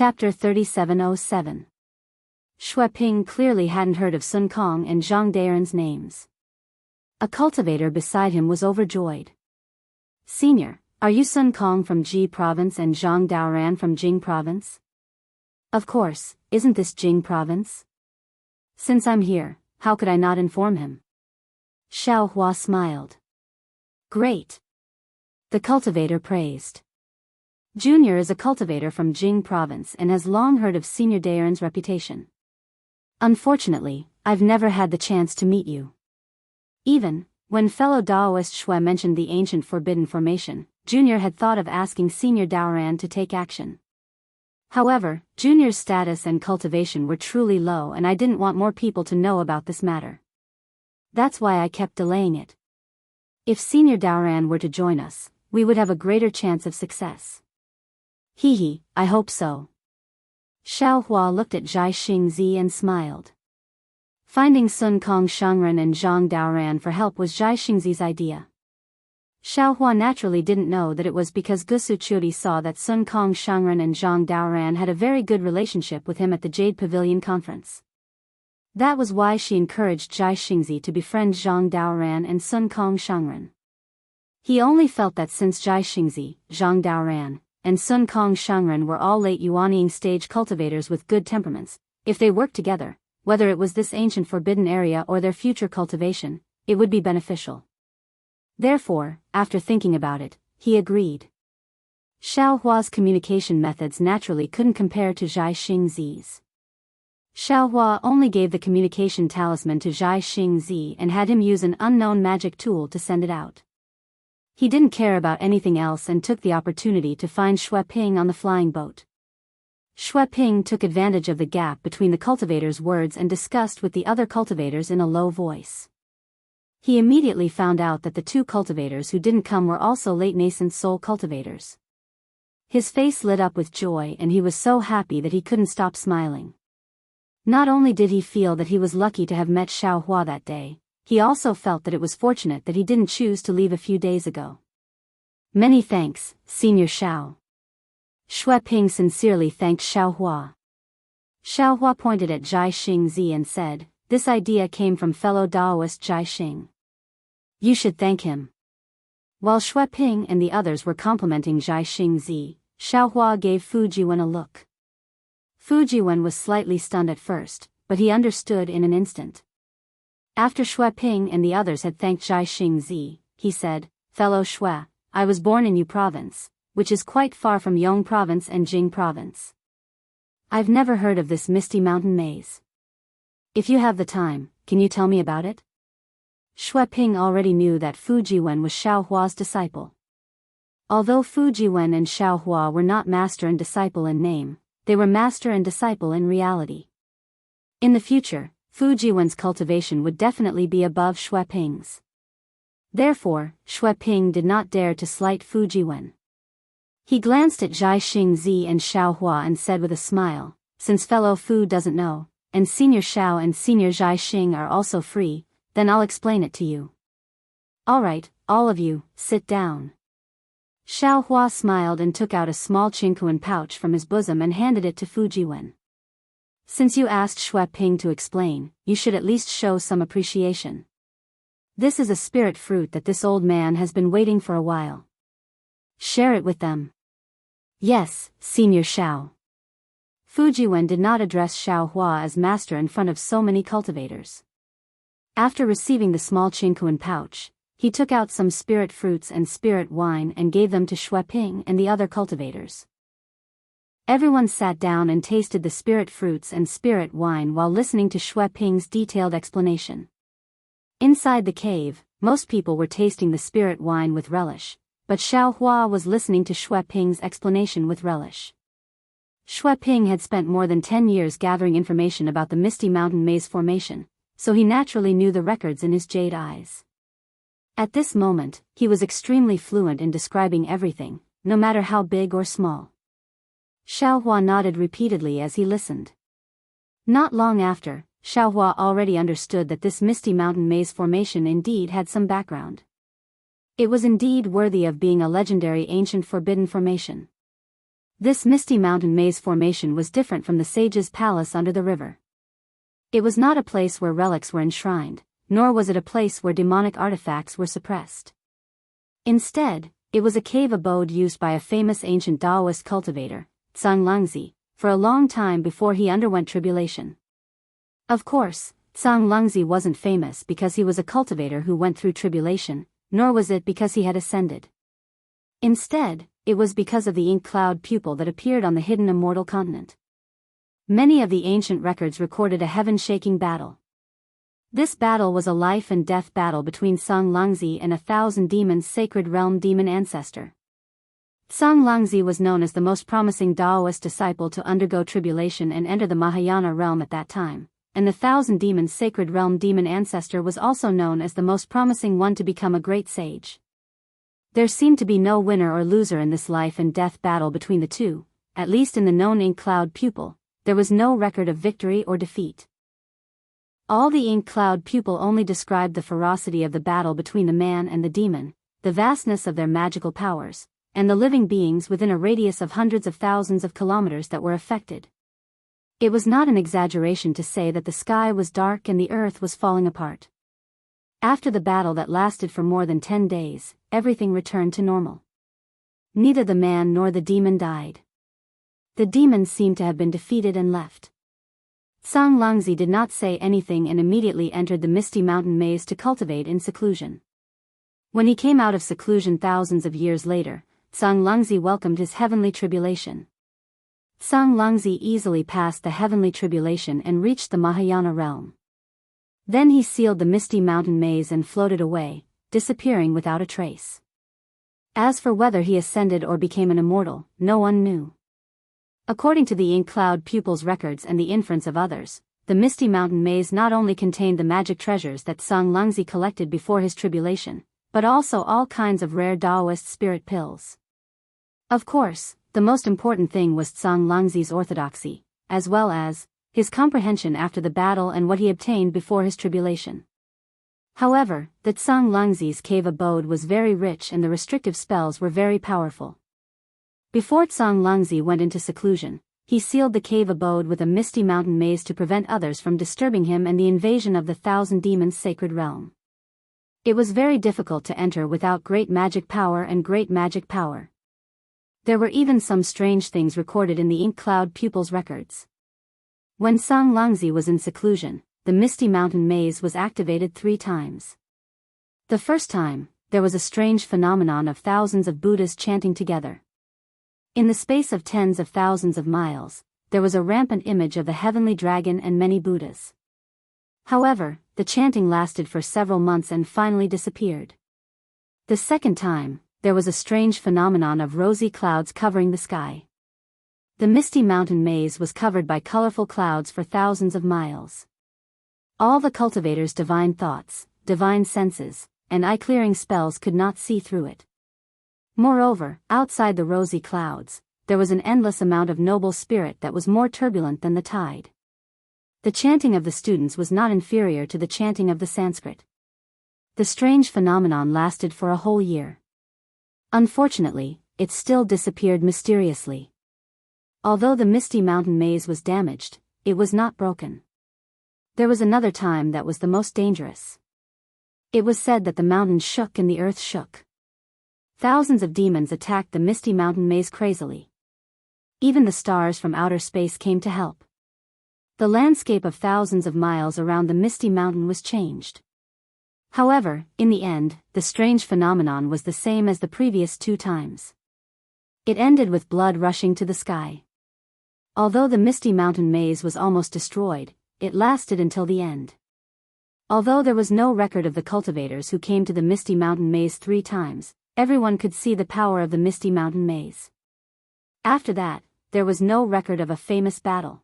Chapter 3707. Xue Ping clearly hadn't heard of Sun Kong and Zhang Daren's names. A cultivator beside him was overjoyed. "Senior, are you Sun Kong from Ji Province and Zhang Daoran from Jing Province?" "Of course, isn't this Jing Province?" "Since I'm here, how could I not inform him?" Xiao Hua smiled. "Great." The cultivator praised. Junior is a cultivator from Jing Province and has long heard of Senior Daren's reputation. "Unfortunately, I've never had the chance to meet you." Even when fellow Daoist Xue mentioned the ancient forbidden formation, Junior had thought of asking Senior Daoran to take action. However, Junior's status and cultivation were truly low and I didn't want more people to know about this matter. That's why I kept delaying it. If Senior Daoran were to join us, we would have a greater chance of success. "Hee, I hope so." Xiao Hua looked at Zhai Xingzi and smiled. Finding Sun Kong Shangren and Zhang Daoran for help was Zhai Xingzi's idea. Xiao Hua naturally didn't know that it was because Gusu Churi saw that Sun Kong Shangren and Zhang Daoran had a very good relationship with him at the Jade Pavilion conference. That was why she encouraged Zhai Xingzi to befriend Zhang Daoran and Sun Kong Shangren. He only felt that since Zhai Xingzi, Zhang Daoran, and Sun Kong Shangren were all late Yuanying stage cultivators with good temperaments, if they worked together, whether it was this ancient forbidden area or their future cultivation, it would be beneficial. Therefore, after thinking about it, he agreed. Xiao Hua's communication methods naturally couldn't compare to Zhai Xingzi's. Xiao Hua only gave the communication talisman to Zhai Xingzi and had him use an unknown magic tool to send it out. He didn't care about anything else and took the opportunity to find Xue Ping on the flying boat. Xue Ping took advantage of the gap between the cultivators' words and discussed with the other cultivators in a low voice. He immediately found out that the two cultivators who didn't come were also late nascent soul cultivators. His face lit up with joy and he was so happy that he couldn't stop smiling. Not only did he feel that he was lucky to have met Xiao Hua that day, he also felt that it was fortunate that he didn't choose to leave a few days ago. "Many thanks, Senior Xiao." Xue Ping sincerely thanked Xiao Hua. Xiao Hua pointed at Zhai Xingzi and said, "This idea came from fellow Daoist Zhai Xing. You should thank him." While Xue Ping and the others were complimenting Zhai Xingzi, Xiao Hua gave Fu Jiwen a look. Fu Jiwen was slightly stunned at first, but he understood in an instant. After Xue Ping and the others had thanked Zhai Xingzi, he said, "Fellow Xue, I was born in Yu Province, which is quite far from Yong Province and Jing Province. I've never heard of this misty mountain maze. If you have the time, can you tell me about it?" Xue Ping already knew that Fu Jiwen was Xiao Hua's disciple. Although Fu Jiwen and Xiao Hua were not master and disciple in name, they were master and disciple in reality. In the future, Fu Jiwen's cultivation would definitely be above Xue Ping's. Therefore, Xue Ping did not dare to slight Fu Jiwen. He glanced at Zhai Xingzi and Xiao Hua and said with a smile, "Since fellow Fu doesn't know, and Senior Xiao and Senior Zhai Xing are also free, then I'll explain it to you. All right, all of you, sit down." Xiao Hua smiled and took out a small Qingkuan pouch from his bosom and handed it to Fu Jiwen. "Since you asked Xue Ping to explain, you should at least show some appreciation. This is a spirit fruit that this old man has been waiting for a while. Share it with them." "Yes, Senior Xiao." Fu Jiwen did not address Xiao Hua as master in front of so many cultivators. After receiving the small Qingkuan pouch, he took out some spirit fruits and spirit wine and gave them to Xue Ping and the other cultivators. Everyone sat down and tasted the spirit fruits and spirit wine while listening to Xue Ping's detailed explanation. Inside the cave, most people were tasting the spirit wine with relish, but Xiao Hua was listening to Xue Ping's explanation with relish. Xue Ping had spent more than 10 years gathering information about the Misty Mountain Maze formation, so he naturally knew the records in his jade eyes. At this moment, he was extremely fluent in describing everything, no matter how big or small. Xiao Hua nodded repeatedly as he listened. Not long after, Xiao Hua already understood that this Misty Mountain Maze formation indeed had some background. It was indeed worthy of being a legendary ancient forbidden formation. This misty mountain maze formation was different from the sage's palace under the river. It was not a place where relics were enshrined, nor was it a place where demonic artifacts were suppressed. Instead, it was a cave abode used by a famous ancient Taoist cultivator, Tsang Lungzi, for a long time before he underwent tribulation. Of course, Tsang Lungzi wasn't famous because he was a cultivator who went through tribulation, nor was it because he had ascended. Instead, it was because of the ink cloud pupil that appeared on the hidden immortal continent. Many of the ancient records recorded a heaven-shaking battle. This battle was a life and death battle between Tsang Lungzi and 1,000 demons' sacred realm demon ancestor. Tsang Lungzi was known as the most promising Taoist disciple to undergo tribulation and enter the Mahayana realm at that time, and the 1,000 demons' sacred realm demon ancestor was also known as the most promising one to become a great sage. There seemed to be no winner or loser in this life and death battle between the two, at least in the known ink cloud pupil. There was no record of victory or defeat. All the ink cloud pupil only described the ferocity of the battle between the man and the demon, the vastness of their magical powers, and the living beings within a radius of hundreds of thousands of kilometers that were affected. It was not an exaggeration to say that the sky was dark and the earth was falling apart. After the battle that lasted for more than 10 days, everything returned to normal. Neither the man nor the demon died. The demons seemed to have been defeated and left. Tsang Lungzi did not say anything and immediately entered the misty mountain maze to cultivate in seclusion. When he came out of seclusion thousands of years later, Tsang Lungzi welcomed his heavenly tribulation. Tsang Lungzi easily passed the heavenly tribulation and reached the Mahayana realm. Then he sealed the misty mountain maze and floated away, disappearing without a trace. As for whether he ascended or became an immortal, no one knew. According to the ink cloud pupil's records and the inference of others, the misty mountain maze not only contained the magic treasures that Tsang Lungzi collected before his tribulation, but also all kinds of rare Taoist spirit pills. Of course, the most important thing was Tsang Lungzi's orthodoxy, as well as his comprehension after the battle and what he obtained before his tribulation. However, the Tsang Lungzi's cave abode was very rich and the restrictive spells were very powerful. Before Tsang Lungzi went into seclusion, he sealed the cave abode with a misty mountain maze to prevent others from disturbing him and the invasion of the 1,000 demons' sacred realm. It was very difficult to enter without great magic power and great magic power. There were even some strange things recorded in the ink cloud pupil's records. When Tsang Lungzi was in seclusion, the misty mountain maze was activated 3 times. The first time, there was a strange phenomenon of thousands of Buddhas chanting together. In the space of tens of thousands of miles, there was a rampant image of the heavenly dragon and many Buddhas. However, the chanting lasted for several months and finally disappeared. The second time, there was a strange phenomenon of rosy clouds covering the sky. The misty mountain maze was covered by colorful clouds for thousands of miles. All the cultivators' divine thoughts, divine senses, and eye-clearing spells could not see through it. Moreover, outside the rosy clouds, there was an endless amount of noble spirit that was more turbulent than the tide. The chanting of the students was not inferior to the chanting of the Sanskrit. The strange phenomenon lasted for a whole year. Unfortunately, it still disappeared mysteriously. Although the misty mountain maze was damaged, it was not broken. There was another time that was the most dangerous. It was said that the mountains shook and the earth shook. Thousands of demons attacked the misty mountain maze crazily. Even the stars from outer space came to help. The landscape of thousands of miles around the misty mountain was changed. However, in the end, the strange phenomenon was the same as the previous 2 times. It ended with blood rushing to the sky. Although the misty mountain maze was almost destroyed, it lasted until the end. Although there was no record of the cultivators who came to the misty mountain maze 3 times, everyone could see the power of the misty mountain maze. After that, there was no record of a famous battle.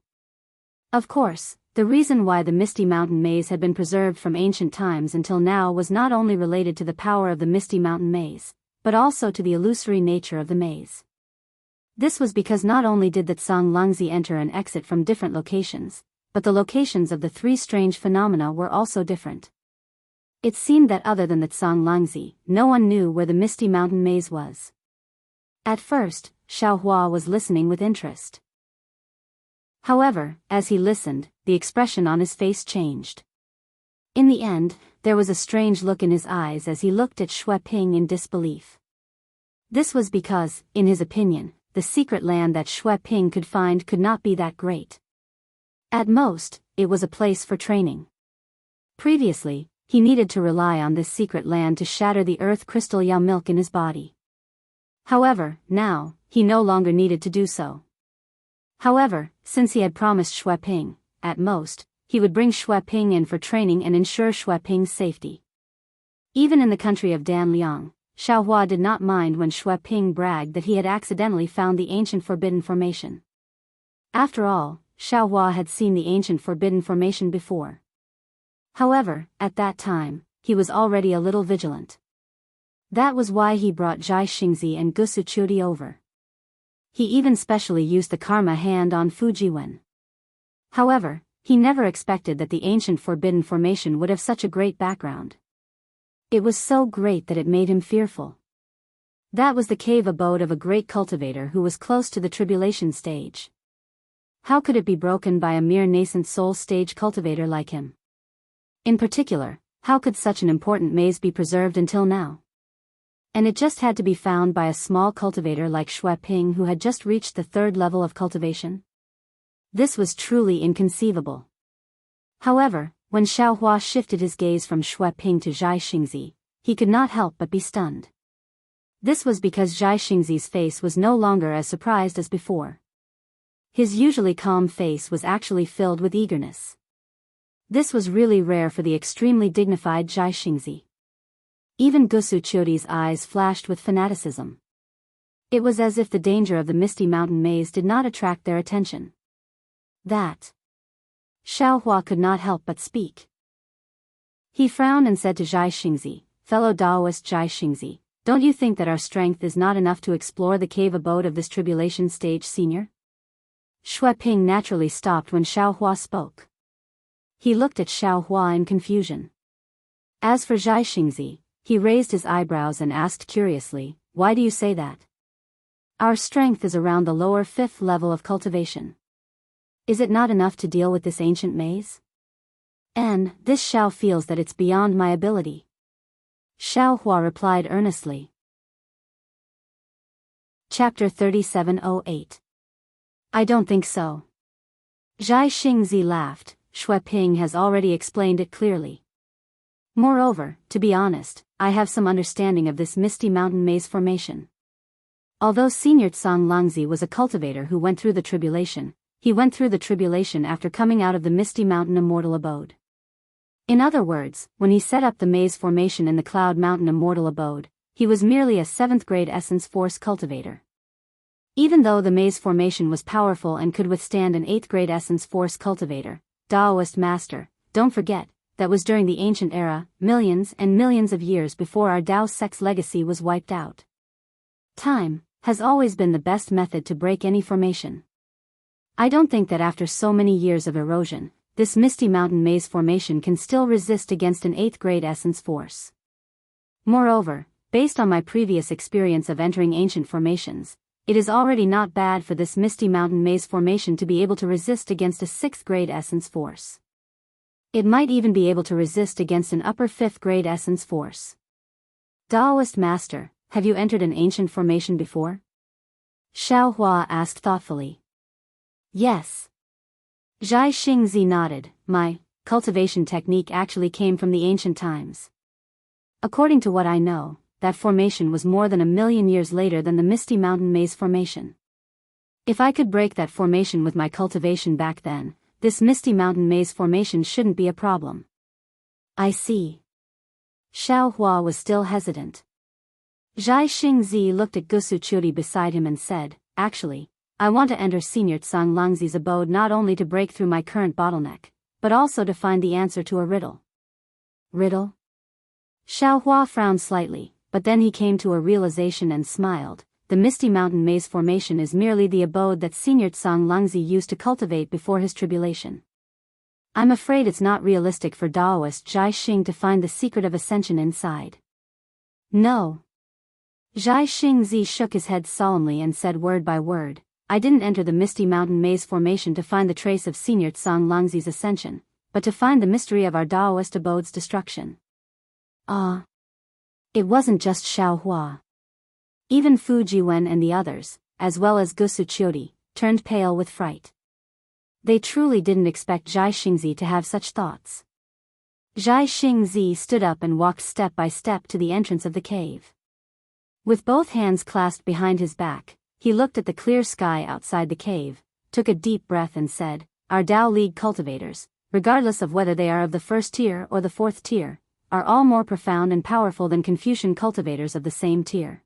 Of course, the reason why the misty mountain maze had been preserved from ancient times until now was not only related to the power of the misty mountain maze, but also to the illusory nature of the maze. This was because not only did the Tsang Lungzi enter and exit from different locations, but the locations of the 3 strange phenomena were also different. It seemed that other than the Tsang Lungzi, no one knew where the misty mountain maze was. At first, Xiao Hua was listening with interest. However, as he listened, the expression on his face changed. In the end, there was a strange look in his eyes as he looked at Xue Ping in disbelief. This was because, in his opinion, the secret land that Xue Ping could find could not be that great. At most, it was a place for training. Previously, he needed to rely on this secret land to shatter the earth crystal Yao milk in his body. However, now, he no longer needed to do so. However, since he had promised Xue Ping, at most, he would bring Xue Ping in for training and ensure Xue Ping's safety. Even in the country of Dan Liang, Xiao Hua did not mind when Xue Ping bragged that he had accidentally found the ancient forbidden formation. After all, Xiao Hua had seen the ancient forbidden formation before. However, at that time, he was already a little vigilant. That was why he brought Zhai Xingzi and Gusu Chuti over. He even specially used the karma hand on Fujiwen. However, he never expected that the ancient forbidden formation would have such a great background. It was so great that it made him fearful. That was the cave abode of a great cultivator who was close to the tribulation stage. How could it be broken by a mere nascent soul stage cultivator like him? In particular, how could such an important maze be preserved until now? And it just had to be found by a small cultivator like Xue Ping who had just reached the 3rd level of cultivation? This was truly inconceivable. However, when Xiao Hua shifted his gaze from Xue Ping to Zhai Xingzi, he could not help but be stunned. This was because Zhai Xingzi's face was no longer as surprised as before. His usually calm face was actually filled with eagerness. This was really rare for the extremely dignified Zhai Xingzi. Even Gusu Chuti's eyes flashed with fanaticism. It was as if the danger of the misty mountain maze did not attract their attention. That. Xiao Hua could not help but speak. He frowned and said to Zhai Xingzi, "Fellow Daoist Zhai Xingzi, don't you think that our strength is not enough to explore the cave abode of this tribulation stage senior?" Xue Ping naturally stopped when Xiao Hua spoke. He looked at Xiao Hua in confusion. As for Zhai Xingzi, he raised his eyebrows and asked curiously, "Why do you say that?" "Our strength is around the lower 5th level of cultivation. Is it not enough to deal with this ancient maze? And this Xiao feels that it's beyond my ability." Xiao Hua replied earnestly. Chapter 3708. I don't think so. Zhai Xingzi laughed. Xue Ping has already explained it clearly. Moreover, to be honest, I have some understanding of this misty mountain maze formation. Although Senior Tsang Langzi was a cultivator who went through the tribulation, he went through the tribulation after coming out of the misty mountain immortal abode. In other words, when he set up the maze formation in the Cloud Mountain immortal abode, he was merely a 7th grade essence force cultivator. Even though the maze formation was powerful and could withstand an 8th grade essence force cultivator, Daoist master, don't forget, that was during the ancient era, millions and millions of years before our Dao sect's legacy was wiped out. Time has always been the best method to break any formation. I don't think that after so many years of erosion, this misty mountain maze formation can still resist against an 8th grade essence force. Moreover, based on my previous experience of entering ancient formations, it is already not bad for this misty mountain maze formation to be able to resist against a 6th grade essence force. It might even be able to resist against an upper 5th grade essence force. Daoist master, have you entered an ancient formation before? Xiao Hua asked thoughtfully. Yes. Zhai Xingzi nodded. My cultivation technique actually came from the ancient times. According to what I know, that formation was more than 1,000,000 years later than the Misty Mountain Maze formation. If I could break that formation with my cultivation back then, this Misty Mountain Maze formation shouldn't be a problem. I see. Xiao Hua was still hesitant. Zhai Xingzi looked at Gusu Chuti beside him and said, "Actually, I want to enter Senior Tsang Langzi's abode not only to break through my current bottleneck, but also to find the answer to a riddle." Riddle? Xiao Hua frowned slightly, but then he came to a realization and smiled. The Misty Mountain Maze formation is merely the abode that Senior Tsang Langzi used to cultivate before his tribulation. I'm afraid it's not realistic for Daoist Zhai Xing to find the secret of ascension inside. No. Zhai Xingzi shook his head solemnly and said word by word, I didn't enter the Misty Mountain Maze formation to find the trace of Senior Tsang Langzi's ascension, but to find the mystery of our Taoist abode's destruction. It wasn't just Xiao Hua. Even Fu Jiwen and the others, as well as Gusu Qiudi, turned pale with fright. They truly didn't expect Zhai Xingzi to have such thoughts. Zhai Xingzi stood up and walked step by step to the entrance of the cave. With both hands clasped behind his back, he looked at the clear sky outside the cave, took a deep breath and said, Our Tao League cultivators, regardless of whether they are of the first tier or the fourth tier, are all more profound and powerful than Confucian cultivators of the same tier.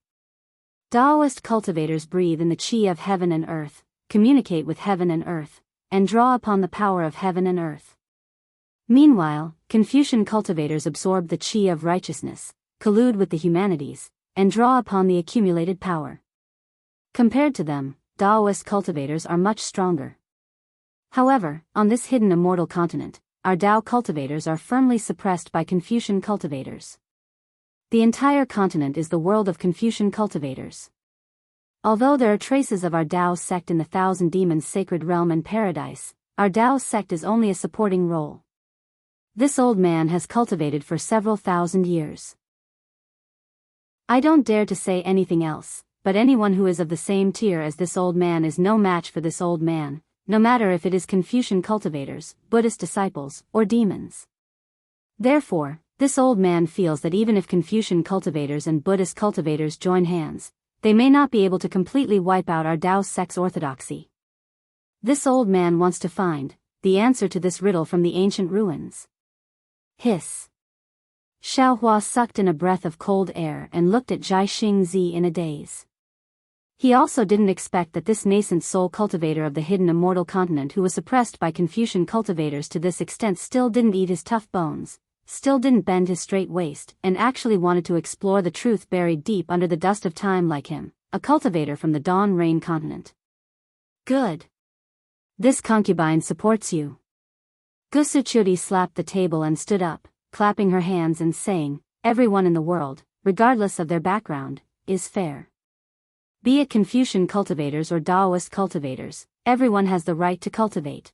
Taoist cultivators breathe in the qi of heaven and earth, communicate with heaven and earth, and draw upon the power of heaven and earth. Meanwhile, Confucian cultivators absorb the qi of righteousness, collude with the humanities, and draw upon the accumulated power. Compared to them, Taoist cultivators are much stronger. However, on this hidden immortal continent, our Tao cultivators are firmly suppressed by Confucian cultivators. The entire continent is the world of Confucian cultivators. Although there are traces of our Tao sect in the Thousand Demons Sacred Realm and Paradise, our Tao sect is only a supporting role. This old man has cultivated for several thousand years. I don't dare to say anything else, but anyone who is of the same tier as this old man is no match for this old man, no matter if it is Confucian cultivators, Buddhist disciples, or demons. Therefore, this old man feels that even if Confucian cultivators and Buddhist cultivators join hands, they may not be able to completely wipe out our Tao sect's orthodoxy. This old man wants to find the answer to this riddle from the ancient ruins. Hiss. Xiao Hua sucked in a breath of cold air and looked at Zhai Xingzi in a daze. He also didn't expect that this nascent soul cultivator of the hidden immortal continent who was suppressed by Confucian cultivators to this extent still didn't eat his tough bones, still didn't bend his straight waist, and actually wanted to explore the truth buried deep under the dust of time like him, a cultivator from the Dawn Rain continent. Good. This concubine supports you. Gusu Qiudi slapped the table and stood up, clapping her hands and saying, Everyone in the world, regardless of their background, is fair. Be it Confucian cultivators or Taoist cultivators, everyone has the right to cultivate.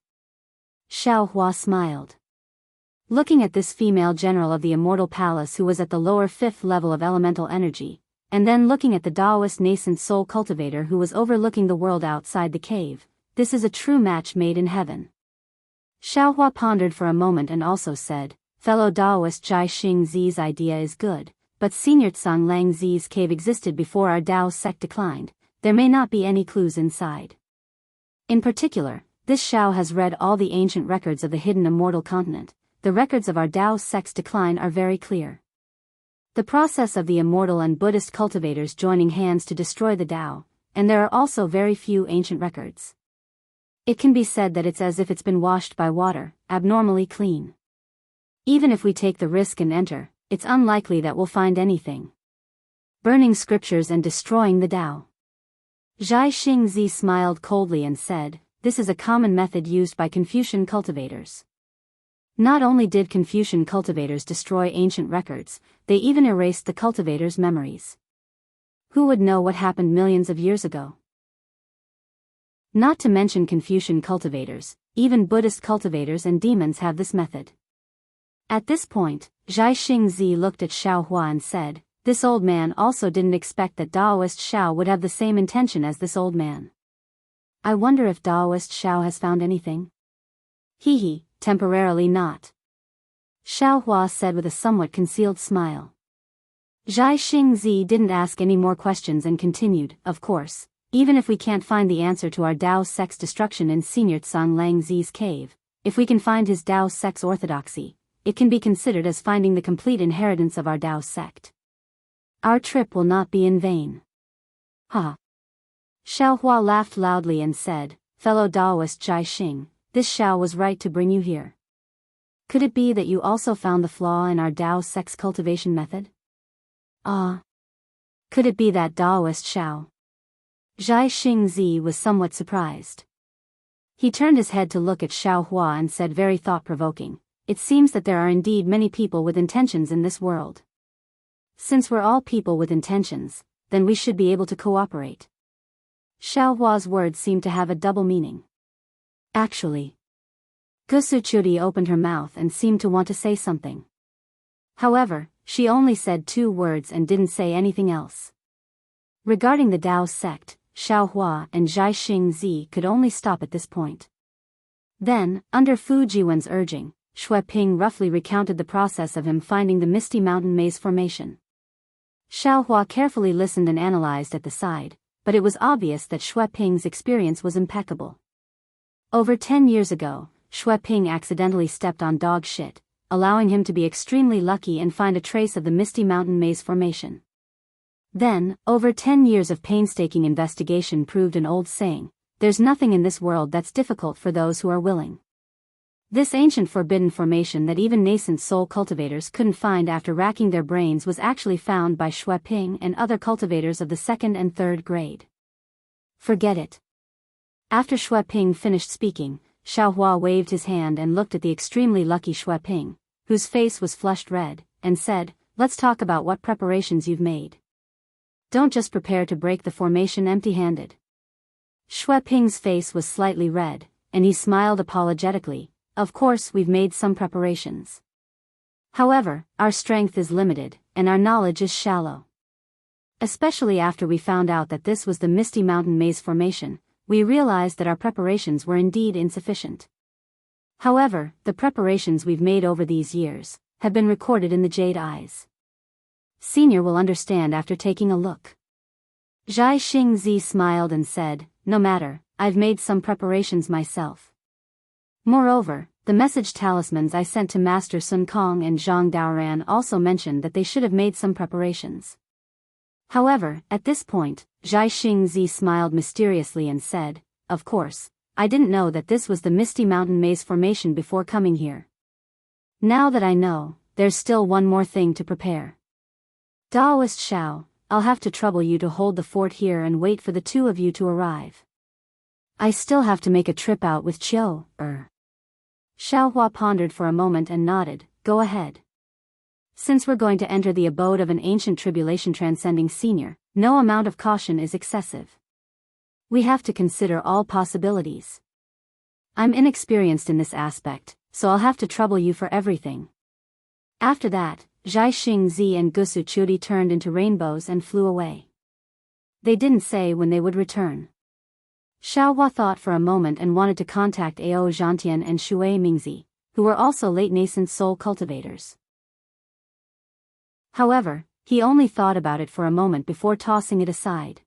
Xiao Hua smiled. Looking at this female general of the immortal palace who was at the lower fifth level of elemental energy, and then looking at the Taoist nascent soul cultivator who was overlooking the world outside the cave, this is a true match made in heaven. Xiao Hua pondered for a moment and also said, Fellow Taoist Zhai Xingzi's idea is good, but Senior Tsang Langzi's cave existed before our Tao sect declined, there may not be any clues inside. In particular, this Xiao has read all the ancient records of the hidden immortal continent. The records of our Tao sect's decline are very clear. The process of the immortal and Buddhist cultivators joining hands to destroy the Tao, and there are also very few ancient records. It can be said that it's as if it's been washed by water, abnormally clean. Even if we take the risk and enter, it's unlikely that we'll find anything. Burning scriptures and destroying the Tao. Zhai Xingzi smiled coldly and said, This is a common method used by Confucian cultivators. Not only did Confucian cultivators destroy ancient records, they even erased the cultivators' memories. Who would know what happened millions of years ago? Not to mention Confucian cultivators, even Buddhist cultivators and demons have this method. At this point, Zhai Xingzi looked at Xiao Hua and said, This old man also didn't expect that Taoist Xiao would have the same intention as this old man. I wonder if Taoist Xiao has found anything? He, temporarily not. Xiao Hua said with a somewhat concealed smile. Zhai Xingzi didn't ask any more questions and continued, Of course, even if we can't find the answer to our Tao sect's destruction in Senior Tsang Langzi's cave, if we can find his Tao sect's orthodoxy, it can be considered as finding the complete inheritance of our Tao sect. Our trip will not be in vain. Ha! Xiao Hua laughed loudly and said, Fellow Taoist Zhai Xing, this Xiao was right to bring you here. Could it be that you also found the flaw in our Tao sect's cultivation method? Could it be that Taoist Xiao? Zhai Xingzi was somewhat surprised. He turned his head to look at Xiao Hua and said very thought-provoking, It seems that there are indeed many people with intentions in this world. Since we're all people with intentions, then we should be able to cooperate. Xiao Hua's words seemed to have a double meaning. Actually, Gusuchuri opened her mouth and seemed to want to say something. However, she only said 2 words and didn't say anything else. Regarding the Dao sect, Xiao Hua and Zhai Xingzi could only stop at this point. Then, under Fu Jiwen's urging, Xue Ping roughly recounted the process of him finding the Misty Mountain Maze formation. Xiao Hua carefully listened and analyzed at the side, but it was obvious that Xue Ping's experience was impeccable. Over 10 years ago, Xue Ping accidentally stepped on dog shit, allowing him to be extremely lucky and find a trace of the Misty Mountain Maze formation. Then, over 10 years of painstaking investigation proved an old saying, there's nothing in this world that's difficult for those who are willing. This ancient forbidden formation that even nascent soul cultivators couldn't find after racking their brains was actually found by Xue Ping and other cultivators of the 2nd and 3rd grade. Forget it. After Xue Ping finished speaking, Xiao Hua waved his hand and looked at the extremely lucky Xue Ping, whose face was flushed red, and said, let's talk about what preparations you've made. Don't just prepare to break the formation empty-handed. Xue Ping's face was slightly red, and he smiled apologetically. Of course, we've made some preparations. However, our strength is limited, and our knowledge is shallow. Especially after we found out that this was the Misty Mountain Maze formation, we realized that our preparations were indeed insufficient. However, the preparations we've made over these years have been recorded in the Jade Eyes. Senior will understand after taking a look. Zhai Xingzi smiled and said, no matter, I've made some preparations myself. Moreover, the message talismans I sent to Master Sun Kong and Zhang Daoran also mentioned that they should have made some preparations. However, at this point, Zhai Xingzi smiled mysteriously and said, of course, I didn't know that this was the Misty Mountain Maze formation before coming here. Now that I know, there's still one more thing to prepare. Daoist Xiao, I'll have to trouble you to hold the fort here and wait for the 2 of you to arrive. I still have to make a trip out with Qiu. Xiao Hua pondered for a moment and nodded, go ahead. Since we're going to enter the abode of an ancient tribulation transcending senior, no amount of caution is excessive. We have to consider all possibilities. I'm inexperienced in this aspect, so I'll have to trouble you for everything. After that, Zhai Xingzi and Gusu Chudi turned into rainbows and flew away. They didn't say when they would return. Xiao Hua thought for a moment and wanted to contact Ao Zhantian and Shui Mingzi, who were also late nascent soul cultivators. However, he only thought about it for a moment before tossing it aside.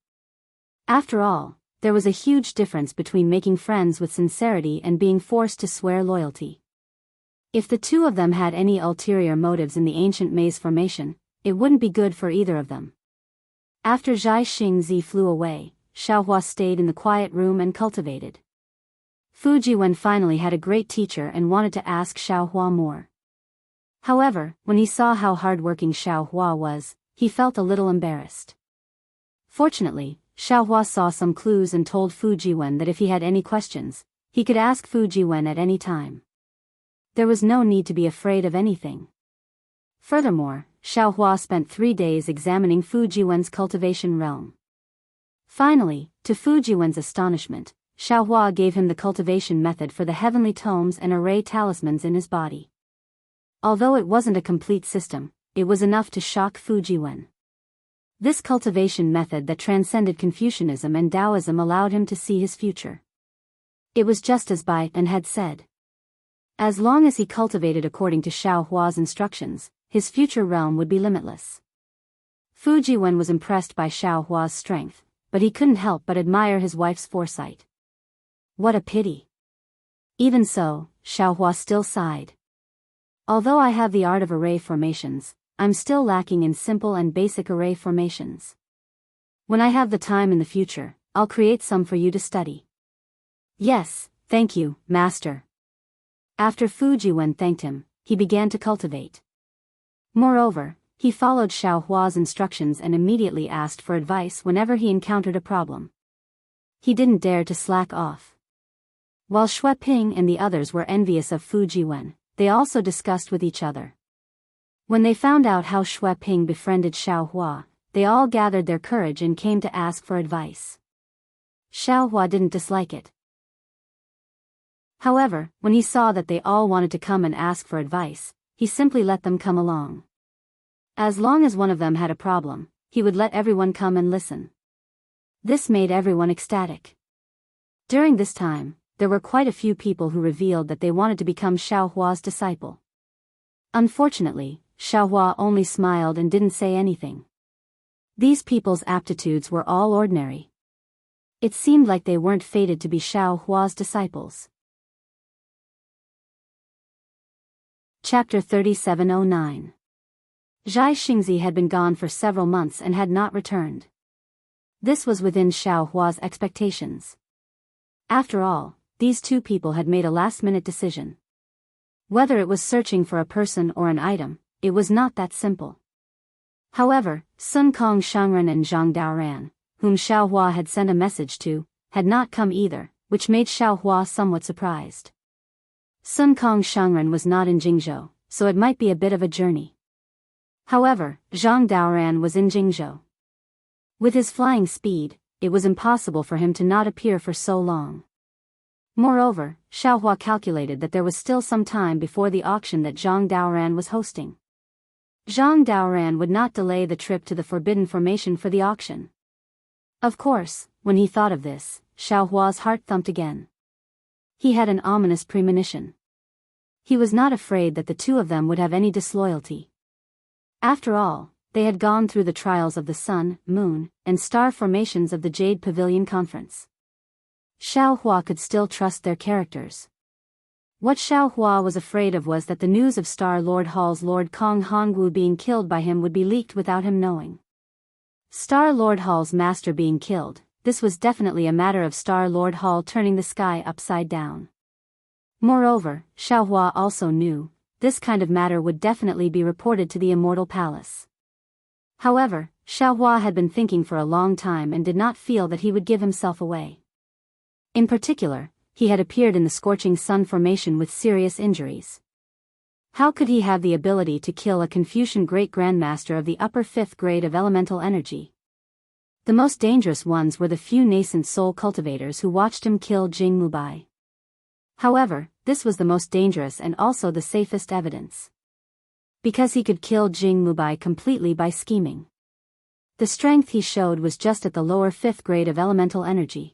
After all, there was a huge difference between making friends with sincerity and being forced to swear loyalty. If the 2 of them had any ulterior motives in the ancient maze formation, it wouldn't be good for either of them. After Zhai Xingzi flew away, Xiao Hua stayed in the quiet room and cultivated. Fu Jiwen finally had a great teacher and wanted to ask Xiao Hua more. However, when he saw how hard-working Xiao Hua was, he felt a little embarrassed. Fortunately, Xiao Hua saw some clues and told Fu Jiwen that if he had any questions, he could ask Fu Jiwen at any time. There was no need to be afraid of anything. Furthermore, Xiao Hua spent 3 days examining Fu Jiwen's cultivation realm. Finally, to Fu Jiwen's astonishment, Xiao Hua gave him the cultivation method for the heavenly tomes and array talismans in his body. Although it wasn't a complete system, it was enough to shock Fu Jiwen. This cultivation method that transcended Confucianism and Taoism allowed him to see his future. It was just as Bai and had said. As long as he cultivated according to Xiao Hua's instructions, his future realm would be limitless. Fu Jiwen was impressed by Xiao Hua's strength, but he couldn't help but admire his wife's foresight. What a pity. Even so, Xiao Hua still sighed. Although I have the art of array formations, I'm still lacking in simple and basic array formations. When I have the time in the future, I'll create some for you to study. Yes, thank you, Master. After Fu Jiwen thanked him, he began to cultivate. Moreover, he followed Xiao Hua's instructions and immediately asked for advice whenever he encountered a problem. He didn't dare to slack off. While Xue Ping and the others were envious of Fu Jiwen, they also discussed with each other. When they found out how Xue Ping befriended Xiao Hua, they all gathered their courage and came to ask for advice. Xiaohua didn't dislike it. However, when he saw that they all wanted to come and ask for advice, he simply let them come along. As long as one of them had a problem, he would let everyone come and listen. This made everyone ecstatic. During this time, there were quite a few people who revealed that they wanted to become Xiaohua's disciple. Unfortunately, Xiaohua only smiled and didn't say anything. These people's aptitudes were all ordinary. It seemed like they weren't fated to be Xiaohua's disciples. Chapter 3709. Zhai Xingzi had been gone for several months and had not returned. This was within Xiaohua's expectations. After all, these two people had made a last-minute decision. Whether it was searching for a person or an item, it was not that simple. However, Sun Kong Shangren and Zhang Daoran, whom Xiaohua had sent a message to, had not come either, which made Xiaohua somewhat surprised. Sun Kong Shangren was not in Jingzhou, so it might be a bit of a journey. However, Zhang Daoran was in Jingzhou. With his flying speed, it was impossible for him to not appear for so long. Moreover, Xiaohua calculated that there was still some time before the auction that Zhang Daoran was hosting. Zhang Daoran would not delay the trip to the Forbidden Formation for the auction. Of course, when he thought of this, Xiaohua's heart thumped again. He had an ominous premonition. He was not afraid that the two of them would have any disloyalty. After all, they had gone through the trials of the sun, moon, and star formations of the Jade Pavilion Conference. Xiaohua could still trust their characters. What Xiaohua was afraid of was that the news of Star Lord Hall's Lord Kong Hongwu being killed by him would be leaked without him knowing. Star Lord Hall's master being killed, this was definitely a matter of Star Lord Hall turning the sky upside down. Moreover, Xiaohua also knew, this kind of matter would definitely be reported to the Immortal Palace. However, Xiaohua had been thinking for a long time and did not feel that he would give himself away. In particular, he had appeared in the Scorching Sun Formation with serious injuries. How could he have the ability to kill a Confucian Great Grandmaster of the upper 5th grade of elemental energy? The most dangerous ones were the few nascent soul cultivators who watched him kill Jing Mubai. However, this was the most dangerous and also the safest evidence. Because he could kill Jing Mubai completely by scheming. The strength he showed was just at the lower 5th grade of elemental energy.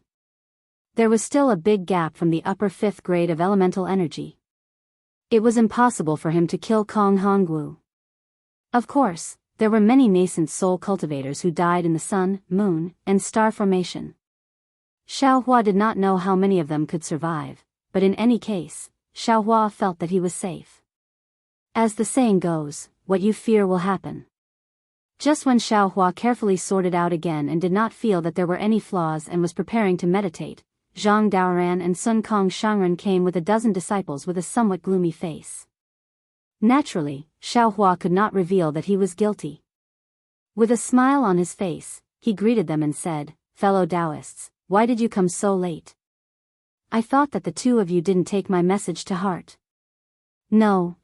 There was still a big gap from the upper 5th grade of elemental energy. It was impossible for him to kill Kong Hongwu. Of course, there were many nascent soul cultivators who died in the sun, moon, and star formation. Xiaohua did not know how many of them could survive, but in any case, Xiaohua felt that he was safe. As the saying goes, what you fear will happen. Just when Xiaohua carefully sorted out again and did not feel that there were any flaws and was preparing to meditate, Zhang Daoran and Sun Kong Shangren came with a dozen disciples with a somewhat gloomy face. Naturally, Xiaohua could not reveal that he was guilty. With a smile on his face, he greeted them and said, "Fellow Taoists, why did you come so late? I thought that the two of you didn't take my message to heart." No.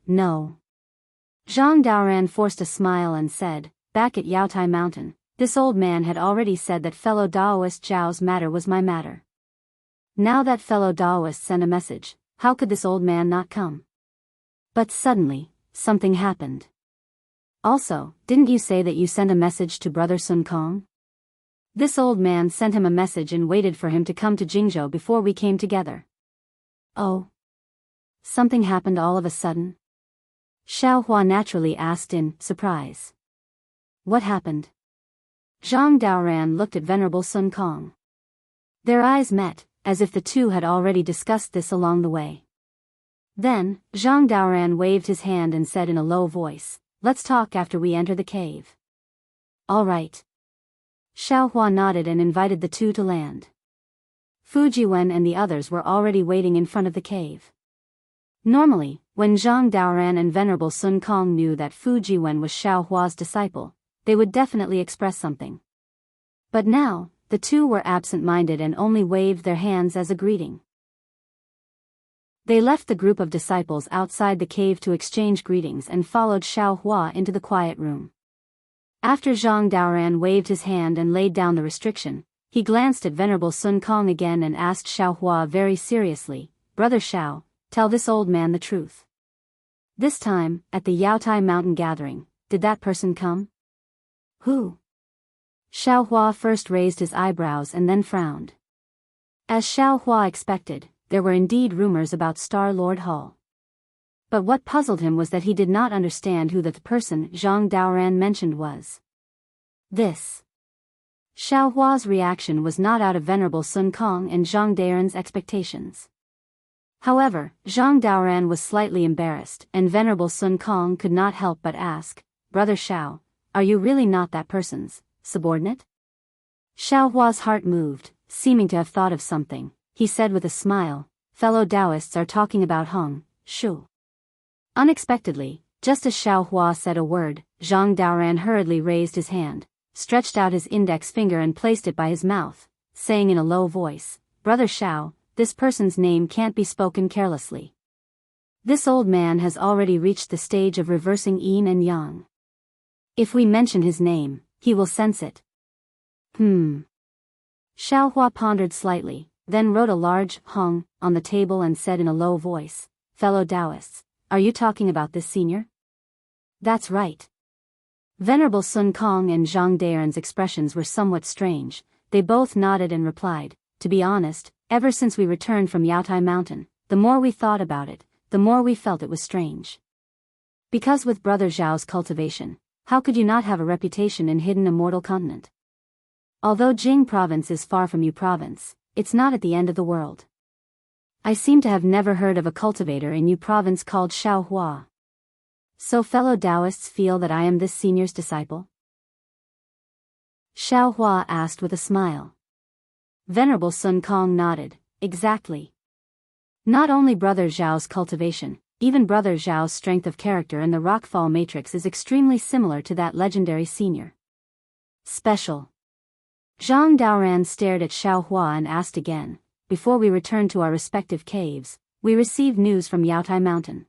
Zhang Daoran forced a smile and said, "Back at Yaotai Mountain, this old man had already said that fellow Taoist Zhao's matter was my matter. Now that fellow Taoist sent a message, how could this old man not come?" But suddenly, something happened. "Also, didn't you say that you sent a message to Brother Sun Kong?" "This old man sent him a message and waited for him to come to Jingzhou before we came together." "Oh. Something happened all of a sudden?" Xiaohua naturally asked in surprise. "What happened?" Zhang Daoran looked at Venerable Sun Kong. Their eyes met, as if the two had already discussed this along the way. Then, Zhang Daoran waved his hand and said in a low voice, "Let's talk after we enter the cave." "All right." Xiaohua nodded and invited the two to land. Fujiwen and the others were already waiting in front of the cave. Normally, when Zhang Daoran and Venerable Sun Kong knew that Fujiwen was Xiaohua's disciple, they would definitely express something. But now, the two were absent-minded and only waved their hands as a greeting. They left the group of disciples outside the cave to exchange greetings and followed Xiaohua into the quiet room. After Zhang Daoran waved his hand and laid down the restriction, he glanced at Venerable Sun Kong again and asked Xiao Hua very seriously, "Brother Xiao, tell this old man the truth. This time, at the Yaotai Mountain gathering, did that person come?" "Who?" Xiao Hua first raised his eyebrows and then frowned. As Xiao Hua expected, there were indeed rumors about Star Lord Hall. But what puzzled him was that he did not understand who the person Zhang Daoran mentioned was. This. Xiao Hua's reaction was not out of Venerable Sun Kong and Zhang Daoran's expectations. However, Zhang Daoran was slightly embarrassed, and Venerable Sun Kong could not help but ask, "Brother Xiao, are you really not that person's subordinate?" Xiao Hua's heart moved, seeming to have thought of something. He said with a smile, "Fellow Taoists are talking about Hong Shu." Unexpectedly, just as Xiao Hua said a word, Zhang Daoran hurriedly raised his hand, stretched out his index finger and placed it by his mouth, saying in a low voice, "Brother Xiao, this person's name can't be spoken carelessly. This old man has already reached the stage of reversing yin and yang. If we mention his name, he will sense it." Xiao Hua pondered slightly, then wrote a large Hong on the table and said in a low voice, "Fellow Taoists, are you talking about this senior?" "That's right." Venerable Sun Kong and Zhang Daoran's expressions were somewhat strange. They both nodded and replied, "To be honest, ever since we returned from Yaotai Mountain, the more we thought about it, the more we felt it was strange. Because with Brother Zhao's cultivation, how could you not have a reputation in hidden immortal continent? Although Jing province is far from Yu province, it's not at the end of the world. I seem to have never heard of a cultivator in Yu province called Xiao Hua. So fellow Taoists feel that I am this senior's disciple?" Xiao Hua asked with a smile. Venerable Sun Kong nodded, "Exactly. Not only Brother Zhao's cultivation, even Brother Zhao's strength of character and the rockfall matrix is extremely similar to that legendary senior. Special." Zhang Daoran stared at Xiao Hua and asked again, "Before we returned to our respective caves, we received news from Yaotai Mountain.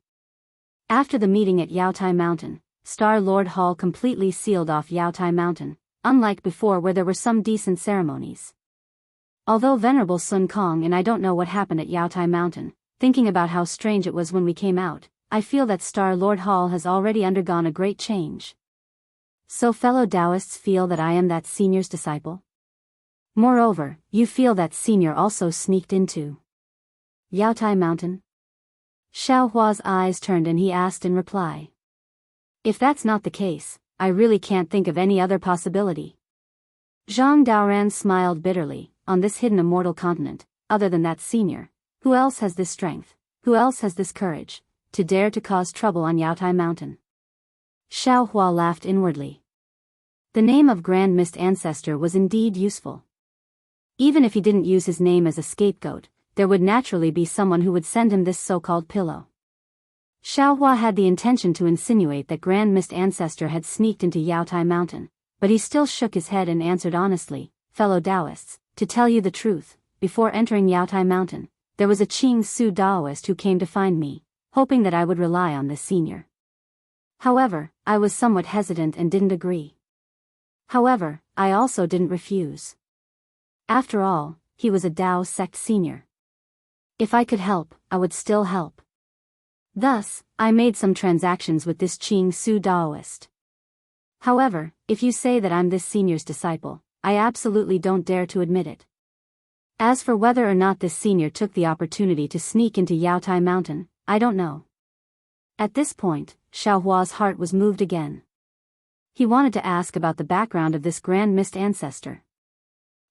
After the meeting at Yaotai Mountain, Star Lord Hall completely sealed off Yaotai Mountain, unlike before where there were some decent ceremonies. Although Venerable Sun Kong and I don't know what happened at Yaotai Mountain, thinking about how strange it was when we came out, I feel that Star Lord Hall has already undergone a great change. So fellow Taoists feel that I am that senior's disciple? Moreover, you feel that senior also sneaked into Yaotai Mountain?" Xiao Hua's eyes turned and he asked in reply. "If that's not the case, I really can't think of any other possibility." Zhang Daoran smiled bitterly. "On this hidden immortal continent, other than that senior, who else has this strength, who else has this courage, to dare to cause trouble on Yaotai Mountain?" Xiao Hua laughed inwardly. The name of Grand Mist Ancestor was indeed useful. Even if he didn't use his name as a scapegoat, there would naturally be someone who would send him this so-called pillow. Xiao Hua had the intention to insinuate that Grand Mist Ancestor had sneaked into Yaotai Mountain, but he still shook his head and answered honestly, "Fellow Taoists, to tell you the truth, before entering Yaotai Mountain, there was a Qing Su Daoist who came to find me, hoping that I would rely on this senior. However, I was somewhat hesitant and didn't agree. However, I also didn't refuse. After all, he was a Dao sect senior. If I could help, I would still help. Thus, I made some transactions with this Qing Su Daoist. However, if you say that I'm this senior's disciple, I absolutely don't dare to admit it. As for whether or not this senior took the opportunity to sneak into Yaotai Mountain, I don't know." At this point, Xiao Hua's heart was moved again. He wanted to ask about the background of this Grand Mist Ancestor.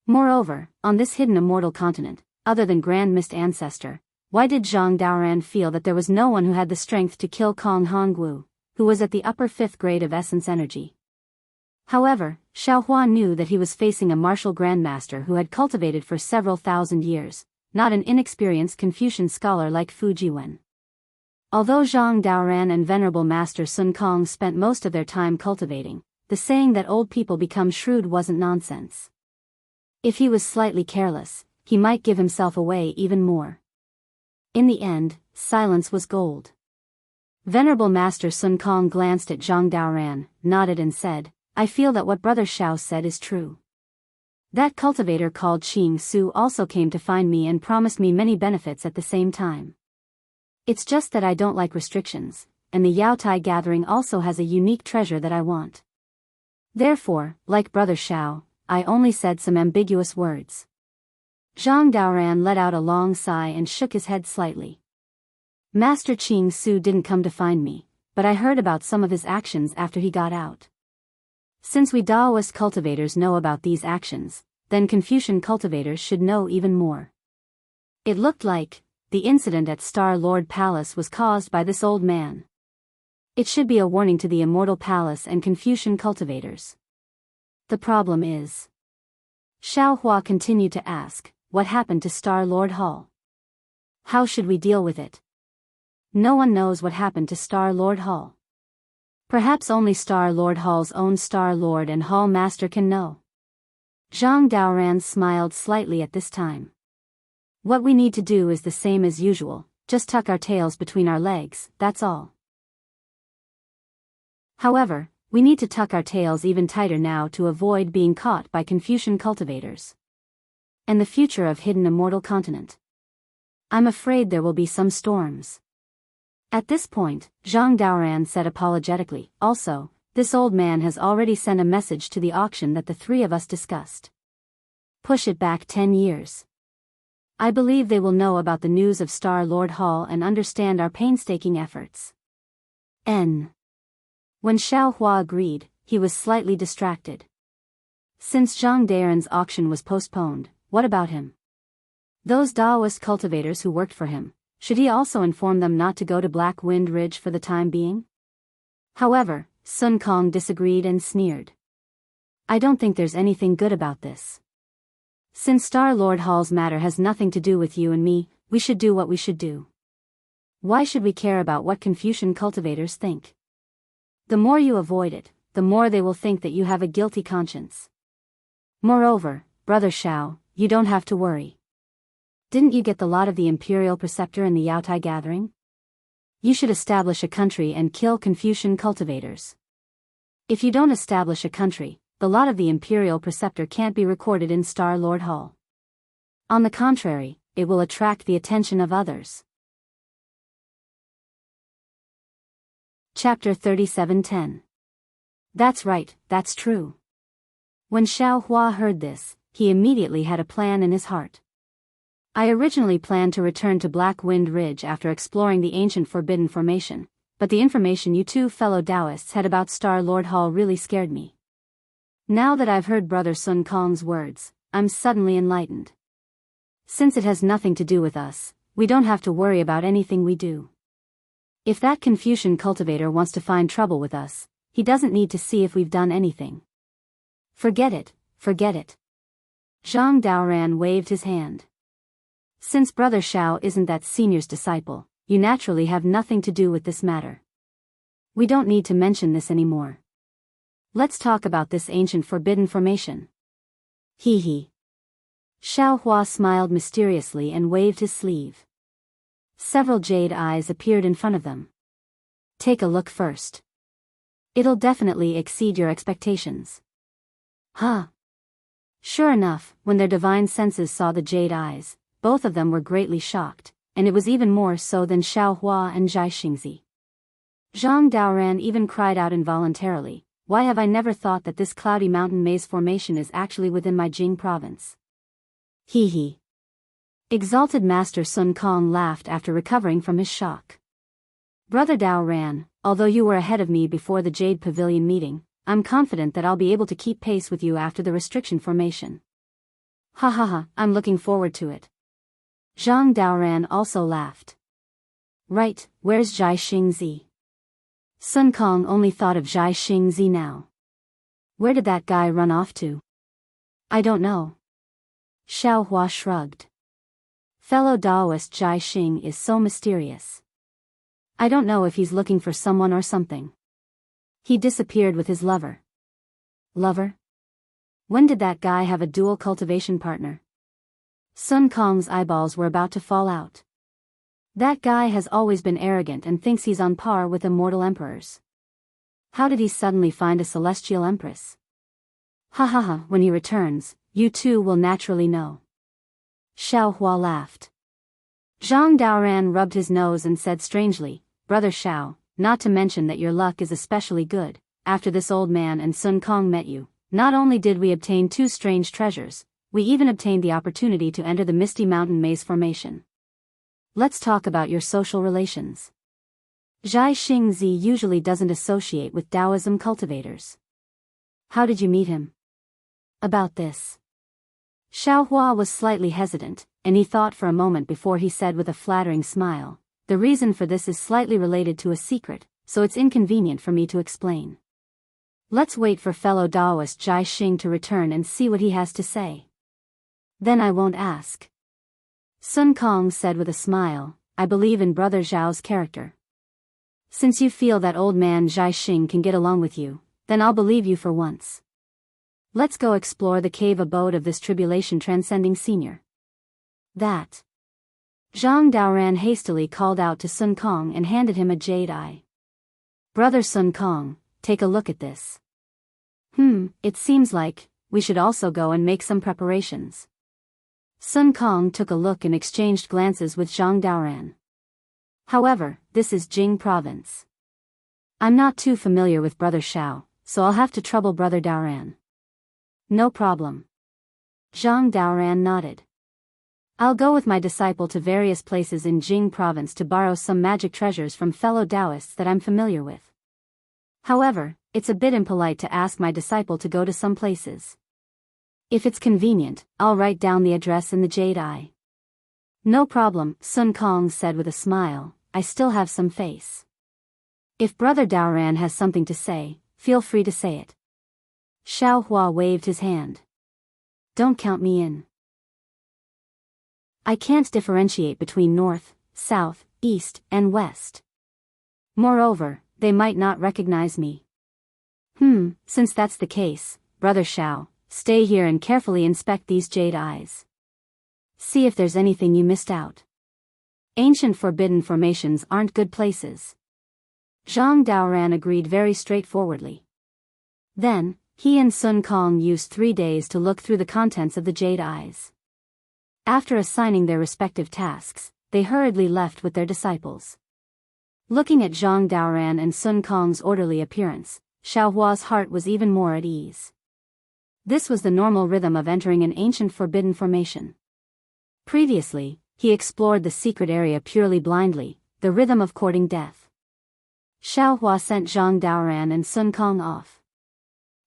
Moreover, on this hidden immortal continent, other than Grand Mist Ancestor, why did Zhang Daoran feel that there was no one who had the strength to kill Kong Hongwu, who was at the upper 5th grade of essence energy? However, Xiao Hua knew that he was facing a martial grandmaster who had cultivated for several thousand years, not an inexperienced Confucian scholar like Fu Jiwen. Although Zhang Daoran and Venerable Master Sun Kong spent most of their time cultivating, the saying that old people become shrewd wasn't nonsense. If he was slightly careless, he might give himself away even more. In the end, silence was gold. Venerable Master Sun Kong glanced at Zhang Daoran, nodded and said, I feel that what Brother Xiao said is true. That cultivator called Qing Su also came to find me and promised me many benefits at the same time. It's just that I don't like restrictions, and the Yaotai gathering also has a unique treasure that I want. Therefore, like Brother Xiao, I only said some ambiguous words. Zhang Daoran let out a long sigh and shook his head slightly. Master Qing Su didn't come to find me, but I heard about some of his actions after he got out. Since we Taoist cultivators know about these actions, then Confucian cultivators should know even more. It looked like the incident at Star Lord Palace was caused by this old man. It should be a warning to the Immortal Palace and Confucian cultivators. The problem is. Xiao Hua continued to ask, what happened to Star Lord Hall? How should we deal with it? No one knows what happened to Star Lord Hall. Perhaps only Star Lord Hall's own Star Lord and Hall Master can know. Zhang Daoran smiled slightly at this time. What we need to do is the same as usual, just tuck our tails between our legs, that's all. However, we need to tuck our tails even tighter now to avoid being caught by Confucian cultivators. And the future of hidden immortal continent. I'm afraid there will be some storms. At this point, Zhang Daoran said apologetically, also, this old man has already sent a message to the auction that the three of us discussed. Push it back 10 years. I believe they will know about the news of Star Lord Hall and understand our painstaking efforts. When Xiao Hua agreed, he was slightly distracted. Since Zhang Daoran's auction was postponed, what about him? Those Taoist cultivators who worked for him, should he also inform them not to go to Black Wind Ridge for the time being? However, Sun Kong disagreed and sneered. I don't think there's anything good about this. Since Star Lord Hall's matter has nothing to do with you and me, we should do what we should do. Why should we care about what Confucian cultivators think? The more you avoid it, the more they will think that you have a guilty conscience. Moreover, Brother Xiao, you don't have to worry. Didn't you get the lot of the Imperial Preceptor in the Yaotai gathering? You should establish a country and kill Confucian cultivators. If you don't establish a country, the lot of the Imperial Preceptor can't be recorded in Star Lord Hall. On the contrary, it will attract the attention of others. Chapter 37:10. That's right, that's true. When Xiao Hua heard this, he immediately had a plan in his heart. I originally planned to return to Black Wind Ridge after exploring the ancient Forbidden Formation, but the information you two fellow Taoists had about Star Lord Hall really scared me. Now that I've heard Brother Sun Kong's words, I'm suddenly enlightened. Since it has nothing to do with us, we don't have to worry about anything we do. If that Confucian cultivator wants to find trouble with us, he doesn't need to see if we've done anything. Forget it, forget it. Zhang Daoran waved his hand. Since Brother Xiao isn't that senior's disciple, you naturally have nothing to do with this matter. We don't need to mention this anymore. Let's talk about this ancient Forbidden Formation. Hee hee. Xiao Hua smiled mysteriously and waved his sleeve. Several jade eyes appeared in front of them. Take a look first. It'll definitely exceed your expectations. Huh. Sure enough, when their divine senses saw the jade eyes, both of them were greatly shocked, and it was even more so than Xiao Hua and Zhai Xingzi. Zhang Daoran even cried out involuntarily, why have I never thought that this cloudy mountain maze formation is actually within my Jing province? Hee hee. Exalted Master Sun Kong laughed after recovering from his shock. Brother Daoran, although you were ahead of me before the Jade Pavilion meeting, I'm confident that I'll be able to keep pace with you after the restriction formation. Ha ha ha, I'm looking forward to it. Zhang Daoran also laughed. Right, where's Zhai Xingzi? Sun Kong only thought of Zhai Xingzi now. Where did that guy run off to? I don't know. Xiao Hua shrugged. Fellow Taoist Zhai Xing is so mysterious. I don't know if he's looking for someone or something. He disappeared with his lover. Lover? When did that guy have a dual cultivation partner? Sun Kong's eyeballs were about to fall out. That guy has always been arrogant and thinks he's on par with immortal emperors. How did he suddenly find a celestial empress? Ha ha ha, when he returns, you too will naturally know. Xiao Hua laughed. Zhang Daoran rubbed his nose and said strangely, Brother Xiao, not to mention that your luck is especially good. After this old man and Sun Kong met you, not only did we obtain 2 strange treasures, we even obtained the opportunity to enter the Misty Mountain Maze formation. Let's talk about your social relations. Zhai Xingzi usually doesn't associate with Taoism cultivators. How did you meet him? About this. Xiao Hua was slightly hesitant, and he thought for a moment before he said with a flattering smile, the reason for this is slightly related to a secret, so it's inconvenient for me to explain. Let's wait for fellow Taoist Zhai Xing to return and see what he has to say. Then I won't ask. Sun Kong said with a smile, I believe in Brother Zhao's character. Since you feel that old man Zhai Xing can get along with you, then I'll believe you for once. Let's go explore the cave abode of this tribulation transcending senior. That. Zhang Daoran hastily called out to Sun Kong and handed him a jade eye. Brother Sun Kong, take a look at this. It seems like we should also go and make some preparations. Sun Kong took a look and exchanged glances with Zhang Daoran. However, this is Jing province. I'm not too familiar with Brother Xiao, so I'll have to trouble Brother Daoran. No problem. Zhang Daoran nodded. I'll go with my disciple to various places in Jing province to borrow some magic treasures from fellow Taoists that I'm familiar with. However, it's a bit impolite to ask my disciple to go to some places. If it's convenient, I'll write down the address in the jade eye. No problem, Sun Kong said with a smile, I still have some face. If Brother Daoran has something to say, feel free to say it. Xiao Hua waved his hand. Don't count me in. I can't differentiate between north, south, east, and west. Moreover, they might not recognize me. Since that's the case, Brother Xiao, stay here and carefully inspect these jade eyes. See if there's anything you missed out. Ancient forbidden formations aren't good places. Zhang Daoran agreed very straightforwardly. Then, he and Sun Kong used 3 days to look through the contents of the jade eyes. After assigning their respective tasks, they hurriedly left with their disciples. Looking at Zhang Daoran and Sun Kong's orderly appearance, Xiao Hua's heart was even more at ease. This was the normal rhythm of entering an ancient forbidden formation. Previously, he explored the secret area purely blindly, the rhythm of courting death. Xiao Hua sent Zhang Daoran and Sun Kong off.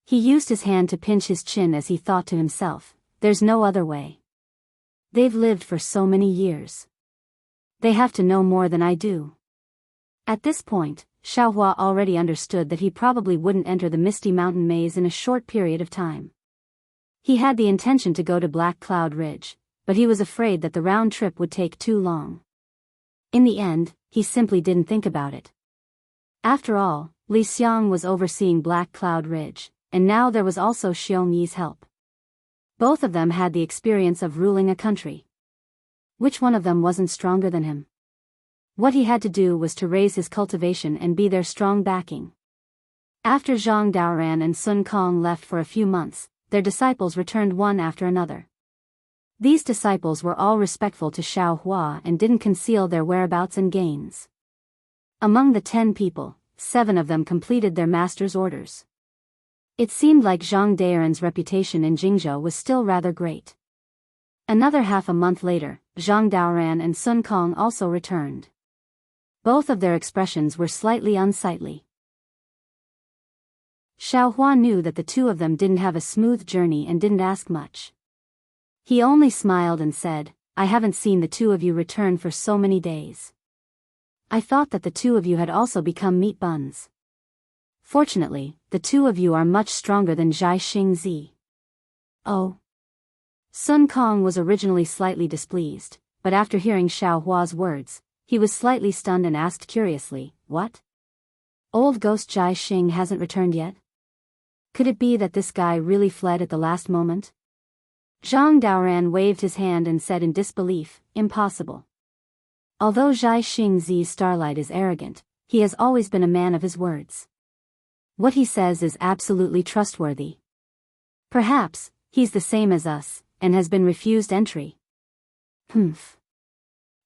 He used his hand to pinch his chin as he thought to himself, there's no other way. They've lived for so many years. They have to know more than I do. At this point, Xiao Hua already understood that he probably wouldn't enter the Misty Mountain Maze in a short period of time. He had the intention to go to Black Cloud Ridge, but he was afraid that the round trip would take too long. In the end, he simply didn't think about it. After all, Li Xiang was overseeing Black Cloud Ridge, and now there was also Xiong Yi's help. Both of them had the experience of ruling a country. Which one of them wasn't stronger than him? What he had to do was to raise his cultivation and be their strong backing. After Zhang Daoran and Sun Kong left for a few months, their disciples returned one after another. These disciples were all respectful to Xiao Hua and didn't conceal their whereabouts and gains. Among the 10 people, 7 of them completed their master's orders. It seemed like Zhang Daoran's reputation in Jingzhou was still rather great. Another half a month later, Zhang Daoran and Sun Kong also returned. Both of their expressions were slightly unsightly. Xiao Hua knew that the two of them didn't have a smooth journey and didn't ask much. He only smiled and said, I haven't seen the two of you return for so many days. I thought that the two of you had also become meat buns. Fortunately, the two of you are much stronger than Zhai Xingzi. Oh. Sun Kong was originally slightly displeased, but after hearing Xiao Hua's words, he was slightly stunned and asked curiously, what? Old ghost Zhai Xing hasn't returned yet? Could it be that this guy really fled at the last moment? Zhang Daoran waved his hand and said in disbelief, impossible. Although Zhai Xingzi's starlight is arrogant, he has always been a man of his words. What he says is absolutely trustworthy. Perhaps, he's the same as us, and has been refused entry. Humph.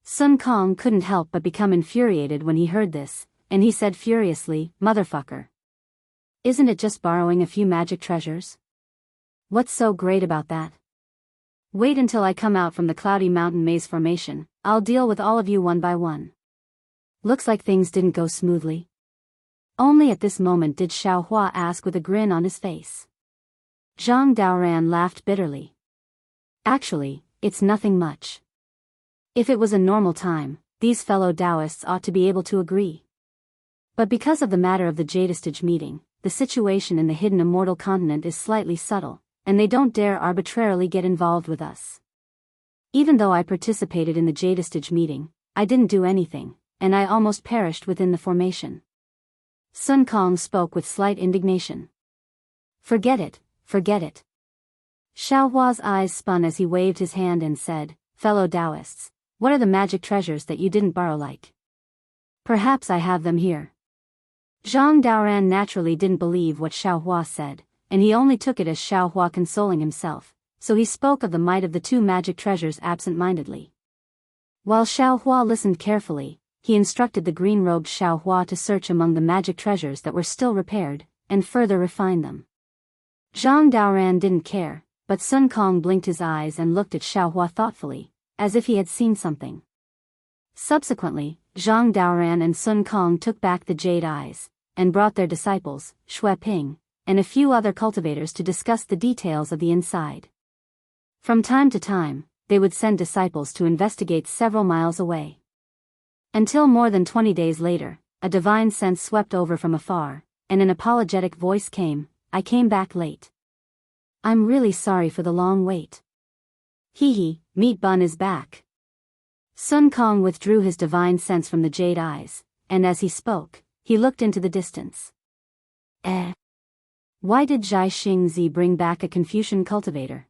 Sun Kong couldn't help but become infuriated when he heard this, and he said furiously, "Motherfucker. Isn't it just borrowing a few magic treasures? What's so great about that? Wait until I come out from the cloudy mountain maze formation, I'll deal with all of you one by one." Looks like things didn't go smoothly. Only at this moment did Xiao Hua ask with a grin on his face. Zhang Daoran laughed bitterly. "Actually, it's nothing much. If it was a normal time, these fellow Taoists ought to be able to agree. But because of the matter of the Jadestage meeting, the situation in the hidden immortal continent is slightly subtle, and they don't dare arbitrarily get involved with us. Even though I participated in the Jadestage meeting, I didn't do anything, and I almost perished within the formation." Sun Kong spoke with slight indignation. Forget it, forget it." Xiao Hua's eyes spun as he waved his hand and said, "Fellow Taoists, what are the magic treasures that you didn't borrow like? Perhaps I have them here." Zhang Daoran naturally didn't believe what Xiao Hua said, and he only took it as Xiao Hua consoling himself, so he spoke of the might of the two magic treasures absent-mindedly. While Xiao Hua listened carefully, he instructed the green-robed Xiao Hua to search among the magic treasures that were still repaired, and further refine them. Zhang Daoran didn't care, but Sun Kong blinked his eyes and looked at Xiao Hua thoughtfully, as if he had seen something. Subsequently, Zhang Daoran and Sun Kong took back the jade eyes, and brought their disciples, Shui Ping, and a few other cultivators to discuss the details of the inside. From time to time, they would send disciples to investigate several miles away. Until more than 20 days later, a divine sense swept over from afar, and an apologetic voice came, "I came back late. I'm really sorry for the long wait. Hee, Meat Bun is back." Sun Kong withdrew his divine sense from the jade eyes, and as he spoke, he looked into the distance. Why did Zhai Xingzi bring back a Confucian cultivator?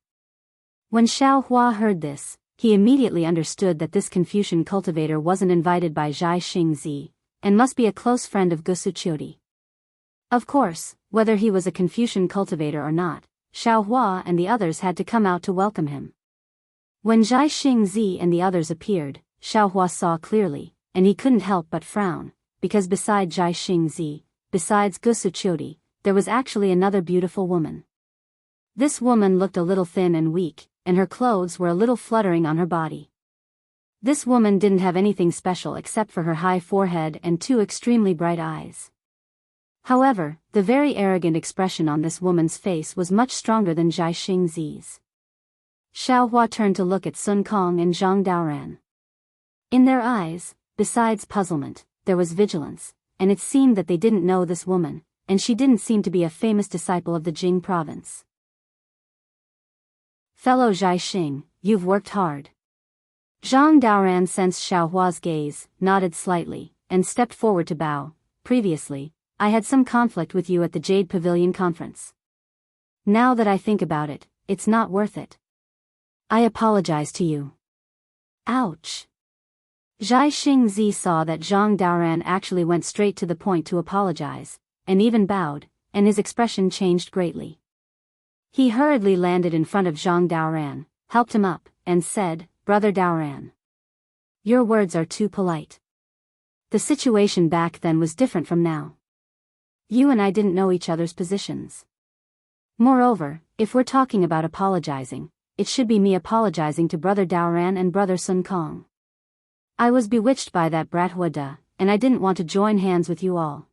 When Xiao Hua heard this, he immediately understood that this Confucian cultivator wasn't invited by Zhai Xingzi, and must be a close friend of Gusu Qiudi. Of course, whether he was a Confucian cultivator or not, Xiao Hua and the others had to come out to welcome him. When Zhai Xingzi and the others appeared, Xiao Hua saw clearly, and he couldn't help but frown, because beside Zhai Xingzi, besides Gusu Qiudi, there was actually another beautiful woman. This woman looked a little thin and weak, and her clothes were a little fluttering on her body. This woman didn't have anything special except for her high forehead and two extremely bright eyes. However, the very arrogant expression on this woman's face was much stronger than Zhai Xingzi's. Xiao Hua turned to look at Sun Kong and Zhang Daoran. In their eyes, besides puzzlement, there was vigilance, and it seemed that they didn't know this woman, and she didn't seem to be a famous disciple of the Jing province. "Fellow Zhai Xing, you've worked hard." Zhang Daoran sensed Xiao Hua's gaze, nodded slightly, and stepped forward to bow. "Previously, I had some conflict with you at the Jade Pavilion conference. Now that I think about it, it's not worth it. I apologize to you." Ouch. Zhai Xingzi saw that Zhang Daoran actually went straight to the point to apologize, and even bowed, and his expression changed greatly. He hurriedly landed in front of Zhang Daoran, helped him up, and said, "Brother Daoran, your words are too polite. The situation back then was different from now. You and I didn't know each other's positions. Moreover, if we're talking about apologizing, it should be me apologizing to Brother Daoran and Brother Sun Kong. I was bewitched by that brat Huada, and I didn't want to join hands with you all.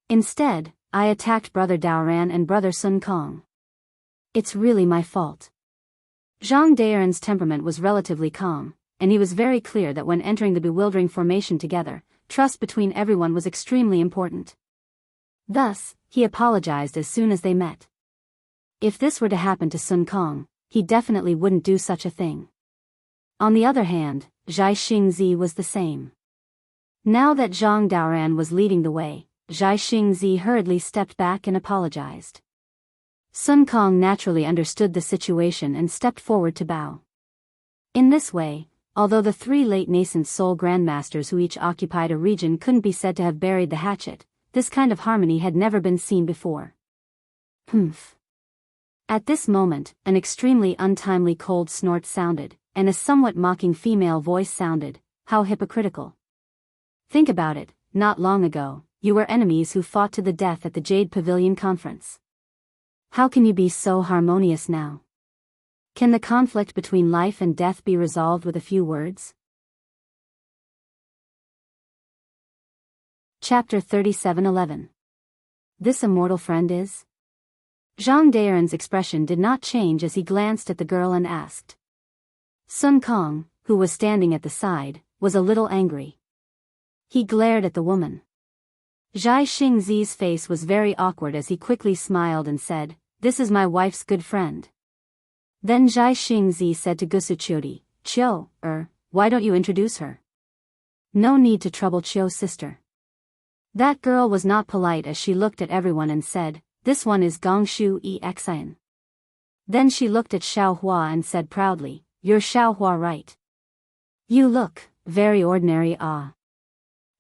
Instead, I attacked Brother Daoran and Brother Sun Kong. It's really my fault." Zhang Daoran's temperament was relatively calm, and he was very clear that when entering the bewildering formation together, trust between everyone was extremely important. Thus, he apologized as soon as they met. If this were to happen to Sun Kong, he definitely wouldn't do such a thing. On the other hand, Zhai Xingzi was the same. Now that Zhang Daoran was leading the way, Zhai Xingzi hurriedly stepped back and apologized. Sun Kong naturally understood the situation and stepped forward to bow. In this way, although the three late nascent soul grandmasters who each occupied a region couldn't be said to have buried the hatchet, this kind of harmony had never been seen before. Humph. At this moment, an extremely untimely cold snort sounded, and a somewhat mocking female voice sounded. How hypocritical. Think about it, not long ago, you were enemies who fought to the death at the Jade Pavilion conference. How can you be so harmonious now? Can the conflict between life and death be resolved with a few words? Chapter 37:11. This immortal friend is? Zhang Daren's expression did not change as he glanced at the girl and asked. Sun Kong, who was standing at the side, was a little angry. He glared at the woman. Zhai Xingzi's face was very awkward as he quickly smiled and said, "This is my wife's good friend." Then Zhai Xingzi said to Gusuchuri, "Chiu, why don't you introduce her?" No need to trouble Chiu's sister. That girl was not polite as she looked at everyone and said, "This one is Gongshu Exian." Then she looked at Xiao Hua and said proudly, "You're Xiao Hua, right? You look very ordinary.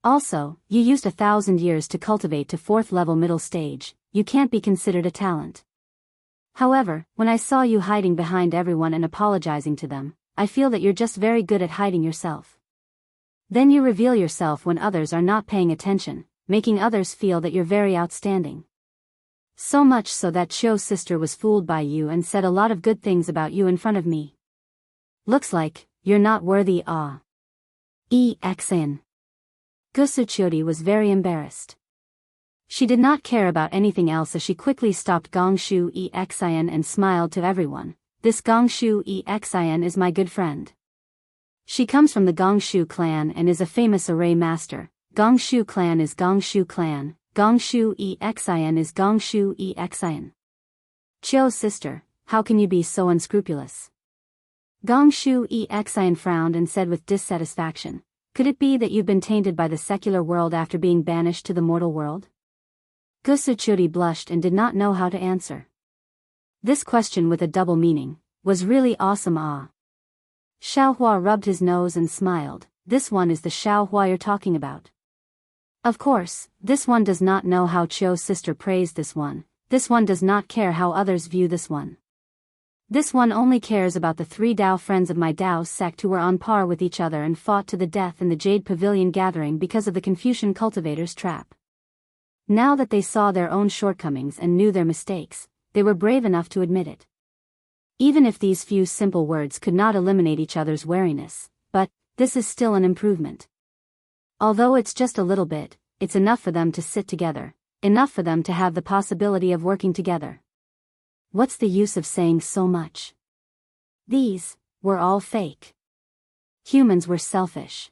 Also, you used 1,000 years to cultivate to 4th level middle stage, you can't be considered a talent. However, when I saw you hiding behind everyone and apologizing to them, I feel that you're just very good at hiding yourself. Then you reveal yourself when others are not paying attention, making others feel that you're very outstanding. So much so that Chiu's sister was fooled by you and said a lot of good things about you in front of me. Looks like you're not worthy. Exian." Gusuchuri was very embarrassed. She did not care about anything else as she quickly stopped Gongshu Exian and smiled to everyone. "This Gongshu Exian is my good friend. She comes from the Gongshu clan and is a famous array master. Gongshu clan is Gongshu clan, Gongshu Exian is Gongshu Exian." Chiu's sister, how can you be so unscrupulous? Gongshu Exian frowned and said with dissatisfaction, "Could it be that you've been tainted by the secular world after being banished to the mortal world?" Gusuchuri blushed and did not know how to answer. This question with a double meaning was really awesome. Xiao Hua rubbed his nose and smiled. "This one is the Xiao Hua you're talking about." Of course, this one does not know how Chiu's sister praised this one. This one does not care how others view this one. This one only cares about the 3 Dao friends of my Dao sect who were on par with each other and fought to the death in the Jade Pavilion gathering because of the Confucian cultivator's trap. Now that they saw their own shortcomings and knew their mistakes, they were brave enough to admit it. Even if these few simple words could not eliminate each other's wariness, but this is still an improvement. Although it's just a little bit, it's enough for them to sit together, enough for them to have the possibility of working together. What's the use of saying so much? These were all fake. Humans were selfish.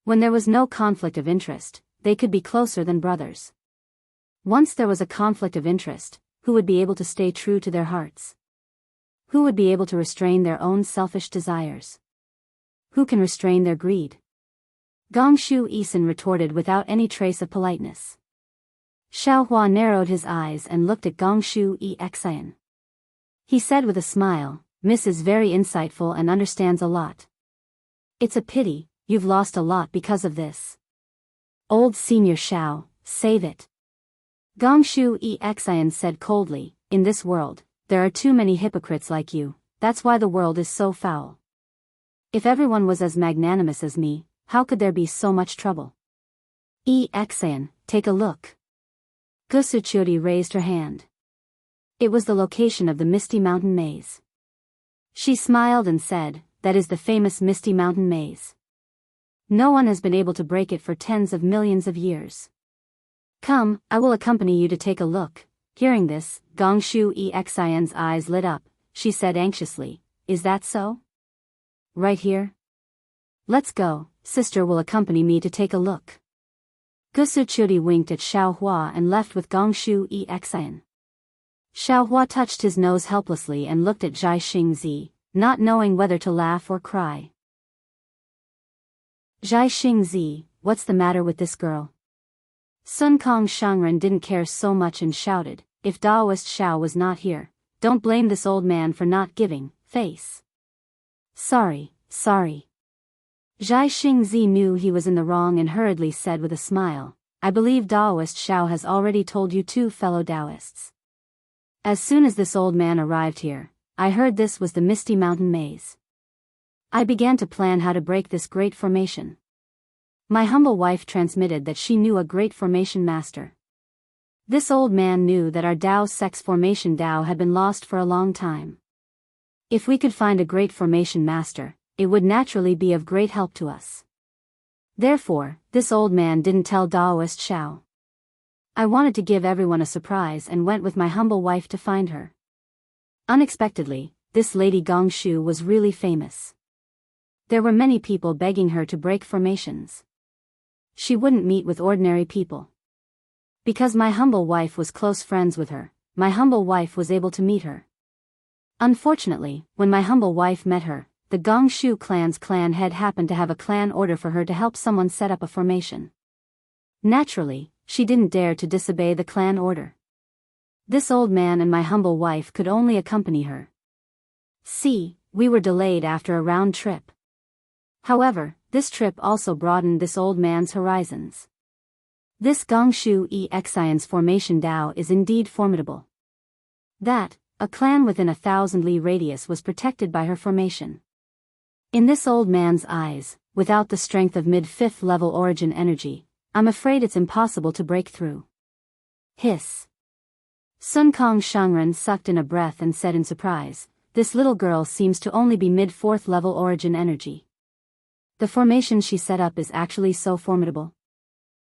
When there was no conflict of interest, they could be closer than brothers. Once there was a conflict of interest, who would be able to stay true to their hearts? Who would be able to restrain their own selfish desires? Who can restrain their greed? Gongshu Exian retorted without any trace of politeness. Xiao Hua narrowed his eyes and looked at Gongshu Exian. He said with a smile, "Miss is very insightful and understands a lot. It's a pity, you've lost a lot because of this. Old Senior Xiao, save it." Gongshu Exian said coldly, "In this world, there are too many hypocrites like you, that's why the world is so foul. If everyone was as magnanimous as me, how could there be so much trouble? Exian, take a look." Gusuchuri raised her hand. It was the location of the Misty Mountain Maze. She smiled and said, "That is the famous Misty Mountain Maze. No one has been able to break it for tens of millions of years. Come, I will accompany you to take a look." Hearing this, Gongshu Exian's eyes lit up. She said anxiously, "Is that so? Right here? Let's go, sister will accompany me to take a look." Gusuchuri winked at Xiao Hua and left with Gongshu Exian. Xiao Hua touched his nose helplessly and looked at Zhai Xingzi, not knowing whether to laugh or cry. "Zhai Xingzi, what's the matter with this girl?" Sun Kong Shangren didn't care so much and shouted, "If Daoist Xiao was not here, don't blame this old man for not giving face." Sorry. Zhai Xingzi knew he was in the wrong and hurriedly said with a smile, I believe Taoist Xiao has already told you too, fellow Taoists. As soon as this old man arrived here, I heard this was the Misty Mountain Maze. I began to plan how to break this great formation. My humble wife transmitted that she knew a great formation master. This old man knew that our Tao sex formation Tao had been lost for a long time. If we could find a great formation master, it would naturally be of great help to us. Therefore, this old man didn't tell Taoist Xiao. I wanted to give everyone a surprise and went with my humble wife to find her. Unexpectedly, this lady Gongshu was really famous. There were many people begging her to break formations. She wouldn't meet with ordinary people. Because my humble wife was close friends with her, my humble wife was able to meet her. Unfortunately, when my humble wife met her, the Gongshu clan's clan head happened to have a clan order for her to help someone set up a formation. Naturally, she didn't dare to disobey the clan order. This old man and my humble wife could only accompany her. See, we were delayed after a round trip. However, this trip also broadened this old man's horizons. This Gongshu Exion's formation Tao is indeed formidable. That, a clan within 1,000 li radius was protected by her formation. In this old man's eyes, without the strength of mid-5th level origin energy, I'm afraid it's impossible to break through. Hiss. Sun Kong Shangren sucked in a breath and said in surprise, this little girl seems to only be mid-4th level origin energy. The formation she set up is actually so formidable.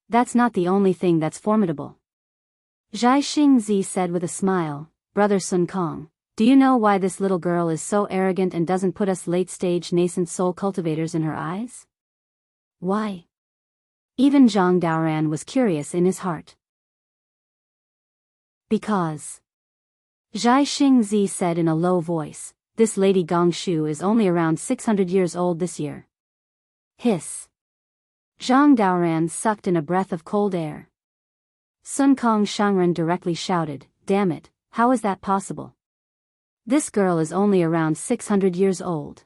That's not the only thing that's formidable. Zhai Xingzi said with a smile, Brother Sun Kong, do you know why this little girl is so arrogant and doesn't put us late-stage nascent soul cultivators in her eyes? Why? Even Zhang Daoran was curious in his heart. Because. Zhai Xingzi said in a low voice, this lady Gongshu is only around 600 years old this year. Hiss. Zhang Daoran sucked in a breath of cold air. Sun Kong Shangren directly shouted, damn it, how is that possible? This girl is only around 600 years old.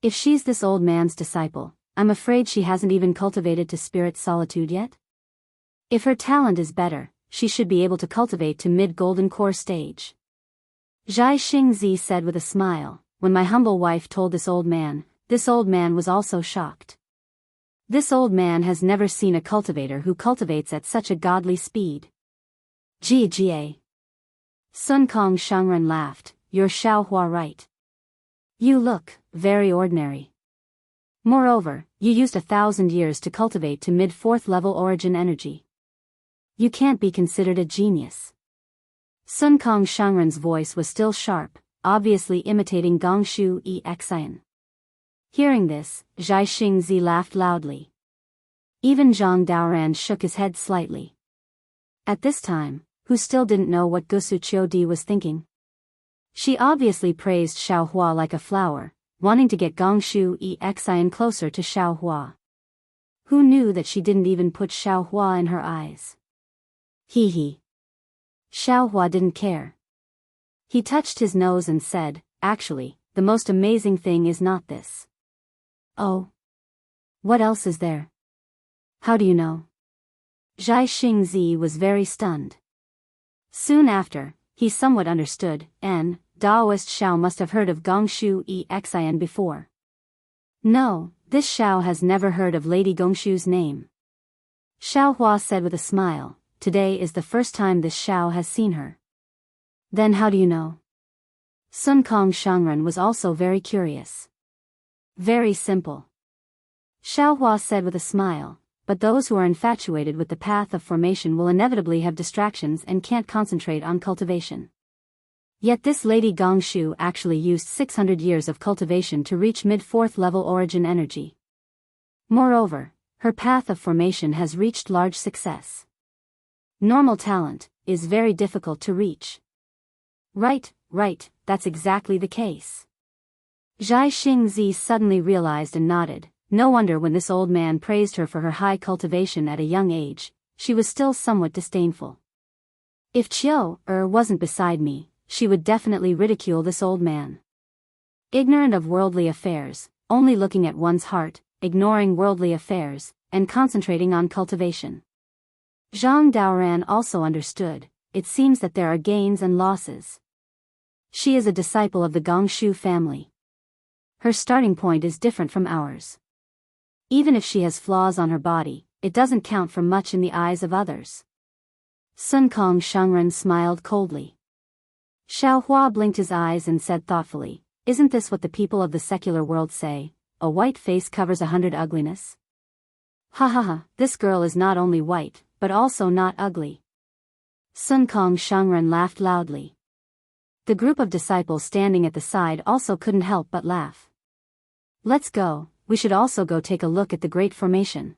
If she's this old man's disciple, I'm afraid she hasn't even cultivated to spirit solitude yet. If her talent is better, she should be able to cultivate to mid-golden core stage. Zhai Xingzi said with a smile, when my humble wife told this old man was also shocked. This old man has never seen a cultivator who cultivates at such a godly speed. Ga. Sun Kong Shangren laughed, you're Xiaohua right. You look very ordinary. Moreover, you used 1,000 years to cultivate to mid-4th level origin energy. You can't be considered a genius. Sun Kong Shangren's voice was still sharp, obviously imitating Gongshu Exion. Hearing this, Zhai Xingzi laughed loudly. Even Zhang Daoran shook his head slightly. At this time, who still didn't know what Gusu Qiudi was thinking? She obviously praised Xiaohua like a flower, wanting to get Gongshu Exion closer to Xiaohua. Who knew that she didn't even put Xiaohua in her eyes? Hee hee. Xiaohua didn't care. He touched his nose and said, actually, the most amazing thing is not this. Oh. What else is there? How do you know? Zhai Xingzi was very stunned. Soon after, he somewhat understood, and Taoist Xiao must have heard of Gongshu Exion before. No, this Xiao has never heard of Lady Gongshu's name. Xiaohua said with a smile, today is the first time this Xiao has seen her. Then how do you know? Sun Kong Shangren was also very curious. Very simple. Xiaohua said with a smile, but those who are infatuated with the path of formation will inevitably have distractions and can't concentrate on cultivation. Yet this lady Gongshu actually used 600 years of cultivation to reach mid-4th level origin energy. Moreover, her path of formation has reached large success. Normal talent is very difficult to reach. Right, that's exactly the case. Zhai Xingzi suddenly realized and nodded. No wonder when this old man praised her for her high cultivation at a young age, she was still somewhat disdainful. If Qiu wasn't beside me, she would definitely ridicule this old man. Ignorant of worldly affairs, only looking at one's heart, ignoring worldly affairs, and concentrating on cultivation. Zhang Daoran also understood. It seems that there are gains and losses. She is a disciple of the Gongshu family. Her starting point is different from ours. Even if she has flaws on her body, it doesn't count for much in the eyes of others. Sun Kong Shengren smiled coldly. Xiao Hua blinked his eyes and said thoughtfully, "Isn't this what the people of the secular world say? A white face covers 100 ugliness?" Ha ha ha, this girl is not only white, but also not ugly. Sun Kong Shengren laughed loudly. The group of disciples standing at the side also couldn't help but laugh. "Let's go, we should also go take a look at the Great Formation."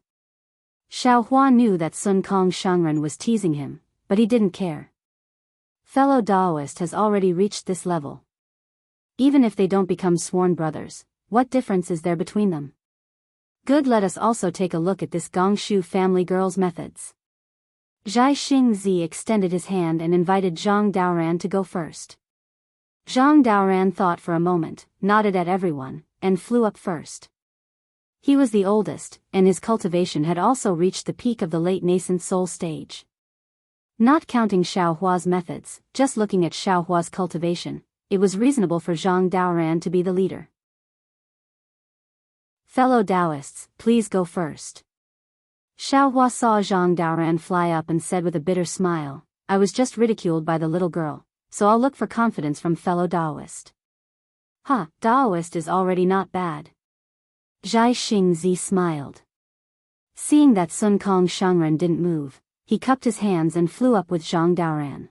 Xiao Hua knew that Sun Kong Shengren was teasing him, but he didn't care. Fellow Daoist has already reached this level. Even if they don't become sworn brothers, what difference is there between them? Good, let us also take a look at this Gongshu family girl's methods. Zhai Xingzi extended his hand and invited Zhang Daoran to go first. Zhang Daoran thought for a moment, nodded at everyone, and flew up first. He was the oldest, and his cultivation had also reached the peak of the late nascent soul stage. Not counting Xiao Hua's methods, just looking at Xiao Hua's cultivation, it was reasonable for Zhang Daoran to be the leader. Fellow Taoists, please go first. Xiao Hua saw Zhang Daoran fly up and said with a bitter smile, "I was just ridiculed by the little girl, so I'll look for confidence from fellow Taoist." "Ha, Taoist is already not bad." Zhai Xingzi smiled. Seeing that Sun Kong Shengren didn't move, he cupped his hands and flew up with Zhang Daoran.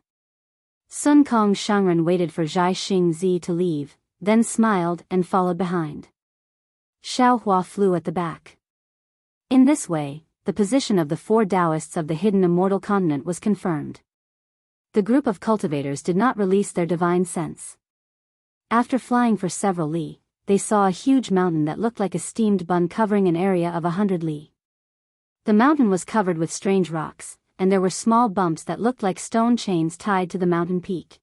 Sun Kong Shengren waited for Zhai Xingzi to leave, then smiled and followed behind. Xiao Hua flew at the back. In this way, the position of the four Taoists of the hidden immortal continent was confirmed. The group of cultivators did not release their divine sense. After flying for several li, they saw a huge mountain that looked like a steamed bun covering an area of 100 li. The mountain was covered with strange rocks, and there were small bumps that looked like stone chains tied to the mountain peak.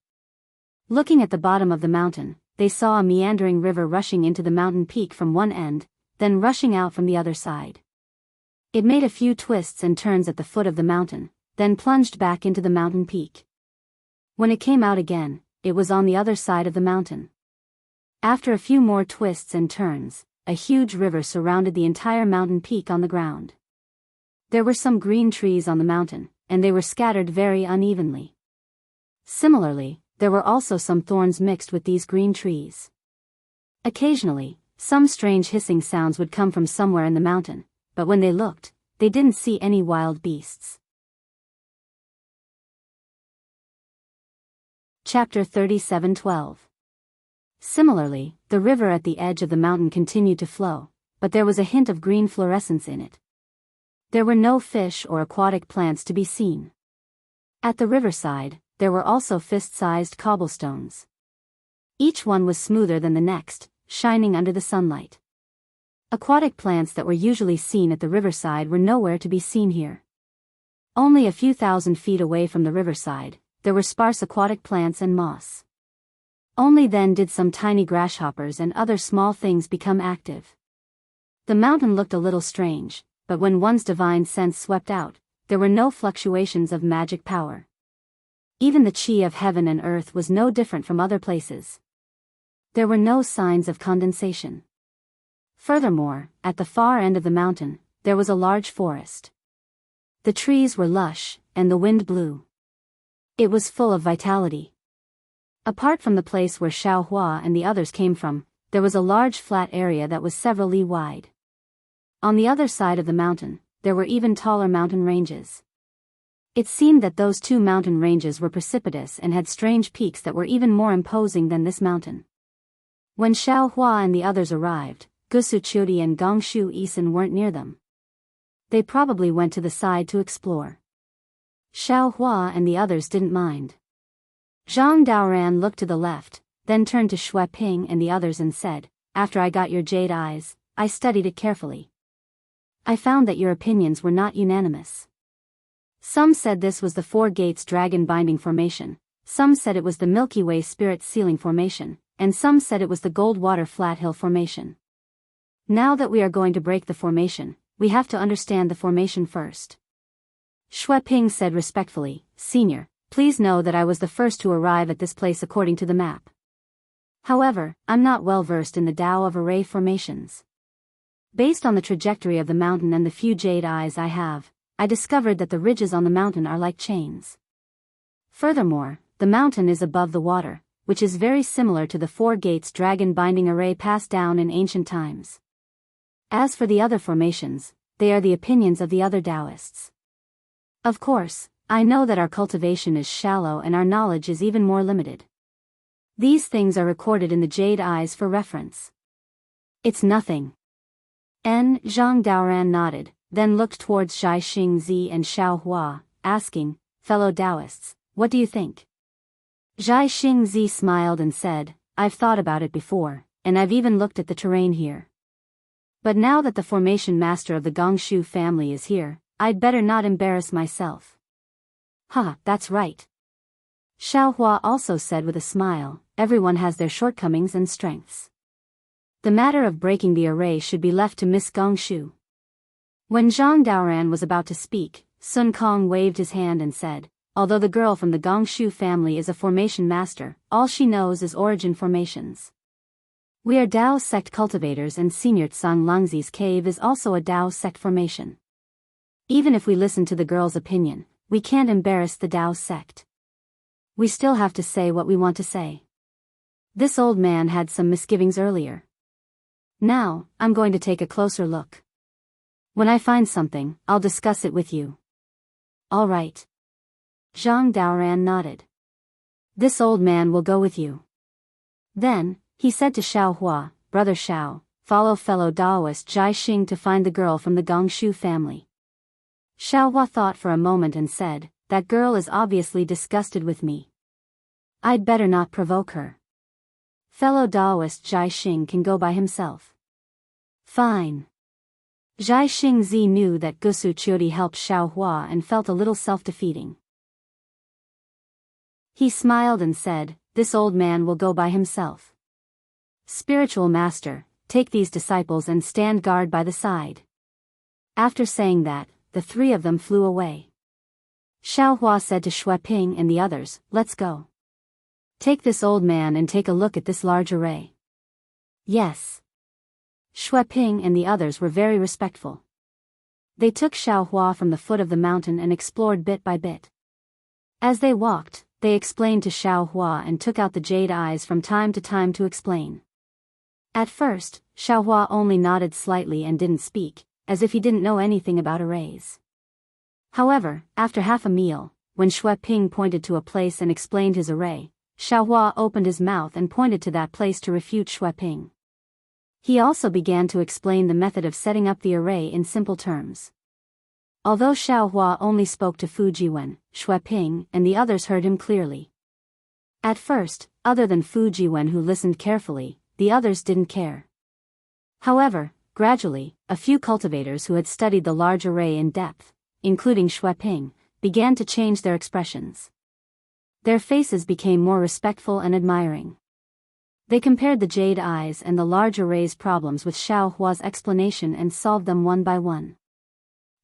Looking at the bottom of the mountain, they saw a meandering river rushing into the mountain peak from one end, then rushing out from the other side. It made a few twists and turns at the foot of the mountain, then plunged back into the mountain peak. When it came out again, it was on the other side of the mountain. After a few more twists and turns, a huge river surrounded the entire mountain peak on the ground. There were some green trees on the mountain, and they were scattered very unevenly. Similarly, there were also some thorns mixed with these green trees. Occasionally, some strange hissing sounds would come from somewhere in the mountain, but when they looked, they didn't see any wild beasts. Chapter 37:12. Similarly, the river at the edge of the mountain continued to flow, but there was a hint of green fluorescence in it. There were no fish or aquatic plants to be seen. At the riverside, there were also fist-sized cobblestones. Each one was smoother than the next, shining under the sunlight. Aquatic plants that were usually seen at the riverside were nowhere to be seen here. Only a few thousand feet away from the riverside, there were sparse aquatic plants and moss. Only then did some tiny grasshoppers and other small things become active. The mountain looked a little strange, but when one's divine sense swept out, there were no fluctuations of magic power. Even the chi of heaven and earth was no different from other places. There were no signs of condensation. Furthermore, at the far end of the mountain, there was a large forest. The trees were lush, and the wind blew. It was full of vitality. Apart from the place where Xiao Hua and the others came from, there was a large flat area that was several li wide. On the other side of the mountain, there were even taller mountain ranges. It seemed that those two mountain ranges were precipitous and had strange peaks that were even more imposing than this mountain. When Xiao Hua and the others arrived, Gusu Chudi and Gongshu Isan weren't near them. They probably went to the side to explore. Xiao Hua and the others didn't mind. Zhang Daoran looked to the left, then turned to Shui Ping and the others and said, "After I got your jade eyes, I studied it carefully. I found that your opinions were not unanimous. Some said this was the Four Gates Dragon Binding Formation, some said it was the Milky Way Spirit Sealing Formation, and some said it was the Goldwater Flathill Formation. Now that we are going to break the formation, we have to understand the formation first. Shui Ping said respectfully, Senior, please know that I was the first to arrive at this place according to the map. However, I'm not well versed in the Tao of array formations. Based on the trajectory of the mountain and the few jade eyes I have, I discovered that the ridges on the mountain are like chains. Furthermore, the mountain is above the water, which is very similar to the four gates dragon binding array passed down in ancient times. As for the other formations, they are the opinions of the other Taoists. Of course, I know that our cultivation is shallow and our knowledge is even more limited. These things are recorded in the jade eyes for reference. It's nothing. Zhang Daoran nodded, then looked towards Zhai Xingzi and Xiao Hua, asking, fellow Taoists, what do you think? Zhai Xingzi smiled and said, I've thought about it before, and I've even looked at the terrain here. But now that the formation master of the Gongshu family is here, I'd better not embarrass myself. That's right. Xiao Hua also said with a smile, everyone has their shortcomings and strengths. The matter of breaking the array should be left to Miss Gongshu. When Zhang Daoran was about to speak, Sun Kong waved his hand and said, although the girl from the Gongshu family is a formation master, all she knows is origin formations. We are Dao sect cultivators and Senior Tsang Langzi's cave is also a Dao sect formation. Even if we listen to the girl's opinion, we can't embarrass the Dao sect. We still have to say what we want to say. This old man had some misgivings earlier. Now, I'm going to take a closer look. When I find something, I'll discuss it with you. All right. Zhang Daoran nodded. This old man will go with you. Then, he said to Xiao Hua, Brother Xiao, follow fellow Daoist Zhai Xing to find the girl from the Gongshu family. Xiao Hua thought for a moment and said, that girl is obviously disgusted with me. I'd better not provoke her. Fellow Daoist Zhai Xing can go by himself. Fine. Zhai Xingzi knew that Gusu Chiodi helped Xiao Hua and felt a little self-defeating. He smiled and said, this old man will go by himself. Spiritual master, take these disciples and stand guard by the side. After saying that, the three of them flew away. Xiao Hua said to Shui Ping and the others, let's go. Take this old man and take a look at this large array. Yes. Shui Ping and the others were very respectful. They took Xiao Hua from the foot of the mountain and explored bit by bit. As they walked, they explained to Xiao Hua and took out the jade eyes from time to time to explain. At first, Xiao Hua only nodded slightly and didn't speak, as if he didn't know anything about arrays. However, after half a meal, when Shui Ping pointed to a place and explained his array, Xiao Hua opened his mouth and pointed to that place to refute Shui Ping. He also began to explain the method of setting up the array in simple terms. Although Xiao Hua only spoke to Fu Jiwen, Shui Ping and the others heard him clearly. At first, other than Fu Jiwen who listened carefully, the others didn't care. However, gradually, a few cultivators who had studied the large array in depth, including Shui Ping, began to change their expressions. Their faces became more respectful and admiring. They compared the jade eyes and the large array's problems with Xiao Hua's explanation and solved them one by one.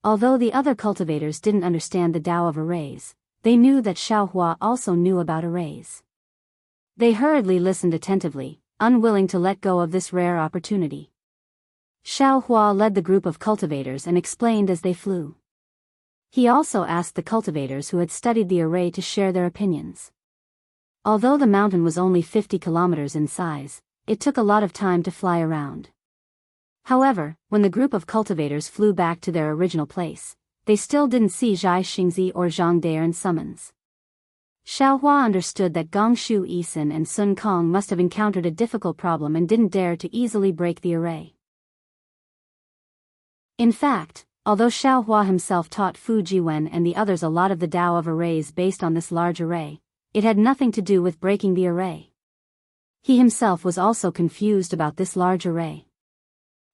Although the other cultivators didn't understand the Tao of arrays, they knew that Xiao Hua also knew about arrays. They hurriedly listened attentively, unwilling to let go of this rare opportunity. Xiao Hua led the group of cultivators and explained as they flew. He also asked the cultivators who had studied the array to share their opinions. Although the mountain was only 50 kilometers in size, it took a lot of time to fly around. However, when the group of cultivators flew back to their original place, they still didn't see Zhai Xingzi or Zhang Daoran's summons. Xiao Hua understood that Gongshu Yisun and Sun Kong must have encountered a difficult problem and didn't dare to easily break the array. In fact, although Xiao Hua himself taught Fu Jiwen and the others a lot of the Tao of arrays based on this large array, it had nothing to do with breaking the array. He himself was also confused about this large array.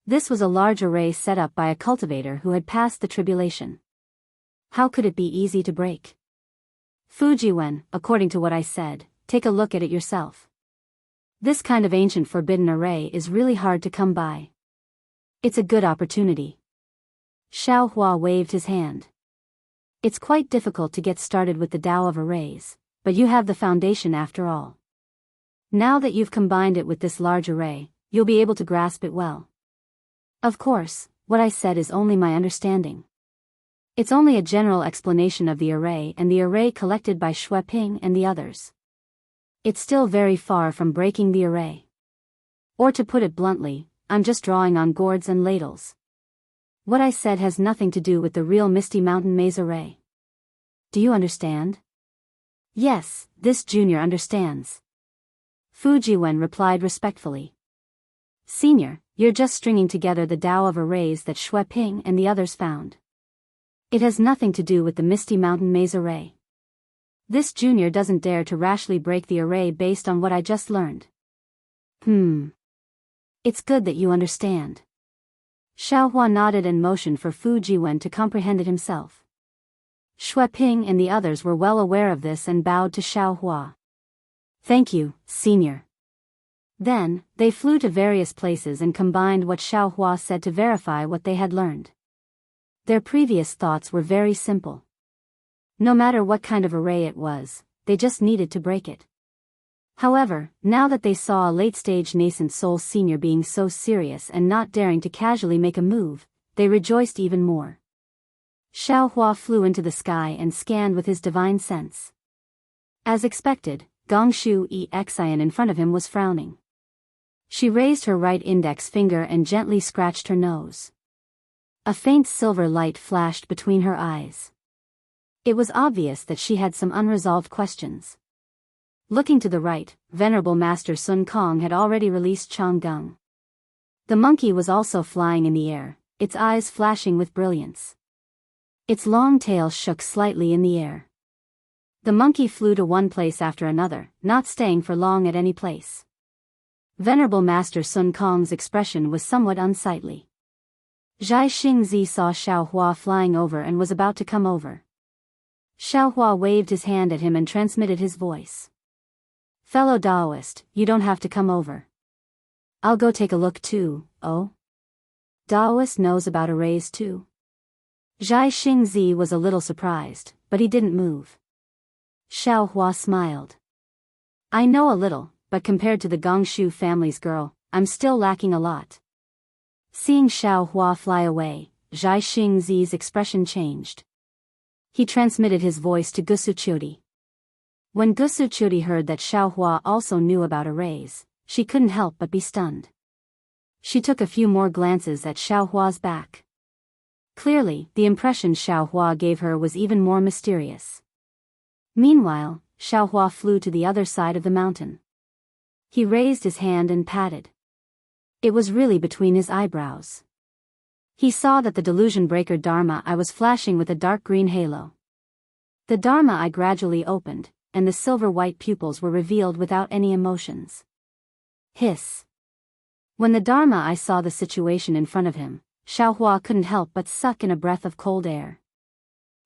This was a large array set up by a cultivator who had passed the tribulation. How could it be easy to break? Fu Jiwen, according to what I said, take a look at it yourself. This kind of ancient forbidden array is really hard to come by. It's a good opportunity. Xiao Hua waved his hand. It's quite difficult to get started with the Tao of arrays, but you have the foundation after all. Now that you've combined it with this large array, you'll be able to grasp it well. Of course, what I said is only my understanding. It's only a general explanation of the array and the array collected by Shui Ping and the others. It's still very far from breaking the array. Or to put it bluntly, I'm just drawing on gourds and ladles. What I said has nothing to do with the real Misty Mountain Maze array. Do you understand? Yes, this junior understands. Fu Jiwen replied respectfully. Senior, you're just stringing together the Tao of arrays that Shui Ping and the others found. It has nothing to do with the Misty Mountain Maze array. This junior doesn't dare to rashly break the array based on what I just learned. It's good that you understand. Xiaohua nodded and motioned for Fu Jiwen to comprehend it himself. Shui Ping and the others were well aware of this and bowed to Xiaohua. Thank you, senior. Then, they flew to various places and combined what Xiaohua said to verify what they had learned. Their previous thoughts were very simple. No matter what kind of array it was, they just needed to break it. However, now that they saw a late-stage nascent soul senior being so serious and not daring to casually make a move, they rejoiced even more. Xiaohua flew into the sky and scanned with his divine sense. As expected, Gongshu Exian in front of him was frowning. She raised her right index finger and gently scratched her nose. A faint silver light flashed between her eyes. It was obvious that she had some unresolved questions. Looking to the right, Venerable Master Sun Kong had already released Changgung. The monkey was also flying in the air, its eyes flashing with brilliance. Its long tail shook slightly in the air. The monkey flew to one place after another, not staying for long at any place. Venerable Master Sun Kong's expression was somewhat unsightly. Zhai Xingzi saw Xiaohua flying over and was about to come over. Xiaohua waved his hand at him and transmitted his voice. Fellow Daoist, you don't have to come over. I'll go take a look too, oh? Daoist knows about arrays too. Zhai Xingzi was a little surprised, but he didn't move. Xiaohua smiled. I know a little, but compared to the Gongshu family's girl, I'm still lacking a lot. Seeing Xiaohua fly away, Zhai Xingzi's expression changed. He transmitted his voice to Gusuchuri. When Gusuchuri heard that Xiaohua also knew about arrays, she couldn't help but be stunned. She took a few more glances at Xiaohua's back. Clearly, the impression Xiaohua gave her was even more mysterious. Meanwhile, Xiaohua flew to the other side of the mountain. He raised his hand and patted. It was really between his eyebrows. He saw that the delusion breaker Dharma eye was flashing with a dark green halo. The Dharma eye gradually opened, and the silver-white pupils were revealed without any emotions. Hiss. When the Dharma eye saw the situation in front of him, Xiaohua couldn't help but suck in a breath of cold air.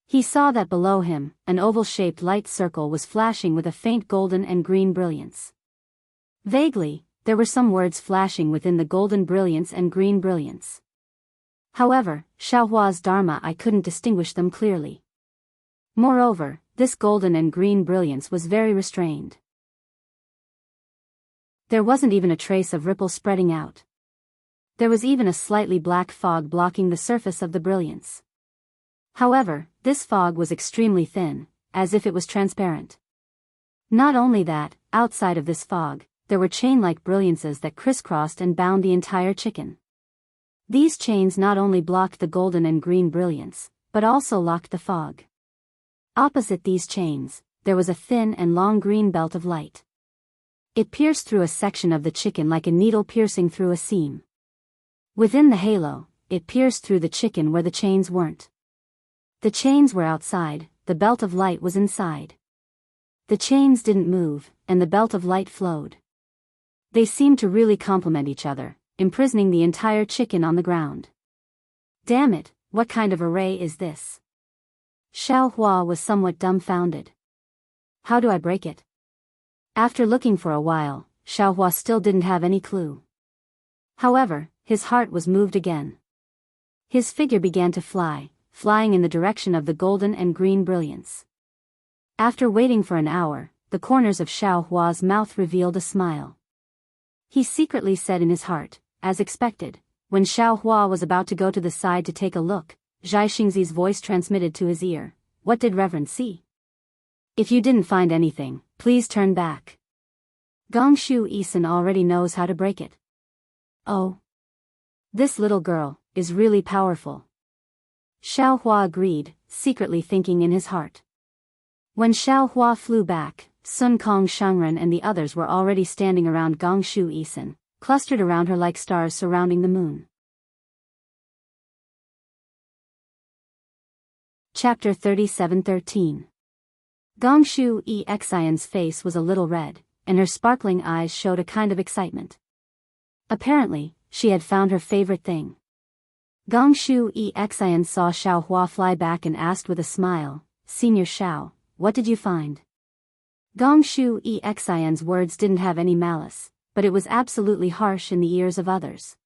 He saw that below him, an oval-shaped light circle was flashing with a faint golden and green brilliance. Vaguely, there were some words flashing within the golden brilliance and green brilliance. However, Xiaohua's Dharma eye couldn't distinguish them clearly. Moreover, this golden and green brilliance was very restrained. There wasn't even a trace of ripple spreading out. There was even a slightly black fog blocking the surface of the brilliance. However, this fog was extremely thin, as if it was transparent. Not only that, outside of this fog, there were chain-like brilliances that crisscrossed and bound the entire chicken. These chains not only blocked the golden and green brilliance, but also locked the fog. Opposite these chains, there was a thin and long green belt of light. It pierced through a section of the chicken like a needle piercing through a seam. Within the halo, it pierced through the chicken where the chains weren't. The chains were outside, the belt of light was inside. The chains didn't move, and the belt of light flowed. They seemed to really complement each other, imprisoning the entire chicken on the ground. Damn it, what kind of array is this? Xiaohua was somewhat dumbfounded. How do I break it? After looking for a while, Xiaohua still didn't have any clue. However, his heart was moved again. His figure began to fly, flying in the direction of the golden and green brilliance. After waiting for an hour, the corners of Xiao Hua's mouth revealed a smile. He secretly said in his heart, as expected, when Xiao Hua was about to go to the side to take a look, Zhai Xingzi's voice transmitted to his ear, "What did Reverend see? If you didn't find anything, please turn back. Gongshu Yisan already knows how to break it." "Oh. This little girl is really powerful." Xiao Hua agreed, secretly thinking in his heart. When Xiao Hua flew back, Sun Kong Shangren and the others were already standing around Gongshu Yisan, clustered around her like stars surrounding the moon. Chapter 37:13. Gongshu Yixian's face was a little red, and her sparkling eyes showed a kind of excitement. Apparently, she had found her favorite thing. Gongshu Yixian saw Xiao Hua fly back and asked with a smile, "Senior Xiao, what did you find?" Gongshu Yixian's words didn't have any malice, but it was absolutely harsh in the ears of others.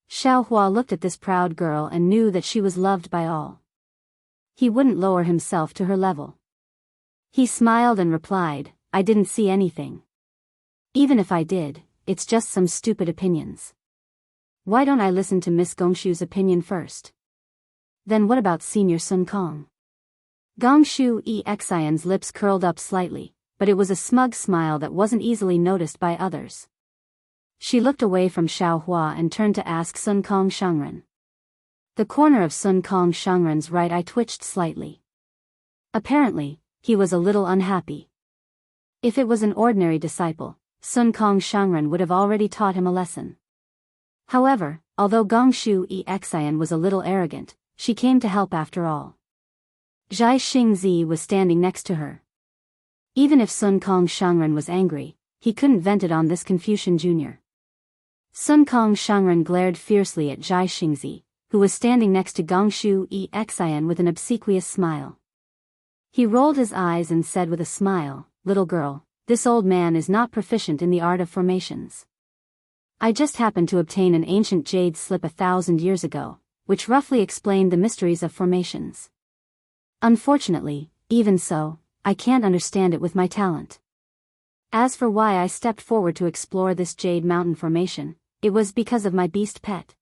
Xiao Hua looked at this proud girl and knew that she was loved by all. He wouldn't lower himself to her level. He smiled and replied, "I didn't see anything. Even if I did, it's just some stupid opinions. Why don't I listen to Miss Gongshu's opinion first?" "Then what about Senior Sun Kong?" Gongshu Yixian's lips curled up slightly, but it was a smug smile that wasn't easily noticed by others. She looked away from Xiao Hua and turned to ask Sun Kong Shangren. The corner of Sun Kong Shangren's right eye twitched slightly. Apparently, he was a little unhappy. If it was an ordinary disciple, Sun Kong Shangren would have already taught him a lesson. However, although Gongshu Yixian was a little arrogant, she came to help after all. Zhai Xingzi was standing next to her. Even if Sun Kong Shangren was angry, he couldn't vent it on this Confucian Jr. Sun Kong Shangren glared fiercely at Zhai Xingzi, who was standing next to Gongshu Yixian with an obsequious smile. He rolled his eyes and said with a smile, "Little girl, this old man is not proficient in the art of formations. I just happened to obtain an ancient jade slip 1,000 years ago, which roughly explained the mysteries of formations. Unfortunately, even so, I can't understand it with my talent. As for why I stepped forward to explore this jade mountain formation, it was because of my beast pet."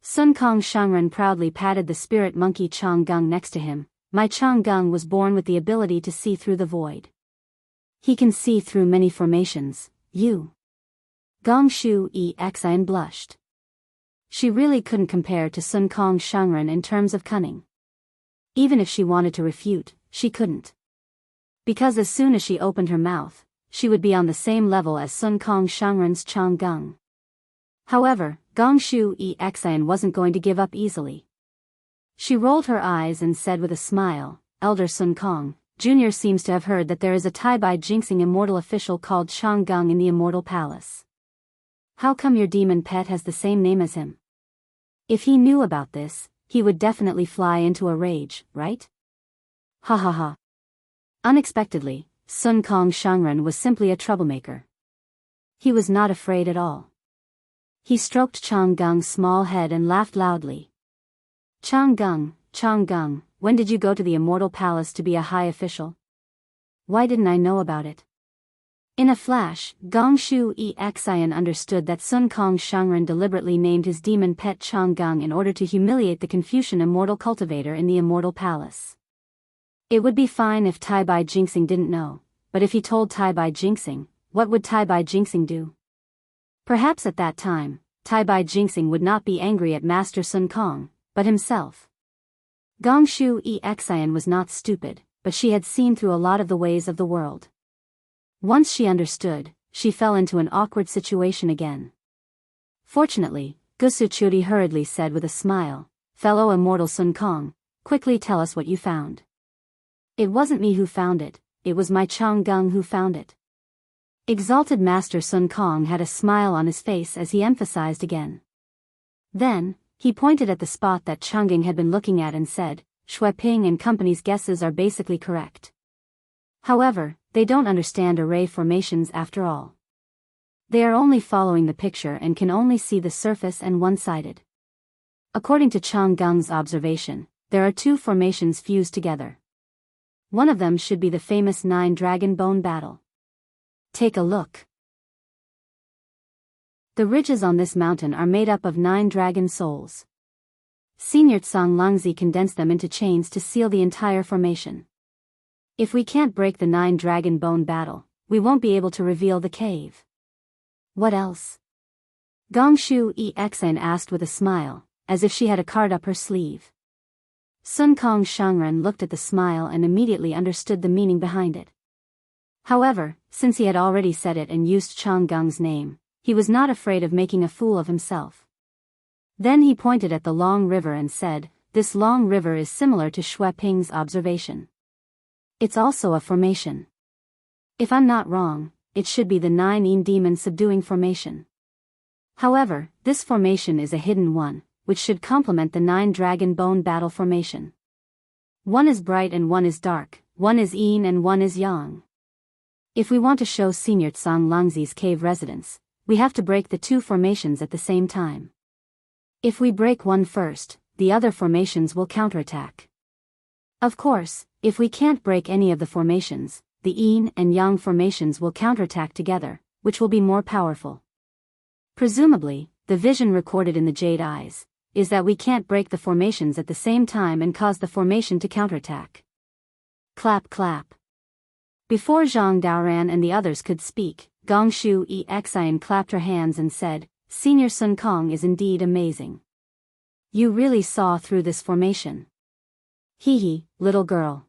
Sun Kong Shangren proudly patted the spirit monkey Chang Gung next to him. "My Chang Gung was born with the ability to see through the void. He can see through many formations, you." Gongshu Yixian blushed. She really couldn't compare to Sun Kong Shangren in terms of cunning. Even if she wanted to refute, she couldn't. Because as soon as she opened her mouth, she would be on the same level as Sun Kong Shangren's Chang Gung. However, Gongshu Yixian wasn't going to give up easily. She rolled her eyes and said with a smile, "Elder Sun Kong, Jr. seems to have heard that there is a Tai-Bai Jinxing immortal official called Chang Gung in the Immortal Palace. How come your demon pet has the same name as him? If he knew about this, he would definitely fly into a rage, right?" Ha ha ha. Unexpectedly, Sun Kong Shangren was simply a troublemaker. He was not afraid at all. He stroked Chang Gung's small head and laughed loudly. Chang Gung, when did you go to the Immortal Palace to be a high official? Why didn't I know about it?" In a flash, Gongshu Yixian understood that Sun Kong Shangren deliberately named his demon pet Chang Gung in order to humiliate the Confucian immortal cultivator in the Immortal Palace. It would be fine if Tai-Bai Jinxing didn't know, but if he told Tai-Bai Jinxing, what would Tai-Bai Jinxing do? Perhaps at that time, Tai-Bai Jinxing would not be angry at Master Sun Kong, but himself. Gongshu Yixian was not stupid, but she had seen through a lot of the ways of the world. Once she understood, she fell into an awkward situation again. Fortunately, Gusuchuri hurriedly said with a smile, "Fellow immortal Sun Kong, quickly tell us what you found." "It wasn't me who found it, it was my Chang Gung who found it." Exalted Master Sun Kong had a smile on his face as he emphasized again. Then, he pointed at the spot that Changing had been looking at and said, "Shui Ping and company's guesses are basically correct. However, they don't understand array formations after all. They are only following the picture and can only see the surface and one-sided. According to Chang Gung's observation, there are two formations fused together. One of them should be the famous 9 dragon bone battle. Take a look. The ridges on this mountain are made up of 9 dragon souls. Senior Tsang Langzi condensed them into chains to seal the entire formation. If we can't break the 9 dragon bone battle, we won't be able to reveal the cave. What else? Gongshu Exan asked with a smile, as if she had a card up her sleeve. Sun Kong Shangren looked at the smile and immediately understood the meaning behind it. However, since he had already said it and used Chang Gung's name, he was not afraid of making a fool of himself. Then he pointed at the long river and said, "This long river is similar to Xue Ping's observation. It's also a formation. If I'm not wrong, it should be the 9 Yin demon subduing formation. However, this formation is a hidden one, which should complement the 9 dragon bone battle formation. One is bright and one is dark, one is yin and one is yang. If we want to show Senior Tsang Langzi's cave residence, we have to break the 2 formations at the same time. If we break one first, the other formations will counterattack. Of course, if we can't break any of the formations, the yin and yang formations will counterattack together, which will be more powerful. Presumably, the vision recorded in the jade eyes is that we can't break the formations at the same time and cause the formation to counterattack." Clap clap. Before Zhang Daoran and the others could speak, Gongshu Exian clapped her hands and said, "Senior Sun Kong is indeed amazing. You really saw through this formation. Hee, little girl."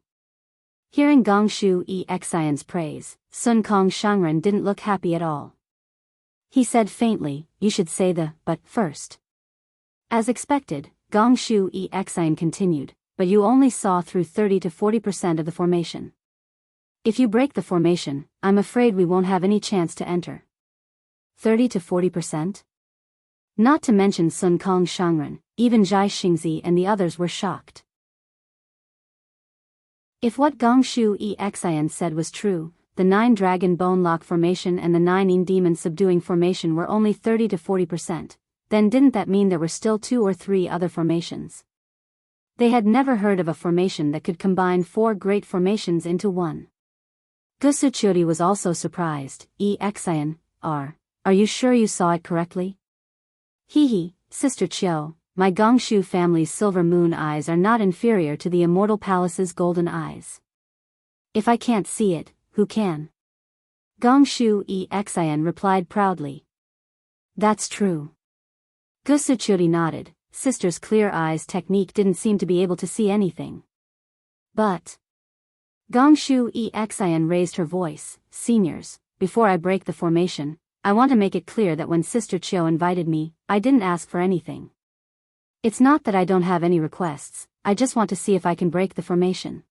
Hearing Gongshu Exian's praise, Sun Kong Shangren didn't look happy at all. He said faintly, "You should say the but first." As expected, Gongshu Exian continued, "But you only saw through 30 to 40% of the formation. If you break the formation, I'm afraid we won't have any chance to enter." 30 to 40%? Not to mention Sun Kong Shangren, even Zhai Xingzi and the others were shocked. If what Gongshu Exian said was true, the 9 dragon bone lock formation and the 9 Yin demon subduing formation were only 30 to 40%, then didn't that mean there were still 2 or 3 other formations? They had never heard of a formation that could combine 4 great formations into one. Gusuchuri was also surprised. Exian, are you sure you saw it correctly? Hee, Sister Chiu, my Gongshu family's silver moon eyes are not inferior to the immortal palace's golden eyes. If I can't see it, who can? Gongshu Exian replied proudly. That's true. Gusuchuri nodded. Sister's clear eyes technique didn't seem to be able to see anything. But Gongshu Exian raised her voice. "Seniors, before I break the formation, I want to make it clear that when Sister Chiu invited me, I didn't ask for anything. It's not that I don't have any requests, I just want to see if I can break the formation.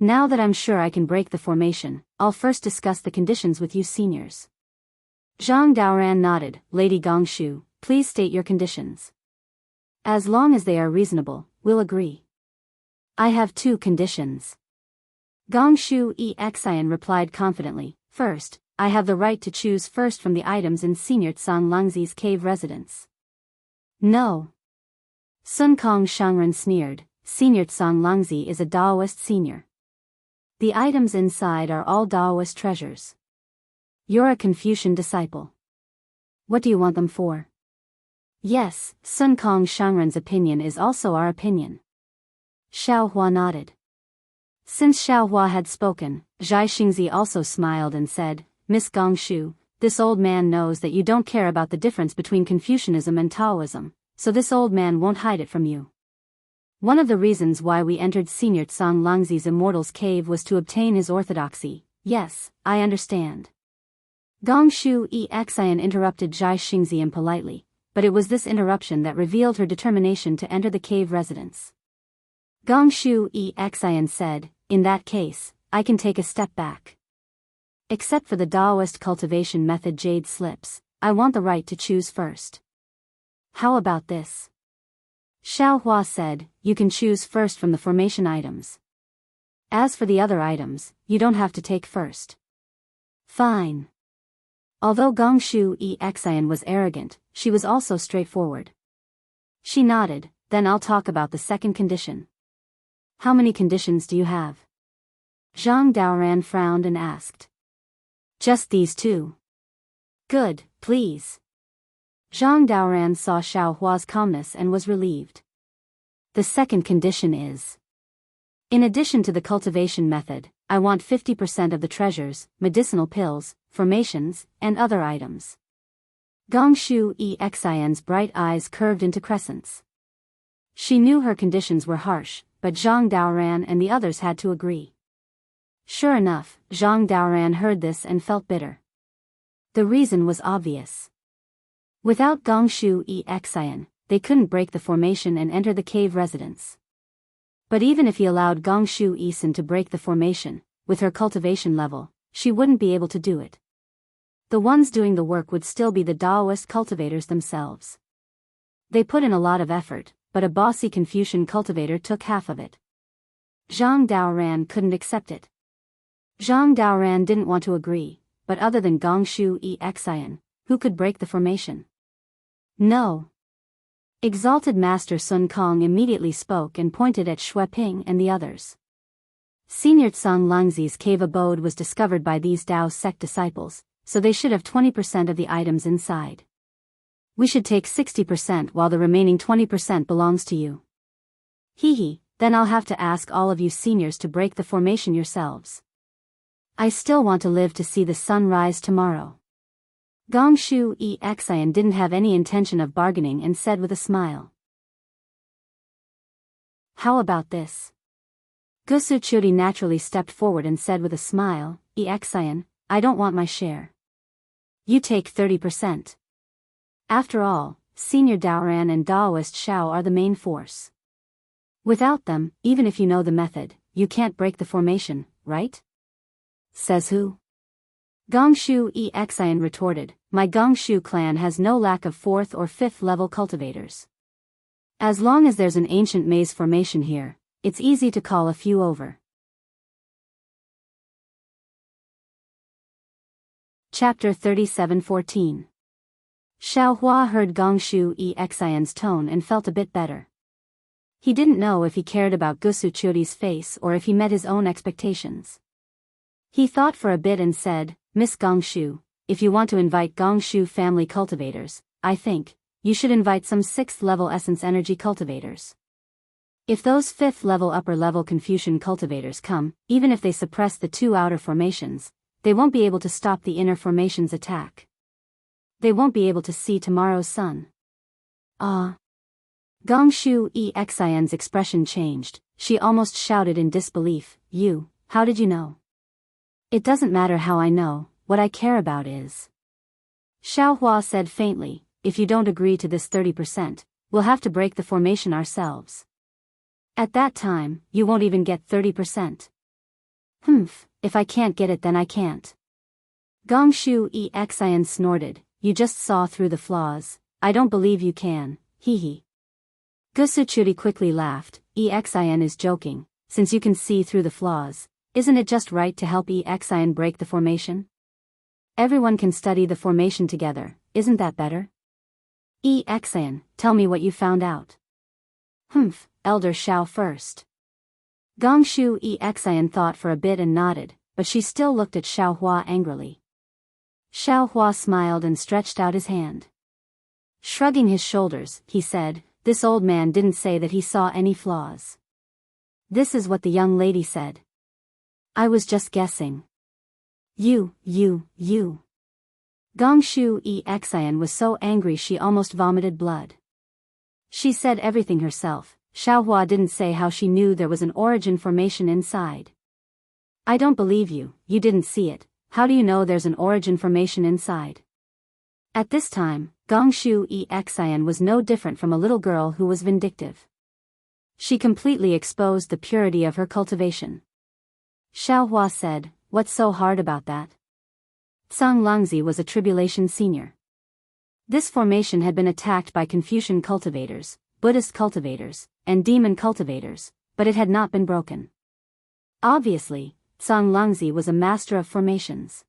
Now that I'm sure I can break the formation, I'll first discuss the conditions with you seniors." Zhang Daoran nodded. "Lady Gongshu, please state your conditions." "As long as they are reasonable, we'll agree." "I have 2 conditions." Gongshu Exian replied confidently. "First, I have the right to choose first from the items in Senior Tsang Langzi's cave residence." "No." Sun Kong Shangren sneered. "Senior Tsang Langzi is a Daoist senior. The items inside are all Daoist treasures. You're a Confucian disciple. What do you want them for?" "Yes, Sun Kong Shangren's opinion is also our opinion." Xiao Hua nodded. Since Xiao Hua had spoken, Zhai Xingzi also smiled and said, "Miss Gongshu, this old man knows that you don't care about the difference between Confucianism and Taoism, so this old man won't hide it from you. One of the reasons why we entered Senior Tsang Langzi's Immortal's Cave was to obtain his orthodoxy." "Yes, I understand." Gongshu Exian interrupted Zhai Xingzi impolitely, but it was this interruption that revealed her determination to enter the cave residence. Gongshu Exian said, "In that case, I can take a step back. Except for the Daoist cultivation method jade slips, I want the right to choose first." "How about this?" Xiao Hua said, "You can choose first from the formation items. As for the other items, you don't have to take first." "Fine." Although Gongshu Exian was arrogant, she was also straightforward. She nodded. "Then I'll talk about the second condition." How many conditions do you have? Zhang Daoran frowned and asked. Just these two. Good, please. Zhang Daoran saw Xiao Hua's calmness and was relieved. The second condition is, in addition to the cultivation method, I want 50% of the treasures, medicinal pills, formations, and other items. Gongshu Exin's bright eyes curved into crescents. She knew her conditions were harsh, but Zhang Daoran and the others had to agree. Sure enough, Zhang Daoran heard this and felt bitter. The reason was obvious. Without Gongshu Exin, they couldn't break the formation and enter the cave residence. But even if he allowed Gongshu Isin to break the formation, with her cultivation level, she wouldn't be able to do it. The ones doing the work would still be the Daoist cultivators themselves. They put in a lot of effort, but a bossy Confucian cultivator took half of it. Zhang Daoran couldn't accept it. Zhang Daoran didn't want to agree, but other than Gongshu Exin, who could break the formation? No. Exalted Master Sun Kong immediately spoke and pointed at Xue Ping and the others. Senior Tsang Langzi's cave abode was discovered by these Dao sect disciples, so they should have 20% of the items inside. We should take 60% while the remaining 20% belongs to you. Hee, then I'll have to ask all of you seniors to break the formation yourselves. I still want to live to see the sun rise tomorrow. Gongshu Exin didn't have any intention of bargaining and said with a smile. How about this? Gusu Churi naturally stepped forward and said with a smile, Exin, I don't want my share. You take 30%. After all, Senior Daoran and Daoist Xiao are the main force. Without them, even if you know the method, you can't break the formation, right? Says who? Gongshu Exin retorted, my Gongshu clan has no lack of 4th or 5th level cultivators. As long as there's an ancient maze formation here, it's easy to call a few over. Chapter 37:14. Xiao Hua heard Gongshu Exin's tone and felt a bit better. He didn't know if he cared about Gusu Churi's face or if he met his own expectations. He thought for a bit and said, Miss Gongshu, if you want to invite Gongshu family cultivators, I think, you should invite some 6th level essence energy cultivators. If those 5th level upper level Confucian cultivators come, even if they suppress the 2 outer formations, they won't be able to stop the inner formation's attack. They won't be able to see tomorrow's sun. Gongshu Exin's expression changed. She almost shouted in disbelief, how did you know? It doesn't matter how I know, what I care about is. Xiao Hua said faintly, if you don't agree to this 30%, we'll have to break the formation ourselves. At that time, you won't even get 30%. If I can't get it then I can't. Gongshu Exin snorted, you just saw through the flaws, I don't believe you can, hee. Gusu Churi quickly laughed, Exin is joking, since you can see through the flaws, isn't it just right to help Exin break the formation? Everyone can study the formation together, isn't that better? Exin, tell me what you found out. Elder Xiao first. Gongshu Exin thought for a bit and nodded, but she still looked at Xiao Hua angrily. Xiao Hua smiled and stretched out his hand. Shrugging his shoulders, he said, this old man didn't say that he saw any flaws. This is what the young lady said. I was just guessing. You. Gongshu Exin was so angry she almost vomited blood. She said everything herself. Xiao Hua didn't say how she knew there was an origin formation inside. I don't believe you, you didn't see it, how do you know there's an origin formation inside? At this time, Gongshu Exin was no different from a little girl who was vindictive. She completely exposed the purity of her cultivation. Xiao Hua said, what's so hard about that? Tsang Langzi was a tribulation senior. This formation had been attacked by Confucian cultivators, Buddhist cultivators, and demon cultivators, but it had not been broken. Obviously, Tsang Langzi was a master of formations.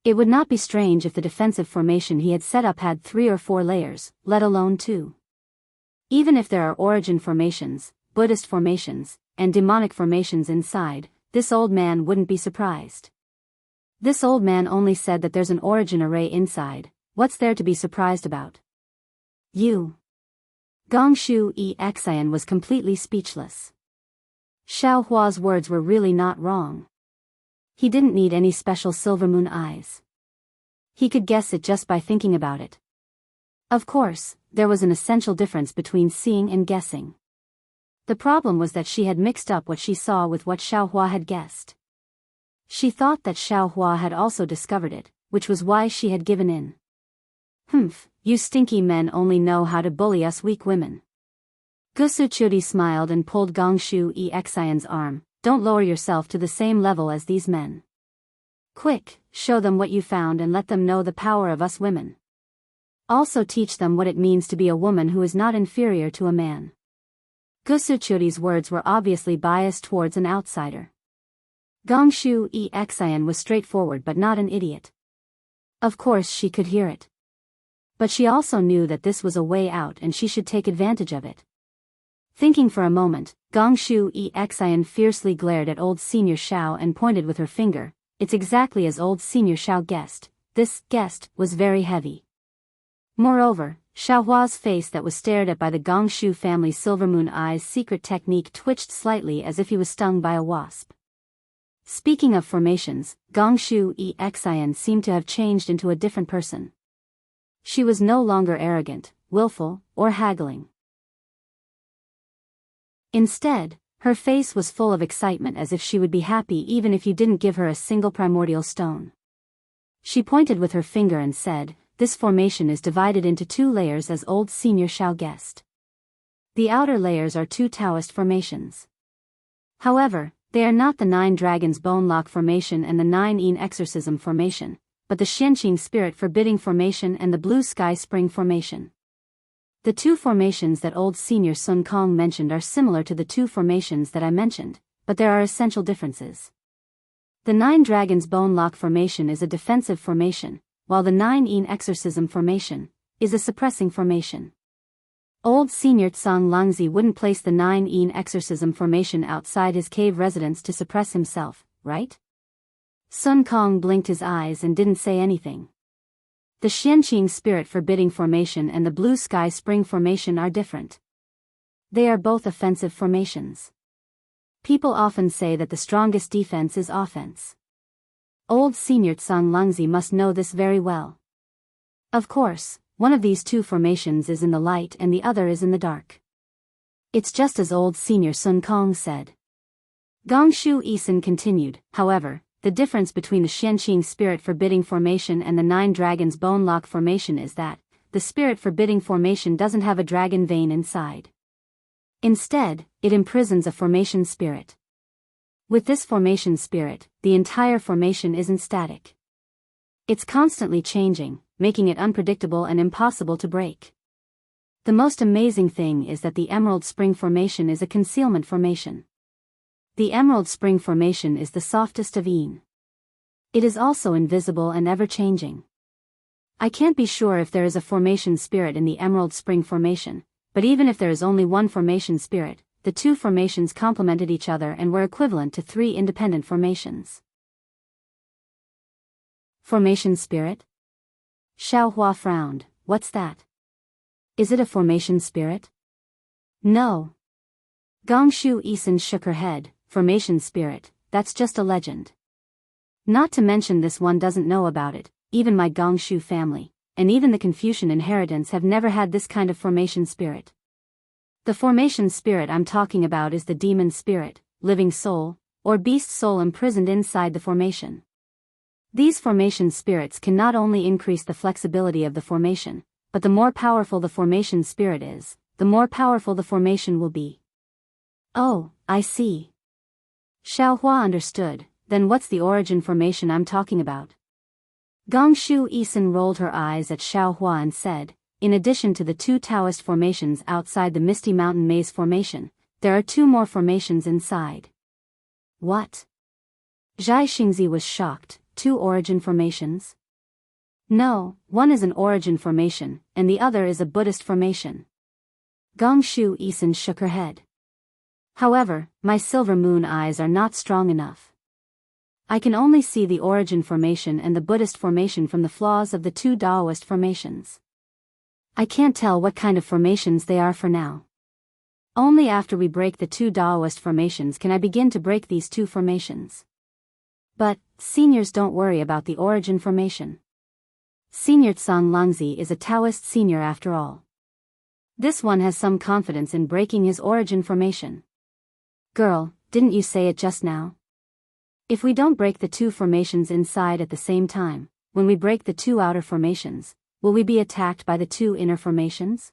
It would not be strange if the defensive formation he had set up had 3 or 4 layers, let alone 2. Even if there are origin formations, Buddhist formations, and demonic formations inside, this old man wouldn't be surprised. This old man only said that there's an origin array inside. What's there to be surprised about? You. Gongshu Exian was completely speechless. Xiao Hua's words were really not wrong. He didn't need any special silver moon eyes. He could guess it just by thinking about it. Of course, there was an essential difference between seeing and guessing. The problem was that she had mixed up what she saw with what Xiao Hua had guessed. She thought that Xiao Hua had also discovered it, which was why she had given in. Humph, you stinky men only know how to bully us weak women. Gusuchuri smiled and pulled Gongshu Exian's arm. Don't lower yourself to the same level as these men. Quick, show them what you found and let them know the power of us women. Also teach them what it means to be a woman who is not inferior to a man. Gusuchuri's words were obviously biased towards an outsider. Gongshu Exian was straightforward but not an idiot. Of course she could hear it. But she also knew that this was a way out and she should take advantage of it. Thinking for a moment, Gongshu Exian fiercely glared at old Senior Xiao and pointed with her finger. It's exactly as old Senior Xiao guessed. This guessed was very heavy. Moreover, Xiao Hua's face that was stared at by the Gongshu family's silver moon eyes secret technique twitched slightly as if he was stung by a wasp. Speaking of formations, Gongshu Exian seemed to have changed into a different person. She was no longer arrogant, willful, or haggling. Instead, her face was full of excitement as if she would be happy even if you didn't give her a single primordial stone. She pointed with her finger and said, this formation is divided into 2 layers as old Senior Xiao guessed. The outer layers are 2 Taoist formations. However, they are not the 9 Dragons Bone Lock formation and the 9 Yin Exorcism formation, but the Xianqing Spirit Forbidding formation and the Blue Sky Spring formation. The 2 formations that old Senior Sun Kong mentioned are similar to the 2 formations that I mentioned, but there are essential differences. The 9 Dragons Bone Lock formation is a defensive formation, while the 9 Yin Exorcism formation is a suppressing formation. Old Senior Tsang Langzi wouldn't place the 9 Yin Exorcism formation outside his cave residence to suppress himself, right? Sun Kong blinked his eyes and didn't say anything. The Xianqing Spirit Forbidding formation and the Blue Sky Spring formation are different. They are both offensive formations. People often say that the strongest defense is offense. Old Senior Tsang Langzi must know this very well. Of course, one of these 2 formations is in the light and the other is in the dark. It's just as old Senior Sun Kong said. Gongshu Eisen continued, however, the difference between the Xianqing Spirit Forbidding formation and the 9 Dragons Bone Lock formation is that, the Spirit Forbidding formation doesn't have a dragon vein inside. Instead, it imprisons a formation spirit. With this formation spirit, the entire formation isn't static. It's constantly changing, making it unpredictable and impossible to break. The most amazing thing is that the Emerald Spring formation is a concealment formation. The Emerald Spring formation is the softest of Yin. It is also invisible and ever-changing. I can't be sure if there is a formation spirit in the Emerald Spring formation, but even if there is only one formation spirit, the 2 formations complemented each other and were equivalent to 3 independent formations. Formation spirit? Xiao Hua frowned. What's that? Is it a formation spirit? No. Gongshu Eisen shook her head. Formation spirit, that's just a legend. Not to mention this one doesn't know about it, even my Gongshu family, and even the Confucian inheritance have never had this kind of formation spirit. The formation spirit I'm talking about is the demon spirit, living soul, or beast soul imprisoned inside the formation. These formation spirits can not only increase the flexibility of the formation, but the more powerful the formation spirit is, the more powerful the formation will be. Oh, I see. Xiao Hua understood. Then what's the origin formation I'm talking about? Gongshu Eisen rolled her eyes at Xiao Hua and said, in addition to the 2 Taoist formations outside the Misty Mountain Maze formation, there are 2 more formations inside. What? Zhai Xingzi was shocked. 2 origin formations? No, one is an origin formation, and the other is a Buddhist formation. Gongshu Eisen shook her head. However, my silver moon eyes are not strong enough. I can only see the origin formation and the Buddhist formation from the flaws of the two Taoist formations. I can't tell what kind of formations they are for now. Only after we break the two Taoist formations can I begin to break these two formations. But, seniors, don't worry about the origin formation. Senior Tsang Langzi is a Taoist senior after all. This one has some confidence in breaking his origin formation. Girl, didn't you say it just now? If we don't break the two formations inside at the same time, when we break the two outer formations, will we be attacked by the two inner formations?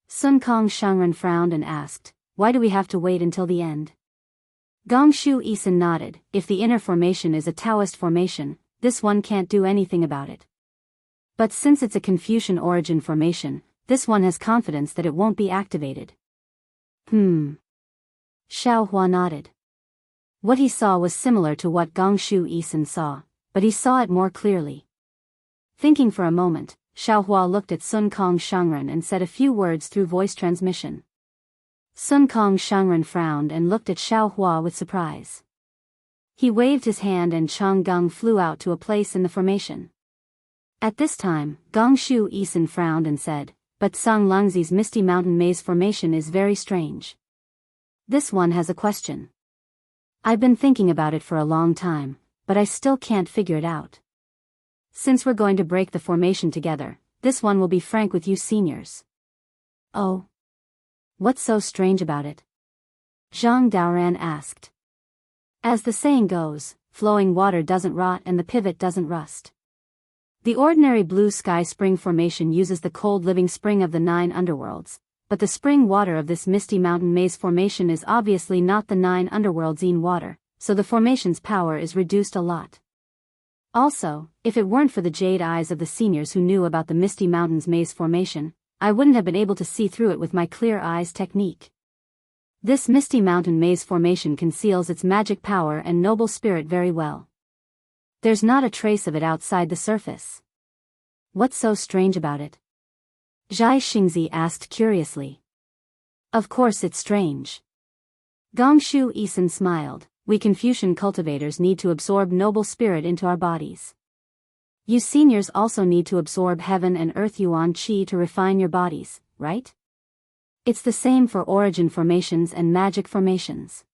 Sun Kong Shangren frowned and asked, why do we have to wait until the end? Gongshu Isan nodded, if the inner formation is a Taoist formation, this one can't do anything about it. But since it's a Confucian origin formation, this one has confidence that it won't be activated. Xiao Hua nodded. What he saw was similar to what Gongshu Isan saw, but he saw it more clearly. Thinking for a moment, Xiao Hua looked at Sun Kong Shangren and said a few words through voice transmission. Sun Kong Shangren frowned and looked at Xiao Hua with surprise. He waved his hand and Chang Gung flew out to a place in the formation. At this time, Gongshu Isan frowned and said, but Tsang Langzi's Misty Mountain Maze formation is very strange. This one has a question. I've been thinking about it for a long time, but I still can't figure it out. Since we're going to break the formation together, this one will be frank with you seniors. Oh. What's so strange about it? Zhang Daoran asked. As the saying goes, flowing water doesn't rot and the pivot doesn't rust. The ordinary blue sky spring formation uses the cold living spring of the 9 underworlds, but the spring water of this Misty Mountain Maze formation is obviously not the 9 underworlds in water, so the formation's power is reduced a lot. Also, if it weren't for the jade eyes of the seniors who knew about the Misty Mountains Maze formation, I wouldn't have been able to see through it with my clear eyes technique. This Misty Mountain Maze formation conceals its magic power and noble spirit very well. There's not a trace of it outside the surface. What's so strange about it? Zhai Xingzi asked curiously. Of course it's strange. Gongshu Isan smiled. We Confucian cultivators need to absorb noble spirit into our bodies. You seniors also need to absorb heaven and earth yuan qi to refine your bodies, right? It's the same for origin formations and magic formations.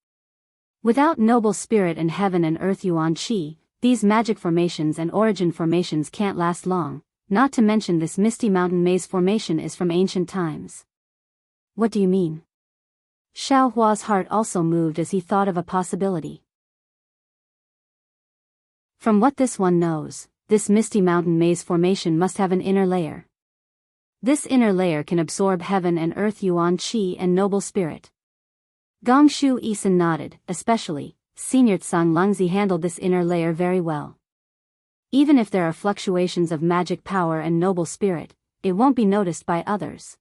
Without noble spirit and heaven and earth yuan qi, these magic formations and origin formations can't last long, not to mention this Misty Mountain Maze formation is from ancient times. What do you mean? Xiao Hua's heart also moved as he thought of a possibility. From what this one knows, this Misty Mountain Maze formation must have an inner layer. This inner layer can absorb heaven and earth yuan qi and noble spirit. Gongshu Isan nodded, especially, Senior Tsang Langzi handled this inner layer very well. Even if there are fluctuations of magic power and noble spirit, it won't be noticed by others.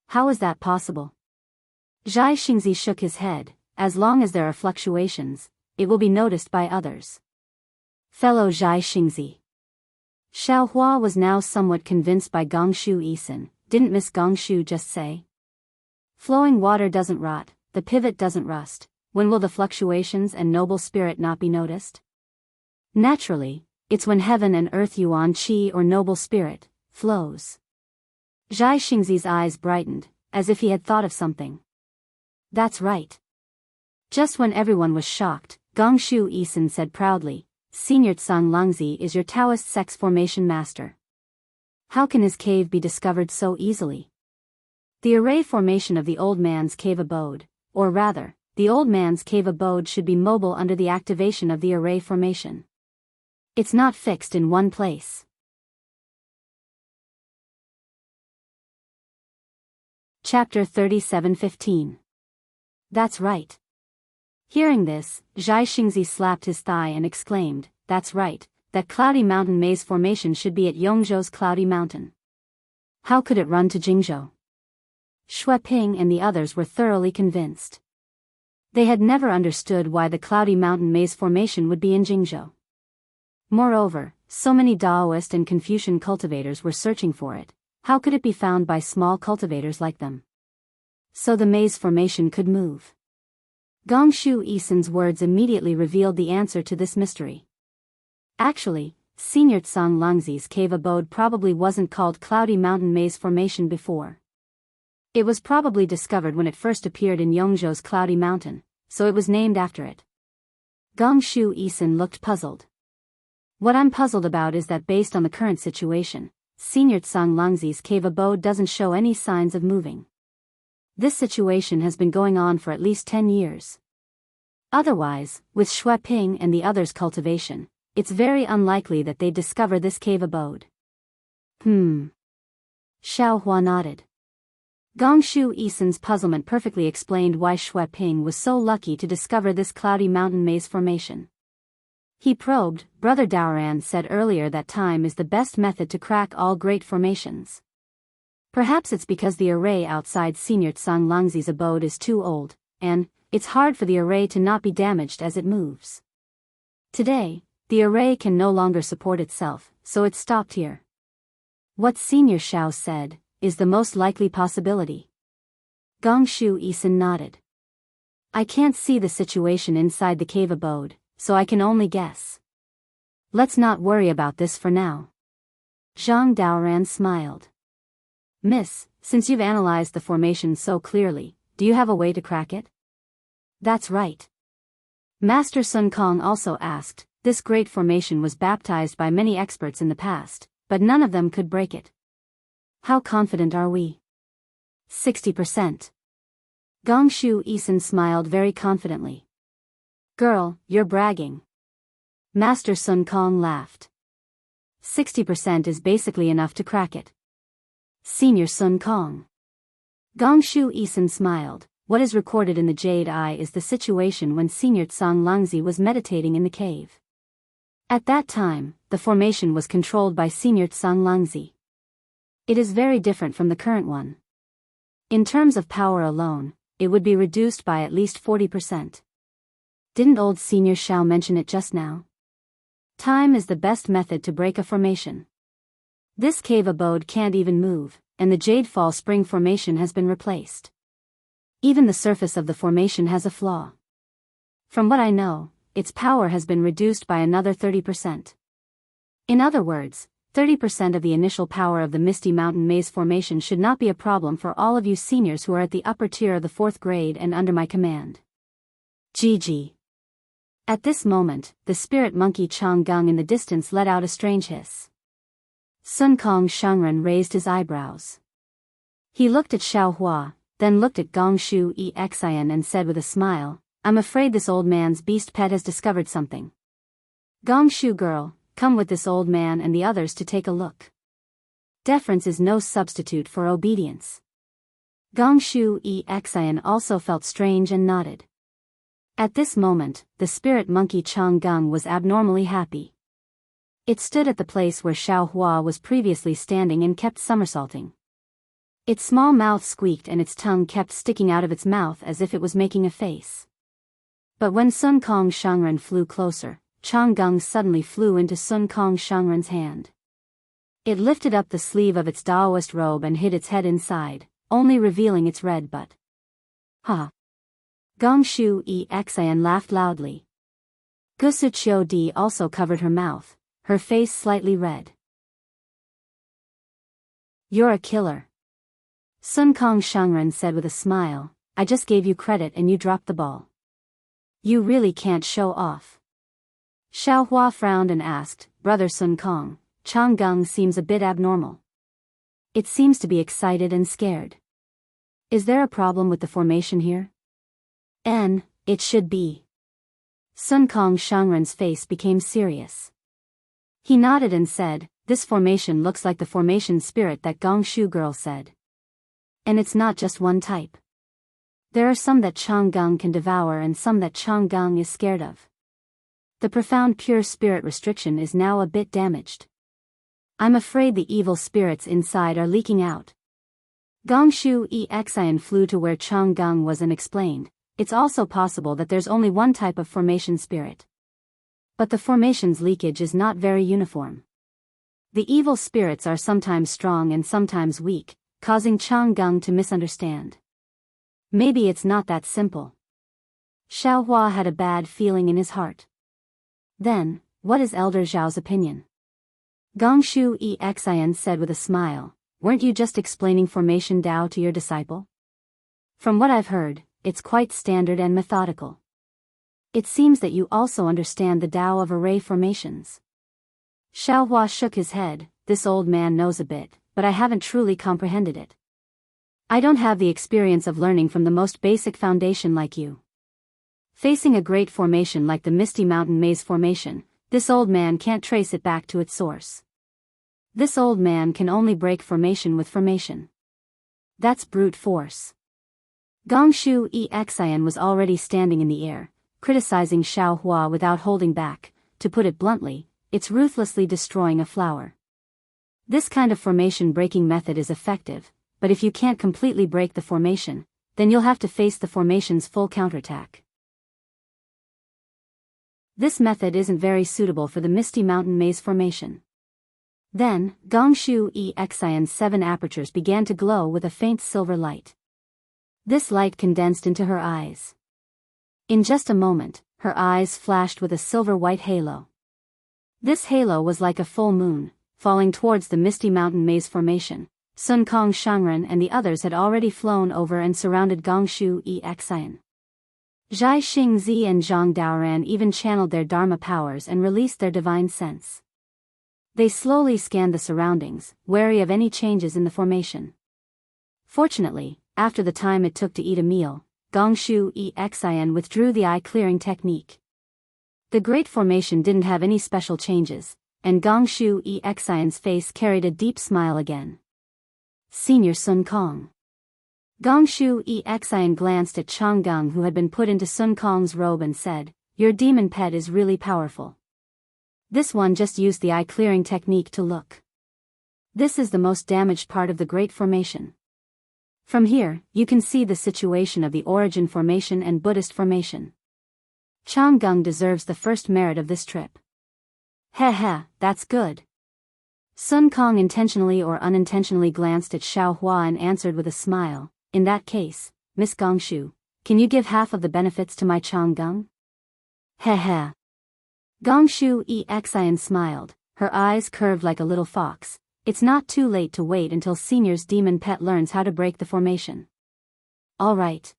How is that possible? Zhai Xingzi shook his head. As long as there are fluctuations, it will be noticed by others. Fellow Zhai Xingzi. Xiao Hua was now somewhat convinced by Gongshu Isan. Didn't Miss Gongshu just say? Flowing water doesn't rot, the pivot doesn't rust. When will the fluctuations and noble spirit not be noticed? Naturally, it's when heaven and earth yuan qi or noble spirit flows. Zhai Xingzi's eyes brightened, as if he had thought of something. That's right. Just when everyone was shocked, Gongshu Isan said proudly, Senior Tsang Langzi is your Taoist sex formation master. How can his cave be discovered so easily? The array formation of the old man's cave abode, or rather, the old man's cave abode should be mobile under the activation of the array formation. It's not fixed in one place. Chapter 37:15. That's right. Hearing this, Zhai Xingzi slapped his thigh and exclaimed, that's right, that Cloudy Mountain Maze formation should be at Yongzhou's Cloudy Mountain. How could it run to Jingzhou? Xue Ping and the others were thoroughly convinced. They had never understood why the Cloudy Mountain Maze formation would be in Jingzhou. Moreover, so many Taoist and Confucian cultivators were searching for it. How could it be found by small cultivators like them? So the maze formation could move. Gongshu Isen's words immediately revealed the answer to this mystery. Actually, Senior Tsang Lungzi's cave abode probably wasn't called Cloudy Mountain Maze Formation before. It was probably discovered when it first appeared in Yongzhou's Cloudy Mountain, so it was named after it. Gongshu Isen looked puzzled. What I'm puzzled about is that based on the current situation, Senior Tsang Lungzi's cave abode doesn't show any signs of moving. This situation has been going on for at least 10 years. Otherwise, with Shui Ping and the others' cultivation, it's very unlikely that they'd discover this cave abode. Xiao Hua nodded. Gongshu Isen's puzzlement perfectly explained why Shui Ping was so lucky to discover this Cloudy Mountain Maze Formation. He probed. Brother Daoran said earlier that time is the best method to crack all great formations. Perhaps it's because the array outside Senior Tsang Lungzi's abode is too old, and it's hard for the array to not be damaged as it moves. Today, the array can no longer support itself, so it stopped here. What Senior Xiao said is the most likely possibility. Gongshu Isen nodded. I can't see the situation inside the cave abode, so I can only guess. Let's not worry about this for now. Zhang Daoran smiled. Miss, since you've analyzed the formation so clearly, do you have a way to crack it? That's right. Master Sun Kong also asked. This great formation was baptized by many experts in the past, but none of them could break it. How confident are we? 60%. Gongshu Isen smiled very confidently. Girl, you're bragging. Master Sun Kong laughed. 60% is basically enough to crack it. Senior Sun Kong. Gongshu Isen smiled. What is recorded in the Jade Eye is the situation when Senior Tsang Lungzi was meditating in the cave. At that time, the formation was controlled by Senior Tsang Lungzi. It is very different from the current one. In terms of power alone, it would be reduced by at least 40%. Didn't old Senior Xiao mention it just now? Time is the best method to break a formation. This cave abode can't even move, and the Jade Fall Spring formation has been replaced. Even the surface of the formation has a flaw. From what I know, its power has been reduced by another 30%. In other words, 30% of the initial power of the Misty Mountain Maze formation should not be a problem for all of you seniors who are at the upper tier of the 4th grade and under my command. GG. At this moment, the spirit monkey Chang Gung in the distance let out a strange hiss. Sun Kong Shangren raised his eyebrows. He looked at Xiao Hua, then looked at Gongshu Exian and said with a smile, I'm afraid this old man's beast pet has discovered something. Gongshu girl, come with this old man and the others to take a look. Deference is no substitute for obedience. Gongshu Exian also felt strange and nodded. At this moment, the spirit monkey Chang Gung was abnormally happy. It stood at the place where Xiao Hua was previously standing and kept somersaulting. Its small mouth squeaked and its tongue kept sticking out of its mouth as if it was making a face. But when Sun Kong Shangren flew closer, Chang Gung suddenly flew into Sun Kong Shangren's hand. It lifted up the sleeve of its Daoist robe and hid its head inside, only revealing its red butt. Ha! Gongshu Exian laughed loudly. Gusu Qiu Di also covered her mouth, her face slightly red. You're a killer. Sun Kong Shangren said with a smile, I just gave you credit and you dropped the ball. You really can't show off. Xiao Hua frowned and asked, Brother Sun Kong, Chang Gung seems a bit abnormal. It seems to be excited and scared. Is there a problem with the formation here? It should be. Sun Kong Shangren's face became serious. He nodded and said, this formation looks like the formation spirit that Gongshu girl said. And it's not just one type. There are some that Chang Gung can devour and some that Chang Gung is scared of. The profound pure spirit restriction is now a bit damaged. I'm afraid the evil spirits inside are leaking out. Gongshu Exian flew to where Chang Gung was and explained, it's also possible that there's only one type of formation spirit. But the formation's leakage is not very uniform. The evil spirits are sometimes strong and sometimes weak, causing Chang Gung to misunderstand. Maybe it's not that simple. Xiao Hua had a bad feeling in his heart. Then, what is Elder Zhao's opinion? Gongshu Exin said with a smile, weren't you just explaining formation Dao to your disciple? From what I've heard, it's quite standard and methodical. It seems that you also understand the Dao of array formations. Xiao Hua shook his head, this old man knows a bit, but I haven't truly comprehended it. I don't have the experience of learning from the most basic foundation like you. Facing a great formation like the Misty Mountain Maze formation, this old man can't trace it back to its source. This old man can only break formation with formation. That's brute force. Gongshu Exin was already standing in the air, criticizing Xiao Hua without holding back. To put it bluntly, it's ruthlessly destroying a flower. This kind of formation breaking method is effective, but if you can't completely break the formation, then you'll have to face the formation's full counterattack. This method isn't very suitable for the Misty Mountain Maze formation. Then, Gongshu Exin's 7 apertures began to glow with a faint silver light. This light condensed into her eyes. In just a moment, her eyes flashed with a silver-white halo. This halo was like a full moon, falling towards the Misty Mountain Maze formation. Sun Kong Shangren and the others had already flown over and surrounded Gongshu Exin. Zhai Xingzi and Zhang Daoran even channeled their Dharma powers and released their divine sense. They slowly scanned the surroundings, wary of any changes in the formation. Fortunately, after the time it took to eat a meal, Gongshu Exin withdrew the eye-clearing technique. The great formation didn't have any special changes, and Gongshu Exin's face carried a deep smile again. Senior Sun Kong. Gongshu Exin glanced at Changgung, who had been put into Sun Kong's robe, and said, your demon pet is really powerful. This one just used the eye-clearing technique to look. This is the most damaged part of the Great Formation. From here, you can see the situation of the Origin Formation and Buddhist Formation. Changgung deserves the first merit of this trip. Heh, that's good. Sun Kong intentionally or unintentionally glanced at Xiao Hua and answered with a smile, in that case, Miss Gongshu, can you give half of the benefits to my Changgung? Heh. Gongshu Exin smiled, her eyes curved like a little fox. It's not too late to wait until Senior's demon pet learns how to break the formation. All right.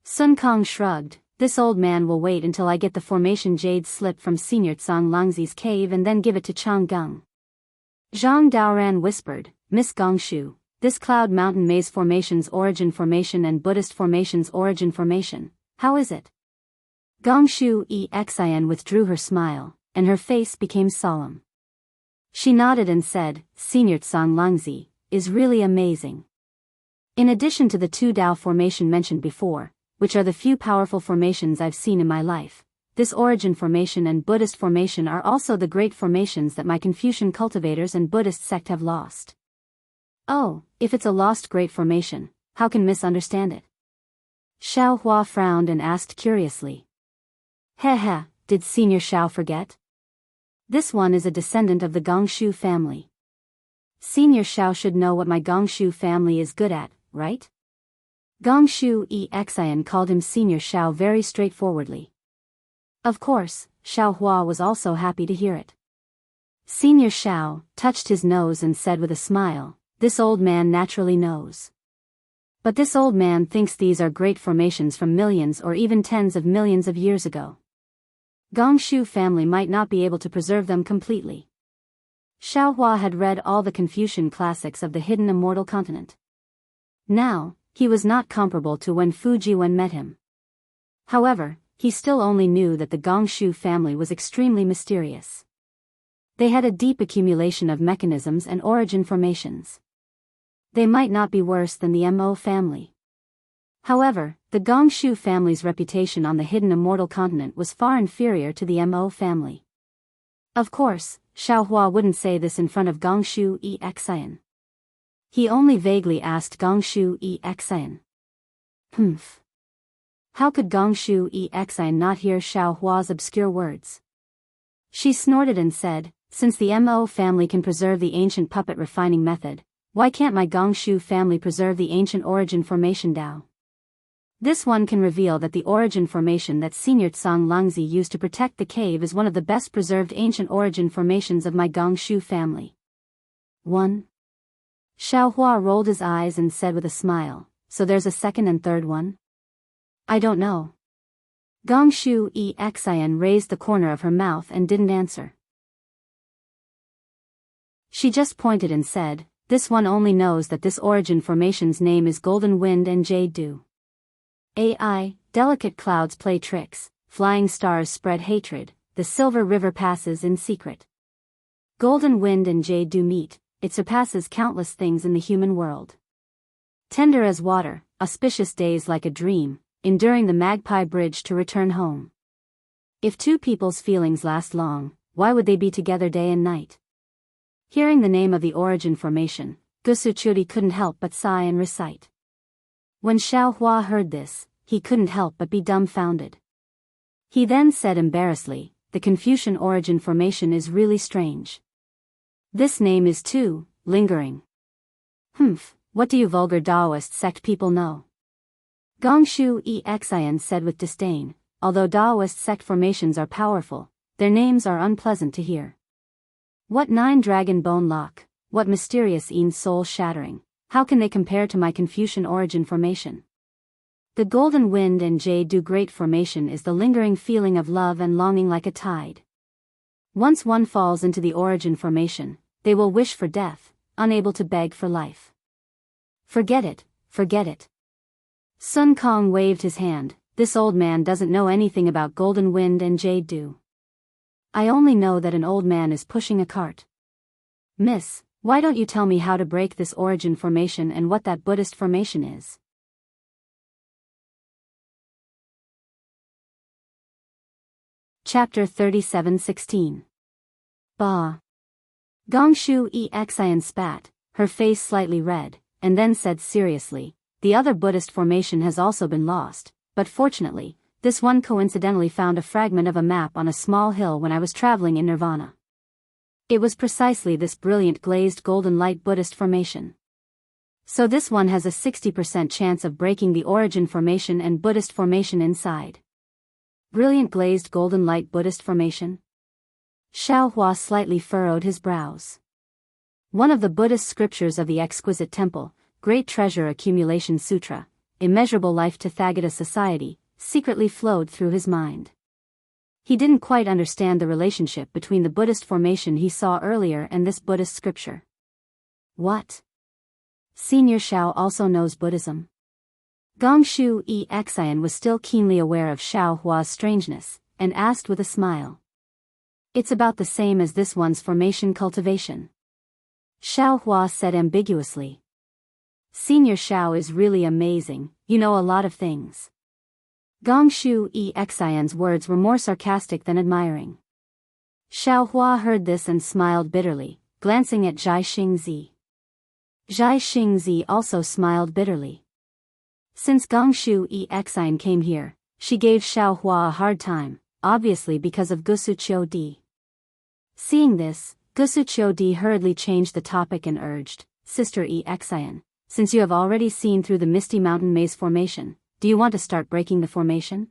Sun Kong shrugged, this old man will wait until I get the formation jade slip from Senior Tsang Langzi's cave and then give it to Changgung. Zhang Daoran whispered, Miss Gongshu, this Cloud Mountain Maze Formation's Origin Formation and Buddhist Formation's Origin Formation, how is it? Gongshu Exin withdrew her smile, and her face became solemn. She nodded and said, Senior Tsang Langzi, is really amazing. In addition to the 2 Dao formation mentioned before, which are the few powerful formations I've seen in my life, this Origin Formation and Buddhist Formation are also the great formations that my Confucian cultivators and Buddhist sect have lost. Oh, if it's a lost great formation, how can misunderstand it? Xiao Hua frowned and asked curiously. Heh, did Senior Xiao forget? This one is a descendant of the Gongshu family. Senior Xiao should know what my Gongshu family is good at, right? Gongshu Exin called him Senior Xiao very straightforwardly. Of course, Xiao Hua was also happy to hear it. Senior Xiao touched his nose and said with a smile, this old man naturally knows. But this old man thinks these are great formations from millions or even tens of millions of years ago. Gongshu family might not be able to preserve them completely. Xiao Hua had read all the Confucian classics of the hidden immortal continent. Now, he was not comparable to when Fujiwen met him. However, he still only knew that the Gongshu family was extremely mysterious. They had a deep accumulation of mechanisms and origin formations. They might not be worse than the Mo family. However, the Gongshu family's reputation on the hidden immortal continent was far inferior to the Mo family. Of course, Xiao Hua wouldn't say this in front of Gongshu Exin. He only vaguely asked Gongshu Exin. Humph. How could Gongshu Exin not hear Xiao Hua's obscure words? She snorted and said, since the Mo family can preserve the ancient puppet refining method, why can't my Gongshu family preserve the ancient origin formation Dao? This one can reveal that the origin formation that Senior Tsang Langzi used to protect the cave is one of the best preserved ancient origin formations of my Gongshu family. 1. Xiao Hua rolled his eyes and said with a smile, so there's a second and third one? I don't know. Gongshu Exin raised the corner of her mouth and didn't answer. She just pointed and said, this one only knows that this origin formation's name is Golden Wind and Jade Dew. AI, delicate clouds play tricks, flying stars spread hatred, the silver river passes in secret. Golden wind and jade dew meet, it surpasses countless things in the human world. Tender as water, auspicious days like a dream, enduring the magpie bridge to return home. If two people's feelings last long, why would they be together day and night? Hearing the name of the origin formation, Gusuchuri couldn't help but sigh and recite. When Xiao Hua heard this, he couldn't help but be dumbfounded. He then said embarrassedly, the Confucian origin formation is really strange. This name is too lingering. Humph, what do you vulgar Daoist sect people know? Gongshu Exin said with disdain, although Daoist sect formations are powerful, their names are unpleasant to hear. What 9 dragon bone lock, what mysterious soul shattering, how can they compare to my Confucian origin formation? The golden wind and jade dew great formation is the lingering feeling of love and longing like a tide. Once one falls into the origin formation, they will wish for death, unable to beg for life. Forget it, forget it. Sun Kong waved his hand, this old man doesn't know anything about golden wind and jade dew. I only know that an old man is pushing a cart. Miss, why don't you tell me how to break this origin formation and what that Buddhist formation is? Chapter 37:16. Bah. Gongshu Exin spat, her face slightly red, and then said seriously, the other Buddhist formation has also been lost, but fortunately, this one coincidentally found a fragment of a map on a small hill when I was traveling in Nirvana. It was precisely this brilliant glazed golden light Buddhist formation. So this one has a 60% chance of breaking the origin formation and Buddhist formation inside. Brilliant glazed golden light Buddhist formation? Xiao Hua slightly furrowed his brows. One of the Buddhist scriptures of the exquisite temple, Great Treasure Accumulation Sutra, Immeasurable Life Tathagata Society, secretly flowed through his mind. He didn't quite understand the relationship between the Buddhist formation he saw earlier and this Buddhist scripture. What? Senior Xiao also knows Buddhism? Gongshu Exin was still keenly aware of Xiao Hua's strangeness, and asked with a smile. It's about the same as this one's formation cultivation. Xiao Hua said ambiguously. Senior Xiao is really amazing, you know a lot of things. Gongshu Exin's words were more sarcastic than admiring. Xiao Hua heard this and smiled bitterly, glancing at Zhai Xingzi. Zhai Xingzi also smiled bitterly. Since Gongshu Exin came here, she gave Xiao Hua a hard time, obviously because of Gusuchio Di. Seeing this, Gusuchio Di hurriedly changed the topic and urged, Sister Exin, since you have already seen through the Misty Mountain Maze formation, do you want to start breaking the formation?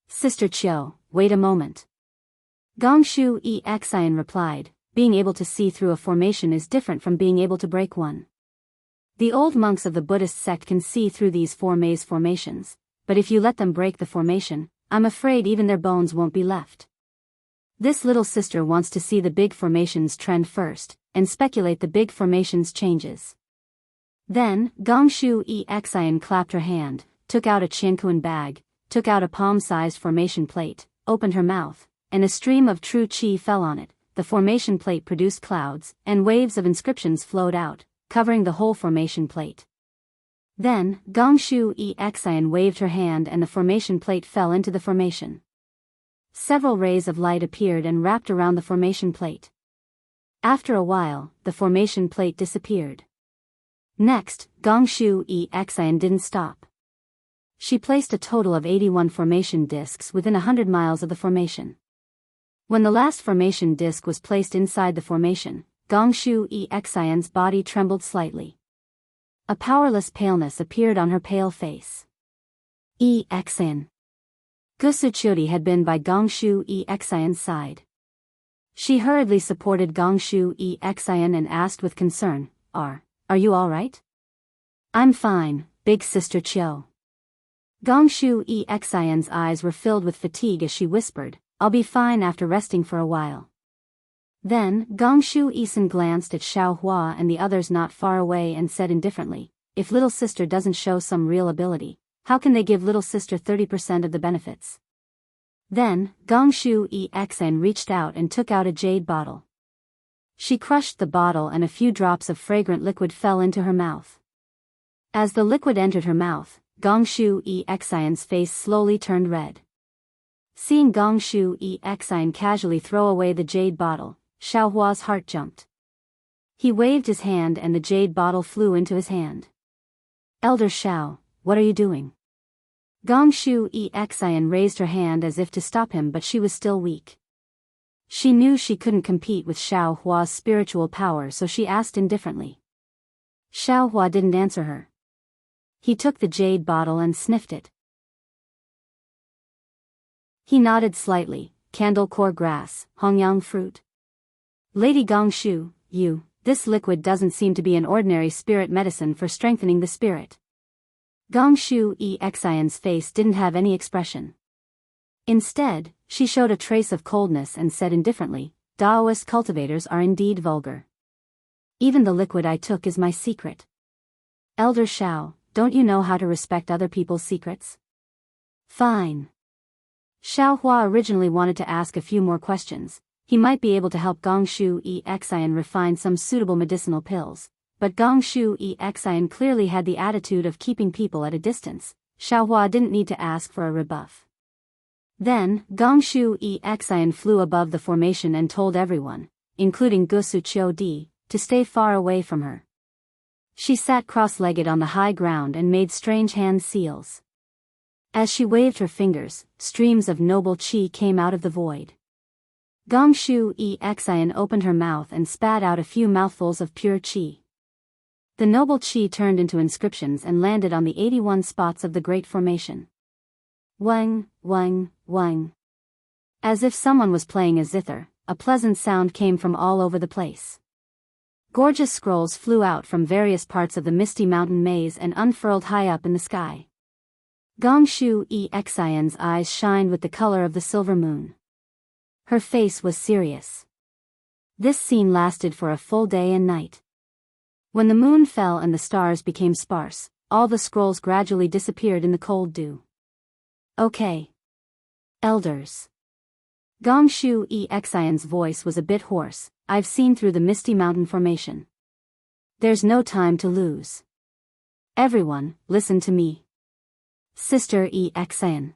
Sister Chiu, wait a moment. Gongshu Exin replied, being able to see through a formation is different from being able to break one. The old monks of the Buddhist sect can see through these 4 maze formations, but if you let them break the formation, I'm afraid even their bones won't be left. This little sister wants to see the big formations trend first, and speculate the big formations changes. Then, Gongshu Exin clapped her hand, took out a Chinkuan bag, took out a palm-sized formation plate, opened her mouth, and a stream of true qi fell on it. The formation plate produced clouds, and waves of inscriptions flowed out, covering the whole formation plate. Then, Gongshu Exin waved her hand and the formation plate fell into the formation. Several rays of light appeared and wrapped around the formation plate. After a while, the formation plate disappeared. Next, Gongshu Exin didn't stop. She placed a total of 81 formation discs within 100 miles of the formation. When the last formation disc was placed inside the formation, Gongshu Exin's body trembled slightly. A powerless paleness appeared on her pale face. Exan. Gusuchodi had been by Gongshu Exan's side. She hurriedly supported Gongshu Exan and asked with concern, Are you all right? I'm fine, big sister Chiu. Gongshu Exan's eyes were filled with fatigue as she whispered, I'll be fine after resting for a while. Then, Gongshu Isan glanced at Xiao Hua and the others not far away and said indifferently, If little sister doesn't show some real ability, how can they give little sister 30% of the benefits? Then, Gongshu Exan reached out and took out a jade bottle. She crushed the bottle and a few drops of fragrant liquid fell into her mouth. As the liquid entered her mouth, Gongshu Exan's face slowly turned red. Seeing Gongshu Exan casually throw away the jade bottle, Xiao Hua's heart jumped. He waved his hand and the jade bottle flew into his hand. Elder Xiao, what are you doing? Gongshu Exan raised her hand as if to stop him, but she was still weak. She knew she couldn't compete with Xiao Hua's spiritual power, so she asked indifferently. Xiao Hua didn't answer her. He took the jade bottle and sniffed it. He nodded slightly. Candle core grass, hongyang fruit. Lady Gongshu, this liquid doesn't seem to be an ordinary spirit medicine for strengthening the spirit. Gongshu Exan's face didn't have any expression. Instead, she showed a trace of coldness and said indifferently, Taoist cultivators are indeed vulgar. Even the liquid I took is my secret. Elder Xiao, don't you know how to respect other people's secrets? Fine. Xiao Hua originally wanted to ask a few more questions. He might be able to help Gongshu Exan refine some suitable medicinal pills. But Gongshu Exan clearly had the attitude of keeping people at a distance. Xiao Hua didn't need to ask for a rebuff. Then, Gongshu Exan flew above the formation and told everyone, including Gusu Chiodi, to stay far away from her. She sat cross-legged on the high ground and made strange hand seals. As she waved her fingers, streams of noble qi came out of the void. Gongshu Exan opened her mouth and spat out a few mouthfuls of pure qi. The noble qi turned into inscriptions and landed on the 81 spots of the Great Formation. Wang, wang, wang. As if someone was playing a zither, a pleasant sound came from all over the place. Gorgeous scrolls flew out from various parts of the misty mountain maze and unfurled high up in the sky. Gongshu Exan's eyes shined with the color of the silver moon. Her face was serious. This scene lasted for a full day and night. When the moon fell and the stars became sparse, all the scrolls gradually disappeared in the cold dew. Okay. Elders. Gongshu Exan's voice was a bit hoarse. I've seen through the misty mountain formation. There's no time to lose. Everyone, listen to me. Sister Exan.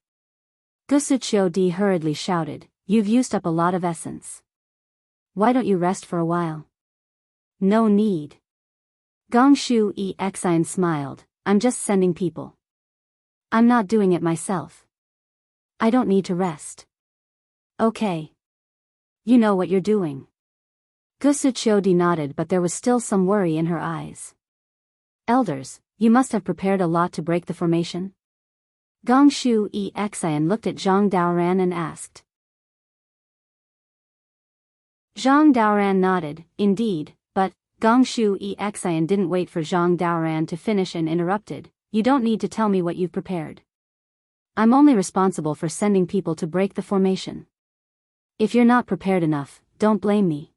Gusuchio D hurriedly shouted, You've used up a lot of essence. Why don't you rest for a while? No need. Gongshu Exan smiled, I'm just sending people. I'm not doing it myself. I don't need to rest. Okay. You know what you're doing. Gusuchio nodded, but there was still some worry in her eyes. Elders, you must have prepared a lot to break the formation? Gongshu Exan looked at Zhang Daoran and asked. Zhang Daoran nodded, indeed, but Gongshu Exan didn't wait for Zhang Daoran to finish and interrupted, You don't need to tell me what you've prepared. I'm only responsible for sending people to break the formation. If you're not prepared enough, don't blame me.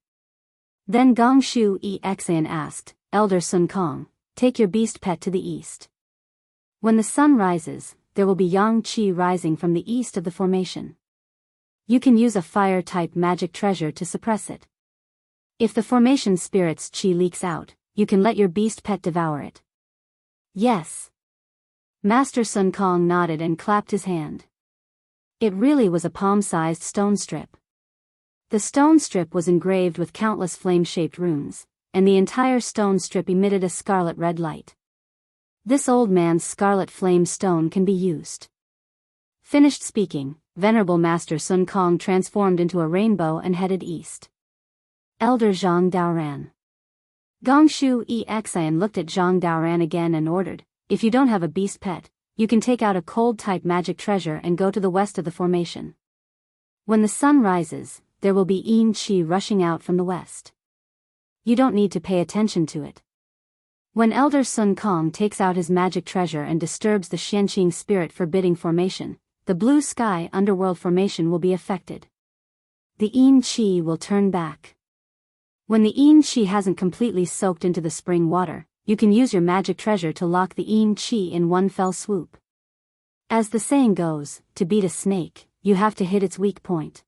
Then Gongshu Exan asked, Elder Sun Kong, take your beast pet to the east. When the sun rises, there will be yang qi rising from the east of the formation. You can use a fire-type magic treasure to suppress it. If the formation spirit's qi leaks out, you can let your beast pet devour it. Yes. Master Sun Kong nodded and clapped his hand. It really was a palm-sized stone strip. The stone strip was engraved with countless flame-shaped runes, and the entire stone strip emitted a scarlet-red light. This old man's scarlet flame stone can be used. Finished speaking, Venerable Master Sun Kong transformed into a rainbow and headed east. Elder Zhang Daoran. Gongshu Exan looked at Zhang Daoran again and ordered, If you don't have a beast pet, you can take out a cold-type magic treasure and go to the west of the formation. When the sun rises, there will be yin qi rushing out from the west. You don't need to pay attention to it. When Elder Sun Kong takes out his magic treasure and disturbs the Xianqing spirit forbidding formation, the blue sky underworld formation will be affected. The yin qi will turn back. When the yin qi hasn't completely soaked into the spring water, you can use your magic treasure to lock the yin qi in one fell swoop. As the saying goes, to beat a snake, you have to hit its weak point.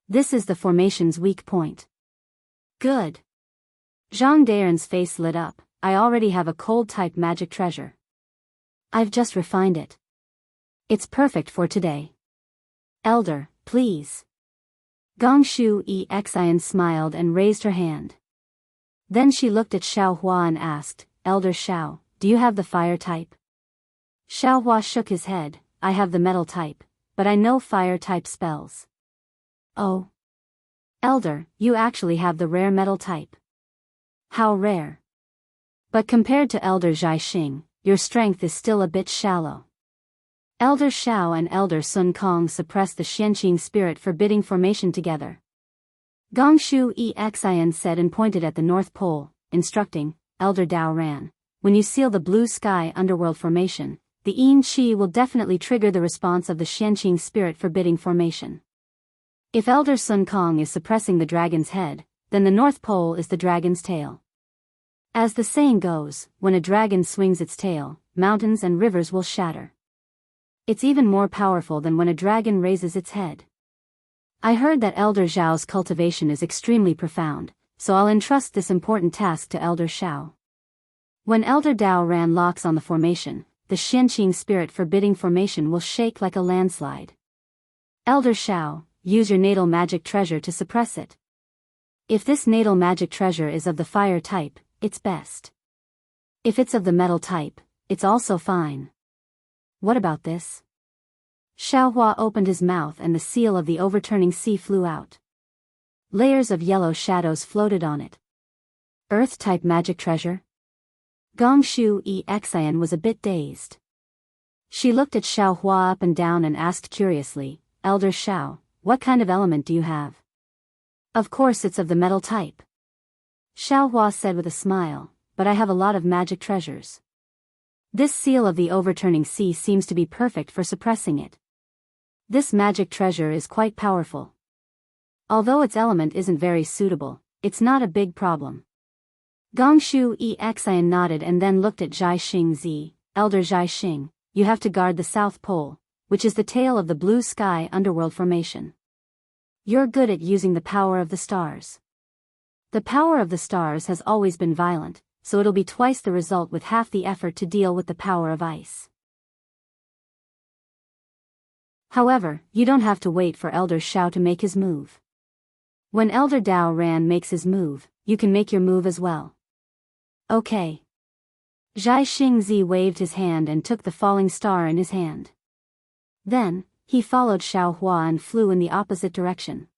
This is the formation's weak point. Good. Zhang Daren's face lit up. I already have a cold-type magic treasure. I've just refined it. It's perfect for today. Elder, please. Gongshu Exian smiled and raised her hand. Then she looked at Xiao Hua and asked, Elder Xiao, do you have the fire type? Xiao Hua shook his head, I have the metal type, but I know fire type spells. Oh. Elder, you actually have the rare metal type. How rare. But compared to Elder Zhaixing, your strength is still a bit shallow. Elder Xiao and Elder Sun Kong suppressed the Xianqing spirit forbidding formation together. Gongshu Exian said and pointed at the North Pole, instructing, Elder Dao Ran, when you seal the blue sky underworld formation, the yin qi will definitely trigger the response of the Xianqing spirit forbidding formation. If Elder Sun Kong is suppressing the dragon's head, then the North Pole is the dragon's tail. As the saying goes, when a dragon swings its tail, mountains and rivers will shatter. It's even more powerful than when a dragon raises its head. I heard that Elder Zhao's cultivation is extremely profound, so I'll entrust this important task to Elder Xiao. When Elder Dao Ran locks on the formation, the Xianqing spirit forbidding formation will shake like a landslide. Elder Xiao, use your natal magic treasure to suppress it. If this natal magic treasure is of the fire type, it's best. If it's of the metal type, it's also fine. What about this? Xiao Hua opened his mouth and the seal of the overturning sea flew out. Layers of yellow shadows floated on it. Earth-type magic treasure? Gongshu Exian was a bit dazed. She looked at Xiao Hua up and down and asked curiously, Elder Xiao, what kind of element do you have? Of course it's of the metal type. Xiao Hua said with a smile, but I have a lot of magic treasures. This seal of the overturning sea seems to be perfect for suppressing it. This magic treasure is quite powerful. Although its element isn't very suitable, it's not a big problem. Gongshu Exian nodded and then looked at Zhaixing Zi, Elder Zhaixing, you have to guard the South Pole, which is the tail of the blue sky underworld formation. You're good at using the power of the stars. The power of the stars has always been violent, so it'll be twice the result with half the effort to deal with the power of ice. However, you don't have to wait for Elder Xiao to make his move. When Elder Dao Ran makes his move, you can make your move as well. Okay. Zhaixing Zi waved his hand and took the falling star in his hand. Then, he followed Xiao Hua and flew in the opposite direction.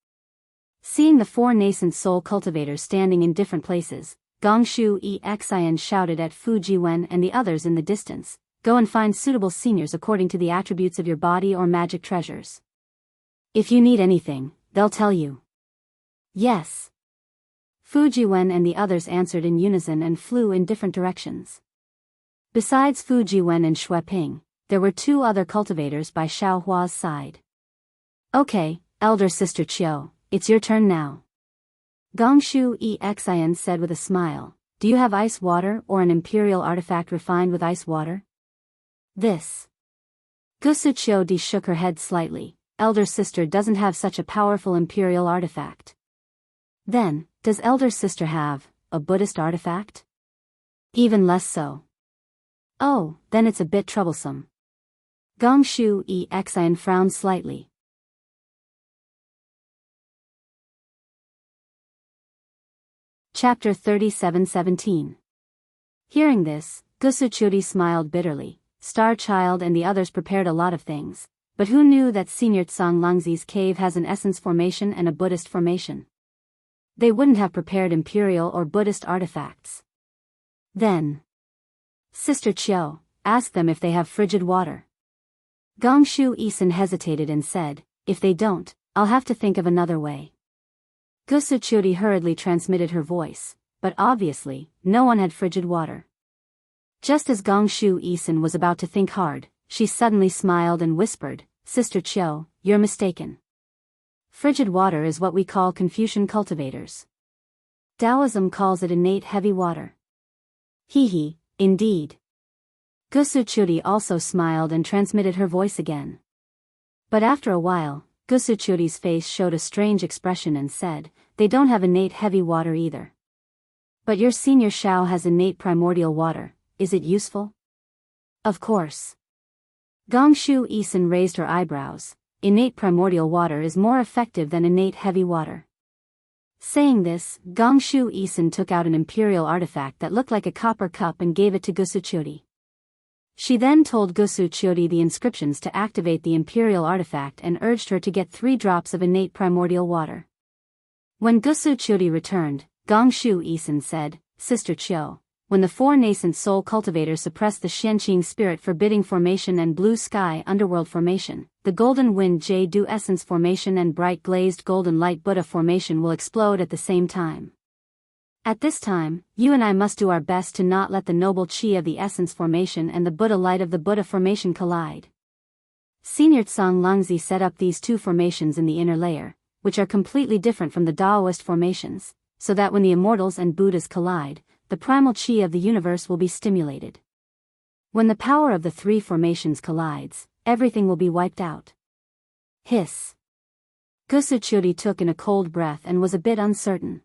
Seeing the four nascent soul cultivators standing in different places, Gongshu Exian shouted at Fu Jiwen and the others in the distance, go and find suitable seniors according to the attributes of your body or magic treasures. If you need anything, they'll tell you. Yes. Fu Jiwen and the others answered in unison and flew in different directions. Besides Fu Jiwen and Xue Ping, there were two other cultivators by Xiao Hua's side. Okay, Elder Sister Qiu, it's your turn now. Gongshu Exian said with a smile, do you have ice water or an imperial artifact refined with ice water? This. Gusu Qiu Di shook her head slightly, Elder Sister doesn't have such a powerful imperial artifact. Then, does Elder Sister have a Buddhist artifact? Even less so. Oh, then it's a bit troublesome. Gongshu Exian frowned slightly. Chapter 37:17. Hearing this, Gusuchudi smiled bitterly. Star Child and the others prepared a lot of things, but who knew that Senior Tsang Langzi's cave has an essence formation and a Buddhist formation? They wouldn't have prepared imperial or Buddhist artifacts. Then, Sister Qiu, ask them if they have frigid water. Gongshu Isin hesitated and said, if they don't, I'll have to think of another way. Gusuchuri hurriedly transmitted her voice, but obviously, no one had frigid water. Just as Gongshu Isin was about to think hard, she suddenly smiled and whispered, Sister Chiu, you're mistaken. Frigid water is what we call Confucian cultivators. Taoism calls it innate heavy water. Hee, indeed. Gusuchuri also smiled and transmitted her voice again. But after a while, Gusuchuri's face showed a strange expression and said, they don't have innate heavy water either. But your senior Shao has innate primordial water, is it useful? Of course. Gongshu Isin raised her eyebrows, innate primordial water is more effective than innate heavy water. Saying this, Gongshu Isin took out an imperial artifact that looked like a copper cup and gave it to Gusuchuri. She then told Gusuchuri the inscriptions to activate the imperial artifact and urged her to get 3 drops of innate primordial water. When Gusuchuri returned, Gongshu Isin said, Sister Chiu, when the 4 nascent soul cultivators suppress the Xianqing spirit forbidding formation and blue sky underworld formation, the golden wind Jade essence formation and bright glazed golden light Buddha formation will explode at the same time. At this time, you and I must do our best to not let the noble chi of the essence formation and the Buddha light of the Buddha formation collide. Senior Tsang Lungzi set up these 2 formations in the inner layer, which are completely different from the Taoist formations, so that when the immortals and Buddhas collide, the primal chi of the universe will be stimulated. When the power of the 3 formations collides, everything will be wiped out. Hiss. Gusuchuri took in a cold breath and was a bit uncertain.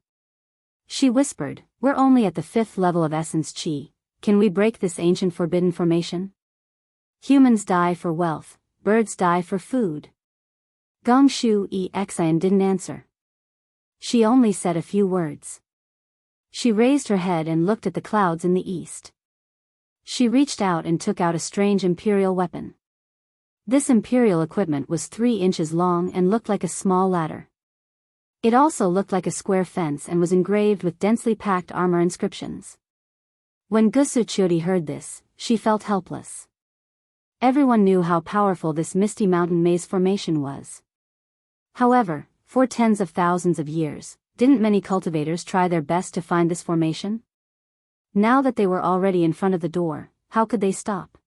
She whispered, we're only at the 5th level of essence chi, can we break this ancient forbidden formation? Humans die for wealth, birds die for food. Gongshu Ixian didn't answer. She only said a few words. She raised her head and looked at the clouds in the east. She reached out and took out a strange imperial weapon. This imperial equipment was 3 inches long and looked like a small ladder. It also looked like a square fence and was engraved with densely packed armor inscriptions. When Gusuchuri heard this, she felt helpless. Everyone knew how powerful this misty mountain maze formation was. However, for tens of thousands of years, didn't many cultivators try their best to find this formation? Now that they were already in front of the door, how could they stop?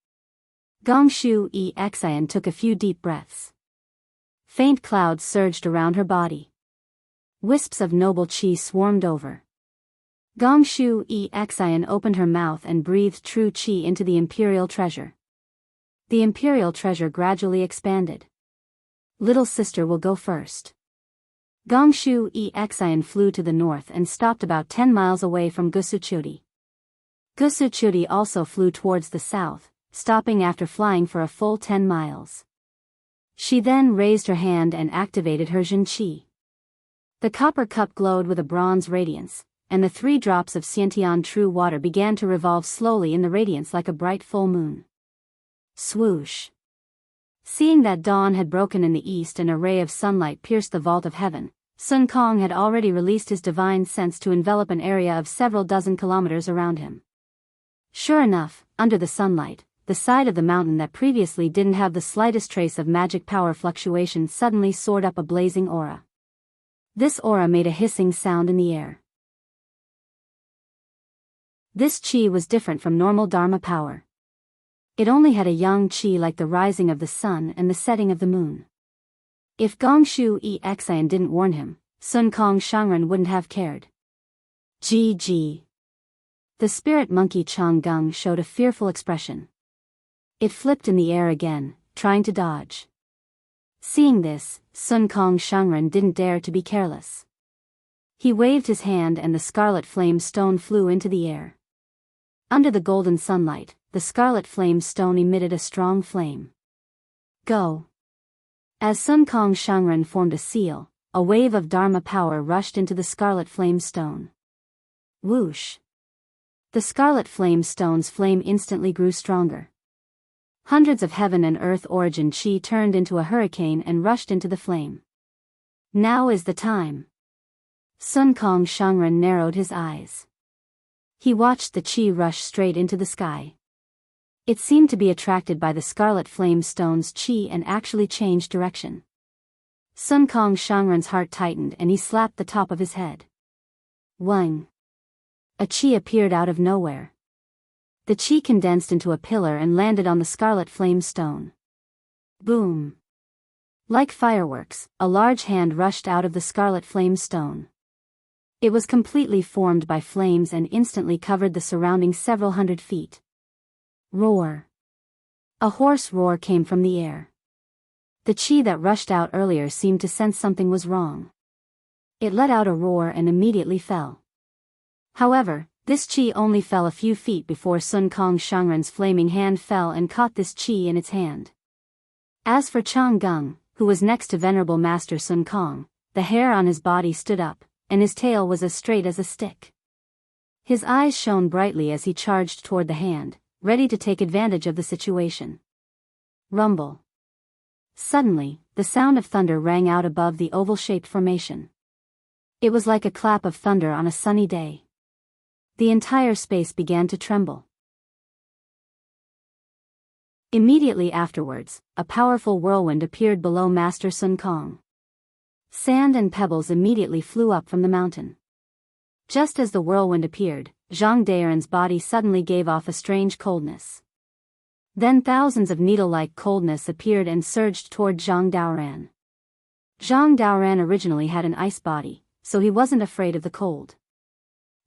Gongshu Ixian took a few deep breaths. Faint clouds surged around her body. Wisps of noble chi swarmed over. Gongshu Ixian opened her mouth and breathed true chi into the imperial treasure. The imperial treasure gradually expanded. Little sister will go first. Gongshu Ixian flew to the north and stopped about 10 miles away from Gusuchuri. Gusuchuri also flew towards the south, stopping after flying for a full 10 miles. She then raised her hand and activated her Jin Qi. The copper cup glowed with a bronze radiance, and the 3 drops of Xiantian true water began to revolve slowly in the radiance like a bright full moon. Swoosh! Seeing that dawn had broken in the east and a ray of sunlight pierced the vault of heaven, Sun Kong had already released his divine sense to envelop an area of several dozen kilometers around him. Sure enough, under the sunlight, the side of the mountain that previously didn't have the slightest trace of magic power fluctuation suddenly soared up a blazing aura. This aura made a hissing sound in the air. This chi was different from normal Dharma power. It only had a yang chi like the rising of the sun and the setting of the moon. If Gongshu Ixian didn't warn him, Sun Kong Shangren wouldn't have cared. GG. The spirit monkey Chang Gung showed a fearful expression. It flipped in the air again, trying to dodge. Seeing this, Sun Kong Shangren didn't dare to be careless. He waved his hand and the scarlet flame stone flew into the air. Under the golden sunlight, the scarlet flame stone emitted a strong flame. Go! As Sun Kong Shangren formed a seal, a wave of Dharma power rushed into the scarlet flame stone. Whoosh! The scarlet flame stone's flame instantly grew stronger. Hundreds of heaven and earth origin chi turned into a hurricane and rushed into the flame. Now is the time. Sun Kong Shangren narrowed his eyes. He watched the chi rush straight into the sky. It seemed to be attracted by the scarlet flame stone's chi and actually changed direction. Sun Kong Shangren's heart tightened and he slapped the top of his head. Wang! A chi appeared out of nowhere. The chi condensed into a pillar and landed on the scarlet flame stone. Boom! Like fireworks, a large hand rushed out of the scarlet flame stone. It was completely formed by flames and instantly covered the surrounding several hundred feet. Roar! A hoarse roar came from the air. The chi that rushed out earlier seemed to sense something was wrong. It let out a roar and immediately fell. However, this chi only fell a few feet before Sun Kong Shangren's flaming hand fell and caught this chi in its hand. As for Chang Gung, who was next to Venerable Master Sun Kong, the hair on his body stood up, and his tail was as straight as a stick. His eyes shone brightly as he charged toward the hand, ready to take advantage of the situation. Rumble. Suddenly, the sound of thunder rang out above the oval-shaped formation. It was like a clap of thunder on a sunny day. The entire space began to tremble. Immediately afterwards, a powerful whirlwind appeared below Master Sun Kong. Sand and pebbles immediately flew up from the mountain. Just as the whirlwind appeared, Zhang Daren's body suddenly gave off a strange coldness. Then thousands of needle-like coldness appeared and surged toward Zhang Daoran. Zhang Daoran originally had an ice body, so he wasn't afraid of the cold.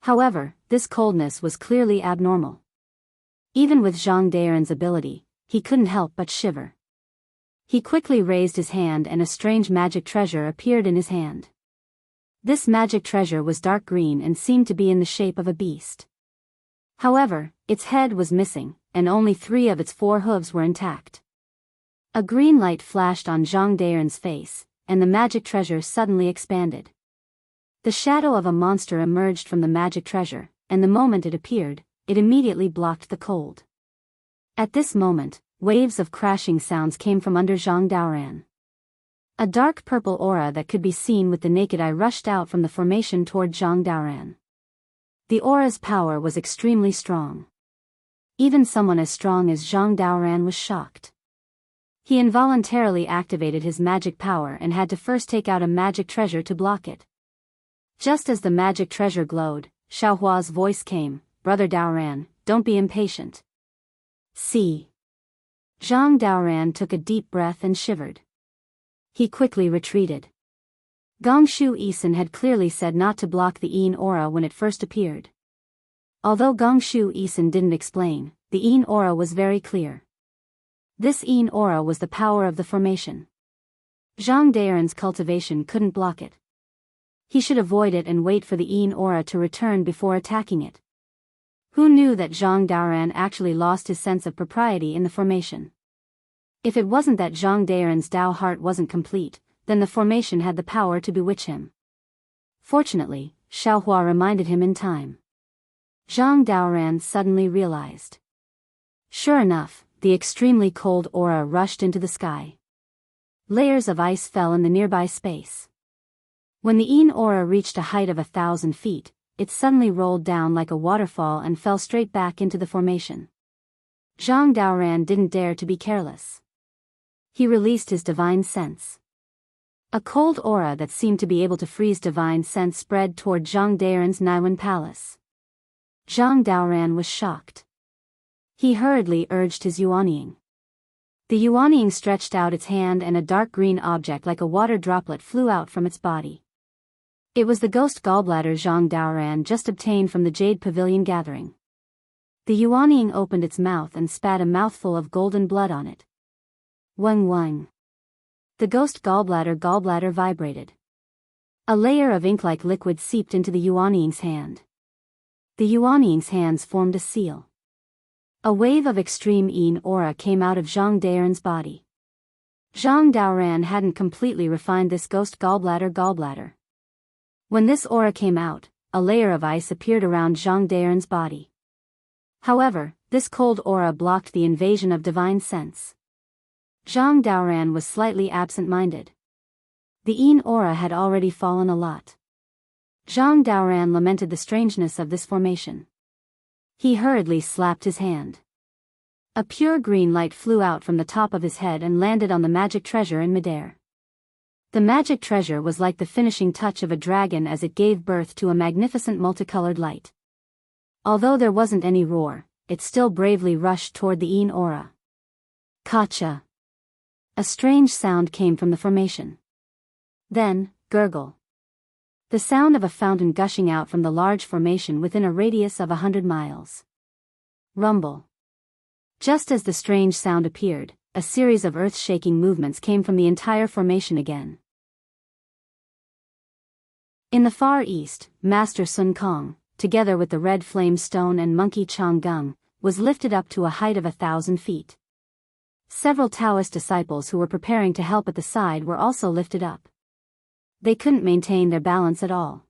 However, this coldness was clearly abnormal. Even with Zhang Daoran's ability, he couldn't help but shiver. He quickly raised his hand and a strange magic treasure appeared in his hand. This magic treasure was dark green and seemed to be in the shape of a beast. However, its head was missing, and only 3 of its 4 hooves were intact. A green light flashed on Zhang Daren's face, and the magic treasure suddenly expanded. The shadow of a monster emerged from the magic treasure, and the moment it appeared, it immediately blocked the cold. At this moment, waves of crashing sounds came from under Zhang Daoran. A dark purple aura that could be seen with the naked eye rushed out from the formation toward Zhang Daoran. The aura's power was extremely strong. Even someone as strong as Zhang Daoran was shocked. He involuntarily activated his magic power and had to first take out a magic treasure to block it. Just as the magic treasure glowed, Xiaohua's voice came, "Brother Daoran, don't be impatient. See." Zhang Daoran took a deep breath and shivered. He quickly retreated. Gongshu Isin had clearly said not to block the Yin aura when it first appeared. Although Gongshu Isin didn't explain, the Yin aura was very clear. This Yin aura was the power of the formation. Zhang Daoran's cultivation couldn't block it. He should avoid it and wait for the Yin aura to return before attacking it. Who knew that Zhang Daoran actually lost his sense of propriety in the formation? If it wasn't that Zhang Daoran's Dao heart wasn't complete, then the formation had the power to bewitch him. Fortunately, Xiaohua reminded him in time. Zhang Daoran suddenly realized. Sure enough, the extremely cold aura rushed into the sky. Layers of ice fell in the nearby space. When the Yin aura reached a height of 1,000 feet, it suddenly rolled down like a waterfall and fell straight back into the formation. Zhang Daoran didn't dare to be careless. He released his divine sense. A cold aura that seemed to be able to freeze divine sense spread toward Zhang Daoran's Naiwan palace. Zhang Daoran was shocked. He hurriedly urged his Yuanying. The Yuanying stretched out its hand and a dark green object like a water droplet flew out from its body. It was the ghost gallbladder Zhang Daoran just obtained from the Jade Pavilion gathering. The Yuanying opened its mouth and spat a mouthful of golden blood on it. Wang wang. The ghost gallbladder vibrated. A layer of ink-like liquid seeped into the Yuanying's hand. The Yuanying's hands formed a seal. A wave of extreme Yin aura came out of Zhang Daoran's body. Zhang Daoran hadn't completely refined this ghost gallbladder. When this aura came out, a layer of ice appeared around Zhang Daoran's body. However, this cold aura blocked the invasion of divine sense. Zhang Daoran was slightly absent-minded. The Yin aura had already fallen a lot. Zhang Daoran lamented the strangeness of this formation. He hurriedly slapped his hand. A pure green light flew out from the top of his head and landed on the magic treasure in midair. The magic treasure was like the finishing touch of a dragon as it gave birth to a magnificent multicolored light. Although there wasn't any roar, it still bravely rushed toward the Een aura. Kacha! A strange sound came from the formation. Then, gurgle. The sound of a fountain gushing out from the large formation within a radius of 100 miles. Rumble. Just as the strange sound appeared, a series of earth-shaking movements came from the entire formation again. In the far east, Master Sun Kong, together with the red flame stone and monkey Chang Gung, was lifted up to a height of 1,000 feet. Several Taoist disciples who were preparing to help at the side were also lifted up. They couldn't maintain their balance at all.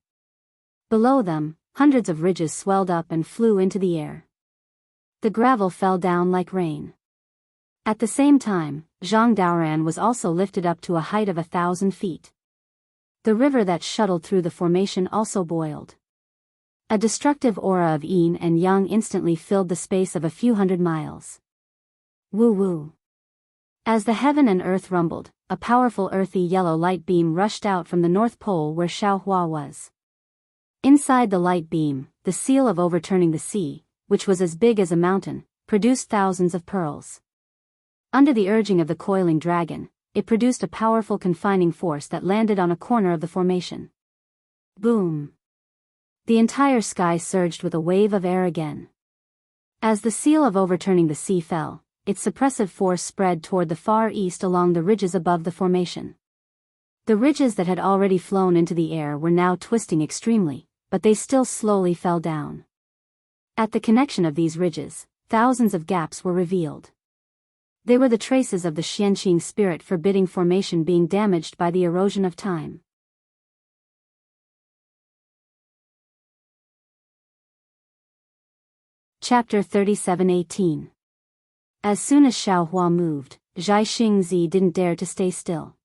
Below them, hundreds of ridges swelled up and flew into the air. The gravel fell down like rain. At the same time, Zhang Daoran was also lifted up to a height of 1,000 feet. The river that shuttled through the formation also boiled. A destructive aura of yin and yang instantly filled the space of a few hundred miles. Woo-woo. As the heaven and earth rumbled, a powerful earthy yellow light beam rushed out from the North Pole where Xiaohua was. Inside the light beam, the seal of overturning the sea, which was as big as a mountain, produced thousands of pearls. Under the urging of the coiling dragon, it produced a powerful confining force that landed on a corner of the formation. Boom! The entire sky surged with a wave of air again. As the seal of overturning the sea fell, its suppressive force spread toward the far east along the ridges above the formation. The ridges that had already flown into the air were now twisting extremely, but they still slowly fell down. At the connection of these ridges, thousands of gaps were revealed. They were the traces of the Xianqing spirit forbidding formation being damaged by the erosion of time. Chapter 37:18. As soon as Xiaohua moved, Zhai Xingzi didn't dare to stay still.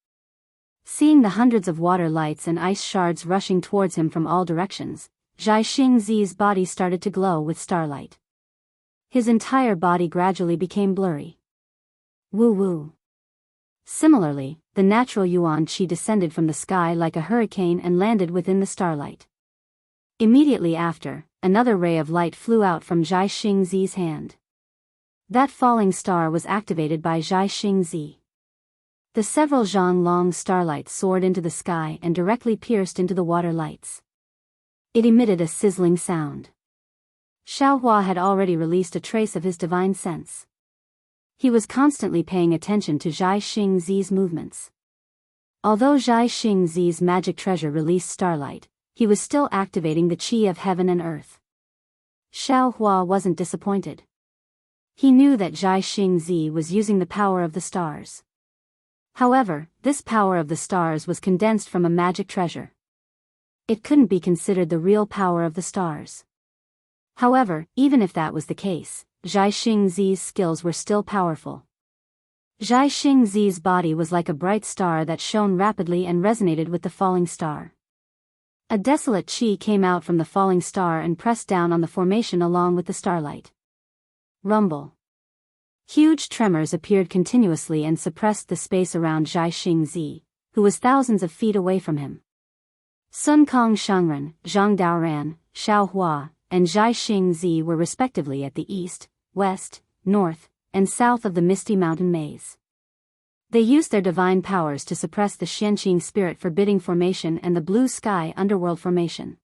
Seeing the hundreds of water lights and ice shards rushing towards him from all directions, Zhai Xingzi's body started to glow with starlight. His entire body gradually became blurry. Woo-woo. Similarly, the natural yuan qi descended from the sky like a hurricane and landed within the starlight. Immediately after, another ray of light flew out from Zhai Xingzi's hand. That falling star was activated by Zhai Xingzi. The several zhang long starlights soared into the sky and directly pierced into the water lights. It emitted a sizzling sound. Xiaohua had already released a trace of his divine sense. He was constantly paying attention to Zhai Xingzi's movements. Although Zhai Xingzi's magic treasure released starlight, he was still activating the qi of heaven and earth. Xiaohua wasn't disappointed. He knew that Zhai Xingzi was using the power of the stars. However, this power of the stars was condensed from a magic treasure. It couldn't be considered the real power of the stars. However, even if that was the case, Zhai Xingzi's skills were still powerful. Zhai Xingzi's body was like a bright star that shone rapidly and resonated with the falling star. A desolate qi came out from the falling star and pressed down on the formation along with the starlight. Rumble. Huge tremors appeared continuously and suppressed the space around Zhai Xingzi, who was thousands of feet away from him. Sun Kong Shangren, Zhang Daoran, Xiaohua, and Zhai Xingzi were respectively at the east, west, north, and south of the misty mountain maze. They used their divine powers to suppress the Xianqing spirit forbidding formation and the blue sky underworld formation.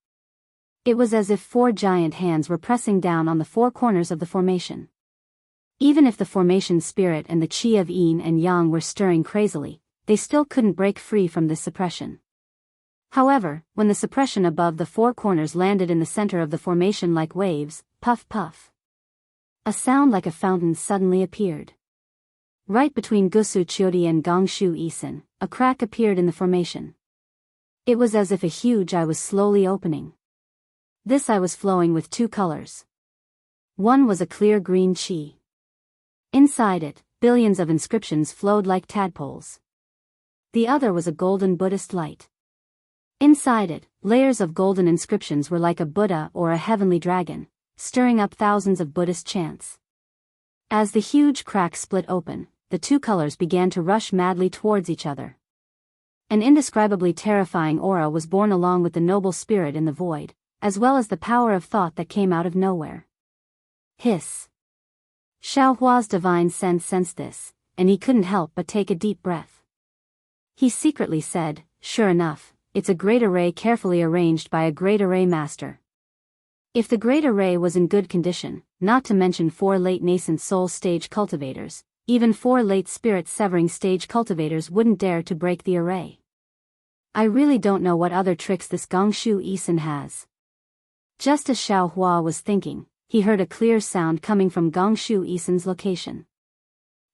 It was as if four giant hands were pressing down on the four corners of the formation. Even if the formation spirit and the qi of yin and yang were stirring crazily, they still couldn't break free from this suppression. However, when the suppression above the four corners landed in the center of the formation like waves, puff puff. A sound like a fountain suddenly appeared. Right between Gusu Chiodi and Gongshu Isin, a crack appeared in the formation. It was as if a huge eye was slowly opening. This eye was flowing with two colors. One was a clear green qi. Inside it, billions of inscriptions flowed like tadpoles. The other was a golden Buddhist light. Inside it, layers of golden inscriptions were like a Buddha or a heavenly dragon, stirring up thousands of Buddhist chants. As the huge crack split open, the two colors began to rush madly towards each other. An indescribably terrifying aura was born along with the noble spirit in the void, as well as the power of thought that came out of nowhere. Hiss. Xiaohua's divine sense sensed this, and he couldn't help but take a deep breath. He secretly said, "Sure enough, it's a great array carefully arranged by a great array master." If the great array was in good condition, not to mention 4 late nascent soul stage cultivators, even 4 late spirit severing stage cultivators wouldn't dare to break the array. I really don't know what other tricks this Gongshu Yisun has. Just as Xiaohua was thinking, he heard a clear sound coming from Gongshu Yisun's location.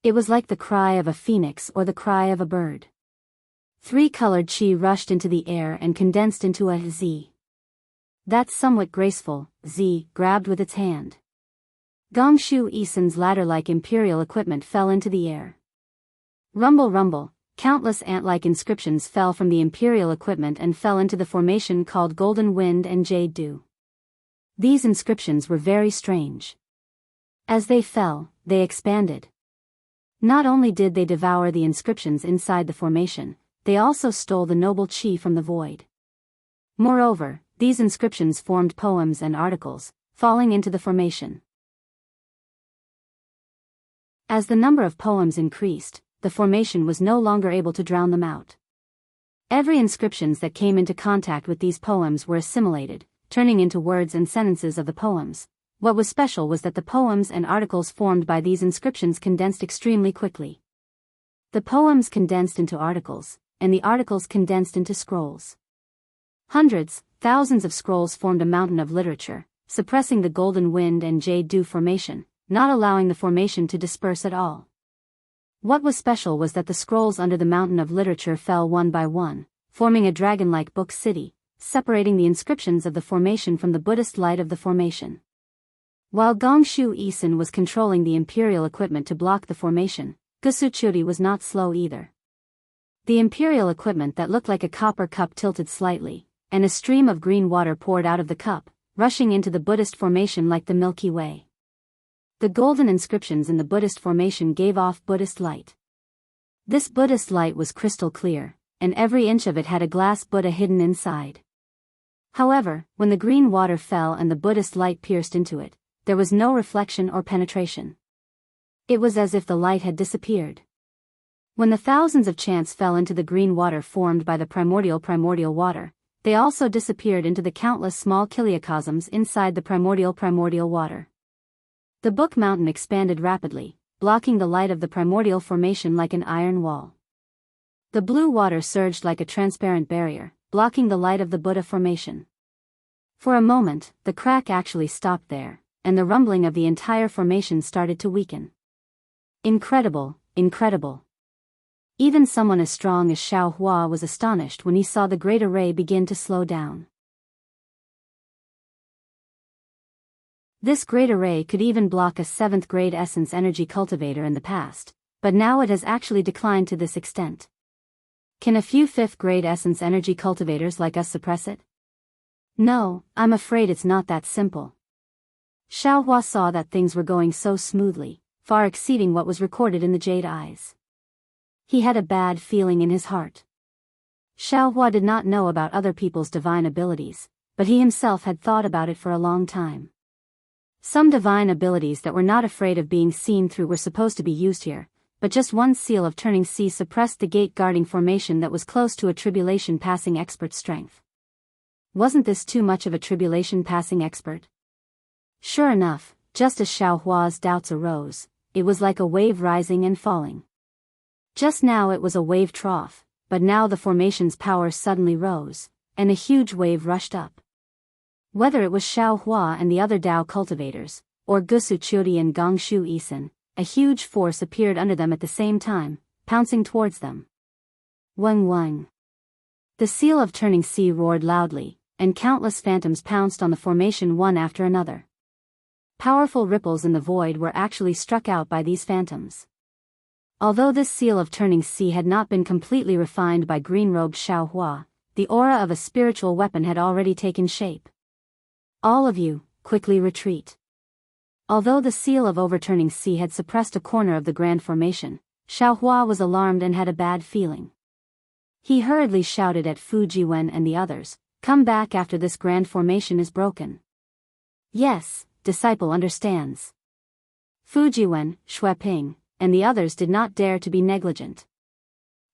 It was like the cry of a phoenix or the cry of a bird. 3-colored qi rushed into the air and condensed into a Z. That somewhat graceful Z grabbed with its hand. Gongshu Yisun's ladder-like imperial equipment fell into the air. Rumble rumble, countless ant-like inscriptions fell from the imperial equipment and fell into the formation called Golden Wind and Jade Dew. These inscriptions were very strange. As they fell, they expanded. Not only did they devour the inscriptions inside the formation, they also stole the noble qi from the void. Moreover, these inscriptions formed poems and articles, falling into the formation. As the number of poems increased, the formation was no longer able to drown them out. Every inscriptions that came into contact with these poems were assimilated, turning into words and sentences of the poems. What was special was that the poems and articles formed by these inscriptions condensed extremely quickly. The poems condensed into articles, and the articles condensed into scrolls. Hundreds, thousands of scrolls formed a mountain of literature, suppressing the Golden Wind and Jade Dew formation, not allowing the formation to disperse at all. What was special was that the scrolls under the mountain of literature fell one by one, forming a dragon-like book city, separating the inscriptions of the formation from the Buddhist light of the formation. While Gongshu Yisun was controlling the imperial equipment to block the formation, Gusuchuri was not slow either. The imperial equipment that looked like a copper cup tilted slightly, and a stream of green water poured out of the cup, rushing into the Buddhist formation like the Milky Way. The golden inscriptions in the Buddhist formation gave off Buddhist light. This Buddhist light was crystal clear, and every inch of it had a glass Buddha hidden inside. However, when the green water fell and the Buddhist light pierced into it, there was no reflection or penetration. It was as if the light had disappeared. When the thousands of chants fell into the green water formed by the primordial water, they also disappeared into the countless small kiliocosms inside the primordial water. The book mountain expanded rapidly, blocking the light of the primordial formation like an iron wall. The blue water surged like a transparent barrier, blocking the light of the Buddha formation. For a moment, the crack actually stopped there, and the rumbling of the entire formation started to weaken. Incredible, incredible. Even someone as strong as Xiaohua was astonished when he saw the great array begin to slow down. This great array could even block a 7th grade essence energy cultivator in the past, but now it has actually declined to this extent. Can a few 5th grade essence energy cultivators like us suppress it? No, I'm afraid it's not that simple. Xiaohua saw that things were going so smoothly, far exceeding what was recorded in the jade eyes. He had a bad feeling in his heart. Xiaohua did not know about other people's divine abilities, but he himself had thought about it for a long time. Some divine abilities that were not afraid of being seen through were supposed to be used here, but just one seal of turning C suppressed the gate guarding formation that was close to a tribulation passing expert strength. Wasn't this too much of a tribulation passing expert? Sure enough, just as Xiaohua's doubts arose, it was like a wave rising and falling. Just now it was a wave trough, but now the formation's power suddenly rose, and a huge wave rushed up. Whether it was Xiaohua and the other Dao cultivators, or Gusuchuri and Gongshu Yisun, a huge force appeared under them at the same time, pouncing towards them. Weng weng. The seal of turning C roared loudly, and countless phantoms pounced on the formation one after another. Powerful ripples in the void were actually struck out by these phantoms. Although this seal of turning C had not been completely refined by green-robed Xiaohua, the aura of a spiritual weapon had already taken shape. All of you, quickly retreat. Although the seal of overturning sea had suppressed a corner of the grand formation, Xiaohua was alarmed and had a bad feeling. He hurriedly shouted at Fujiwen and the others, "Come back after this grand formation is broken." "Yes, disciple understands." Fujiwen, Xueping, and the others did not dare to be negligent.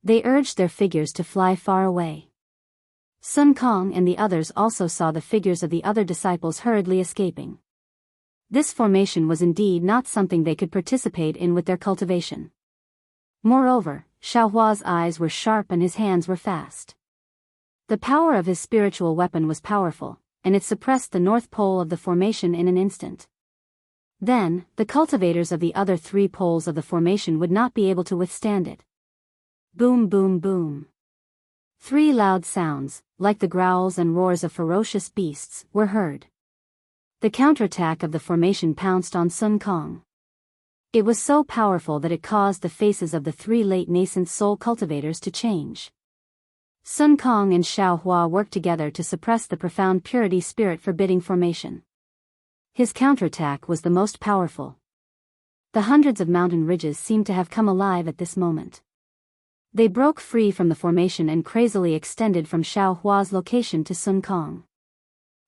They urged their figures to fly far away. Sun Kong and the others also saw the figures of the other disciples hurriedly escaping. This formation was indeed not something they could participate in with their cultivation. Moreover, Xiaohua's eyes were sharp and his hands were fast. The power of his spiritual weapon was powerful, and it suppressed the north pole of the formation in an instant. Then, the cultivators of the other 3 poles of the formation would not be able to withstand it. Boom, boom, boom. 3 loud sounds, like the growls and roars of ferocious beasts, were heard. The counterattack of the formation pounced on Sun Kong. It was so powerful that it caused the faces of the 3 late nascent soul cultivators to change. Sun Kong and Xiaohua worked together to suppress the profound purity spirit forbidding formation. His counterattack was the most powerful. The hundreds of mountain ridges seemed to have come alive at this moment. They broke free from the formation and crazily extended from Xiaohua's location to Sun Kong.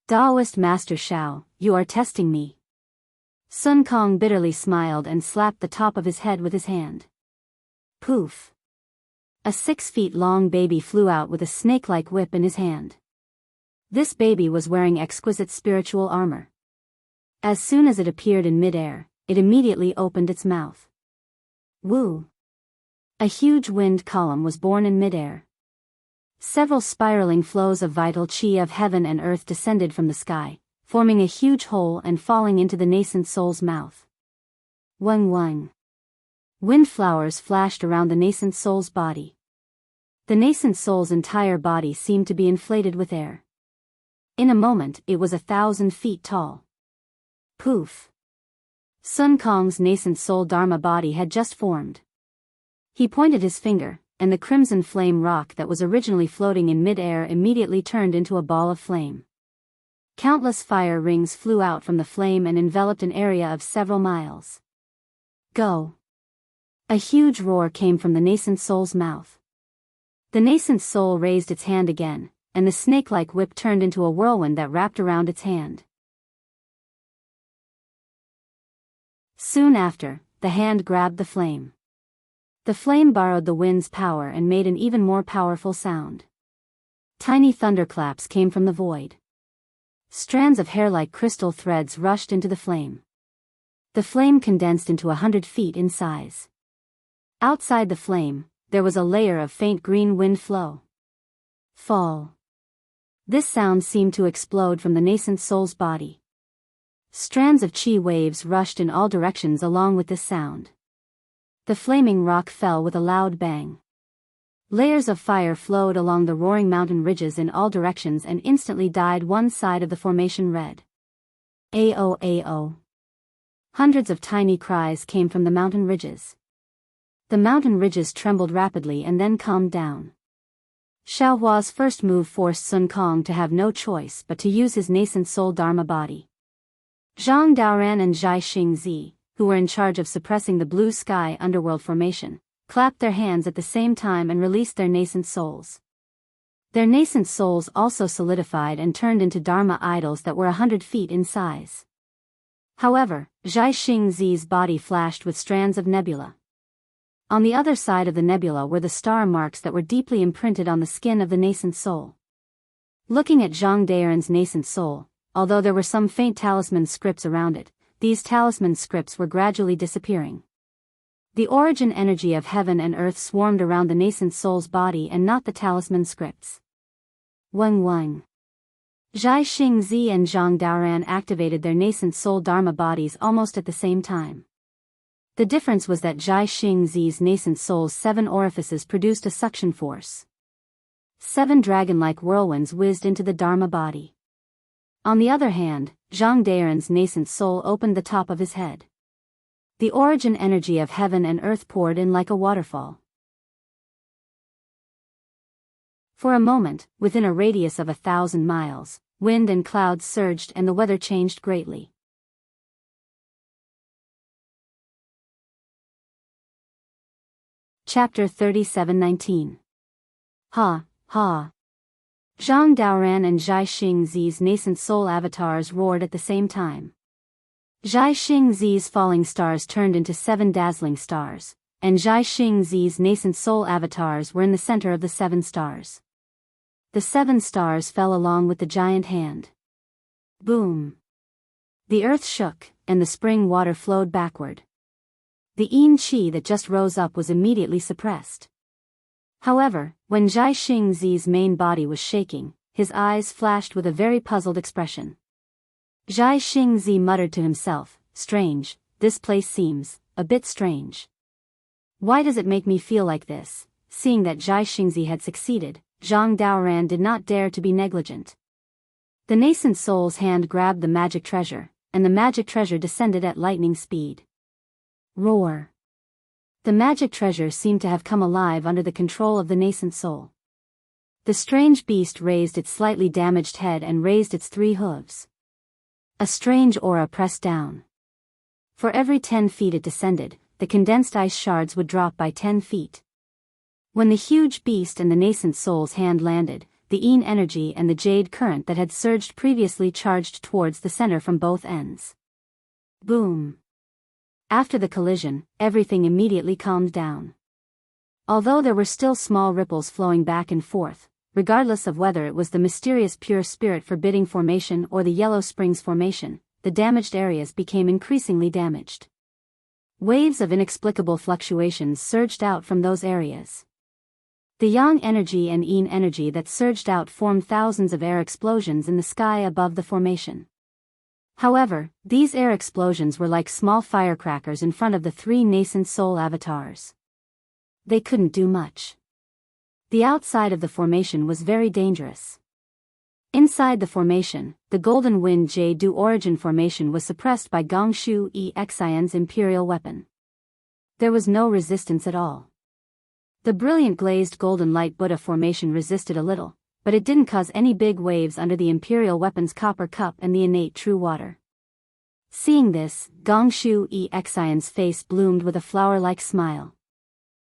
"Taoist Master Xiao, you are testing me." Sun Kong bitterly smiled and slapped the top of his head with his hand. Poof! A 6-feet-long baby flew out with a snake-like whip in his hand. This baby was wearing exquisite spiritual armor. As soon as it appeared in mid-air, it immediately opened its mouth. Woo! A huge wind column was born in mid-air. Several spiraling flows of vital chi of heaven and earth descended from the sky, forming a huge hole and falling into the nascent soul's mouth. Wang wang. Wind flowers flashed around the nascent soul's body. The nascent soul's entire body seemed to be inflated with air. In a moment it was 1,000 feet tall. Poof! Sun Kong's nascent soul Dharma body had just formed. He pointed his finger, and the crimson flame rock that was originally floating in mid-air immediately turned into a ball of flame. Countless fire rings flew out from the flame and enveloped an area of several miles. Go! A huge roar came from the nascent soul's mouth. The nascent soul raised its hand again, and the snake-like whip turned into a whirlwind that wrapped around its hand. Soon after, the hand grabbed the flame. The flame borrowed the wind's power and made an even more powerful sound. Tiny thunderclaps came from the void. Strands of hair-like crystal threads rushed into the flame. The flame condensed into 100 feet in size. Outside the flame, there was a layer of faint green wind flow. Fall. This sound seemed to explode from the nascent soul's body. Strands of chi waves rushed in all directions along with this sound. The flaming rock fell with a loud bang. Layers of fire flowed along the roaring mountain ridges in all directions and instantly dyed one side of the formation red. Ao ao. Hundreds of tiny cries came from the mountain ridges. The mountain ridges trembled rapidly and then calmed down. Xiaohua's first move forced Sun Kong to have no choice but to use his nascent soul Dharma body. Zhang Daoran and Zhai Xingzi, who were in charge of suppressing the blue sky underworld formation, clapped their hands at the same time and released their nascent souls. Their nascent souls also solidified and turned into Dharma idols that were 100 feet in size. However, Zhai Xingzi's body flashed with strands of nebula. On the other side of the nebula were the star marks that were deeply imprinted on the skin of the nascent soul. Looking at Zhang Daoran's nascent soul, although there were some faint talisman scripts around it, these talisman scripts were gradually disappearing. The origin energy of heaven and earth swarmed around the nascent soul's body and not the talisman scripts. Wang wang. Zhai Xingzi and Zhang Daoran activated their nascent soul Dharma bodies almost at the same time. The difference was that Zhai Xingzi's nascent soul's 7 orifices produced a suction force. 7 dragon-like whirlwinds whizzed into the Dharma body. On the other hand, Zhang Daoran's nascent soul opened the top of his head. The origin energy of heaven and earth poured in like a waterfall. For a moment, within a radius of 1,000 miles, wind and clouds surged and the weather changed greatly. Chapter 37:19. Ha, ha. Zhang Daoran and Zhai Xingzi's nascent soul avatars roared at the same time. Zhai Xingzi's falling stars turned into 7 dazzling stars, and Zhai Xingzi's nascent soul avatars were in the center of the 7 stars. The 7 stars fell along with the giant hand. Boom. The earth shook, and the spring water flowed backward. The yin qi that just rose up was immediately suppressed. However, when Zhai Xingzi's main body was shaking, his eyes flashed with a very puzzled expression. Zhai Xingzi muttered to himself, "Strange, this place seems a bit strange. Why does it make me feel like this?" Seeing that Zhai Xingzi had succeeded, Zhang Daoran did not dare to be negligent. The nascent soul's hand grabbed the magic treasure, and the magic treasure descended at lightning speed. Roar. The magic treasure seemed to have come alive under the control of the nascent soul. The strange beast raised its slightly damaged head and raised its 3 hooves. A strange aura pressed down. For every 10 feet it descended, the condensed ice shards would drop by 10 feet. When the huge beast and the nascent soul's hand landed, the yin energy and the jade current that had surged previously charged towards the center from both ends. Boom. After the collision, everything immediately calmed down. Although there were still small ripples flowing back and forth, regardless of whether it was the mysterious pure spirit forbidding formation or the Yellow Springs formation, the damaged areas became increasingly damaged. Waves of inexplicable fluctuations surged out from those areas. The yang energy and yin energy that surged out formed thousands of air explosions in the sky above the formation. However, these air explosions were like small firecrackers in front of the 3 nascent soul avatars. They couldn't do much. The outside of the formation was very dangerous. Inside the formation, the Golden Wind Jade Du Origin formation was suppressed by Gongshu Exian's imperial weapon. There was no resistance at all. The brilliant glazed golden light Buddha formation resisted a little, but it didn't cause any big waves under the imperial weapon's copper cup and the innate true water. Seeing this, Gongshu Exian's face bloomed with a flower-like smile.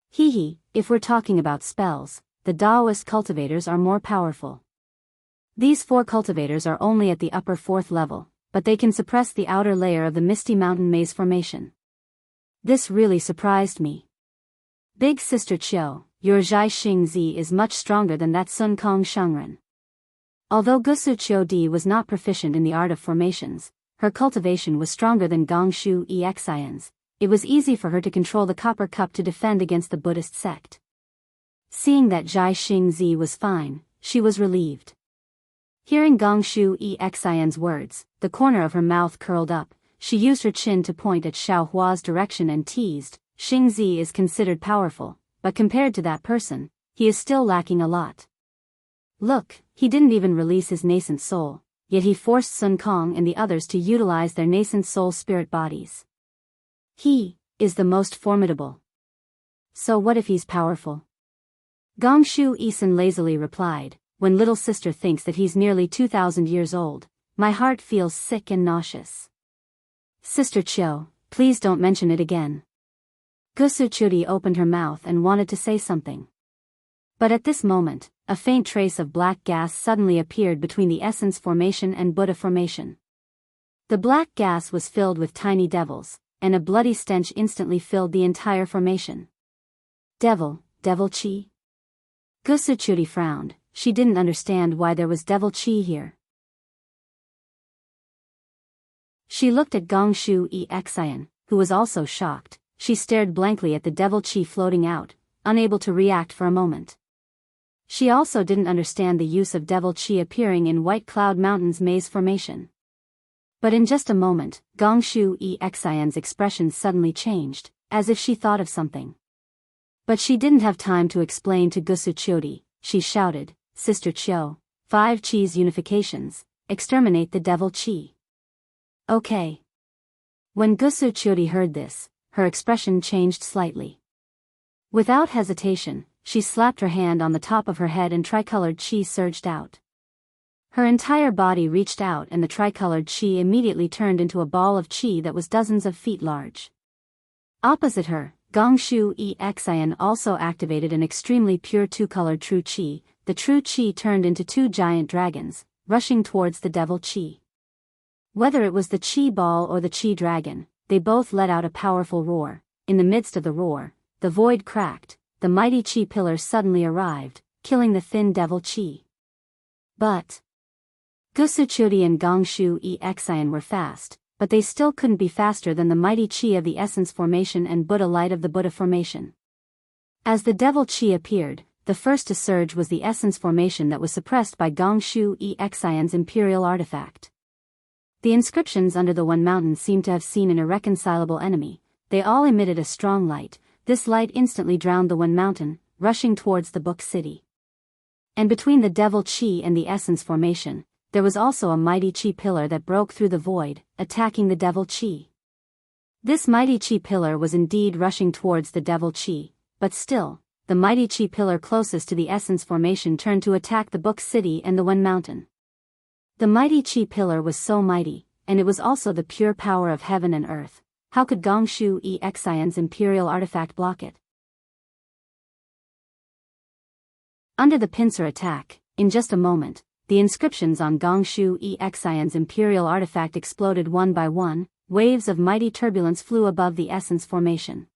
Hee, if we're talking about spells, the Taoist cultivators are more powerful. These 4 cultivators are only at the upper 4th level, but they can suppress the outer layer of the Misty Mountain Maze formation. This really surprised me. Big Sister Chiu, your Zhai Xingzi is much stronger than that Sun Kong Shangren. Although Gusu Chiu Di was not proficient in the art of formations, her cultivation was stronger than Gongshu Exian's. It was easy for her to control the copper cup to defend against the Buddhist sect. Seeing that Zhai Xingzi was fine, she was relieved. Hearing Gongshu Exian's words, the corner of her mouth curled up. She used her chin to point at Xiao Hua's direction and teased, "Xingzi is considered powerful, but compared to that person, he is still lacking a lot. Look, he didn't even release his nascent soul, yet he forced Sun Kong and the others to utilize their nascent soul spirit bodies. He is the most formidable. So what if he's powerful?" Gongshu Isan lazily replied, "When little sister thinks that he's nearly 2,000 years old, my heart feels sick and nauseous. Sister Chiu, please don't mention it again." Gusu Chudi opened her mouth and wanted to say something. But at this moment, a faint trace of black gas suddenly appeared between the Essence formation and Buddha formation. The black gas was filled with tiny devils, and a bloody stench instantly filled the entire formation. Devil chi? Gusu Chudi frowned. She didn't understand why there was devil chi here. She looked at Gongshu Exian, who was also shocked. She stared blankly at the devil chi floating out, unable to react for a moment. She also didn't understand the use of devil chi appearing in White Cloud Mountain's maze formation. But in just a moment, Gongshu Exian's expression suddenly changed, as if she thought of something. But she didn't have time to explain to Gusu Chudi. She shouted, "Sister Chiu, 5 chi's unifications, exterminate the devil chi." Okay. When Gusu Chudi heard this, her expression changed slightly. Without hesitation, she slapped her hand on the top of her head and tricolored chi surged out. Her entire body reached out and the tricolored chi immediately turned into a ball of chi that was dozens of feet large. Opposite her, Gongshu Exian also activated an extremely pure two-colored true qi. The true qi turned into two giant dragons, rushing towards the devil qi. Whether it was the qi ball or the qi dragon, they both let out a powerful roar. In the midst of the roar, the void cracked, the mighty qi pillar suddenly arrived, killing the thin devil qi. But Gusuchuri and Gongshu Exian were fast, but they still couldn't be faster than the mighty qi of the essence formation and Buddha light of the Buddha formation. As the devil qi appeared, the first to surge was the essence formation that was suppressed by Gongshu Exian's imperial artifact. The inscriptions under the One Mountain seemed to have seen an irreconcilable enemy. They all emitted a strong light. This light instantly drowned the One Mountain, rushing towards the Book City. And between the devil qi and the essence formation, there was also a mighty qi pillar that broke through the void, attacking the devil qi. This mighty qi pillar was indeed rushing towards the devil qi, but still, the mighty qi pillar closest to the essence formation turned to attack the Book City and the One Mountain. The mighty qi pillar was so mighty, and it was also the pure power of heaven and earth. How could Gongshu Exian's imperial artifact block it? Under the pincer attack, in just a moment, the inscriptions on Gongshu Exian's imperial artifact exploded one by one. Waves of mighty turbulence flew above the essence formation.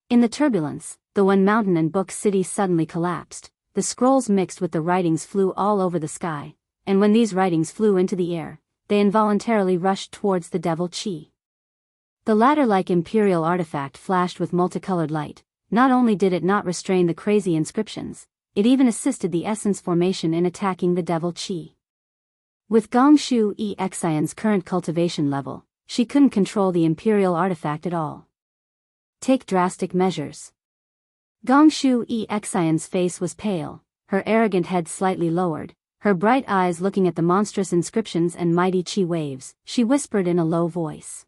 In the turbulence, the One Mountain and Book City suddenly collapsed. The scrolls mixed with the writings flew all over the sky, and when these writings flew into the air, they involuntarily rushed towards the devil qi. The ladder-like imperial artifact flashed with multicolored light. Not only did it not restrain the crazy inscriptions, it even assisted the essence formation in attacking the devil qi. With Gongshu Exian's current cultivation level, she couldn't control the imperial artifact at all. Take drastic measures. Gongshu Exian's face was pale, her arrogant head slightly lowered, her bright eyes looking at the monstrous inscriptions and mighty qi waves. She whispered in a low voice.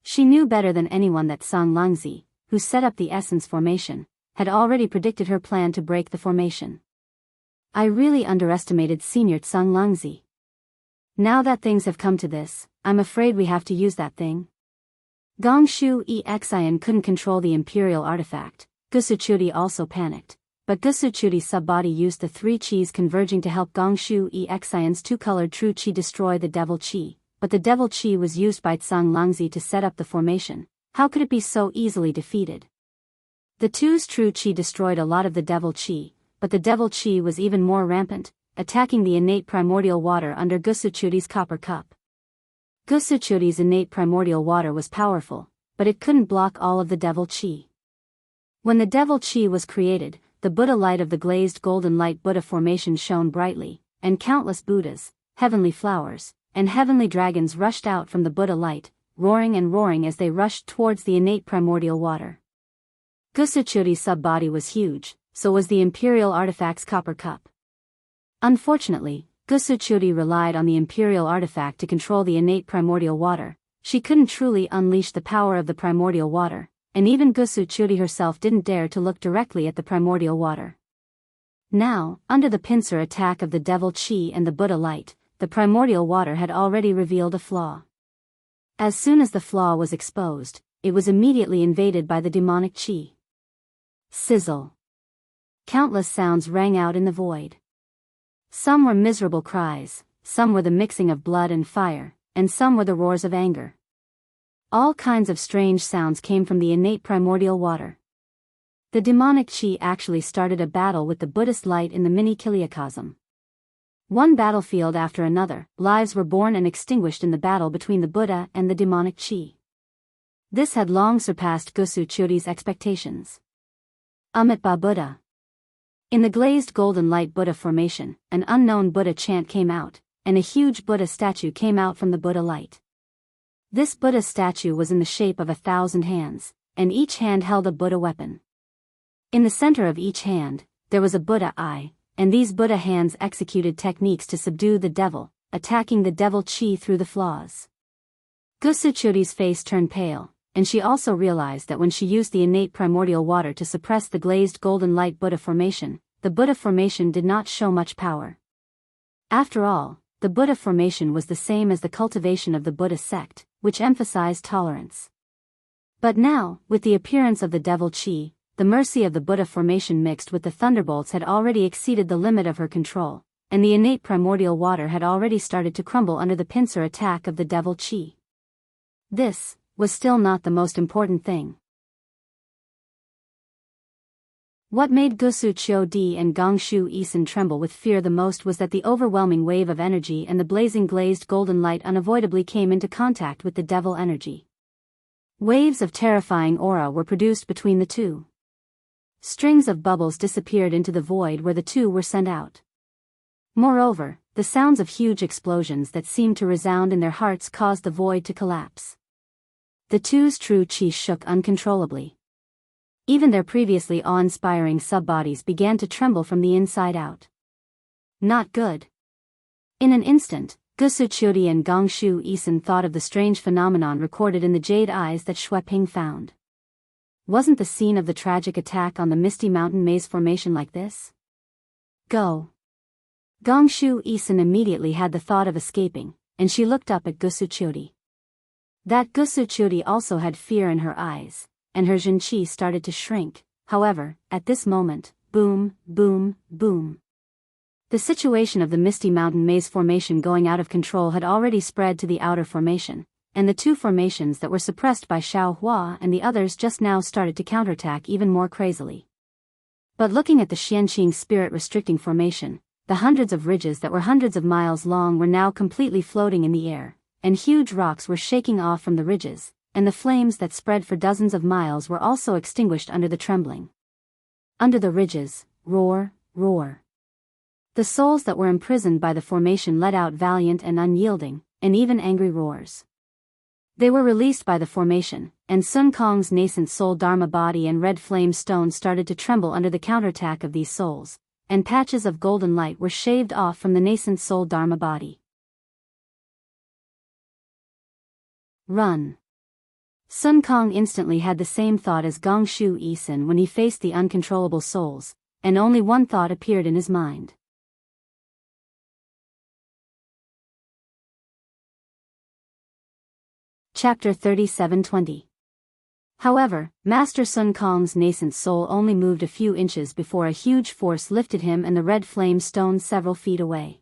She knew better than anyone that Song Langzi, who set up the essence formation, had already predicted her plan to break the formation. I really underestimated Senior Song Langzi. Now that things have come to this, I'm afraid we have to use that thing. Gongshu Exian couldn't control the imperial artifact. Gusuchuri also panicked, but Gusuchuri's sub-body used the three qis converging to help Gongshu Exian's two-colored true qi destroy the devil qi. But the devil qi was used by Tsang Langzi to set up the formation. How could it be so easily defeated? The two's true qi destroyed a lot of the devil qi, but the devil qi was even more rampant, attacking the innate primordial water under Gusuchuri's copper cup. Gusuchuri's innate primordial water was powerful, but it couldn't block all of the devil qi. When the devil qi was created, the Buddha light of the glazed golden light Buddha formation shone brightly, and countless Buddhas, heavenly flowers, and heavenly dragons rushed out from the Buddha light, roaring and roaring as they rushed towards the innate primordial water. Gusuchuri's sub-body was huge, so was the imperial artifact's copper cup. Unfortunately, Gusuchuri relied on the imperial artifact to control the innate primordial water. She couldn't truly unleash the power of the primordial water, and even Gusuchuri herself didn't dare to look directly at the primordial water. Now, under the pincer attack of the devil qi and the Buddha light, the primordial water had already revealed a flaw. As soon as the flaw was exposed, it was immediately invaded by the demonic qi. Sizzle. Countless sounds rang out in the void. Some were miserable cries, some were the mixing of blood and fire, and some were the roars of anger. All kinds of strange sounds came from the innate primordial water. The demonic qi actually started a battle with the Buddhist light in the mini-kiliacosm. One battlefield after another, lives were born and extinguished in the battle between the Buddha and the demonic qi. This had long surpassed Gusuchuri's expectations. Amitabha Buddha. In the glazed golden light Buddha formation, an unknown Buddha chant came out, and a huge Buddha statue came out from the Buddha light. This Buddha statue was in the shape of 1,000 hands, and each hand held a Buddha weapon. In the center of each hand, there was a Buddha eye, and these Buddha hands executed techniques to subdue the devil, attacking the devil qi through the flaws. Gusuchuri's face turned pale, and she also realized that when she used the innate primordial water to suppress the glazed golden light Buddha formation, the Buddha formation did not show much power. After all, the Buddha formation was the same as the cultivation of the Buddhist sect, which emphasized tolerance. But now, with the appearance of the devil Chi, the mercy of the Buddha formation mixed with the thunderbolts had already exceeded the limit of her control, and the innate primordial water had already started to crumble under the pincer attack of the devil Chi. This was still not the most important thing. What made Gusu Chiu Di and Gongshu Isin tremble with fear the most was that the overwhelming wave of energy and the blazing glazed golden light unavoidably came into contact with the devil energy. Waves of terrifying aura were produced between the two. Strings of bubbles disappeared into the void where the two were sent out. Moreover, the sounds of huge explosions that seemed to resound in their hearts caused the void to collapse. The two's true chi shook uncontrollably. Even their previously awe-inspiring subbodies began to tremble from the inside out. Not good. In an instant, Gusu Chiudi and Gongshu Isin thought of the strange phenomenon recorded in the jade eyes that Xue Ping found. Wasn't the scene of the tragic attack on the Misty Mountain Maze formation like this? Go. Gongshu Isin immediately had the thought of escaping, and she looked up at Gusu Chiudi. That Gusu Chiudi also had fear in her eyes, and her Jinqi started to shrink. However, at this moment, boom, boom, boom. The situation of the Misty Mountain Maze formation going out of control had already spread to the outer formation, and the two formations that were suppressed by Xiao Hua and the others just now started to counterattack even more crazily. But looking at the Xianqing spirit-restricting formation, the hundreds of ridges that were hundreds of miles long were now completely floating in the air, and huge rocks were shaking off from the ridges, and the flames that spread for dozens of miles were also extinguished under the trembling. Under the ridges, roar, roar. The souls that were imprisoned by the formation let out valiant and unyielding, and even angry roars. They were released by the formation, and Sun Kong's nascent soul Dharma body and red flame stone started to tremble under the counterattack of these souls, and patches of golden light were shaved off from the nascent soul Dharma body. Run. Sun Kong instantly had the same thought as Gongshu Isin when he faced the uncontrollable souls, and only one thought appeared in his mind. Chapter 37:20. However, Master Sun Kong's nascent soul only moved a few inches before a huge force lifted him and the red flame stone several feet away.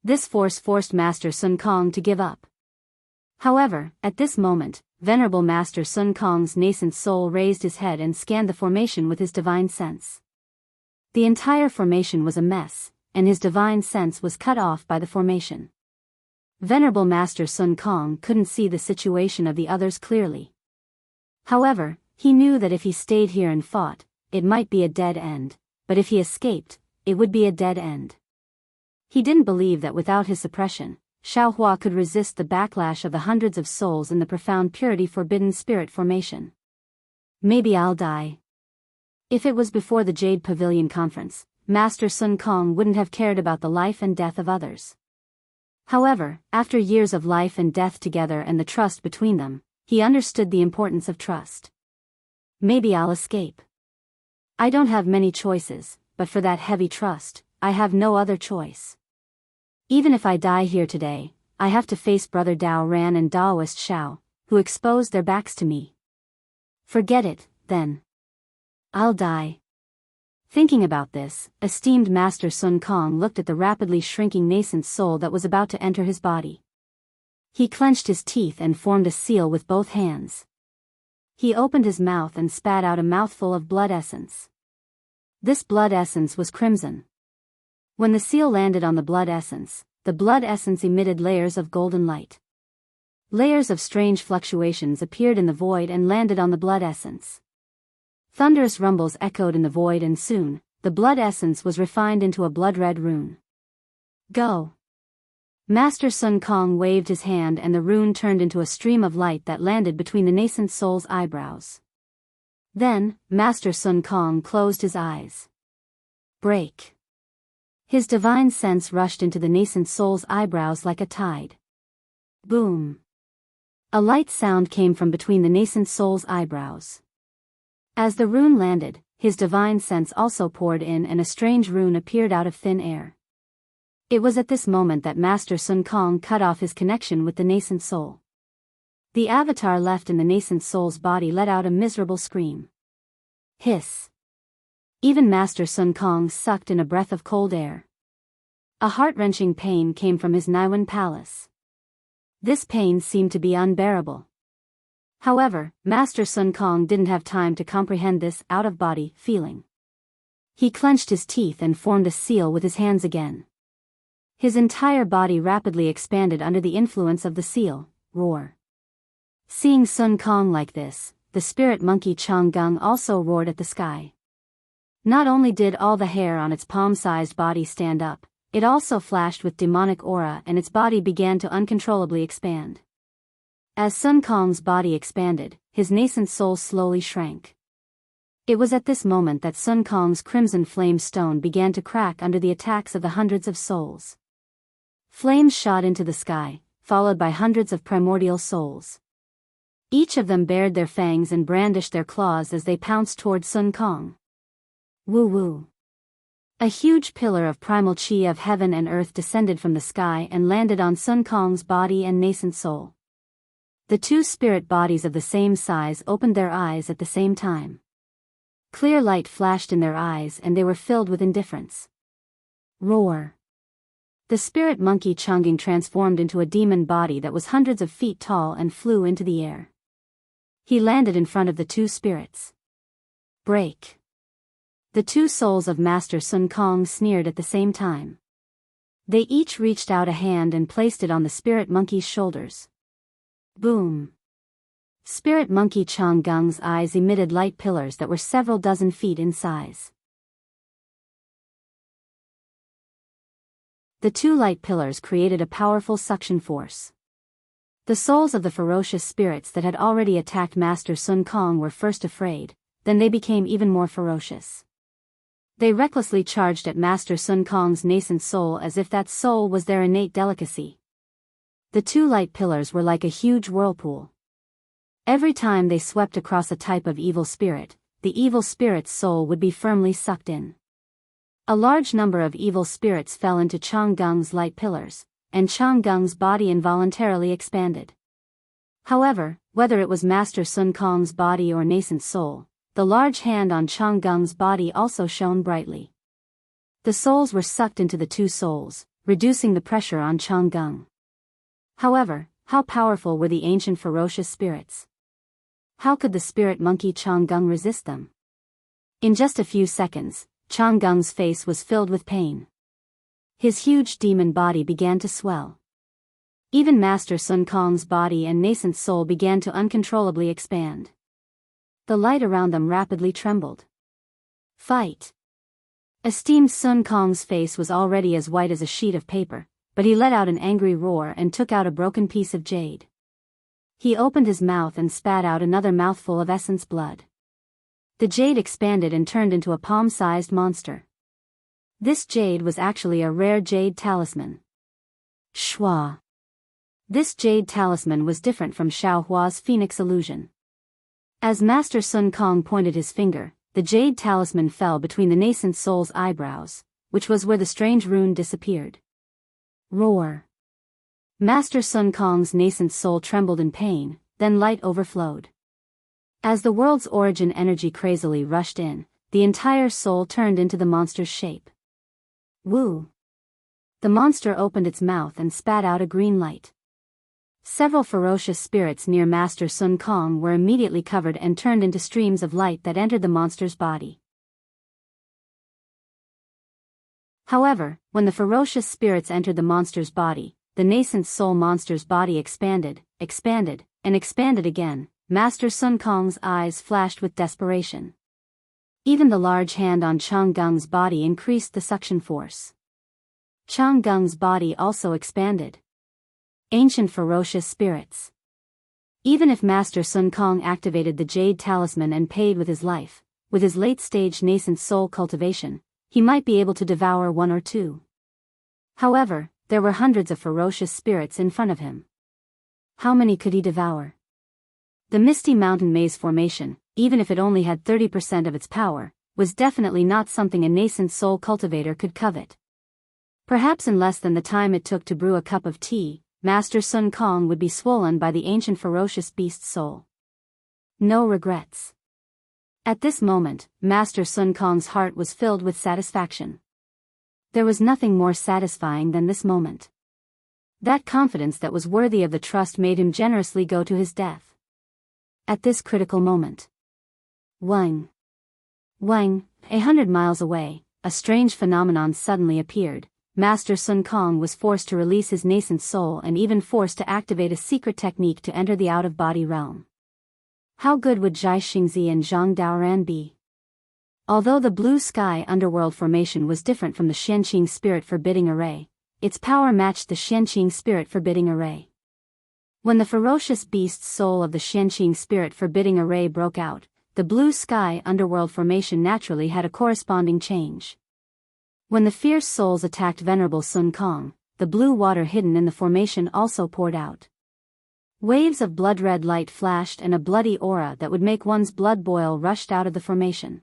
This force forced Master Sun Kong to give up. However, at this moment, Venerable Master Sun Kong's nascent soul raised his head and scanned the formation with his divine sense. The entire formation was a mess, and his divine sense was cut off by the formation. Venerable Master Sun Kong couldn't see the situation of the others clearly. However, he knew that if he stayed here and fought, it might be a dead end, but if he escaped, it would be a dead end. He didn't believe that without his suppression, Xiao Hua could resist the backlash of the hundreds of souls in the profound purity forbidden spirit formation. Maybe I'll die. If it was before the Jade Pavilion conference, Master Sun Kong wouldn't have cared about the life and death of others. However, after years of life and death together and the trust between them, he understood the importance of trust. Maybe I'll escape. I don't have many choices, but for that heavy trust, I have no other choice. Even if I die here today, I have to face Brother Dao Ran and Daoist Xiao, who exposed their backs to me. Forget it, then. I'll die. Thinking about this, esteemed Master Sun Kong looked at the rapidly shrinking nascent soul that was about to enter his body. He clenched his teeth and formed a seal with both hands. He opened his mouth and spat out a mouthful of blood essence. This blood essence was crimson. When the seal landed on the blood essence emitted layers of golden light. Layers of strange fluctuations appeared in the void and landed on the blood essence. Thunderous rumbles echoed in the void and soon, the blood essence was refined into a blood-red rune. Go! Master Sun Kong waved his hand and the rune turned into a stream of light that landed between the nascent soul's eyebrows. Then, Master Sun Kong closed his eyes. Break! His divine sense rushed into the nascent soul's eyebrows like a tide. Boom! A light sound came from between the nascent soul's eyebrows. As the rune landed, his divine sense also poured in and a strange rune appeared out of thin air. It was at this moment that Master Sun Kong cut off his connection with the nascent soul. The avatar left in the nascent soul's body let out a miserable scream. Hiss. Even Master Sun Kong sucked in a breath of cold air. A heart-wrenching pain came from his Naiwan palace. This pain seemed to be unbearable. However, Master Sun Kong didn't have time to comprehend this out-of-body feeling. He clenched his teeth and formed a seal with his hands again. His entire body rapidly expanded under the influence of the seal. Roar. Seeing Sun Kong like this, the spirit monkey Chang Gung also roared at the sky. Not only did all the hair on its palm-sized body stand up, it also flashed with demonic aura and its body began to uncontrollably expand. As Sun Kong's body expanded, his nascent soul slowly shrank. It was at this moment that Sun Kong's crimson flame stone began to crack under the attacks of the hundreds of souls. Flames shot into the sky, followed by hundreds of primordial souls. Each of them bared their fangs and brandished their claws as they pounced toward Sun Kong. Woo woo. A huge pillar of primal chi of heaven and earth descended from the sky and landed on Sun Kong's body and nascent soul. The two spirit bodies of the same size opened their eyes at the same time. Clear light flashed in their eyes and they were filled with indifference. Roar. The spirit monkey Changing transformed into a demon body that was hundreds of feet tall and flew into the air. He landed in front of the two spirits. Break. The two souls of Master Sun Kong sneered at the same time. They each reached out a hand and placed it on the spirit monkey's shoulders. Boom. Spirit monkey Chang Gung's eyes emitted light pillars that were several dozen feet in size. The two light pillars created a powerful suction force. The souls of the ferocious spirits that had already attacked Master Sun Kong were first afraid, then they became even more ferocious. They recklessly charged at Master Sun Kong's nascent soul as if that soul was their innate delicacy. The two light pillars were like a huge whirlpool. Every time they swept across a type of evil spirit, the evil spirit's soul would be firmly sucked in. A large number of evil spirits fell into Chang Gung's light pillars, and Chang Gung's body involuntarily expanded. However, whether it was Master Sun Kong's body or nascent soul, the large hand on Chang Gung's body also shone brightly. The souls were sucked into the two souls, reducing the pressure on Chang Gung. However, how powerful were the ancient ferocious spirits? How could the spirit monkey Chang Gung resist them? In just a few seconds, Chang Gung's face was filled with pain. His huge demon body began to swell. Even Master Sun Kong's body and nascent soul began to uncontrollably expand. The light around them rapidly trembled. Fight! Esteemed Sun Kong's face was already as white as a sheet of paper, but he let out an angry roar and took out a broken piece of jade. He opened his mouth and spat out another mouthful of essence blood. The jade expanded and turned into a palm-sized monster. This jade was actually a rare jade talisman. Shua. This jade talisman was different from Xiao Hua's phoenix illusion. As Master Sun Kong pointed his finger, the jade talisman fell between the nascent soul's eyebrows, which was where the strange rune disappeared. Roar. Master Sun Kong's nascent soul trembled in pain, then light overflowed. As the world's origin energy crazily rushed in, the entire soul turned into the monster's shape. Woo! The monster opened its mouth and spat out a green light. Several ferocious spirits near Master Sun Kong were immediately covered and turned into streams of light that entered the monster's body. However, when the ferocious spirits entered the monster's body, the nascent soul monster's body expanded, and expanded again. Master Sun Kong's eyes flashed with desperation. Even the large hand on Chang Gung's body increased the suction force. Chang Gung's body also expanded. Ancient ferocious spirits. Even if Master Sun Kong activated the jade talisman and paid with his life, with his late-stage nascent soul cultivation, he might be able to devour one or two. However, there were hundreds of ferocious spirits in front of him. How many could he devour? The Misty Mountain Maze formation, even if it only had 30% of its power, was definitely not something a nascent soul cultivator could covet. Perhaps in less than the time it took to brew a cup of tea, Master Sun Kong would be swollen by the ancient ferocious beast's soul. No regrets. At this moment, Master Sun Kong's heart was filled with satisfaction. There was nothing more satisfying than this moment. That confidence that was worthy of the trust made him generously go to his death. At this critical moment. Wang, 100 miles away, a strange phenomenon suddenly appeared. Master Sun Kong was forced to release his nascent soul and even forced to activate a secret technique to enter the out-of-body realm. How good would Zhai Xingzi and Zhang Daoran be? Although the blue sky underworld formation was different from the Xianqing spirit forbidding array, its power matched the Xianqing spirit forbidding array. When the ferocious beast's soul of the Xianqing spirit forbidding array broke out, the blue sky underworld formation naturally had a corresponding change. When the fierce souls attacked Venerable Sun Kong, the blue water hidden in the formation also poured out. Waves of blood-red light flashed and a bloody aura that would make one's blood boil rushed out of the formation.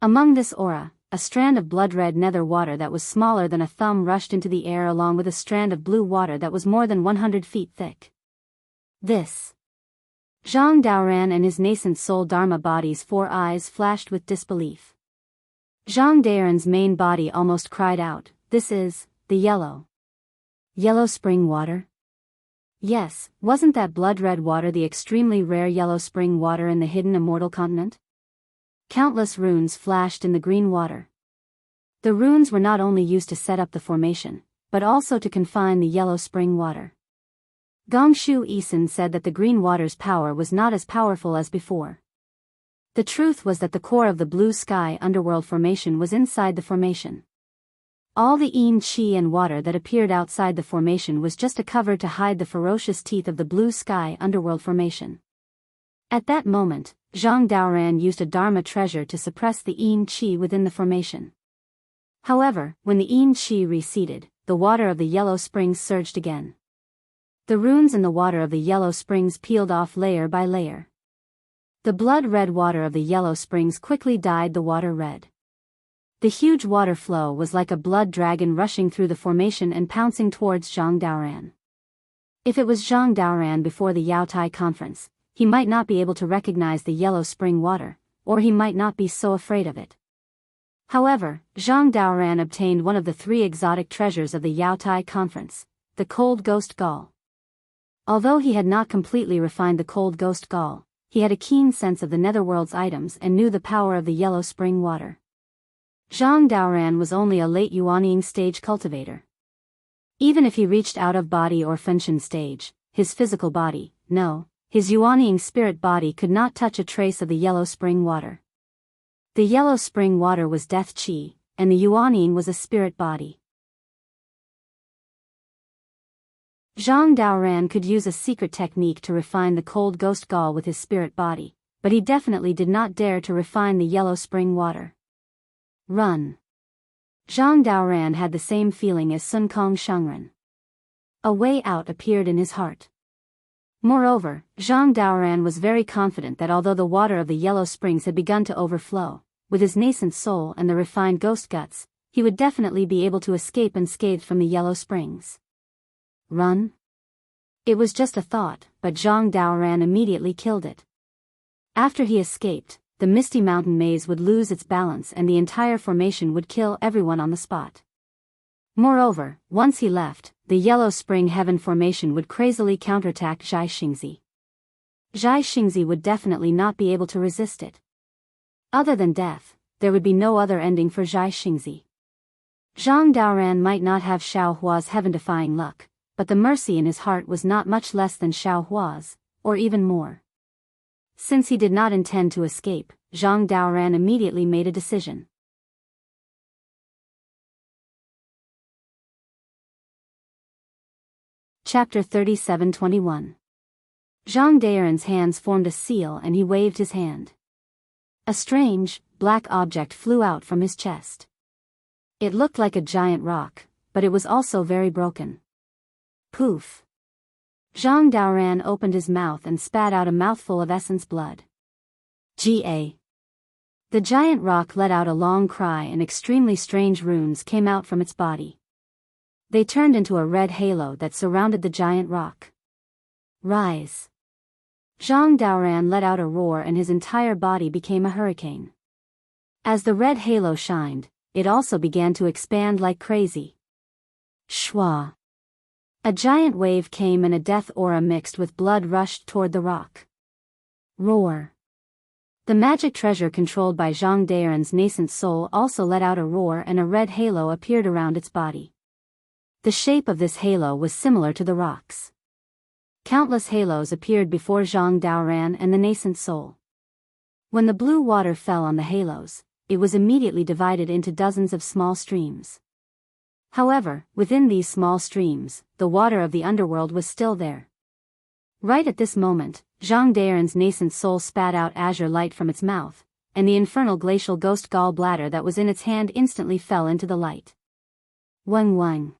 Among this aura, a strand of blood-red nether water that was smaller than a thumb rushed into the air along with a strand of blue water that was more than 100 feet thick. This. Zhang Daoran and his nascent soul Dharma body's 4 eyes flashed with disbelief. Zhang Daoran's main body almost cried out, "This is the yellow spring water?" Yes, wasn't that blood-red water the extremely rare yellow spring water in the hidden immortal continent? Countless runes flashed in the green water. The runes were not only used to set up the formation, but also to confine the yellow spring water. Gongshu Isin said that the green water's power was not as powerful as before. The truth was that the core of the blue sky underworld formation was inside the formation. All the yin qi and water that appeared outside the formation was just a cover to hide the ferocious teeth of the blue sky underworld formation. At that moment, Zhang Daoran used a Dharma treasure to suppress the yin qi within the formation. However, when the yin qi receded, the water of the yellow springs surged again. The runes in the water of the yellow springs peeled off layer by layer. The blood-red water of the yellow springs quickly dyed the water red. The huge water flow was like a blood dragon rushing through the formation and pouncing towards Zhang Daoran. If it was Zhang Daoran before the Yaotai conference, he might not be able to recognize the yellow spring water, or he might not be so afraid of it. However, Zhang Daoran obtained one of the 3 exotic treasures of the Yaotai conference, the cold ghost gall. Although he had not completely refined the cold ghost gall, he had a keen sense of the netherworld's items and knew the power of the yellow spring water. Zhang Daoran was only a late Yuanying stage cultivator. Even if he reached out-of-body or Fenshin stage, his physical body, his Yuanying spirit body could not touch a trace of the yellow spring water. The yellow spring water was death qi, and the Yuanying was a spirit body. Zhang Daoran could use a secret technique to refine the cold ghost gall with his spirit body, but he definitely did not dare to refine the yellow spring water. Run. Zhang Daoran had the same feeling as Sun Kong Shangren. A way out appeared in his heart. Moreover, Zhang Daoran was very confident that although the water of the yellow springs had begun to overflow, with his nascent soul and the refined ghost guts, he would definitely be able to escape unscathed from the yellow springs. Run? It was just a thought, but Zhang Daoran immediately killed it. After he escaped, the misty mountain maze would lose its balance and the entire formation would kill everyone on the spot. Moreover, once he left, the yellow spring heaven formation would crazily counterattack Zhai Xingzi. Zhai Xingzi would definitely not be able to resist it. Other than death, there would be no other ending for Zhai Xingzi. Zhang Daoran might not have Xiao Hua's heaven-defying luck, but the mercy in his heart was not much less than Xiao Hua's, or even more. Since he did not intend to escape, Zhang Daoran immediately made a decision. Chapter 37-21. Zhang Daoran's hands formed a seal and he waved his hand. A strange, black object flew out from his chest. It looked like a giant rock, but it was also very broken. Poof! Zhang Daoran opened his mouth and spat out a mouthful of essence blood. Ga. The giant rock let out a long cry and extremely strange runes came out from its body. They turned into a red halo that surrounded the giant rock. Rise! Zhang Daoran let out a roar and his entire body became a hurricane. As the red halo shined, it also began to expand like crazy. Shwa! A giant wave came and a death aura mixed with blood rushed toward the rock. Roar! The magic treasure controlled by Zhang Daoran's nascent soul also let out a roar and a red halo appeared around its body. The shape of this halo was similar to the rock's. Countless halos appeared before Zhang Daoran and the nascent soul. When the blue water fell on the halos, it was immediately divided into dozens of small streams. However, within these small streams, the water of the underworld was still there. Right at this moment, Zhang Daoran's nascent soul spat out azure light from its mouth, and the infernal glacial ghost gallbladder that was in its hand instantly fell into the light. Wang wang.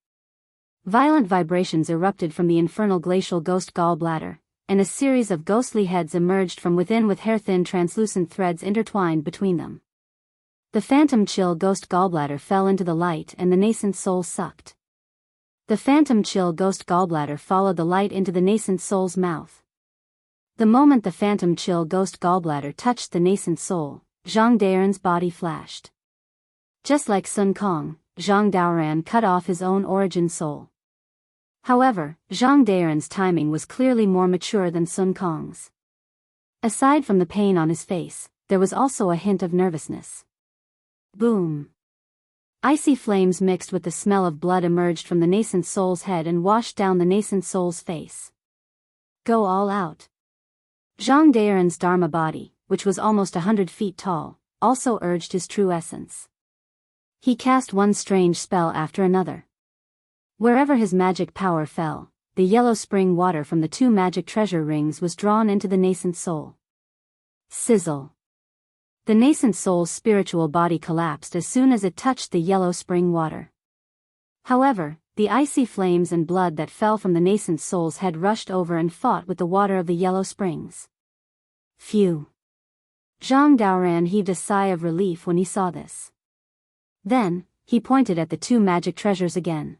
Violent vibrations erupted from the infernal glacial ghost gallbladder, and a series of ghostly heads emerged from within with hair-thin translucent threads intertwined between them. The phantom chill ghost gallbladder fell into the light and the nascent soul sucked. The phantom chill ghost gallbladder followed the light into the nascent soul's mouth. The moment the phantom chill ghost gallbladder touched the nascent soul, Zhang Daoran's body flashed. Just like Sun Kong, Zhang Daoran cut off his own origin soul. However, Zhang Daoran's timing was clearly more mature than Sun Kong's. Aside from the pain on his face, there was also a hint of nervousness. Boom! Icy flames mixed with the smell of blood emerged from the nascent soul's head and washed down the nascent soul's face. Go all out. Zhang Daoran's Dharma body, which was almost 100 feet tall, also urged his true essence. He cast one strange spell after another. Wherever his magic power fell, the yellow spring water from the 2 magic treasure rings was drawn into the nascent soul. Sizzle! The nascent soul's spiritual body collapsed as soon as it touched the yellow spring water. However, the icy flames and blood that fell from the nascent soul's head rushed over and fought with the water of the yellow springs. Phew! Zhang Daoran heaved a sigh of relief when he saw this. Then, he pointed at the 2 magic treasures again.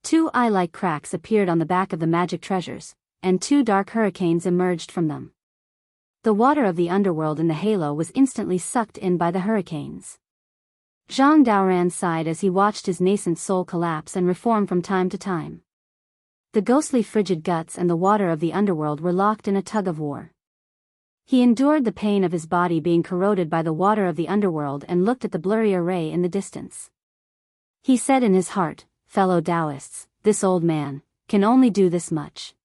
2 eye-like cracks appeared on the back of the magic treasures, and 2 dark hurricanes emerged from them. The water of the underworld in the halo was instantly sucked in by the hurricanes. Zhang Daoran sighed as he watched his nascent soul collapse and reform from time to time. The ghostly frigid guts and the water of the underworld were locked in a tug-of-war. He endured the pain of his body being corroded by the water of the underworld and looked at the blurry array in the distance. He said in his heart, "Fellow Taoists, this old man can only do this much.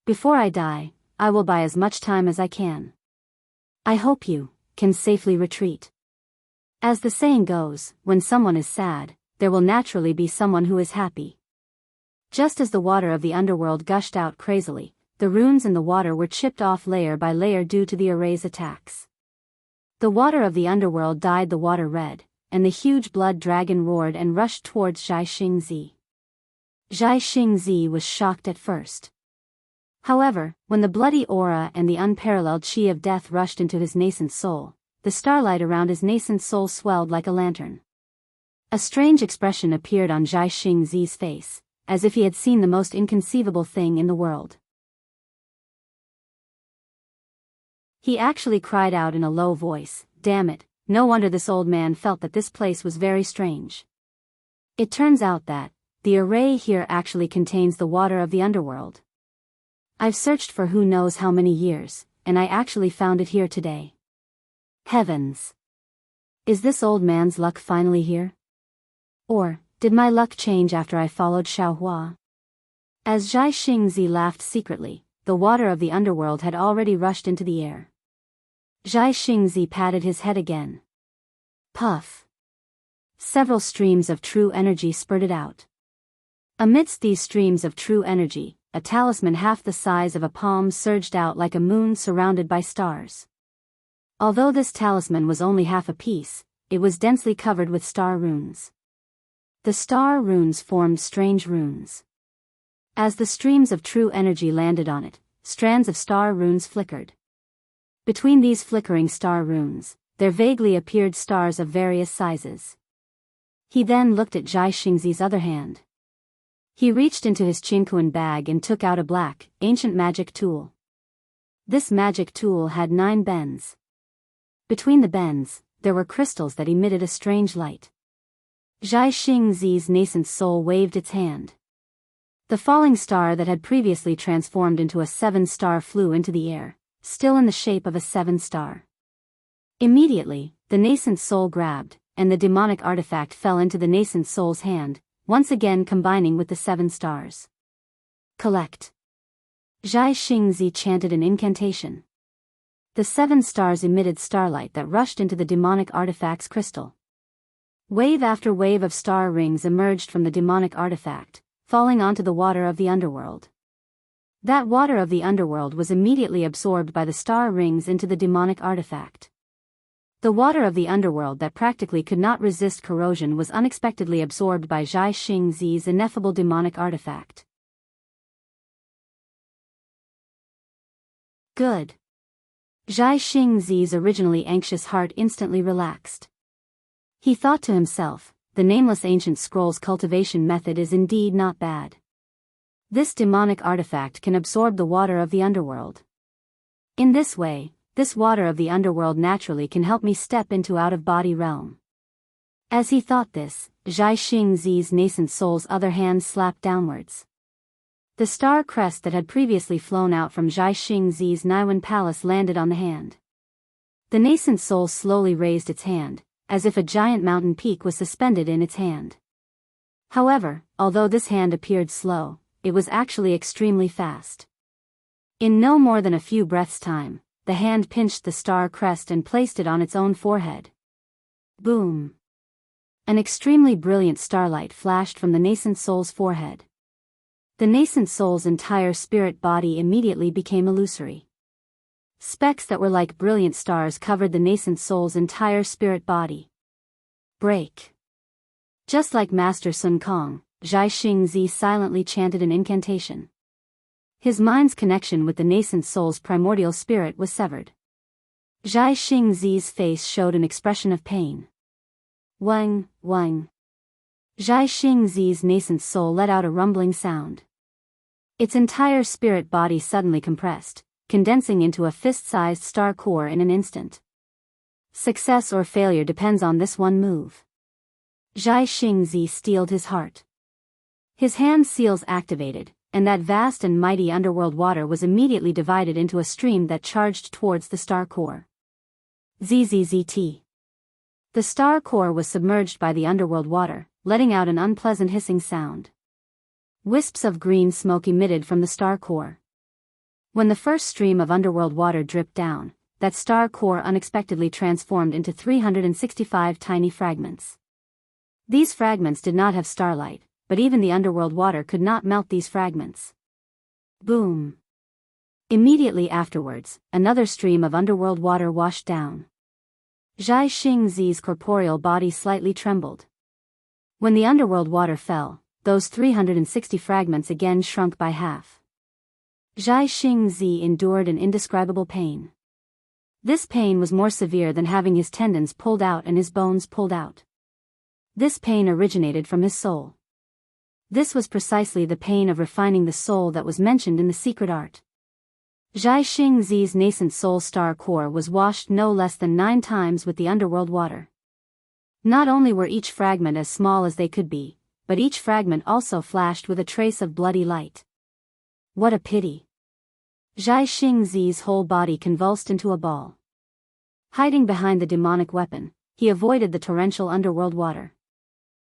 Before I die, I will buy as much time as I can. I hope you can safely retreat." As the saying goes, when someone is sad, there will naturally be someone who is happy. Just as the water of the underworld gushed out crazily, the runes in the water were chipped off layer by layer due to the array's attacks. The water of the underworld dyed the water red, and the huge blood dragon roared and rushed towards Zhai Xingzi. Zhai Xingzi was shocked at first. However, when the bloody aura and the unparalleled chi of death rushed into his nascent soul, the starlight around his nascent soul swelled like a lantern. A strange expression appeared on Zhai Xingzi's face, as if he had seen the most inconceivable thing in the world. He actually cried out in a low voice, "Damn it, no wonder this old man felt that this place was very strange. It turns out that the array here actually contains the water of the underworld. I've searched for who knows how many years, and I actually found it here today. Heavens! Is this old man's luck finally here? Or did my luck change after I followed Xiaohua?" As Zhai Xingzi laughed secretly, the water of the underworld had already rushed into the air. Zhai Xingzi patted his head again. Puff! Several streams of true energy spurted out. Amidst these streams of true energy, a talisman half the size of a palm surged out like a moon surrounded by stars. Although this talisman was only half a piece, it was densely covered with star runes. The star runes formed strange runes. As the streams of true energy landed on it, strands of star runes flickered. Between these flickering star runes, there vaguely appeared stars of various sizes. He then looked at Zhai Xingzi's other hand. He reached into his chinkuan bag and took out a black, ancient magic tool. This magic tool had 9 bends. Between the bends, there were crystals that emitted a strange light. Zhai Xingzi's nascent soul waved its hand. The falling star that had previously transformed into a 7-star flew into the air, still in the shape of a 7-star. Immediately, the nascent soul grabbed, and the demonic artifact fell into the nascent soul's hand, once again combining with the 7 stars. Collect. Zhai Xingzi chanted an incantation. The 7 stars emitted starlight that rushed into the demonic artifact's crystal. Wave after wave of star rings emerged from the demonic artifact, falling onto the water of the underworld. That water of the underworld was immediately absorbed by the star rings into the demonic artifact. The water of the underworld that practically could not resist corrosion was unexpectedly absorbed by Zhai Xingzi's ineffable demonic artifact. Good. Zhai Xingzi's originally anxious heart instantly relaxed. He thought to himself, the nameless ancient scroll's cultivation method is indeed not bad. This demonic artifact can absorb the water of the underworld. In this way, this water of the underworld naturally can help me step into out-of-body realm. As he thought this, Zhai Xingzi's nascent soul's other hand slapped downwards. The star crest that had previously flown out from Zhai Xingzi's Niwen palace landed on the hand. The nascent soul slowly raised its hand, as if a giant mountain peak was suspended in its hand. However, although this hand appeared slow, it was actually extremely fast. In no more than a few breaths' time, the hand pinched the star crest and placed it on its own forehead. Boom! An extremely brilliant starlight flashed from the nascent soul's forehead. The nascent soul's entire spirit body immediately became illusory. Specks that were like brilliant stars covered the nascent soul's entire spirit body. Break! Just like Master Sun Kong, Zhai Xingzi silently chanted an incantation. His mind's connection with the nascent soul's primordial spirit was severed. Zhai Xingzi's face showed an expression of pain. Wang, wang. Zhai Xingzi's nascent soul let out a rumbling sound. Its entire spirit body suddenly compressed, condensing into a fist-sized star core in an instant. Success or failure depends on this one move. Zhai Xingzi steeled his heart. His hand seals activated, and that vast and mighty underworld water was immediately divided into a stream that charged towards the star core. ZZZT. The star core was submerged by the underworld water, letting out an unpleasant hissing sound. Wisps of green smoke emitted from the star core. When the first stream of underworld water dripped down, that star core unexpectedly transformed into 365 tiny fragments. These fragments did not have starlight, but even the underworld water could not melt these fragments. Boom! Immediately afterwards, another stream of underworld water washed down. Zhai Xingzi's corporeal body slightly trembled. When the underworld water fell, those 360 fragments again shrunk by half. Zhai Xingzi endured an indescribable pain. This pain was more severe than having his tendons pulled out and his bones pulled out. This pain originated from his soul. This was precisely the pain of refining the soul that was mentioned in the secret art. Zhai Xingzi's nascent soul star core was washed no less than 9 times with the underworld water. Not only were each fragment as small as they could be, but each fragment also flashed with a trace of bloody light. What a pity! Zhai Xingzi's whole body convulsed into a ball. Hiding behind the demonic weapon, he avoided the torrential underworld water.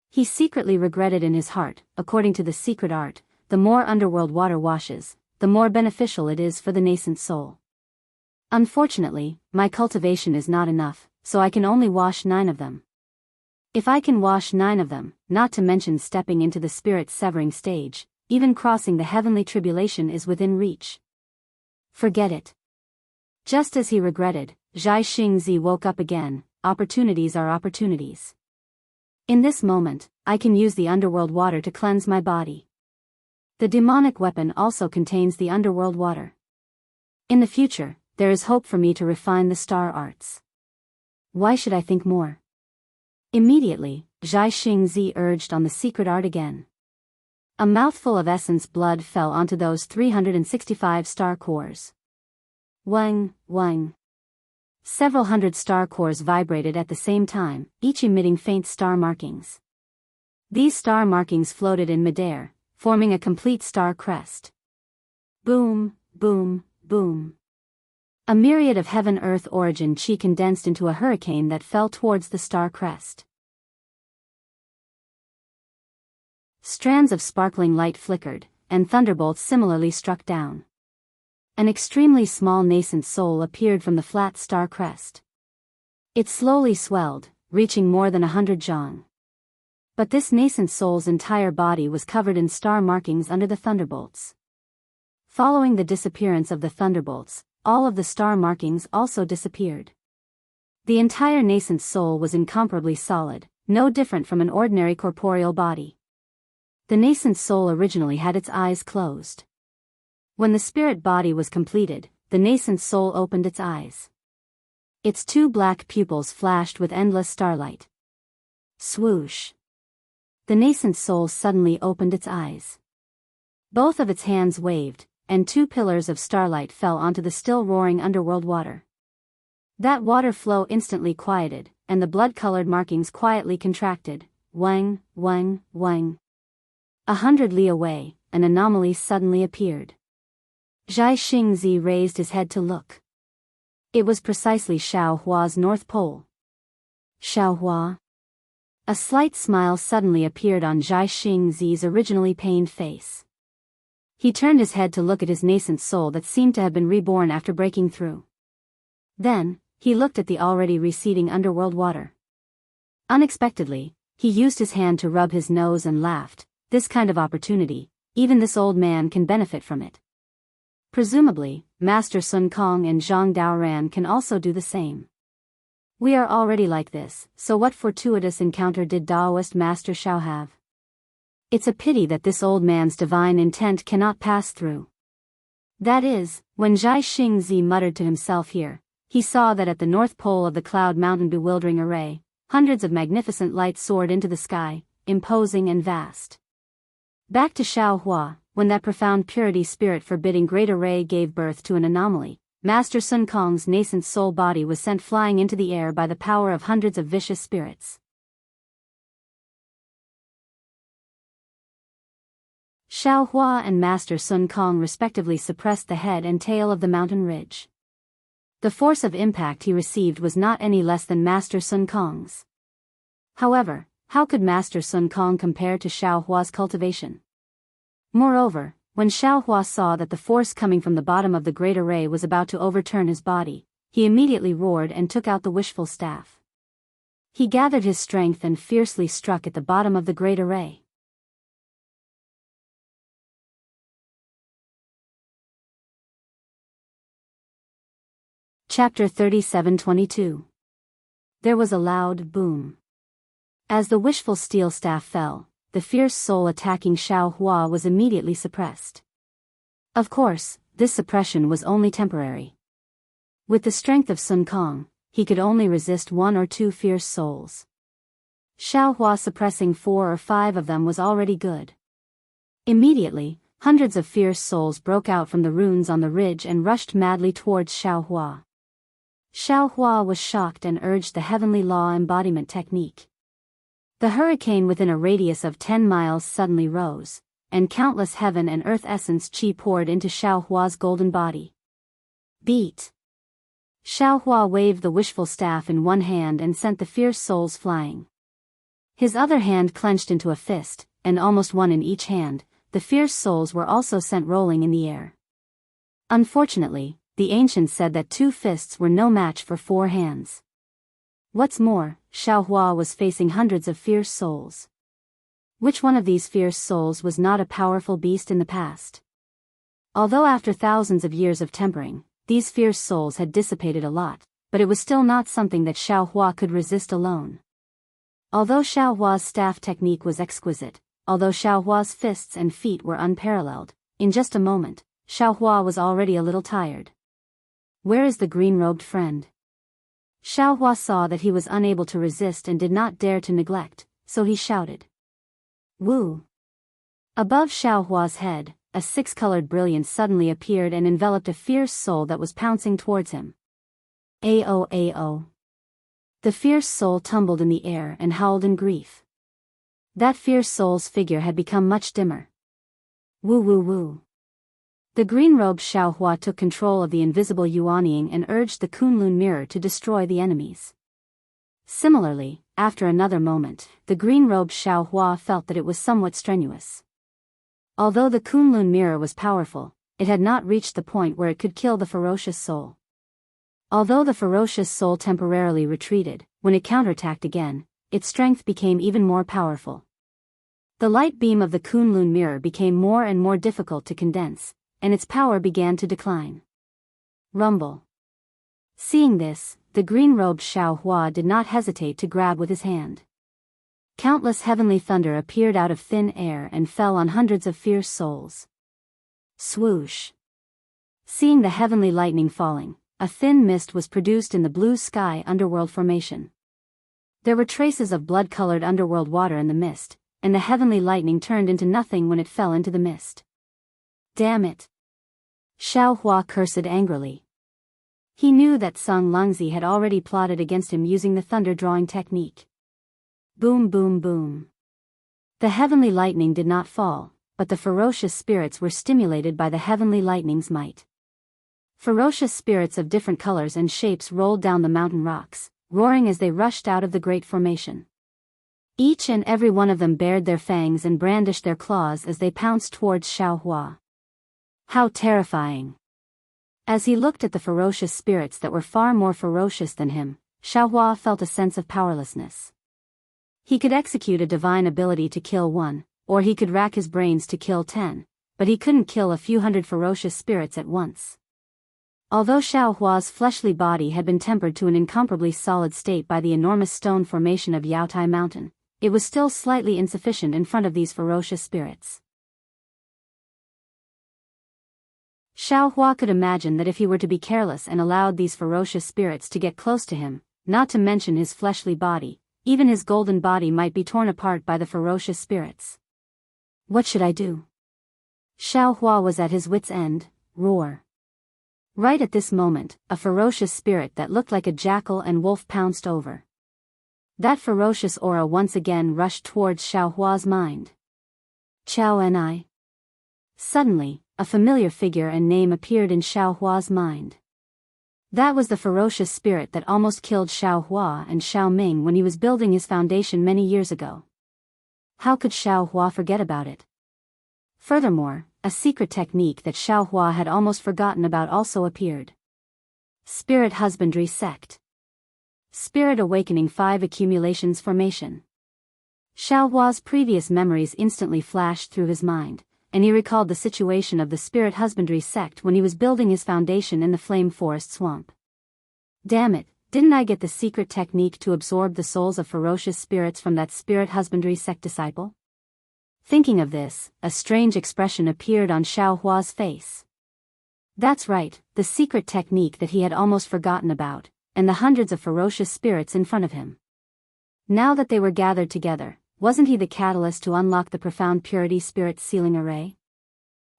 He secretly regretted in his heart, according to the secret art, the more underworld water washes, the more beneficial it is for the nascent soul. Unfortunately, my cultivation is not enough, so I can only wash 9 of them. If I can wash 9 of them, not to mention stepping into the spirit-severing stage, even crossing the heavenly tribulation is within reach. Forget it. Just as he regretted, Zhai Xingzi woke up again. Opportunities are opportunities. In this moment, I can use the underworld water to cleanse my body. The demonic weapon also contains the underworld water. In the future, there is hope for me to refine the star arts. Why should I think more? Immediately, Zhai Xingzi urged on the secret art again. A mouthful of essence blood fell onto those 365 star cores. Wang, wang. Several hundred star cores vibrated at the same time, each emitting faint star markings. These star markings floated in midair, forming a complete star crest. Boom, boom, boom. A myriad of heaven-earth origin chi condensed into a hurricane that fell towards the star crest. Strands of sparkling light flickered, and thunderbolts similarly struck down. An extremely small nascent soul appeared from the flat star crest. It slowly swelled, reaching more than 100 zhang. But this nascent soul's entire body was covered in star markings under the thunderbolts. Following the disappearance of the thunderbolts, all of the star markings also disappeared. The entire nascent soul was incomparably solid, no different from an ordinary corporeal body. The nascent soul originally had its eyes closed. When the spirit body was completed, the nascent soul opened its eyes. Its two black pupils flashed with endless starlight. Swoosh. The nascent soul suddenly opened its eyes. Both of its hands waved, and two pillars of starlight fell onto the still roaring underworld water. That water flow instantly quieted, and the blood-colored markings quietly contracted. Wang, wang, wang. 100 li away, an anomaly suddenly appeared. Zhai Xingzi raised his head to look. It was precisely Xiao Hua's North Pole. Xiao Hua. A slight smile suddenly appeared on Zhai Xingzi's originally pained face. He turned his head to look at his nascent soul that seemed to have been reborn after breaking through. Then, he looked at the already receding underworld water. Unexpectedly, he used his hand to rub his nose and laughed. This kind of opportunity, even this old man can benefit from it. Presumably, Master Sun Kong and Zhang Daoran can also do the same. We are already like this, so what fortuitous encounter did Daoist Master Xiao have? It's a pity that this old man's divine intent cannot pass through. That is, when Zhai Xingzi muttered to himself here, he saw that at the north pole of the cloud mountain bewildering array, hundreds of magnificent lights soared into the sky, imposing and vast. Back to Xiao Hua, when that profound purity spirit forbidding great array gave birth to an anomaly, Master Sun Kong's nascent soul body was sent flying into the air by the power of hundreds of vicious spirits. Xiao Hua and Master Sun Kong respectively suppressed the head and tail of the mountain ridge. The force of impact he received was not any less than Master Sun Kong's. However, how could Master Sun Kong compare to Xiao Hua's cultivation? Moreover, when Xiao Hua saw that the force coming from the bottom of the great array was about to overturn his body, he immediately roared and took out the wishful staff. He gathered his strength and fiercely struck at the bottom of the great array. Chapter 37-22. There was a loud boom. As the wishful steel staff fell, the fierce soul attacking Xiao Hua was immediately suppressed. Of course, this suppression was only temporary. With the strength of Sun Kong, he could only resist one or two fierce souls. Xiao Hua suppressing 4 or 5 of them was already good. Immediately, hundreds of fierce souls broke out from the runes on the ridge and rushed madly towards Xiao Hua. Xiao Hua was shocked and urged the heavenly law embodiment technique. The hurricane within a radius of 10 miles suddenly rose, and countless heaven and earth essence chi poured into Xiao Hua's golden body. Beat! Xiao Hua waved the wishful staff in one hand and sent the fierce souls flying. His other hand clenched into a fist, and almost one in each hand, the fierce souls were also sent rolling in the air. Unfortunately, the ancients said that 2 fists were no match for 4 hands. What's more, Xiao Hua was facing hundreds of fierce souls. Which one of these fierce souls was not a powerful beast in the past? Although after thousands of years of tempering, these fierce souls had dissipated a lot, but it was still not something that Xiao Hua could resist alone. Although Xiao Hua's staff technique was exquisite, although Xiao Hua's fists and feet were unparalleled, in just a moment, Xiao Hua was already a little tired. Where is the green-robed friend? Xiao Hua saw that he was unable to resist and did not dare to neglect, so he shouted. Woo! Above Xiaohua's head, a six-colored brilliance suddenly appeared and enveloped a fierce soul that was pouncing towards him. Ao ao. The fierce soul tumbled in the air and howled in grief. That fierce soul's figure had become much dimmer. Woo woo woo. The green-robed Xiaohua took control of the invisible Yuanying and urged the Kunlun mirror to destroy the enemies. Similarly, after another moment, the green-robed Xiaohua felt that it was somewhat strenuous. Although the Kunlun mirror was powerful, it had not reached the point where it could kill the ferocious soul. Although the ferocious soul temporarily retreated, when it counterattacked again, its strength became even more powerful. The light beam of the Kunlun mirror became more and more difficult to condense, and its power began to decline. Rumble. Seeing this, the green-robed Xiaohua did not hesitate to grab with his hand. Countless heavenly thunder appeared out of thin air and fell on hundreds of fierce souls. Swoosh. Seeing the heavenly lightning falling, a thin mist was produced in the blue sky underworld formation. There were traces of blood-colored underworld water in the mist, and the heavenly lightning turned into nothing when it fell into the mist. Damn it! Xiaohua cursed angrily. He knew that Song Longzi had already plotted against him using the thunder-drawing technique. Boom boom boom. The heavenly lightning did not fall, but the ferocious spirits were stimulated by the heavenly lightning's might. Ferocious spirits of different colors and shapes rolled down the mountain rocks, roaring as they rushed out of the great formation. Each and every one of them bared their fangs and brandished their claws as they pounced towards Xiaohua. How terrifying! As he looked at the ferocious spirits that were far more ferocious than him, Xiaohua felt a sense of powerlessness. He could execute a divine ability to kill one, or he could rack his brains to kill 10, but he couldn't kill a few hundred ferocious spirits at once. Although Xiaohua's fleshly body had been tempered to an incomparably solid state by the enormous stone formation of Yaotai Mountain, it was still slightly insufficient in front of these ferocious spirits. Xiaohua could imagine that if he were to be careless and allowed these ferocious spirits to get close to him, not to mention his fleshly body, even his golden body might be torn apart by the ferocious spirits. What should I do? Xiaohua was at his wit's end. Roar. Right at this moment, a ferocious spirit that looked like a jackal and wolf pounced over. That ferocious aura once again rushed towards Xiaohua's mind. Chao Ni. Suddenly, a familiar figure and name appeared in Xiaohua's mind. That was the ferocious spirit that almost killed Xiaohua and Xiaoming when he was building his foundation many years ago. How could Xiaohua forget about it? Furthermore, a secret technique that Xiaohua had almost forgotten about also appeared. Spirit Husbandry Sect. Spirit Awakening 5 Accumulations Formation. Xiaohua's previous memories instantly flashed through his mind, and he recalled the situation of the Spirit Husbandry Sect when he was building his foundation in the Flame Forest Swamp. Damn it, didn't I get the secret technique to absorb the souls of ferocious spirits from that Spirit Husbandry Sect disciple? Thinking of this, a strange expression appeared on Xiaohua's face. That's right, the secret technique that he had almost forgotten about, and the hundreds of ferocious spirits in front of him. Now that they were gathered together, wasn't he the catalyst to unlock the profound purity spirit sealing array?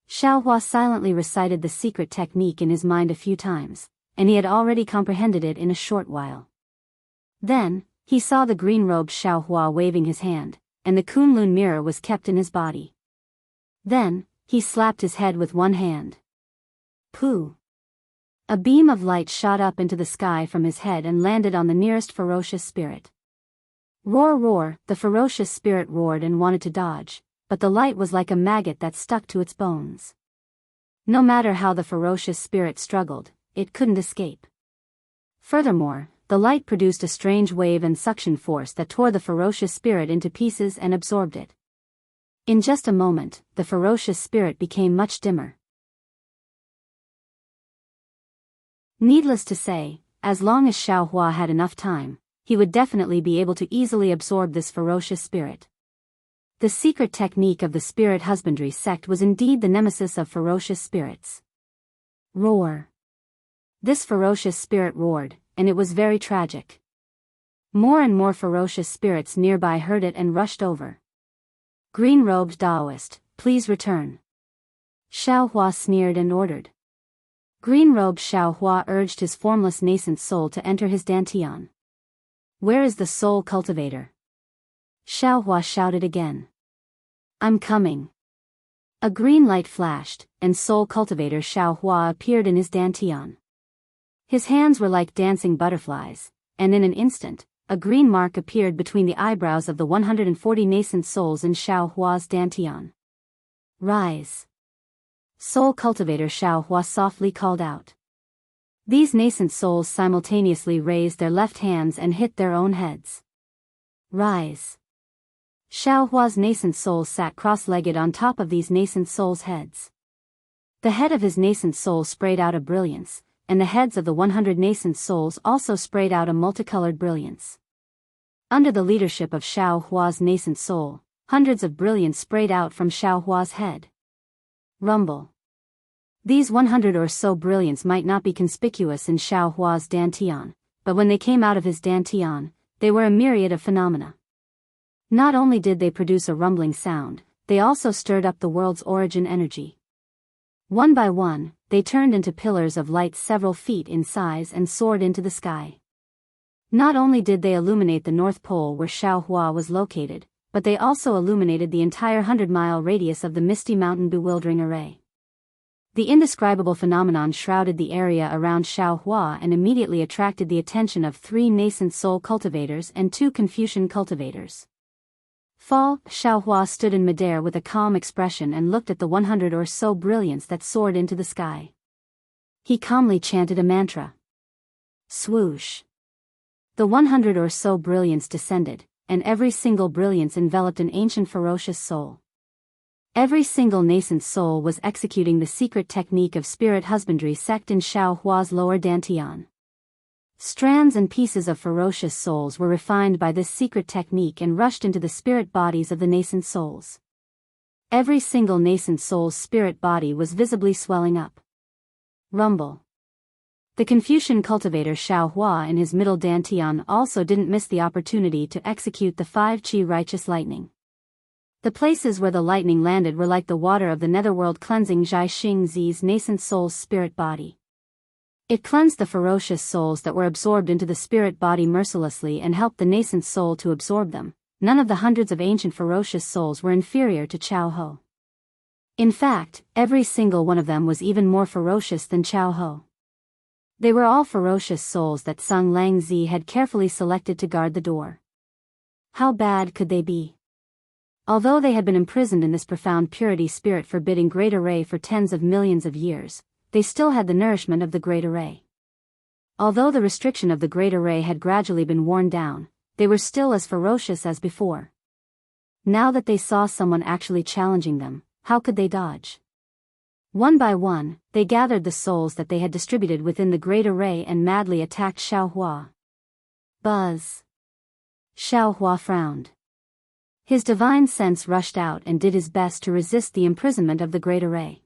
Xiaohua silently recited the secret technique in his mind a few times, and he had already comprehended it in a short while. Then, he saw the green-robed Xiaohua waving his hand, and the Kunlun mirror was kept in his body. Then, he slapped his head with one hand. Pooh! A beam of light shot up into the sky from his head and landed on the nearest ferocious spirit. Roar roar, the ferocious spirit roared and wanted to dodge, but the light was like a maggot that stuck to its bones. No matter how the ferocious spirit struggled, it couldn't escape. Furthermore, the light produced a strange wave and suction force that tore the ferocious spirit into pieces and absorbed it. In just a moment, the ferocious spirit became much dimmer. Needless to say, as long as Xiaohua had enough time, he would definitely be able to easily absorb this ferocious spirit. The secret technique of the Spirit Husbandry Sect was indeed the nemesis of ferocious spirits. Roar. This ferocious spirit roared, and it was very tragic. More and more ferocious spirits nearby heard it and rushed over. Green-robed Taoist, please return." Xiao Hua sneered and ordered. Green-robed Xiao Hua urged his formless nascent soul to enter his dantian. "Where is the soul cultivator?" Xiao Hua shouted again. "I'm coming." A green light flashed, and soul cultivator Xiao Hua appeared in his dantian. His hands were like dancing butterflies, and in an instant, a green mark appeared between the eyebrows of the 140 nascent souls in Xiao Hua's dantian. "Rise." Soul cultivator Xiao Hua softly called out. These nascent souls simultaneously raised their left hands and hit their own heads. "Rise." Xiao Hua's nascent soul sat cross-legged on top of these nascent souls' heads. The head of his nascent soul sprayed out a brilliance, and the heads of the 100 nascent souls also sprayed out a multicolored brilliance. Under the leadership of Xiao Hua's nascent soul, hundreds of brilliance sprayed out from Xiao Hua's head. Rumble. These 100 or so brilliance might not be conspicuous in Xiao Hua's dantian, but when they came out of his dantian, they were a myriad of phenomena. Not only did they produce a rumbling sound, they also stirred up the world's origin energy. One by one, they turned into pillars of light several feet in size and soared into the sky. Not only did they illuminate the North Pole where Xiao Hua was located, but they also illuminated the entire 100-mile radius of the Misty Mountain bewildering array. The indescribable phenomenon shrouded the area around Xiao Hua and immediately attracted the attention of 3 nascent soul cultivators and 2 Confucian cultivators. Xiao Hua stood in midair with a calm expression and looked at the 100 or so brilliance that soared into the sky. He calmly chanted a mantra. Swoosh. The 100 or so brilliance descended, and every single brilliance enveloped an ancient ferocious soul. Every single nascent soul was executing the secret technique of spirit husbandry sect in Xiao Hua's lower dantian. Strands and pieces of ferocious souls were refined by this secret technique and rushed into the spirit bodies of the nascent souls. Every single nascent soul's spirit body was visibly swelling up. Rumble. The Confucian cultivator Xiao Hua in his middle dantian also didn't miss the opportunity to execute the 5 qi righteous lightning. The places where the lightning landed were like the water of the netherworld cleansing Zhai Xing Zi's nascent soul's spirit body. It cleansed the ferocious souls that were absorbed into the spirit body mercilessly and helped the nascent soul to absorb them. None of the hundreds of ancient ferocious souls were inferior to Chao Ho. In fact, every single one of them was even more ferocious than Chao Ho. They were all ferocious souls that Sung Lang Zi had carefully selected to guard the door. How bad could they be? Although they had been imprisoned in this profound purity spirit forbidding great array for tens of millions of years, they still had the nourishment of the great array. Although the restriction of the great array had gradually been worn down, they were still as ferocious as before. Now that they saw someone actually challenging them, how could they dodge? One by one, they gathered the souls that they had distributed within the great array and madly attacked Xiao Hua. Buzz. Xiao Hua frowned. His divine sense rushed out and did his best to resist the imprisonment of the great array.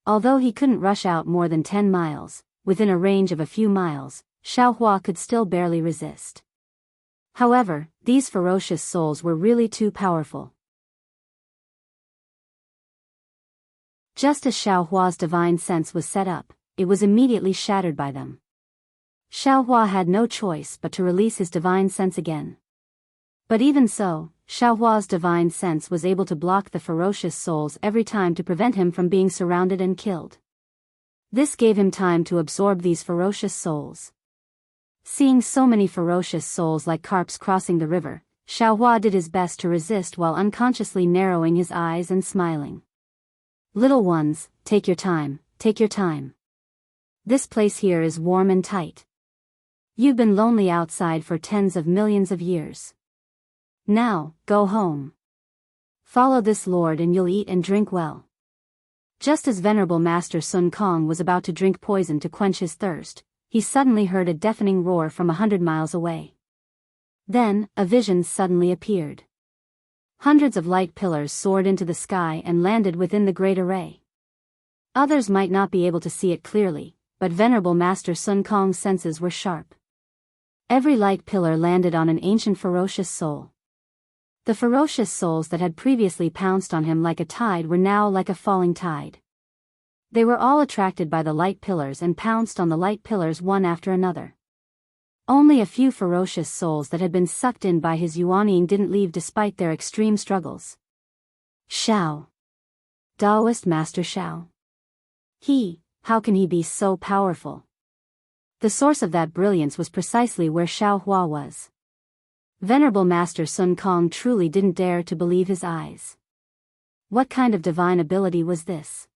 Although he couldn't rush out more than 10 miles, within a range of a few miles, Xiao Hua could still barely resist. However, these ferocious souls were really too powerful. Just as Xiao Hua's divine sense was set up, it was immediately shattered by them. Xiao Hua had no choice but to release his divine sense again. But even so, Xiao Hua's divine sense was able to block the ferocious souls every time to prevent him from being surrounded and killed. This gave him time to absorb these ferocious souls. Seeing so many ferocious souls like carps crossing the river, Xiao Hua did his best to resist while unconsciously narrowing his eyes and smiling. Little ones, take your time, take your time. This place here is warm and tight. You've been lonely outside for tens of millions of years. Now, go home. Follow this Lord and you'll eat and drink well. Just as Venerable Master Sun Kong was about to drink poison to quench his thirst, he suddenly heard a deafening roar from 100 miles away. Then, a vision suddenly appeared. Hundreds of light pillars soared into the sky and landed within the great array. Others might not be able to see it clearly, but Venerable Master Sun Kong's senses were sharp. Every light pillar landed on an ancient ferocious soul. The ferocious souls that had previously pounced on him like a tide were now like a falling tide. They were all attracted by the light pillars and pounced on the light pillars one after another. Only a few ferocious souls that had been sucked in by his yuanying didn't leave despite their extreme struggles. Shao. Taoist Master Shao. How can he be so powerful? The source of that brilliance was precisely where Shao Hua was. Venerable Master Sun Kong truly didn't dare to believe his eyes. What kind of divine ability was this?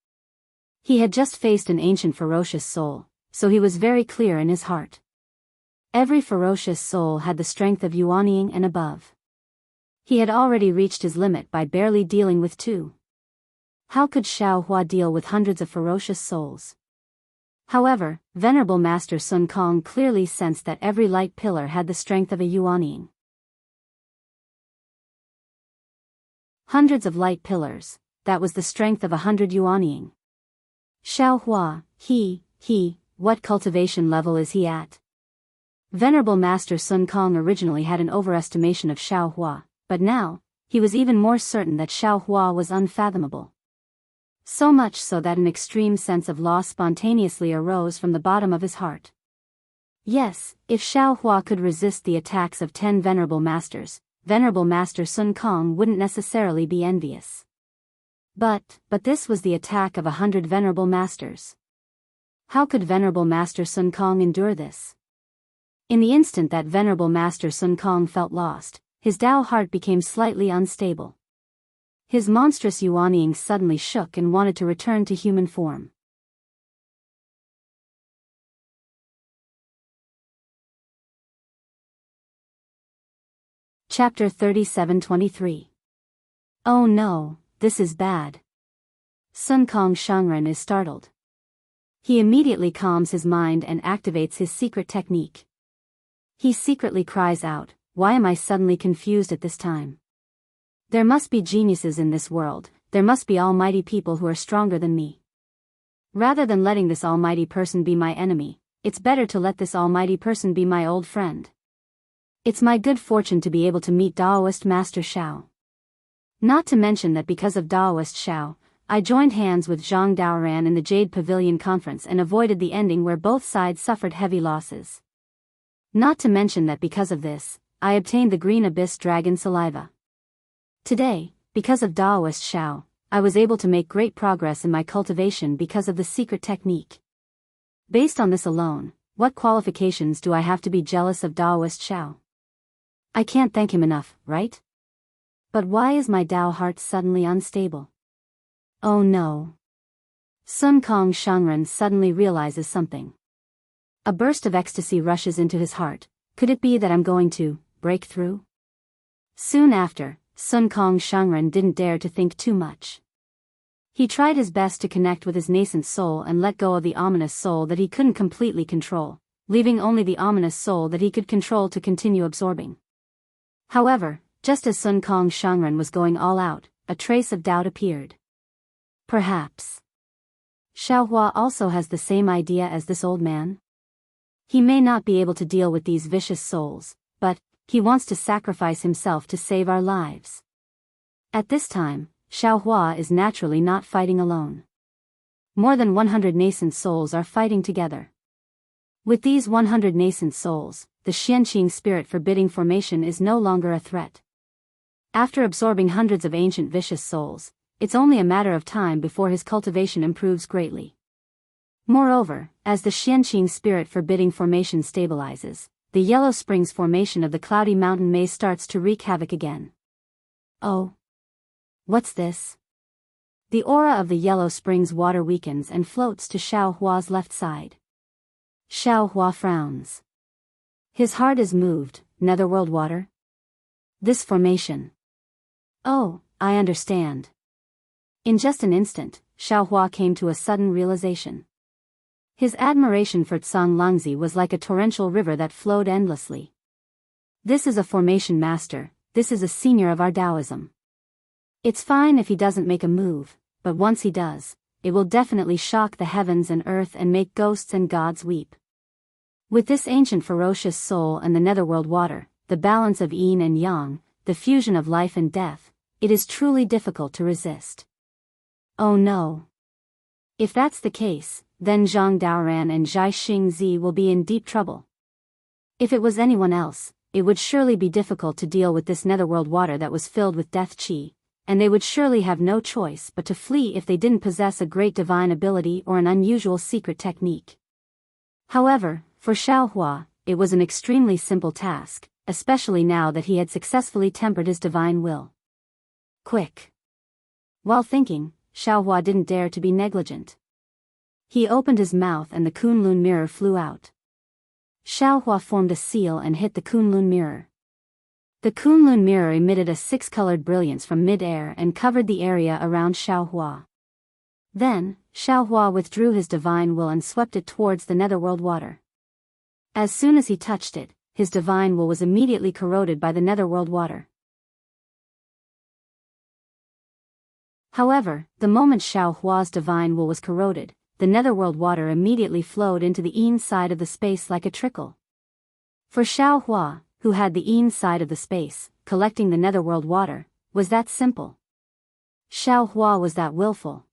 He had just faced an ancient ferocious soul, so he was very clear in his heart. Every ferocious soul had the strength of yuanying and above. He had already reached his limit by barely dealing with 2. How could Shao Hua deal with hundreds of ferocious souls? However, Venerable Master Sun Kong clearly sensed that every light pillar had the strength of a yuanying. Hundreds of light pillars, that was the strength of 100 yuanying. Shao Hua, what cultivation level is he at? Venerable Master Sun Kong originally had an overestimation of Shao Hua, but now, he was even more certain that Shao Hua was unfathomable. So much so that an extreme sense of loss spontaneously arose from the bottom of his heart. Yes, if Shao Hua could resist the attacks of 10 Venerable Masters, Venerable Master Sun Kong wouldn't necessarily be envious. But this was the attack of 100 Venerable Masters. How could Venerable Master Sun Kong endure this? In the instant that Venerable Master Sun Kong felt lost, his Tao heart became slightly unstable. His monstrous yuanying suddenly shook and wanted to return to human form. Chapter 37-23. Oh no, this is bad. Sun Kong Shangren is startled. He immediately calms his mind and activates his secret technique. He secretly cries out, "Why am I suddenly confused at this time? There must be geniuses in this world, there must be almighty people who are stronger than me. Rather than letting this almighty person be my enemy, it's better to let this almighty person be my old friend. It's my good fortune to be able to meet Taoist Master Shao. Not to mention that because of Taoist Shao, I joined hands with Zhang Daoran in the Jade Pavilion Conference and avoided the ending where both sides suffered heavy losses. Not to mention that because of this, I obtained the Green Abyss Dragon Saliva. Today, because of Taoist Shao, I was able to make great progress in my cultivation because of the secret technique. Based on this alone, what qualifications do I have to be jealous of Taoist Shao? I can't thank him enough, right? But why is my Tao heart suddenly unstable? Oh no. Sun Kong Shangren suddenly realizes something. A burst of ecstasy rushes into his heart. Could it be that I'm going to break through? Soon after, Sun Kong Shangren didn't dare to think too much. He tried his best to connect with his nascent soul and let go of the ominous soul that he couldn't completely control, leaving only the ominous soul that he could control to continue absorbing. However, just as Sun Kong Shangren was going all out, a trace of doubt appeared. Perhaps Shao Hua also has the same idea as this old man? He may not be able to deal with these vicious souls, but he wants to sacrifice himself to save our lives. At this time, Shao Hua is naturally not fighting alone. More than 100 nascent souls are fighting together. With these 100 nascent souls, the Xianqing spirit forbidding formation is no longer a threat. After absorbing hundreds of ancient vicious souls, it's only a matter of time before his cultivation improves greatly. Moreover, as the Xianqing spirit forbidding formation stabilizes, the Yellow Springs formation of the Cloudy Mountain maze starts to wreak havoc again. Oh. What's this? The aura of the Yellow Springs water weakens and floats to Shao Hua's left side. Shao Hua frowns. His heart is moved. Netherworld water? This formation. Oh, I understand. In just an instant, Shao Hua came to a sudden realization. His admiration for Tsang Langzi was like a torrential river that flowed endlessly. This is a formation master, this is a senior of our Taoism. It's fine if he doesn't make a move, but once he does, it will definitely shock the heavens and earth and make ghosts and gods weep. With this ancient ferocious soul and the netherworld water, the balance of yin and yang, the fusion of life and death, it is truly difficult to resist. Oh no. If that's the case, then Zhang Daoran and Zhai Xingzi will be in deep trouble. If it was anyone else, it would surely be difficult to deal with this netherworld water that was filled with death qi, and they would surely have no choice but to flee if they didn't possess a great divine ability or an unusual secret technique. However, for Xiaohua, it was an extremely simple task, especially now that he had successfully tempered his divine will. Quick! While thinking, Xiaohua didn't dare to be negligent. He opened his mouth and the Kunlun mirror flew out. Xiaohua formed a seal and hit the Kunlun mirror. The Kunlun mirror emitted a six-colored brilliance from mid-air and covered the area around Xiaohua. Then, Xiaohua withdrew his divine will and swept it towards the netherworld water. As soon as he touched it, his divine will was immediately corroded by the netherworld water. However, the moment Xiaohua's divine will was corroded, the netherworld water immediately flowed into the inside of the space like a trickle. For Xiaohua, who had the inside of the space, collecting the netherworld water, was that simple. Xiaohua was that willful.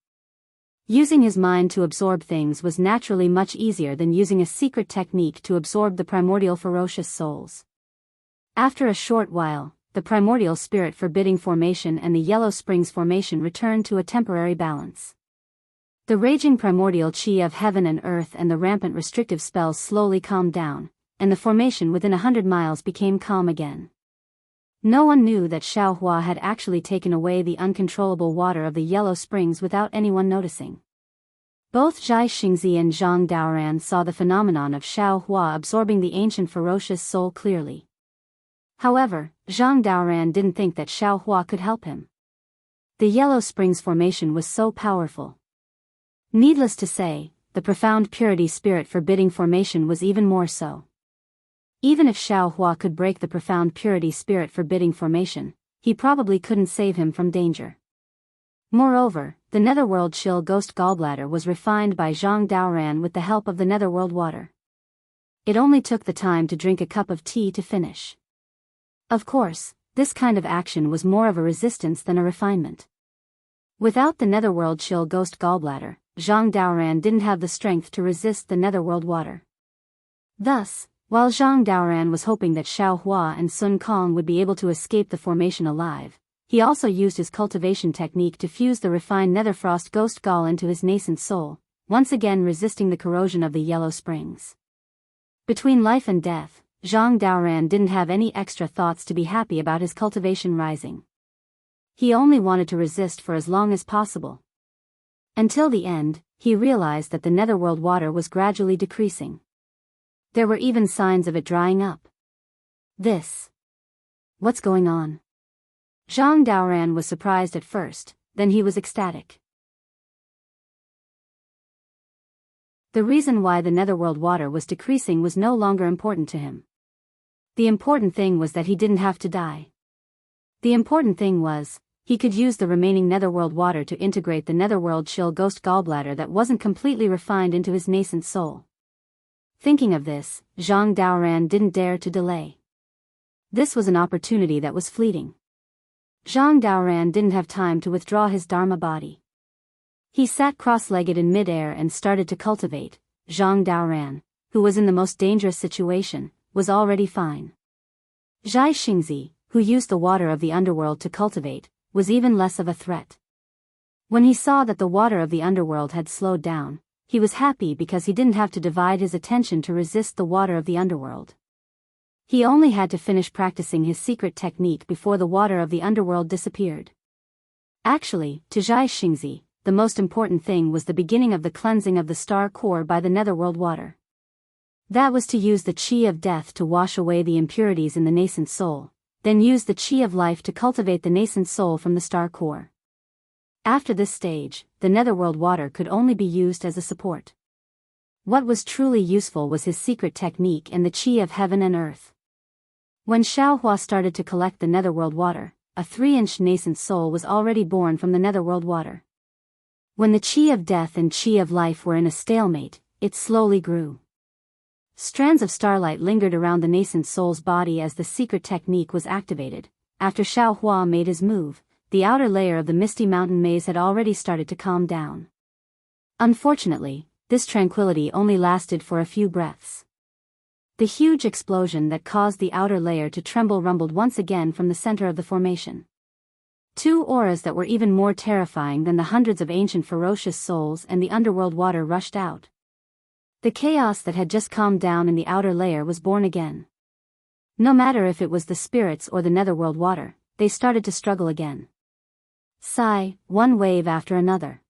Using his mind to absorb things was naturally much easier than using a secret technique to absorb the primordial ferocious souls. After a short while, the primordial spirit forbidding formation and the yellow springs formation returned to a temporary balance. The raging primordial chi of heaven and earth and the rampant restrictive spells slowly calmed down, and the formation within 100 miles became calm again. No one knew that Xiaohua had actually taken away the uncontrollable water of the yellow springs without anyone noticing. Both Zhai Xingzi and Zhang Daoran saw the phenomenon of Xiaohua absorbing the ancient ferocious soul clearly. However, Zhang Daoran didn't think that Xiaohua could help him. The yellow springs formation was so powerful. Needless to say, the profound purity spirit forbidding formation was even more so. Even if Xiaohua could break the profound purity spirit forbidding formation, he probably couldn't save him from danger. Moreover, the netherworld chill ghost gallbladder was refined by Zhang Daoran with the help of the netherworld water. It only took the time to drink a cup of tea to finish. Of course, this kind of action was more of a resistance than a refinement. Without the netherworld chill ghost gallbladder, Zhang Daoran didn't have the strength to resist the netherworld water. Thus, while Zhang Daoran was hoping that Xiaohua and Sun Kong would be able to escape the formation alive, he also used his cultivation technique to fuse the refined netherfrost ghost gall into his nascent soul, once again resisting the corrosion of the yellow springs. Between life and death, Zhang Daoran didn't have any extra thoughts to be happy about his cultivation rising. He only wanted to resist for as long as possible. Until the end, he realized that the netherworld water was gradually decreasing. There were even signs of it drying up. What's going on? Zhang Daoran was surprised at first, then he was ecstatic. The reason why the netherworld water was decreasing was no longer important to him. The important thing was that he didn't have to die. The important thing was, he could use the remaining netherworld water to integrate the netherworld chill ghost gallbladder that wasn't completely refined into his nascent soul. Thinking of this, Zhang Daoran didn't dare to delay. This was an opportunity that was fleeting. Zhang Daoran didn't have time to withdraw his Dharma body. He sat cross-legged in mid-air and started to cultivate. Zhang Daoran, who was in the most dangerous situation, was already fine. Zhai Xingzi, who used the water of the underworld to cultivate, was even less of a threat. When he saw that the water of the underworld had slowed down, he was happy because he didn't have to divide his attention to resist the water of the underworld. He only had to finish practicing his secret technique before the water of the underworld disappeared. Actually, to Zhai Xingzi, the most important thing was the beginning of the cleansing of the star core by the netherworld water. That was to use the chi of death to wash away the impurities in the nascent soul, then use the chi of life to cultivate the nascent soul from the star core. After this stage, the netherworld water could only be used as a support. What was truly useful was his secret technique and the chi of heaven and earth. When Xiaohua started to collect the netherworld water, a 3-inch nascent soul was already born from the netherworld water. When the chi of death and chi of life were in a stalemate, it slowly grew. Strands of starlight lingered around the nascent soul's body as the secret technique was activated, after Xiao Hua made his move, the outer layer of the misty mountain maze had already started to calm down. Unfortunately, this tranquility only lasted for a few breaths. The huge explosion that caused the outer layer to tremble rumbled once again from the center of the formation. Two auras that were even more terrifying than the hundreds of ancient ferocious souls and the underworld water rushed out. The chaos that had just calmed down in the outer layer was born again. No matter if it was the spirits or the netherworld water, they started to struggle again. Sigh, one wave after another.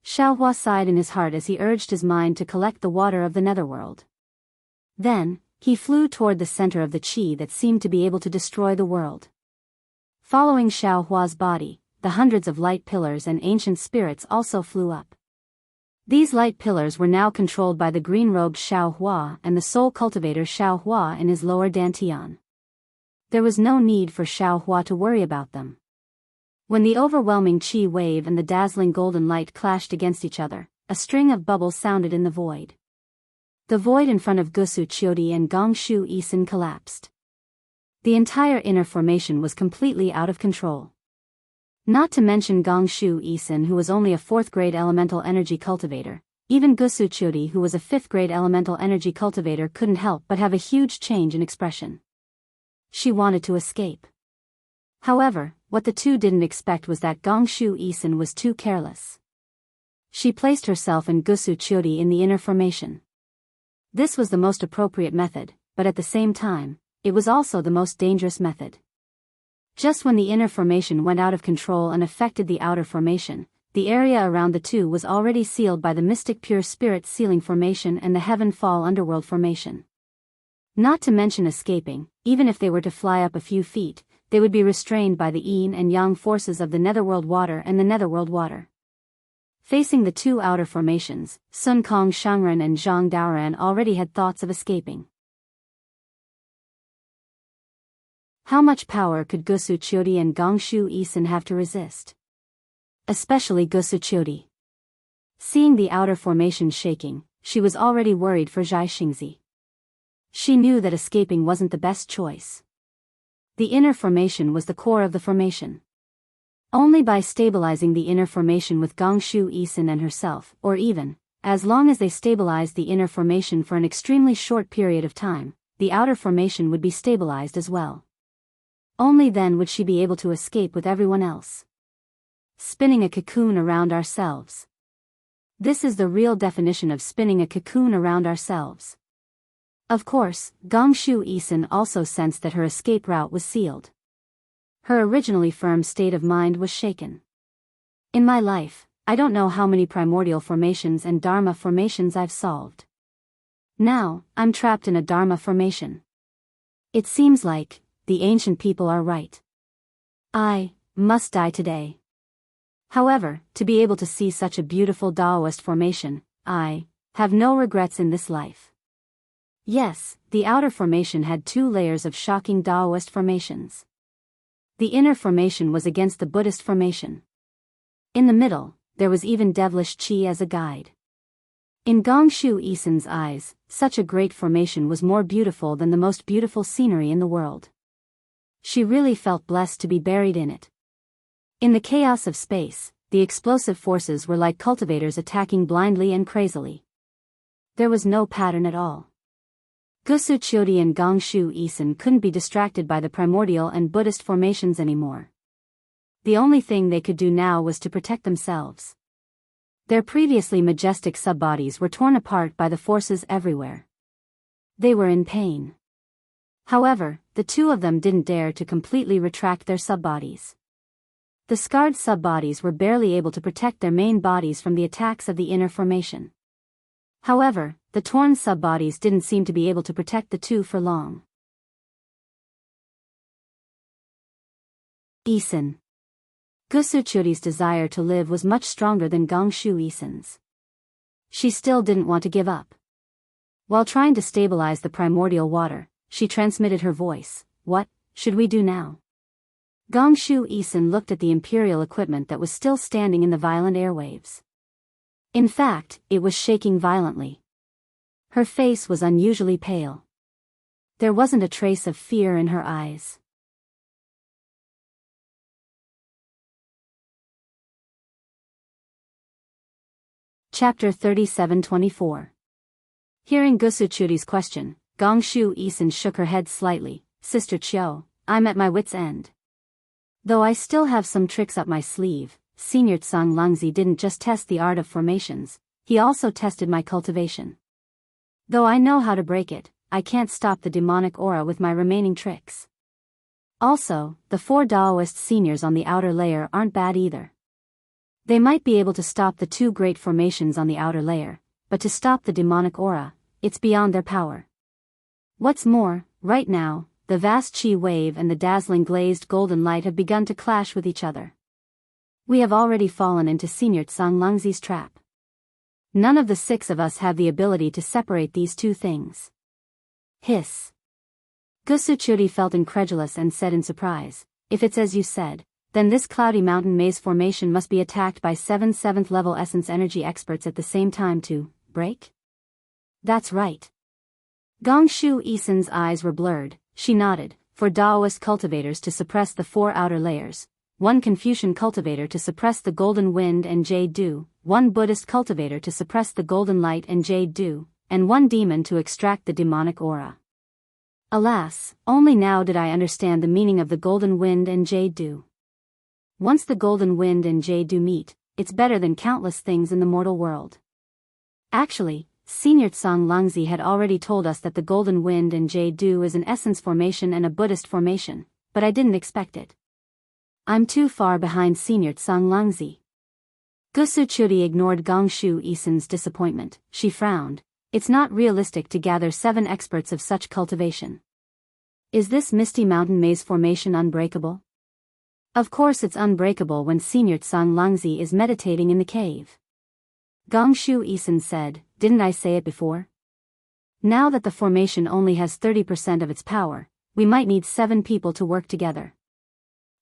Xiaohua sighed in his heart as he urged his mind to collect the water of the netherworld. Then, he flew toward the center of the qi that seemed to be able to destroy the world. Following Xiaohua's body, the hundreds of light pillars and ancient spirits also flew up. These light pillars were now controlled by the green-robed Xiaohua and the soul cultivator Xiaohua in his lower dantian. There was no need for Xiaohua to worry about them. When the overwhelming qi wave and the dazzling golden light clashed against each other, a string of bubbles sounded in the void. The void in front of Gusu Qiudi and Gongshu Isin collapsed. The entire inner formation was completely out of control. Not to mention Gongshu Isin, who was only a 4th-grade elemental energy cultivator. Even Gusu Qiudi, who was a 5th-grade elemental energy cultivator, couldn't help but have a huge change in expression. She wanted to escape. However, what the two didn't expect was that Gongshu Isin was too careless. She placed herself and Gusu Qiudi in the inner formation. This was the most appropriate method, but at the same time, it was also the most dangerous method. Just when the inner formation went out of control and affected the outer formation, the area around the two was already sealed by the mystic pure spirit sealing formation and the heaven fall underworld formation. Not to mention escaping, even if they were to fly up a few feet, they would be restrained by the yin and yang forces of the netherworld water and the netherworld water. Facing the two outer formations, Sun Kong Shangren and Zhang Daoran already had thoughts of escaping. How much power could Gusu Qiudi and Gongshu Isin have to resist? Especially Gusu Qiudi. Seeing the outer formation shaking, she was already worried for Zhai Xingzi. She knew that escaping wasn't the best choice. The inner formation was the core of the formation. Only by stabilizing the inner formation with Gongshu Isin and herself, or even, as long as they stabilized the inner formation for an extremely short period of time, the outer formation would be stabilized as well. Only then would she be able to escape with everyone else. Spinning a cocoon around ourselves. This is the real definition of spinning a cocoon around ourselves. Of course, Gongshu Isin also sensed that her escape route was sealed. Her originally firm state of mind was shaken. In my life, I don't know how many primordial formations and dharma formations I've solved. Now, I'm trapped in a dharma formation. It seems like the ancient people are right. I must die today. However, to be able to see such a beautiful Taoist formation, I have no regrets in this life. Yes, the outer formation had 2 layers of shocking Taoist formations. The inner formation was against the Buddhist formation. In the middle, there was even devilish qi as a guide. In Gongshu Isin's eyes, such a great formation was more beautiful than the most beautiful scenery in the world. She really felt blessed to be buried in it. In the chaos of space, the explosive forces were like cultivators attacking blindly and crazily. There was no pattern at all. Gusu Qiudi and Gongshu Isin couldn't be distracted by the primordial and Buddhist formations anymore. The only thing they could do now was to protect themselves. Their previously majestic subbodies were torn apart by the forces everywhere. They were in pain. However, the two of them didn't dare to completely retract their subbodies. The scarred subbodies were barely able to protect their main bodies from the attacks of the inner formation. However, the torn subbodies didn't seem to be able to protect the two for long. Isin. Gusu Qiudi's desire to live was much stronger than Gongshu Isin's. She still didn't want to give up. While trying to stabilize the primordial water, she transmitted her voice. What should we do now? Gongshu Isin looked at the imperial equipment that was still standing in the violent airwaves. In fact, it was shaking violently. Her face was unusually pale. There wasn't a trace of fear in her eyes. Chapter 37-24. Hearing Gusuchuri's question, Gongshu Isin shook her head slightly. Sister Chiu, I'm at my wit's end. Though I still have some tricks up my sleeve, Senior Tsang Lungzi didn't just test the art of formations, he also tested my cultivation. Though I know how to break it, I can't stop the demonic aura with my remaining tricks. Also, the 4 Daoist seniors on the outer layer aren't bad either. They might be able to stop the 2 great formations on the outer layer, but to stop the demonic aura, it's beyond their power. What's more, right now, the vast chi wave and the dazzling glazed golden light have begun to clash with each other. We have already fallen into Senior Tsang Lungzi's trap. None of the 6 of us have the ability to separate these 2 things. Hiss. Gusuchuri felt incredulous and said in surprise, if it's as you said, then this cloudy mountain maze formation must be attacked by 7 7th level essence energy experts at the same time to break? That's right. Gongshu Isin's eyes were blurred. She nodded. For Daoist cultivators to suppress the 4 outer layers, 1 Confucian cultivator to suppress the golden wind and jade dew, 1 Buddhist cultivator to suppress the golden light and jade dew, and 1 demon to extract the demonic aura. Alas, only now did I understand the meaning of the golden wind and jade dew. Once the golden wind and jade dew meet, it's better than countless things in the mortal world. Actually, Senior Tsang Lungzi had already told us that the golden wind and jade dew is an essence formation and a Buddhist formation, but I didn't expect it. I'm too far behind Senior Tsang Lungzi. Gusuchuri ignored Gongshu Isin's disappointment. She frowned. It's not realistic to gather 7 experts of such cultivation. Is this misty mountain maze formation unbreakable? Of course it's unbreakable when Senior Tsang Lungzi is meditating in the cave. Gongshu Isin said, didn't I say it before? Now that the formation only has 30% of its power, we might need 7 people to work together.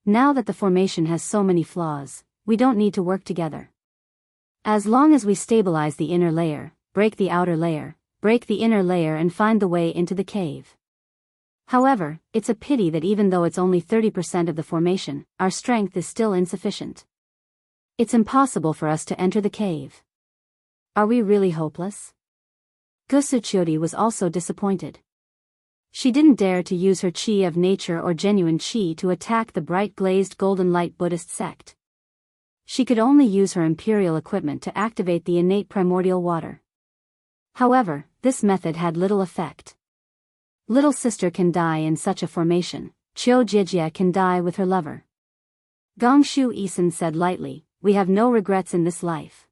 Now that the formation has so many flaws, we don't need to work together. As long as we stabilize the inner layer, break the outer layer, break the inner layer and find the way into the cave. However, it's a pity that even though it's only 30% of the formation, our strength is still insufficient. It's impossible for us to enter the cave. Are we really hopeless? Gusuchuri was also disappointed. She didn't dare to use her chi of nature or genuine chi to attack the bright glazed golden light Buddhist sect. She could only use her imperial equipment to activate the innate primordial water. However, this method had little effect. Little sister can die in such a formation, Chiu Jijia can die with her lover. Gongshu Isin said lightly, we have no regrets in this life.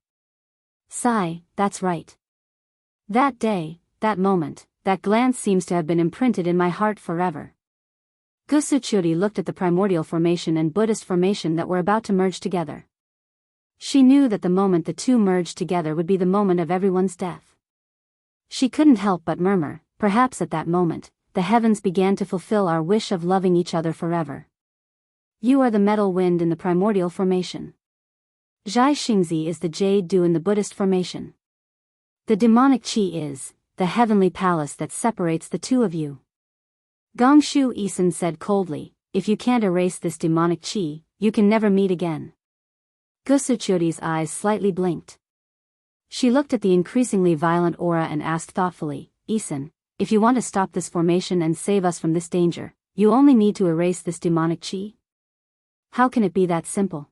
Sigh, that's right. That day, that moment, that glance seems to have been imprinted in my heart forever. Gusuchuri looked at the primordial formation and Buddhist formation that were about to merge together. She knew that the moment the 2 merged together would be the moment of everyone's death. She couldn't help but murmur, perhaps at that moment, the heavens began to fulfill our wish of loving each other forever. You are the metal wind in the primordial formation. Zhai Xingzi is the jade dew in the Buddhist formation. The demonic chi is the heavenly palace that separates the 2 of you. Gongshu Isin said coldly, if you can't erase this demonic chi, you can never meet again. Gusuchuri's eyes slightly blinked. She looked at the increasingly violent aura and asked thoughtfully, Isin, if you want to stop this formation and save us from this danger, you only need to erase this demonic chi? How can it be that simple?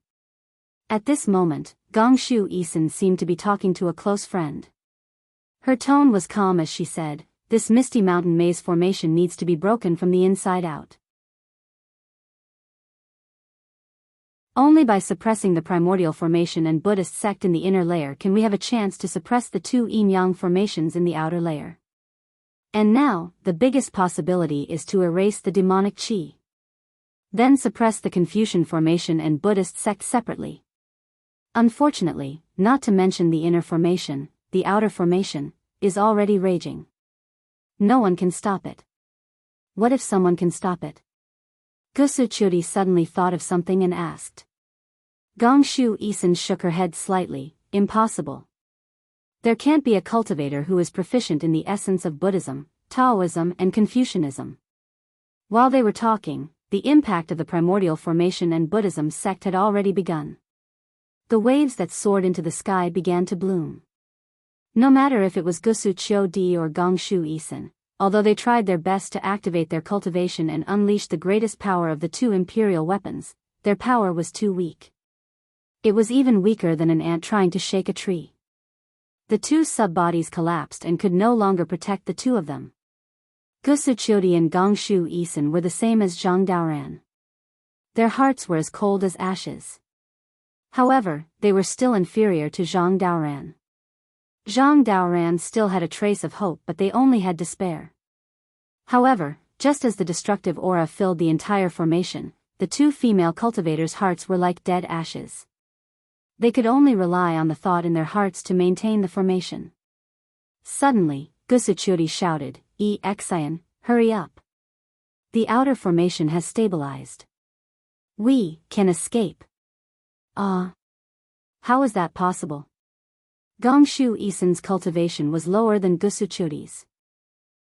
At this moment, Gongshu Isin seemed to be talking to a close friend. Her tone was calm as she said, this misty mountain maze formation needs to be broken from the inside out. Only by suppressing the primordial formation and Buddhist sect in the inner layer can we have a chance to suppress the 2 yin-yang formations in the outer layer. And now, the biggest possibility is to erase the demonic chi. Then suppress the Confucian formation and Buddhist sect separately. Unfortunately, not to mention the inner formation, the outer formation, is already raging. No one can stop it. What if someone can stop it? Gusuchuri suddenly thought of something and asked. Gongshu Isin shook her head slightly, impossible. There can't be a cultivator who is proficient in the essence of Buddhism, Taoism and Confucianism. While they were talking, the impact of the primordial formation and Buddhism sect had already begun. The waves that soared into the sky began to bloom. No matter if it was Gusu Chiu-di or Gongshu Isin, although they tried their best to activate their cultivation and unleash the greatest power of the two imperial weapons, their power was too weak. It was even weaker than an ant trying to shake a tree. The two sub-bodies collapsed and could no longer protect the two of them. Gusu Chiu-di and Gongshu Isin were the same as Zhang Daoran. Their hearts were as cold as ashes. However, they were still inferior to Zhang Daoran. Zhang Daoran still had a trace of hope, but they only had despair. However, just as the destructive aura filled the entire formation, the two female cultivators' hearts were like dead ashes. They could only rely on the thought in their hearts to maintain the formation. Suddenly, Gusu Chiu-di shouted, Exian, hurry up. The outer formation has stabilized. We can escape. How is that possible? Gongshu Isin's cultivation was lower than Gusu Chiu-di's.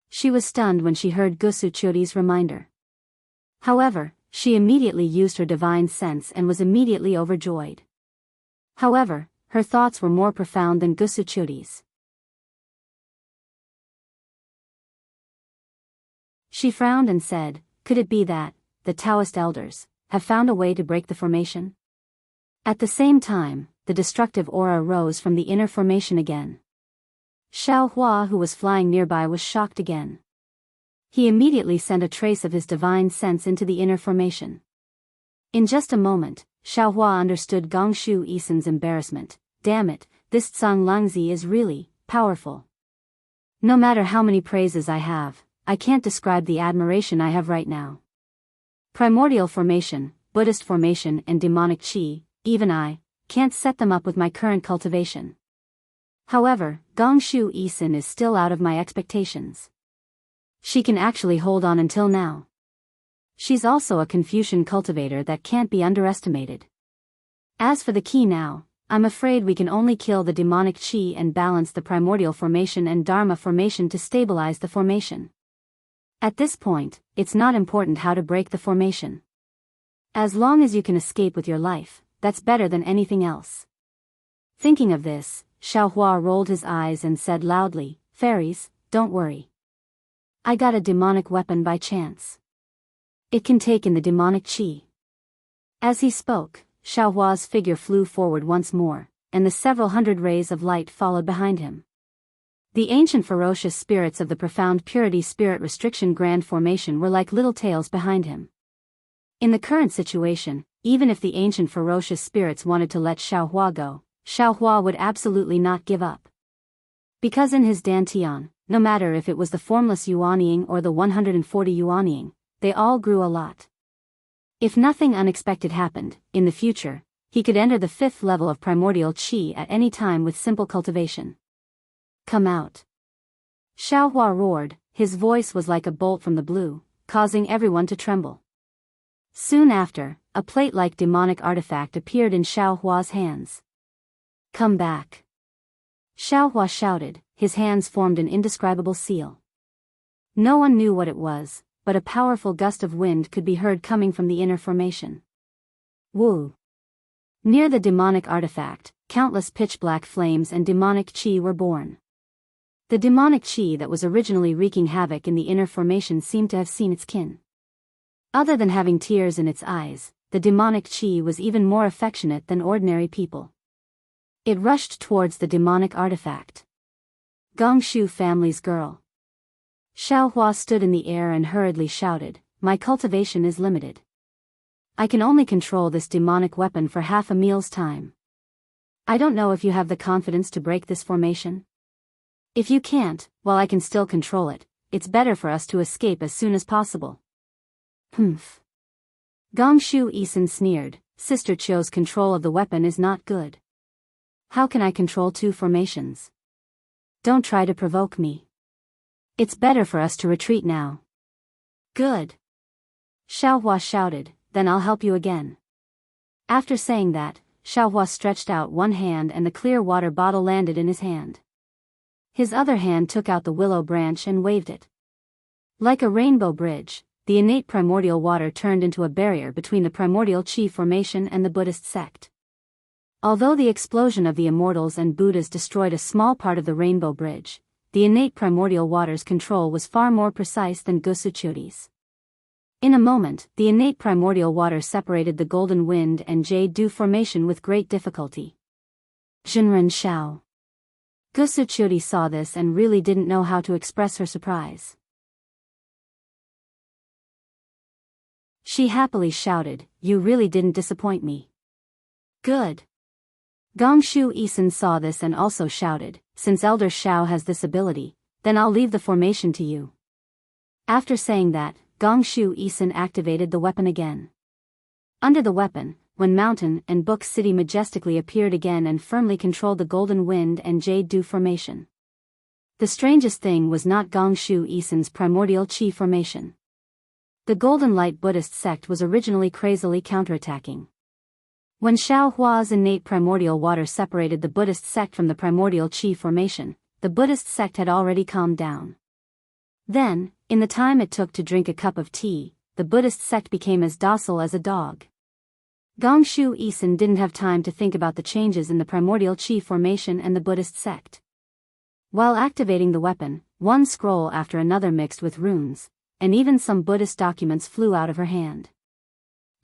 She was stunned when she heard Gusu Chiu-di's reminder. However, she immediately used her divine sense and was immediately overjoyed. However, her thoughts were more profound than Gusu Chiu-di's. She frowned and said, could it be that, the Taoist elders, have found a way to break the formation? At the same time, the destructive aura rose from the inner formation again. Xiao Hua, who was flying nearby, was shocked again. He immediately sent a trace of his divine sense into the inner formation. In just a moment, Xiao Hua understood Gongshu Isin's embarrassment. Damn it, this Tsang Langzi is really powerful. No matter how many praises I have, I can't describe the admiration I have right now. Primordial formation, Buddhist formation and demonic chi, even I can't set them up with my current cultivation. However, Gongshu Isin is still out of my expectations. She can actually hold on until now. She's also a Confucian cultivator that can't be underestimated. As for the key now, I'm afraid we can only kill the demonic chi and balance the primordial formation and dharma formation to stabilize the formation. At this point, it's not important how to break the formation. As long as you can escape with your life, that's better than anything else. Thinking of this, Xiao Hua rolled his eyes and said loudly, fairies, don't worry. I got a demonic weapon by chance. It can take in the demonic chi. As he spoke, Xiao Hua's figure flew forward once more, and the several hundred rays of light followed behind him. The ancient ferocious spirits of the profound purity spirit restriction grand formation were like little tails behind him. In the current situation, even if the ancient ferocious spirits wanted to let Xiao Hua go, Xiao Hua would absolutely not give up. Because in his dantian, no matter if it was the formless Yuanying or the 140 Yuanying, they all grew a lot. If nothing unexpected happened, in the future, he could enter the 5th level of primordial chi at any time with simple cultivation. Come out. Xiao Hua roared, his voice was like a bolt from the blue, causing everyone to tremble. Soon after, a plate-like demonic artifact appeared in Xiao Hua's hands. Come back. Xiao Hua shouted, his hands formed an indescribable seal. No one knew what it was, but a powerful gust of wind could be heard coming from the inner formation. Woo! Near the demonic artifact, countless pitch-black flames and demonic chi were born. The demonic chi that was originally wreaking havoc in the inner formation seemed to have seen its kin. Other than having tears in its eyes, the demonic chi was even more affectionate than ordinary people. It rushed towards the demonic artifact. Gongshu family's girl. Xiao Hua stood in the air and hurriedly shouted, my cultivation is limited. I can only control this demonic weapon for half a meal's time. I don't know if you have the confidence to break this formation. If you can't, while I can still control it, it's better for us to escape as soon as possible. Humph. Gongshu Isin sneered, Sister Chio's control of the weapon is not good. How can I control two formations? Don't try to provoke me. It's better for us to retreat now. Good. Xiao Hua shouted, then I'll help you again. After saying that, Xiao Hua stretched out one hand and the clear water bottle landed in his hand. His other hand took out the willow branch and waved it. Like a rainbow bridge, the innate primordial water turned into a barrier between the primordial chi formation and the Buddhist sect. Although the explosion of the Immortals and Buddhas destroyed a small part of the Rainbow Bridge, the innate primordial water's control was far more precise than Gosuchuri's. In a moment, the innate primordial water separated the Golden Wind and Jade Dew formation with great difficulty. Jinren Shao. Gosuchuri saw this and really didn't know how to express her surprise. She happily shouted, "You really didn't disappoint me." Good. Gongshu Isin saw this and also shouted, "Since Elder Shao has this ability, then I'll leave the formation to you." After saying that, Gongshu Isin activated the weapon again. Under the weapon, when Mountain and Book City majestically appeared again and firmly controlled the Golden Wind and Jade Dew formation. The strangest thing was not Gongshu Isin's primordial chi formation. The Golden Light Buddhist sect was originally crazily counterattacking. When Xiao Hua's innate primordial water separated the Buddhist sect from the primordial chi formation, the Buddhist sect had already calmed down. Then, in the time it took to drink a cup of tea, the Buddhist sect became as docile as a dog. Gongshu Isin didn't have time to think about the changes in the primordial chi formation and the Buddhist sect. While activating the weapon, one scroll after another mixed with runes, and even some Buddhist documents flew out of her hand.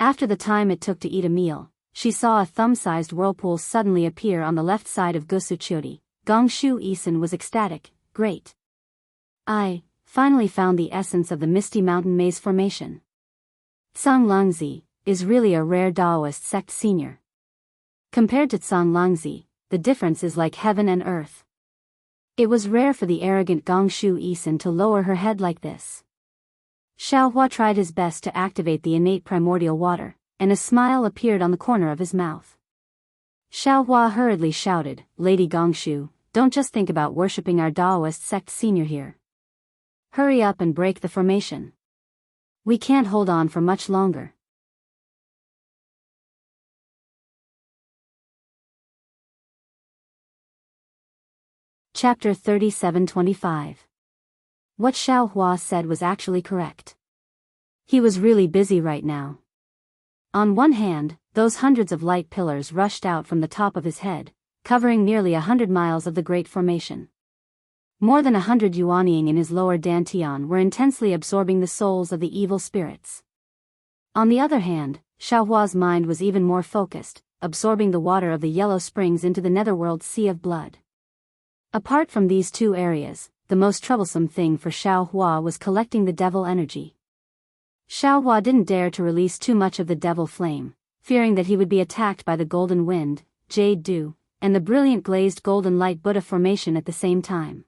After the time it took to eat a meal, she saw a thumb-sized whirlpool suddenly appear on the left side of Gosuchuri. Gongshu Isin was ecstatic. "Great. I finally found the essence of the Misty Mountain Maze formation." Canglangzi is really a rare Taoist sect senior. Compared to Canglangzi, the difference is like heaven and earth. It was rare for the arrogant Gongshu Isin to lower her head like this. Xiaohua tried his best to activate the innate primordial water, and a smile appeared on the corner of his mouth. Xiaohua hurriedly shouted, "Lady Gongshu, don't just think about worshipping our Taoist sect senior here. Hurry up and break the formation. We can't hold on for much longer." Chapter 37-25. What Xiao Hua said was actually correct. He was really busy right now. On one hand, those hundreds of light pillars rushed out from the top of his head, covering nearly 100 miles of the Great Formation. More than 100 Yuanying in his lower dantian were intensely absorbing the souls of the evil spirits. On the other hand, Xiao Hua's mind was even more focused, absorbing the water of the yellow springs into the netherworld sea of blood. Apart from these two areas, the most troublesome thing for Xiao Hua was collecting the devil energy. Xiao Hua didn't dare to release too much of the devil flame, fearing that he would be attacked by the Golden Wind, Jade Dew, and the brilliant glazed Golden Light Buddha formation at the same time.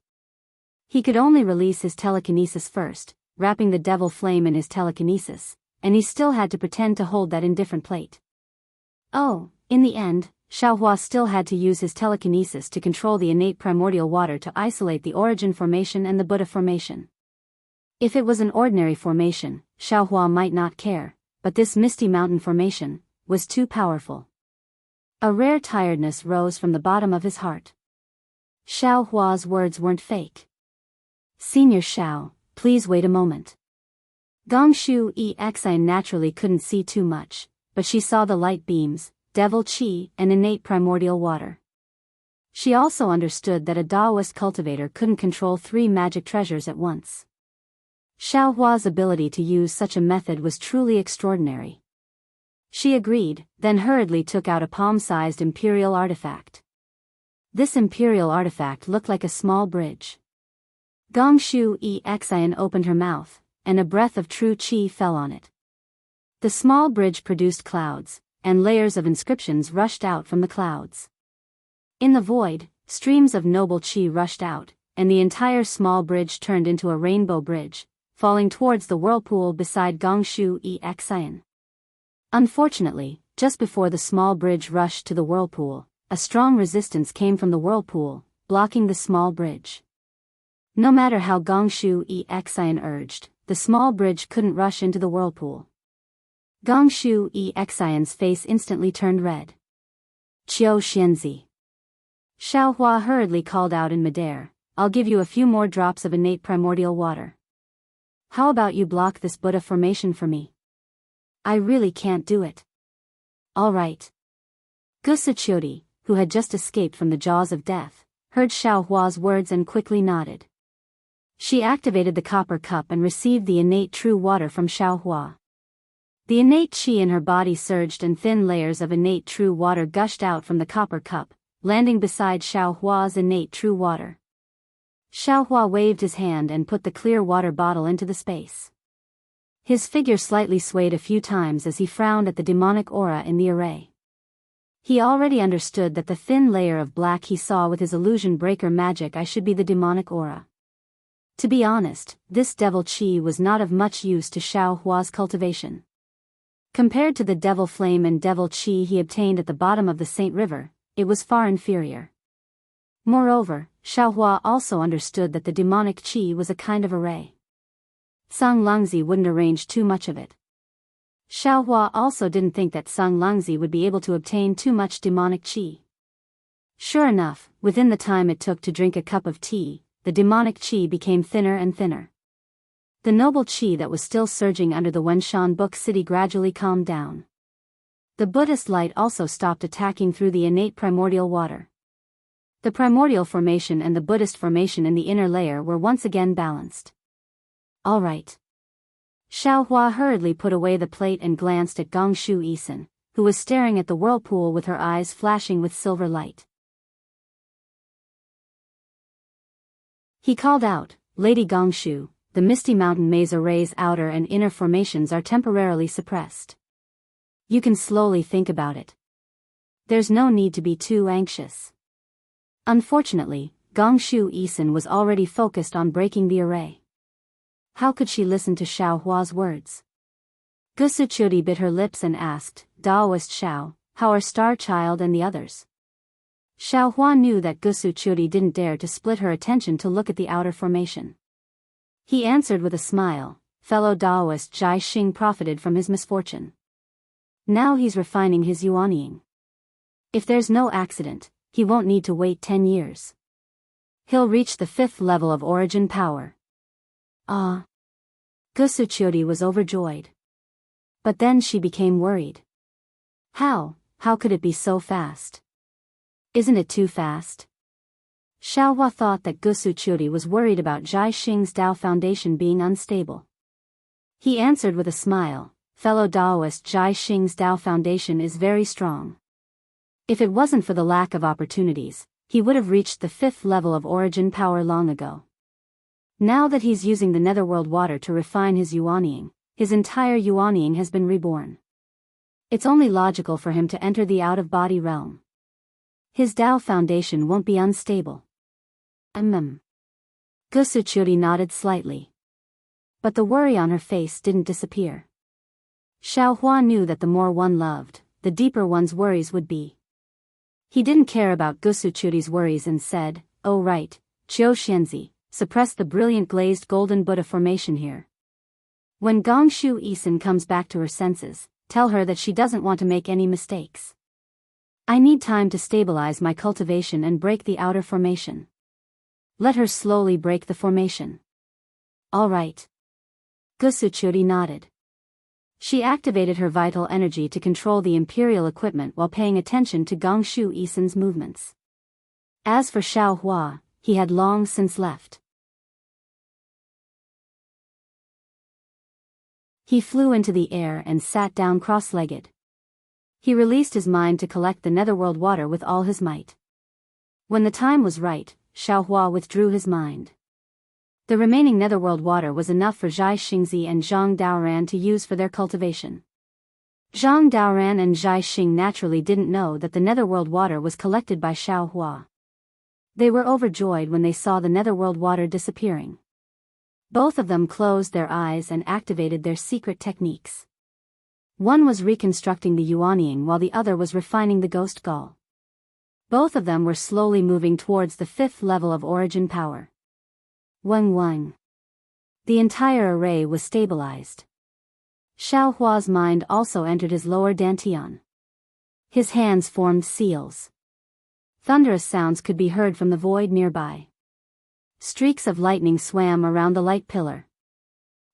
He could only release his telekinesis first, wrapping the devil flame in his telekinesis, and he still had to pretend to hold that indifferent plate. Oh, in the end, Xiao Hua still had to use his telekinesis to control the innate primordial water to isolate the origin formation and the Buddha formation. If it was an ordinary formation, Xiao Hua might not care, but this Misty Mountain formation was too powerful. A rare tiredness rose from the bottom of his heart. Xiao Hua's words weren't fake. "Senior Xiao, please wait a moment." Gongshu Exine naturally couldn't see too much, but she saw the light beams, devil chi, and innate primordial water. She also understood that a Taoist cultivator couldn't control 3 magic treasures at once. Xiao Hua's ability to use such a method was truly extraordinary. She agreed, then hurriedly took out a palm-sized imperial artifact. This imperial artifact looked like a small bridge. Gongshu Exine opened her mouth, and a breath of true chi fell on it. The small bridge produced clouds, and layers of inscriptions rushed out from the clouds. In the void, streams of noble chi rushed out, and the entire small bridge turned into a rainbow bridge, falling towards the whirlpool beside Gongshu Exine. Unfortunately, just before the small bridge rushed to the whirlpool, a strong resistance came from the whirlpool, blocking the small bridge. No matter how Gongshu Exine urged, the small bridge couldn't rush into the whirlpool. Gongshu Exine's face instantly turned red. "Qiu Xianzi." Xiao Hua hurriedly called out in midair, "I'll give you a few more drops of innate primordial water. How about you block this Buddha formation for me? I really can't do it." "All right." Gusuchuri, who had just escaped from the jaws of death, heard Xiao Hua's words and quickly nodded. She activated the copper cup and received the innate true water from Xiao Hua. The innate qi in her body surged and thin layers of innate true water gushed out from the copper cup, landing beside Xiao Hua's innate true water. Xiao Hua waved his hand and put the clear water bottle into the space. His figure slightly swayed a few times as he frowned at the demonic aura in the array. He already understood that the thin layer of black he saw with his illusion breaker magic should be the demonic aura. To be honest, this devil qi was not of much use to Xiao Hua's cultivation. Compared to the devil flame and devil qi he obtained at the bottom of the Saint River, it was far inferior. Moreover, Xiao Hua also understood that the demonic qi was a kind of array. Sang Longzi wouldn't arrange too much of it. Xiao Hua also didn't think that Sang Longzi would be able to obtain too much demonic qi. Sure enough, within the time it took to drink a cup of tea, the demonic qi became thinner and thinner. The noble qi that was still surging under the Wenshan Book City gradually calmed down. The Buddhist light also stopped attacking through the innate primordial water. The primordial formation and the Buddhist formation in the inner layer were once again balanced. All right. Xiao Hua hurriedly put away the plate and glanced at Gongshu Isin, who was staring at the whirlpool with her eyes flashing with silver light. He called out, "Lady Gongshu, the Misty Mountain Maze Array's outer and inner formations are temporarily suppressed. You can slowly think about it. There's no need to be too anxious." Unfortunately, Gongshu Isin was already focused on breaking the array. How could she listen to Xiao Hua's words? Gusuchuri bit her lips and asked, "Daoist Xiao, how are Star Child and the others?" Xiao Hua knew that Gusuchuri didn't dare to split her attention to look at the outer formation. He answered with a smile, "Fellow Daoist Jai Xing profited from his misfortune. Now he's refining his yuanying. If there's no accident, he won't need to wait 10 years. He'll reach the 5th level of origin power." Ah! Gusuchuri was overjoyed. But then she became worried. How could it be so fast? Isn't it too fast? Xiao Hua thought that Gusuchuri was worried about Jai Xing's Dao foundation being unstable. He answered with a smile, "Fellow Daoist Jai Xing's Dao foundation is very strong. If it wasn't for the lack of opportunities, he would have reached the 5th level of origin power long ago. Now that he's using the netherworld water to refine his yuanying, his entire yuanying has been reborn. It's only logical for him to enter the out-of-body realm. His Dao foundation won't be unstable." Gusuchuri nodded slightly. But the worry on her face didn't disappear. Xiao Hua knew that the more one loved, the deeper one's worries would be. He didn't care about Gusuchuri's worries and said, "Oh right, Qiu Xianzi, suppress the brilliant glazed golden Buddha formation here. When Gongshu Isin comes back to her senses, tell her that she doesn't want to make any mistakes. I need time to stabilize my cultivation and break the outer formation. Let her slowly break the formation." All right. Gusuchuri nodded. She activated her vital energy to control the imperial equipment while paying attention to Gongshu Isin's movements. As for Xiao Hua, he had long since left. He flew into the air and sat down cross-legged. He released his mind to collect the netherworld water with all his might. When the time was right, Xiao Hua withdrew his mind. The remaining netherworld water was enough for Jai Xingzi and Zhang Daoran to use for their cultivation. Zhang Daoran and Jai Xing naturally didn't know that the netherworld water was collected by Xiao Hua. They were overjoyed when they saw the netherworld water disappearing. Both of them closed their eyes and activated their secret techniques. One was reconstructing the yuanying while the other was refining the ghost gall. Both of them were slowly moving towards the 5th level of origin power. Wang Wang. The entire array was stabilized. Xiao Hua's mind also entered his lower dantian. His hands formed seals. Thunderous sounds could be heard from the void nearby. Streaks of lightning swam around the light pillar.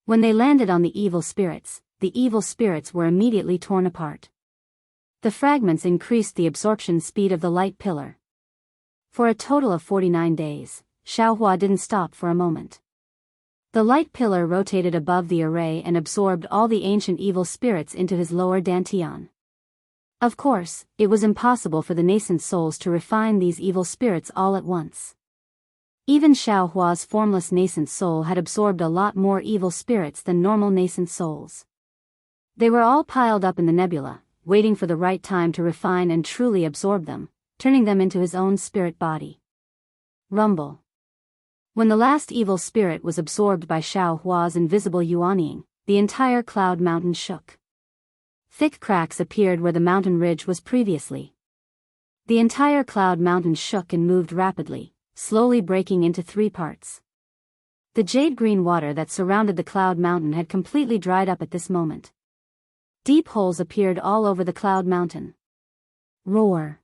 When they landed on the evil spirits were immediately torn apart. The fragments increased the absorption speed of the light pillar. For a total of 49 days, Xiaohua didn't stop for a moment. The light pillar rotated above the array and absorbed all the ancient evil spirits into his lower dantian. Of course, it was impossible for the nascent souls to refine these evil spirits all at once. Even Xiaohua's formless nascent soul had absorbed a lot more evil spirits than normal nascent souls. They were all piled up in the nebula, waiting for the right time to refine and truly absorb them, turning them into his own spirit body. Rumble. When the last evil spirit was absorbed by Xiaohua's invisible yuanying, the entire cloud mountain shook. Thick cracks appeared where the mountain ridge was previously. The entire cloud mountain shook and moved rapidly, slowly breaking into 3 parts. The jade-green water that surrounded the cloud mountain had completely dried up at this moment. Deep holes appeared all over the cloud mountain. Roar.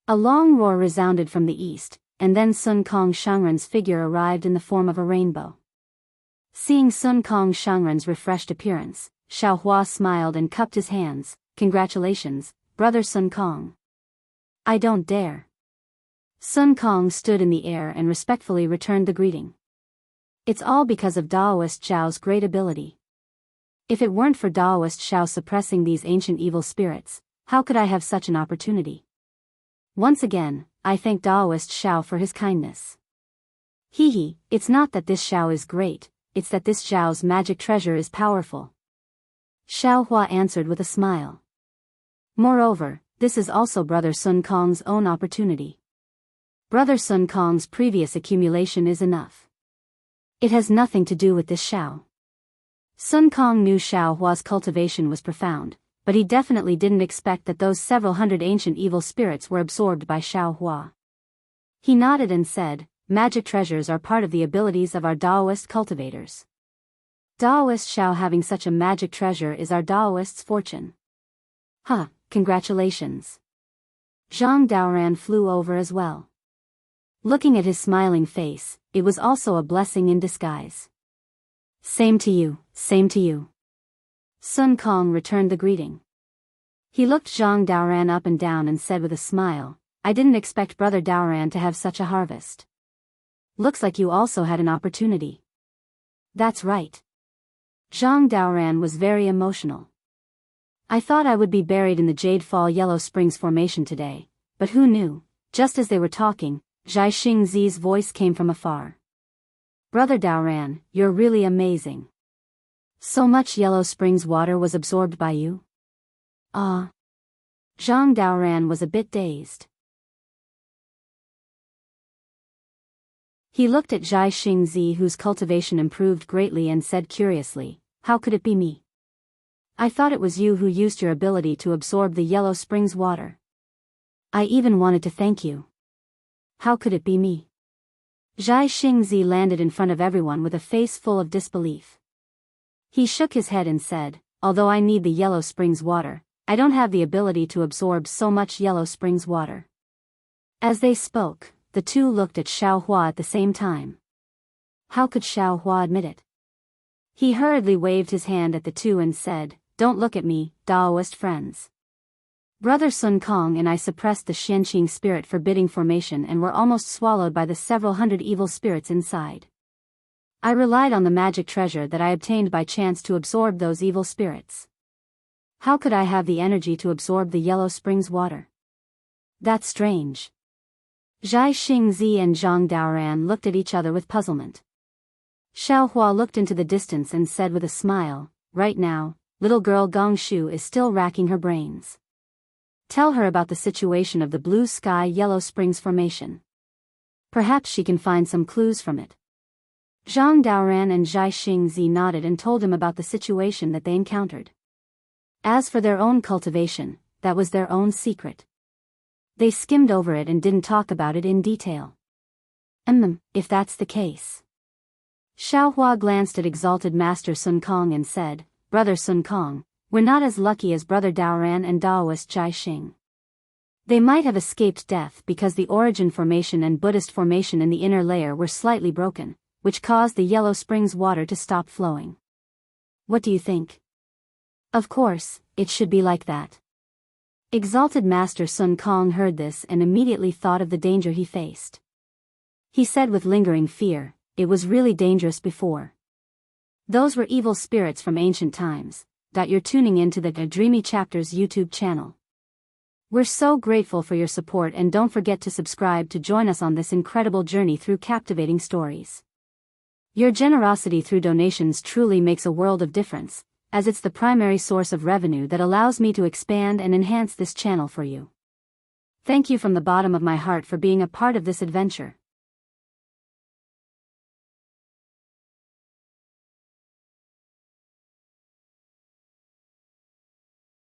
A long roar resounded from the east, and then Sun Kong Shangren's figure arrived in the form of a rainbow. Seeing Sun Kong Shangren's refreshed appearance, Xiaohua smiled and cupped his hands. "Congratulations, brother Sun Kong." "I don't dare." Sun Kong stood in the air and respectfully returned the greeting. "It's all because of Daoist Zhao's great ability. If it weren't for Daoist Zhao suppressing these ancient evil spirits, how could I have such an opportunity? Once again, I thank Daoist Zhao for his kindness." "Hee, it's not that this Zhao is great, it's that this Zhao's magic treasure is powerful." Xiaohua answered with a smile. "Moreover, this is also Brother Sun Kong's own opportunity. Brother Sun Kong's previous accumulation is enough. It has nothing to do with this Zhao." Sun Kong knew Xiaohua's cultivation was profound, but he definitely didn't expect that those several hundred ancient evil spirits were absorbed by Xiaohua. He nodded and said, "Magic treasures are part of the abilities of our Daoist cultivators. Daoist Zhao having such a magic treasure is our Daoist's fortune." Congratulations." Zhang Daoran flew over as well. Looking at his smiling face, it was also a blessing in disguise. Same to you, same to you." Sun Kong returned the greeting. He looked Zhang Daoran up and down and said with a smile, "I didn't expect Brother Daoran to have such a harvest. Looks like you also had an opportunity." "That's right." Zhang Daoran was very emotional. "I thought I would be buried in the Jade Fall Yellow Springs formation today, but who knew?" Just as they were talking, Zhai Xingzi's voice came from afar. "Brother Daoran, you're really amazing. So much Yellow Springs water was absorbed by you?" Zhang Daoran was a bit dazed. He looked at Zhai Xingzi, whose cultivation improved greatly, and said curiously, "How could it be me? I thought it was you who used your ability to absorb the Yellow Springs water. I even wanted to thank you. How could it be me?" Zhai Xingzi landed in front of everyone with a face full of disbelief. He shook his head and said, "Although I need the Yellow Springs water, I don't have the ability to absorb so much Yellow Springs water." As they spoke, the two looked at Xiaohua at the same time. How could Xiaohua admit it? He hurriedly waved his hand at the two and said, "Don't look at me, Daoist friends. Brother Sun Kong and I suppressed the Xianqing spirit forbidding formation and were almost swallowed by the several hundred evil spirits inside. I relied on the magic treasure that I obtained by chance to absorb those evil spirits. How could I have the energy to absorb the Yellow Springs water? That's strange." Zhai Xingzi and Zhang Daoran looked at each other with puzzlement. Xiaohua looked into the distance and said with a smile, "Right now, little girl Gong Shu is still racking her brains. Tell her about the situation of the Blue Sky Yellow Springs formation. Perhaps she can find some clues from it." Zhang Daoran and Zhai Xingzi nodded and told him about the situation that they encountered. As for their own cultivation, that was their own secret. They skimmed over it and didn't talk about it in detail. If that's the case." Xiaohua glanced at exalted Master Sun Kong and said, "Brother Sun Kong, we're not as lucky as Brother Daoran and Daoist Zhai Xing. They might have escaped death because the origin formation and Buddhist formation in the inner layer were slightly broken, which caused the Yellow Springs water to stop flowing. What do you think?" "Of course, it should be like that." Exalted Master Sun Kong heard this and immediately thought of the danger he faced. He said with lingering fear, "It was really dangerous before. Those were evil spirits from ancient times." You're tuning into the Dreamy Chapters YouTube channel. We're so grateful for your support, and don't forget to subscribe to join us on this incredible journey through captivating stories. Your generosity through donations truly makes a world of difference, as it's the primary source of revenue that allows me to expand and enhance this channel for you. Thank you from the bottom of my heart for being a part of this adventure.